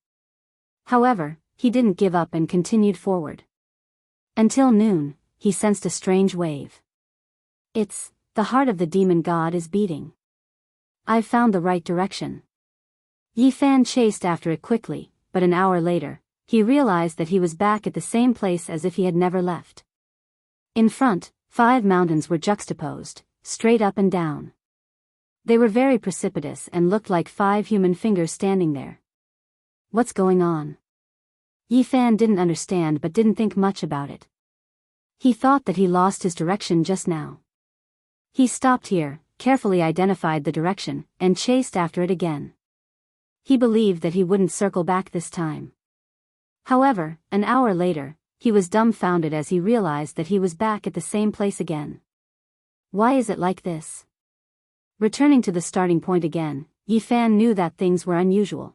However, he didn't give up and continued forward. Until noon, he sensed a strange wave. "It's, the heart of the demon god is beating. I've found the right direction." Yi Fan chased after it quickly, but an hour later, he realized that he was back at the same place as if he had never left. In front, 5 mountains were juxtaposed, straight up and down. They were very precipitous and looked like 5 human fingers standing there. What's going on? Yi Fan didn't understand but didn't think much about it. He thought that he lost his direction just now. He stopped here, carefully identified the direction, and chased after it again. He believed that he wouldn't circle back this time. However, an hour later, he was dumbfounded as he realized that he was back at the same place again. Why is it like this? Returning to the starting point again, Yi Fan knew that things were unusual.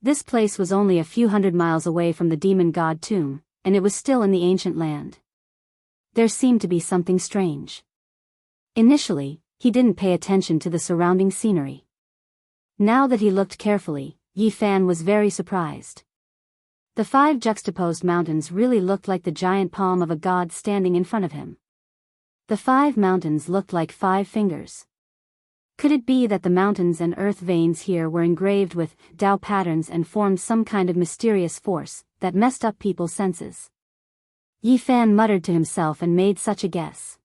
This place was only a few hundred miles away from the demon god tomb, and it was still in the ancient land. There seemed to be something strange. Initially, he didn't pay attention to the surrounding scenery. Now that he looked carefully, Yi Fan was very surprised. The 5 juxtaposed mountains really looked like the giant palm of a god standing in front of him. The 5 mountains looked like 5 fingers. Could it be that the mountains and earth veins here were engraved with Tao patterns and formed some kind of mysterious force that messed up people's senses? Yi Fan muttered to himself and made such a guess.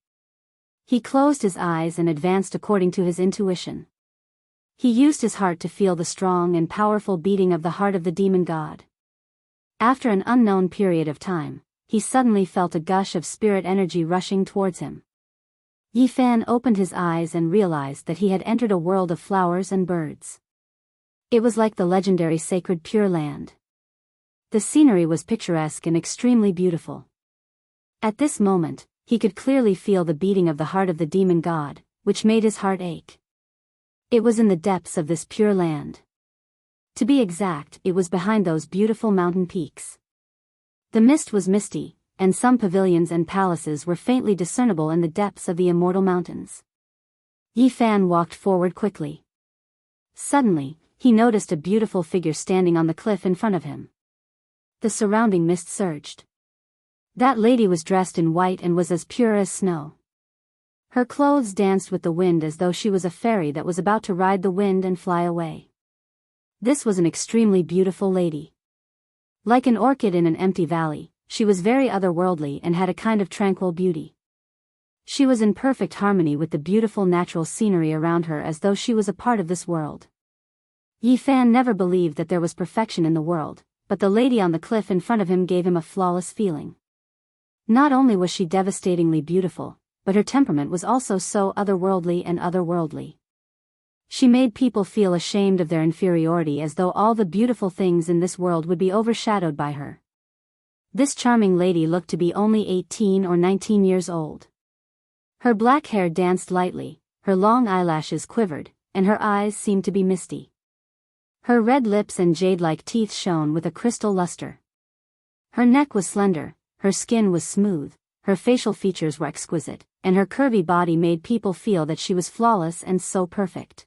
He closed his eyes and advanced according to his intuition. He used his heart to feel the strong and powerful beating of the heart of the demon god. After an unknown period of time, he suddenly felt a gush of spirit energy rushing towards him. Yi Fan opened his eyes and realized that he had entered a world of flowers and birds. It was like the legendary sacred Pure Land. The scenery was picturesque and extremely beautiful. At this moment, he could clearly feel the beating of the heart of the demon god, which made his heart ache. It was in the depths of this Pure Land. To be exact, it was behind those beautiful mountain peaks. The mist was misty, and some pavilions and palaces were faintly discernible in the depths of the immortal mountains. Yi Fan walked forward quickly. Suddenly, he noticed a beautiful figure standing on the cliff in front of him. The surrounding mist surged. That lady was dressed in white and was as pure as snow. Her clothes danced with the wind as though she was a fairy that was about to ride the wind and fly away. This was an extremely beautiful lady. Like an orchid in an empty valley, she was very otherworldly and had a kind of tranquil beauty. She was in perfect harmony with the beautiful natural scenery around her as though she was a part of this world. Yi Fan never believed that there was perfection in the world, but the lady on the cliff in front of him gave him a flawless feeling. Not only was she devastatingly beautiful, but her temperament was also so otherworldly and otherworldly. She made people feel ashamed of their inferiority as though all the beautiful things in this world would be overshadowed by her. This charming lady looked to be only 18 or 19 years old. Her black hair danced lightly, her long eyelashes quivered, and her eyes seemed to be misty. Her red lips and jade-like teeth shone with a crystal luster. Her neck was slender, her skin was smooth, her facial features were exquisite, and her curvy body made people feel that she was flawless and so perfect.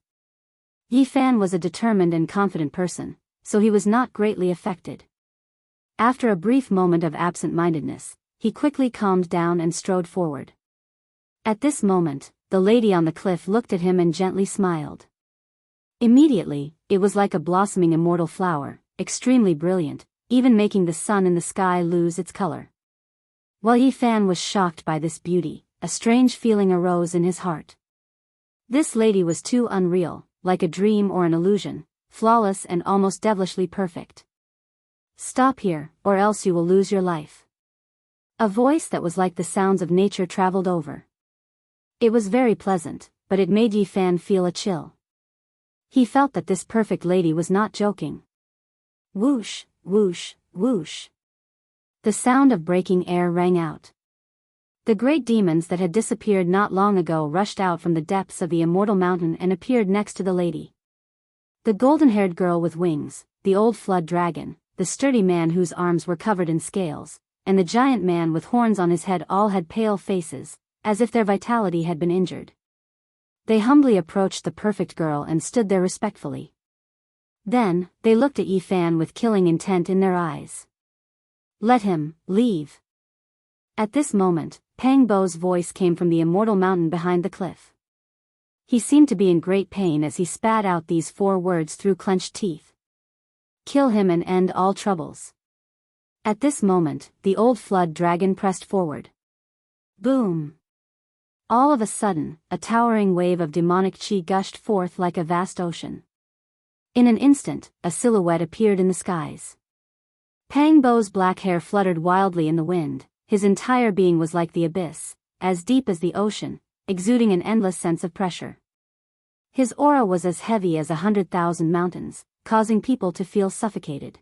Yi Fan was a determined and confident person, so he was not greatly affected. After a brief moment of absent-mindedness, he quickly calmed down and strode forward. At this moment, the lady on the cliff looked at him and gently smiled. Immediately, it was like a blossoming immortal flower, extremely brilliant, even making the sun in the sky lose its color. While Yi Fan was shocked by this beauty, a strange feeling arose in his heart. This lady was too unreal, like a dream or an illusion, flawless and almost devilishly perfect. Stop here, or else you will lose your life. A voice that was like the sounds of nature traveled over. It was very pleasant, but it made Yi Fan feel a chill. He felt that this perfect lady was not joking. Whoosh, whoosh, whoosh. The sound of breaking air rang out. The great demons that had disappeared not long ago rushed out from the depths of the immortal mountain and appeared next to the lady. The golden-haired girl with wings, the old flood dragon, the sturdy man whose arms were covered in scales, and the giant man with horns on his head all had pale faces, as if their vitality had been injured. They humbly approached the perfect girl and stood there respectfully. Then, they looked at Yi Fan with killing intent in their eyes. Let him leave. At this moment, Pang Bo's voice came from the immortal mountain behind the cliff. He seemed to be in great pain as he spat out these 4 words through clenched teeth. Kill him and end all troubles. At this moment, the old flood dragon pressed forward. Boom! All of a sudden, a towering wave of demonic chi gushed forth like a vast ocean. In an instant, a silhouette appeared in the skies. Pang Bo's black hair fluttered wildly in the wind, his entire being was like the abyss, as deep as the ocean, exuding an endless sense of pressure. His aura was as heavy as 100,000 mountains, causing people to feel suffocated.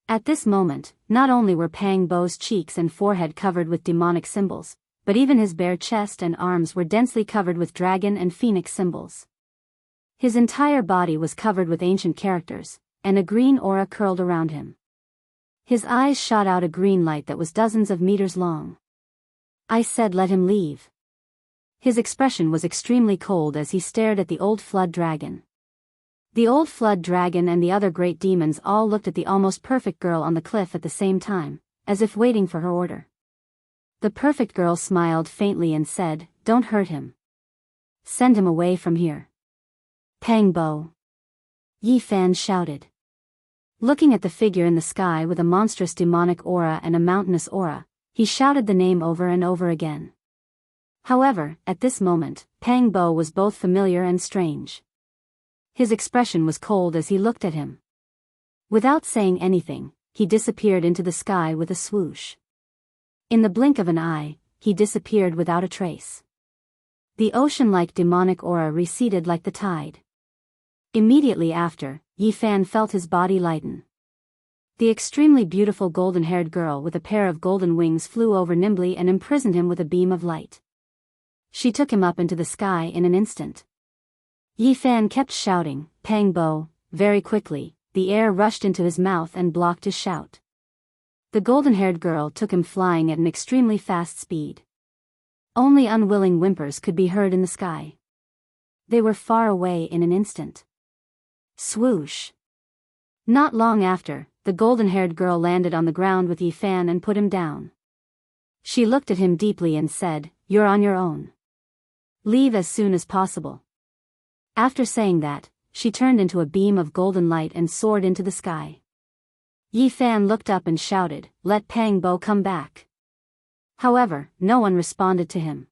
At this moment, not only were Pang Bo's cheeks and forehead covered with demonic symbols, but even his bare chest and arms were densely covered with dragon and phoenix symbols. His entire body was covered with ancient characters, and a green aura curled around him. His eyes shot out a green light that was dozens of meters long. I said let him leave. His expression was extremely cold as he stared at the old flood dragon. The old flood dragon and the other great demons all looked at the almost perfect girl on the cliff at the same time, as if waiting for her order. The perfect girl smiled faintly and said, "Don't hurt him. Send him away from here." "Pang Bo!" Yi Fan shouted. Looking at the figure in the sky with a monstrous demonic aura and a mountainous aura, he shouted the name over and over again. However, at this moment, Pang Bo was both familiar and strange. His expression was cold as he looked at him. Without saying anything, he disappeared into the sky with a swoosh. In the blink of an eye, he disappeared without a trace. The ocean-like demonic aura receded like the tide. Immediately after, Yi Fan felt his body lighten. The extremely beautiful golden-haired girl with a pair of golden wings flew over nimbly and imprisoned him with a beam of light. She took him up into the sky in an instant. Yi Fan kept shouting, "Pang Bo," very quickly. The air rushed into his mouth and blocked his shout. The golden-haired girl took him flying at an extremely fast speed. Only unwilling whimpers could be heard in the sky. They were far away in an instant. Swoosh! Not long after, the golden-haired girl landed on the ground with Yi Fan and put him down. She looked at him deeply and said, "You're on your own. Leave as soon as possible." After saying that, she turned into a beam of golden light and soared into the sky. Yi Fan looked up and shouted, "Let Pang Bo come back." However, no one responded to him.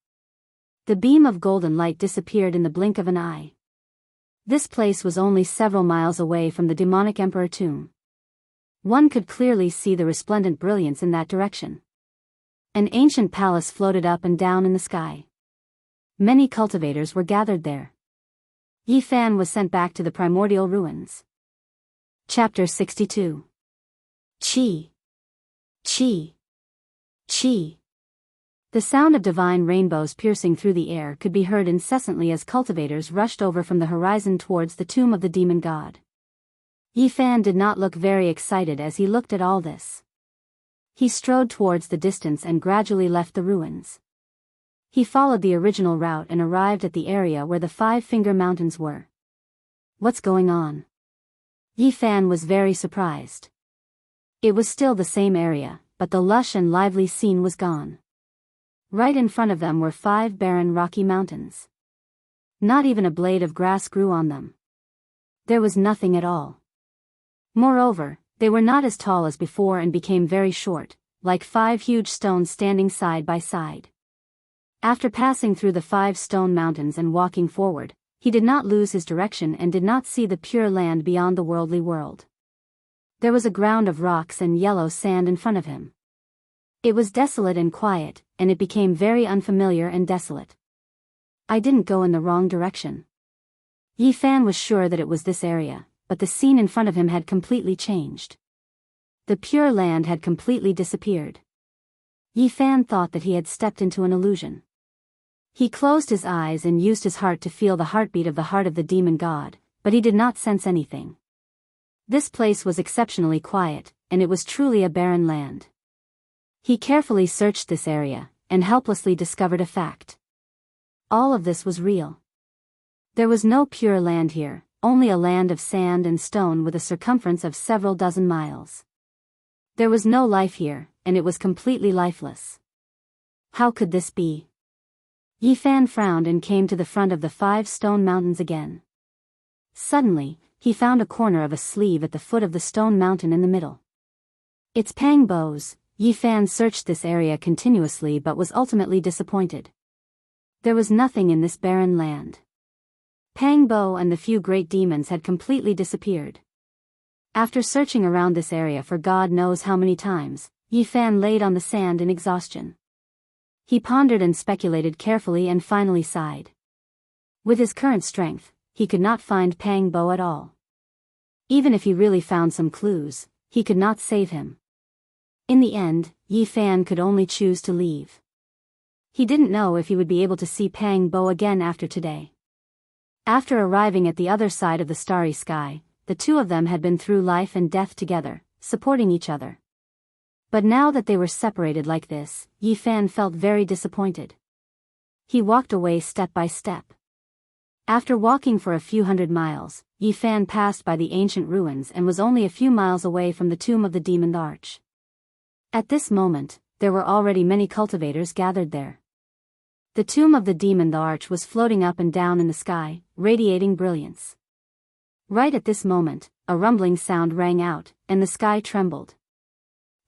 The beam of golden light disappeared in the blink of an eye. This place was only several miles away from the demonic emperor tomb. One could clearly see the resplendent brilliance in that direction. An ancient palace floated up and down in the sky. Many cultivators were gathered there. Yi Fan was sent back to the primordial ruins. Chapter 62. Chi. Chi. Chi. The sound of divine rainbows piercing through the air could be heard incessantly as cultivators rushed over from the horizon towards the tomb of the demon god. Yi Fan did not look very excited as he looked at all this. He strode towards the distance and gradually left the ruins. He followed the original route and arrived at the area where the Five-Finger Mountains were. "What's going on?" Yi Fan was very surprised. It was still the same area, but the lush and lively scene was gone. Right in front of them were 5 barren rocky mountains. Not even a blade of grass grew on them. There was nothing at all. Moreover, they were not as tall as before and became very short, like 5 huge stones standing side by side. After passing through the 5 stone mountains and walking forward, he did not lose his direction and did not see the pure land beyond the worldly world. There was a ground of rocks and yellow sand in front of him. It was desolate and quiet, and it became very unfamiliar and desolate. I didn't go in the wrong direction. Yi Fan was sure that it was this area, but the scene in front of him had completely changed. The pure land had completely disappeared. Yi Fan thought that he had stepped into an illusion. He closed his eyes and used his heart to feel the heartbeat of the heart of the demon god, but he did not sense anything. This place was exceptionally quiet, and it was truly a barren land. He carefully searched this area, and helplessly discovered a fact. All of this was real. There was no pure land here, only a land of sand and stone with a circumference of several dozen miles. There was no life here, and it was completely lifeless. How could this be? Yi Fan frowned and came to the front of the 5 stone mountains again. Suddenly, he found a corner of a sleeve at the foot of the stone mountain in the middle. "It's Pang Bo's." Yi Fan searched this area continuously but was ultimately disappointed. There was nothing in this barren land. Pang Bo and the few great demons had completely disappeared. After searching around this area for God knows how many times, Yi Fan laid on the sand in exhaustion. He pondered and speculated carefully and finally sighed. With his current strength, he could not find Pang Bo at all. Even if he really found some clues, he could not save him. In the end, Yi Fan could only choose to leave. He didn't know if he would be able to see Pang Bo again after today. After arriving at the other side of the starry sky, the two of them had been through life and death together, supporting each other. But now that they were separated like this, Yi Fan felt very disappointed. He walked away step by step. After walking for a few hundred miles, Yi Fan passed by the ancient ruins and was only a few miles away from the tomb of the Demon Arch. At this moment, there were already many cultivators gathered there. The tomb of the Demon Arch was floating up and down in the sky, radiating brilliance. Right at this moment, a rumbling sound rang out, and the sky trembled.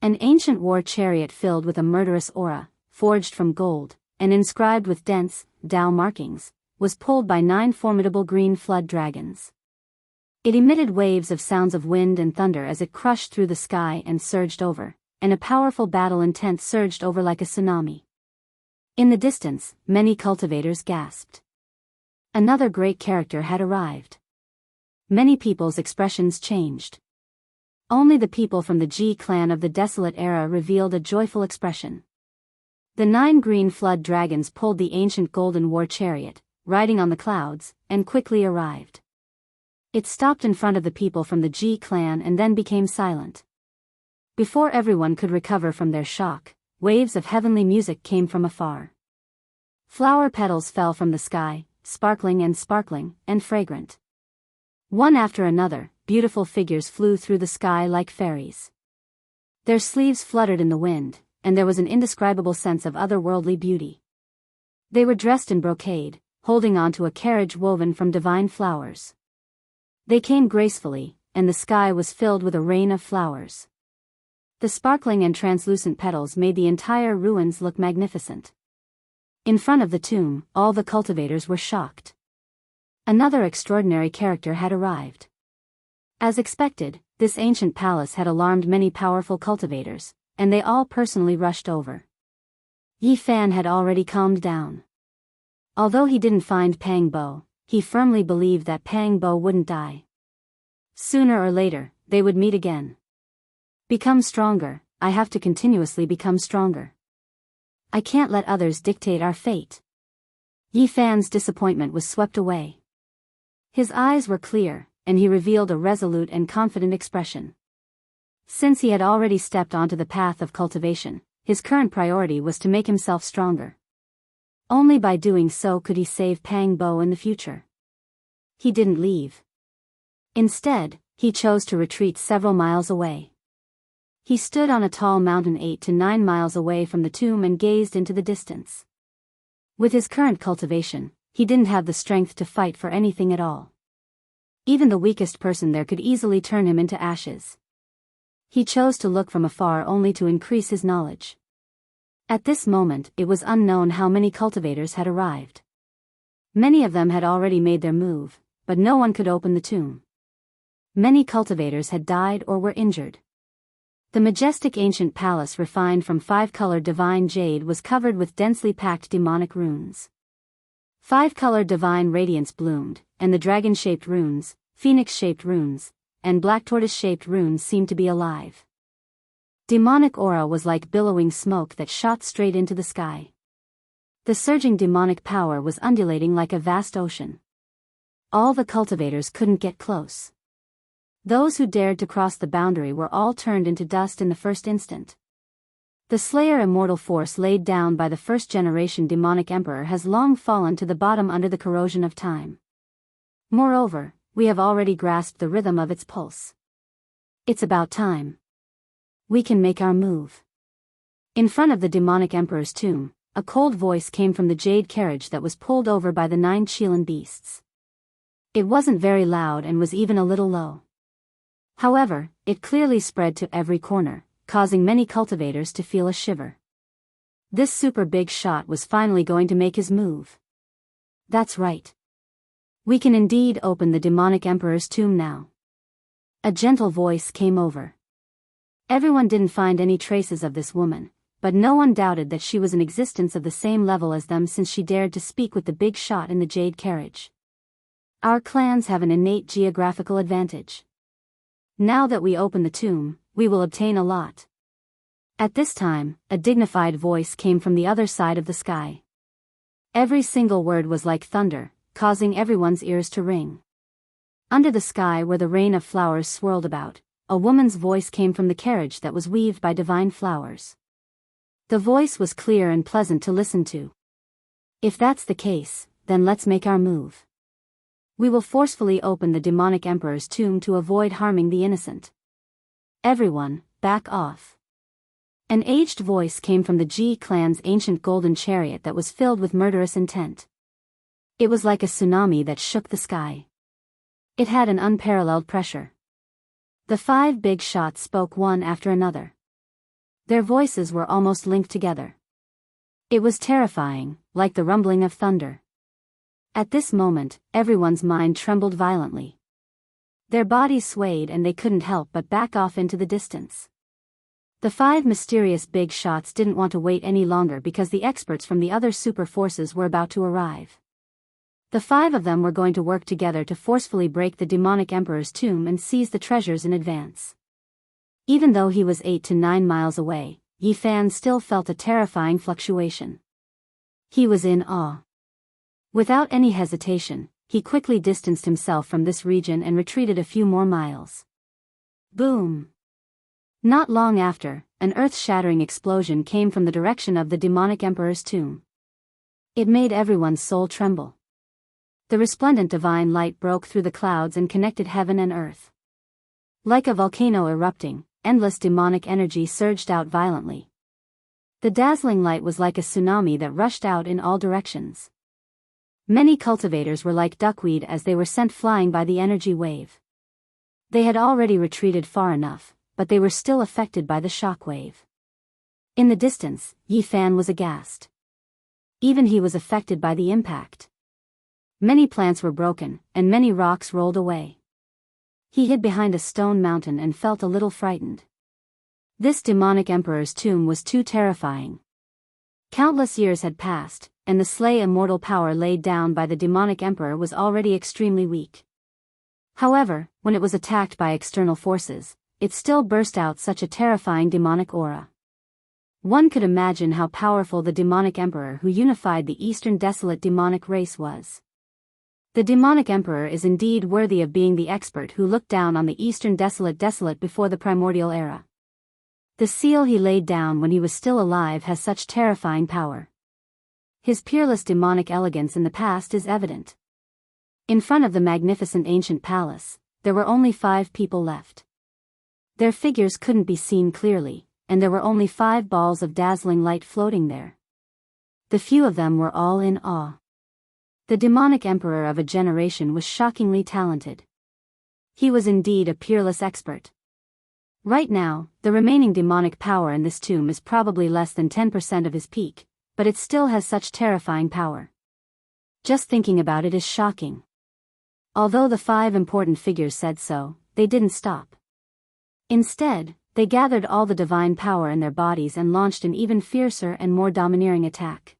An ancient war chariot filled with a murderous aura, forged from gold, and inscribed with dense, Tao markings, was pulled by 9 formidable green flood dragons. It emitted waves of sounds of wind and thunder as it crushed through the sky and surged over, and a powerful battle intent surged over like a tsunami. In the distance, many cultivators gasped. Another great character had arrived. Many people's expressions changed. Only the people from the Ji clan of the Desolate Era revealed a joyful expression. The 9 green flood dragons pulled the ancient golden war chariot, riding on the clouds, and quickly arrived. It stopped in front of the people from the Ji clan and then became silent. Before everyone could recover from their shock, waves of heavenly music came from afar. Flower petals fell from the sky, sparkling and fragrant. One after another, beautiful figures flew through the sky like fairies. Their sleeves fluttered in the wind, and there was an indescribable sense of otherworldly beauty. They were dressed in brocade, holding on to a carriage woven from divine flowers. They came gracefully, and the sky was filled with a rain of flowers. The sparkling and translucent petals made the entire ruins look magnificent. In front of the tomb, all the cultivators were shocked. Another extraordinary character had arrived. As expected, this ancient palace had alarmed many powerful cultivators, and they all personally rushed over. Yi Fan had already calmed down. Although he didn't find Pang Bo, he firmly believed that Pang Bo wouldn't die. Sooner or later, they would meet again. Become stronger, I have to continuously become stronger. I can't let others dictate our fate. Yi Fan's disappointment was swept away. His eyes were clear, and he revealed a resolute and confident expression. Since he had already stepped onto the path of cultivation, his current priority was to make himself stronger. Only by doing so could he save Pang Bo in the future. He didn't leave. Instead, he chose to retreat several miles away. He stood on a tall mountain 8 to 9 miles away from the tomb and gazed into the distance. With his current cultivation, he didn't have the strength to fight for anything at all. Even the weakest person there could easily turn him into ashes. He chose to look from afar only to increase his knowledge. At this moment, it was unknown how many cultivators had arrived. Many of them had already made their move, but no one could open the tomb. Many cultivators had died or were injured. The majestic ancient palace refined from 5-colored divine jade was covered with densely packed demonic runes. 5-colored divine radiance bloomed, and the dragon-shaped runes, phoenix-shaped runes, and black tortoise-shaped runes seemed to be alive. Demonic aura was like billowing smoke that shot straight into the sky. The surging demonic power was undulating like a vast ocean. All the cultivators couldn't get close. Those who dared to cross the boundary were all turned into dust in the first instant. The Slayer immortal force laid down by the first-generation demonic emperor has long fallen to the bottom under the corrosion of time. Moreover, we have already grasped the rhythm of its pulse. It's about time. We can make our move. In front of the demonic emperor's tomb, a cold voice came from the jade carriage that was pulled over by the 9 Qilin beasts. It wasn't very loud and was even a little low. However, it clearly spread to every corner, causing many cultivators to feel a shiver. This super big shot was finally going to make his move. That's right. We can indeed open the demonic emperor's tomb now. A gentle voice came over. Everyone didn't find any traces of this woman, but no one doubted that she was in existence of the same level as them since she dared to speak with the big shot in the jade carriage. Our clans have an innate geographical advantage. Now that we open the tomb, we will obtain a lot. At this time, a dignified voice came from the other side of the sky. Every single word was like thunder, causing everyone's ears to ring. Under the sky where the rain of flowers swirled about, a woman's voice came from the carriage that was weaved by divine flowers. The voice was clear and pleasant to listen to. If that's the case, then let's make our move. We will forcefully open the demonic emperor's tomb to avoid harming the innocent. Everyone, back off. An aged voice came from the G clan's ancient golden chariot that was filled with murderous intent. It was like a tsunami that shook the sky. It had an unparalleled pressure. The 5 big shots spoke one after another. Their voices were almost linked together. It was terrifying, like the rumbling of thunder. At this moment, everyone's mind trembled violently. Their bodies swayed and they couldn't help but back off into the distance. The 5 mysterious big shots didn't want to wait any longer because the experts from the other super forces were about to arrive. The 5 of them were going to work together to forcefully break the demonic emperor's tomb and seize the treasures in advance. Even though he was 8 to 9 miles away, Yi Fan still felt a terrifying fluctuation. He was in awe. Without any hesitation, he quickly distanced himself from this region and retreated a few more miles. Boom! Not long after, an earth-shattering explosion came from the direction of the demonic emperor's tomb. It made everyone's soul tremble. The resplendent divine light broke through the clouds and connected heaven and earth. Like a volcano erupting, endless demonic energy surged out violently. The dazzling light was like a tsunami that rushed out in all directions. Many cultivators were like duckweed as they were sent flying by the energy wave. They had already retreated far enough, but they were still affected by the shock wave. In the distance, Yi Fan was aghast. Even he was affected by the impact. Many plants were broken, and many rocks rolled away. He hid behind a stone mountain and felt a little frightened. This demonic emperor's tomb was too terrifying. Countless years had passed, and the slay immortal power laid down by the demonic emperor was already extremely weak. However, when it was attacked by external forces, it still burst out such a terrifying demonic aura. One could imagine how powerful the demonic emperor who unified the Eastern desolate demonic race was. The demonic emperor is indeed worthy of being the expert who looked down on the Eastern desolate before the primordial era. The seal he laid down when he was still alive has such terrifying power. His peerless demonic elegance in the past is evident. In front of the magnificent ancient palace, there were only 5 people left. Their figures couldn't be seen clearly, and there were only 5 balls of dazzling light floating there. The few of them were all in awe. The demonic emperor of a generation was shockingly talented. He was indeed a peerless expert. Right now, the remaining demonic power in this tomb is probably less than 10% of his peak, but it still has such terrifying power. Just thinking about it is shocking. Although the 5 important figures said so, they didn't stop. Instead, they gathered all the divine power in their bodies and launched an even fiercer and more domineering attack.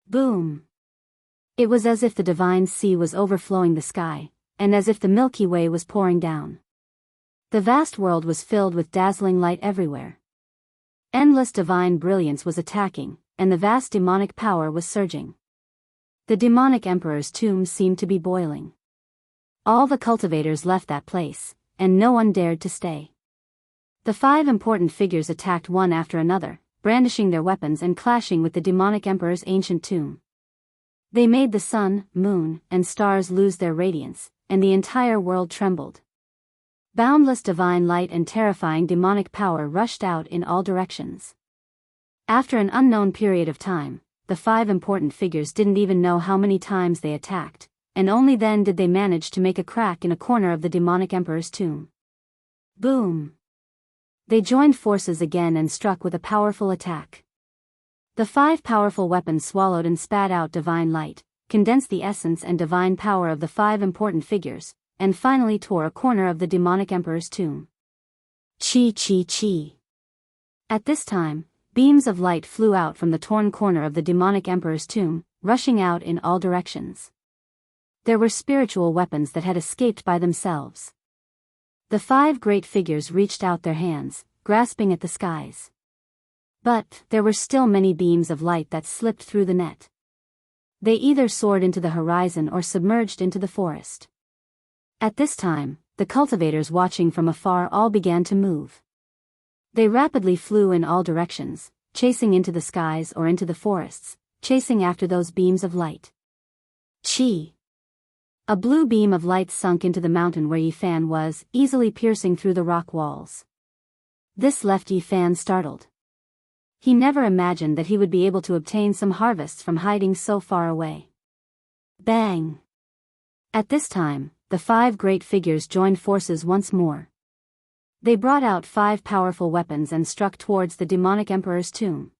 Boom! It was as if the divine sea was overflowing the sky, and as if the Milky Way was pouring down. The vast world was filled with dazzling light everywhere. Endless divine brilliance was attacking, and the vast demonic power was surging. The demonic emperor's tomb seemed to be boiling. All the cultivators left that place, and no one dared to stay. The 5 important figures attacked one after another, brandishing their weapons and clashing with the demonic emperor's ancient tomb. They made the sun, moon, and stars lose their radiance, and the entire world trembled. Boundless divine light and terrifying demonic power rushed out in all directions. After an unknown period of time, the 5 important figures didn't even know how many times they attacked, and only then did they manage to make a crack in a corner of the demonic emperor's tomb. Boom! They joined forces again and struck with a powerful attack. The 5 powerful weapons swallowed and spat out divine light, condensed the essence and divine power of the 5 important figures, and finally tore a corner of the demonic emperor's tomb. Chi chi chi. At this time, beams of light flew out from the torn corner of the demonic emperor's tomb, rushing out in all directions. There were spiritual weapons that had escaped by themselves. The 5 great figures reached out their hands, grasping at the skies. But there were still many beams of light that slipped through the net. They either soared into the horizon or submerged into the forest. At this time, the cultivators watching from afar all began to move. They rapidly flew in all directions, chasing into the skies or into the forests, chasing after those beams of light. Chi! A blue beam of light sunk into the mountain where Yifan was, easily piercing through the rock walls. This left Yifan startled. He never imagined that he would be able to obtain some harvests from hiding so far away. Bang! At this time, the 5 great figures joined forces once more. They brought out 5 powerful weapons and struck towards the demonic emperor's tomb.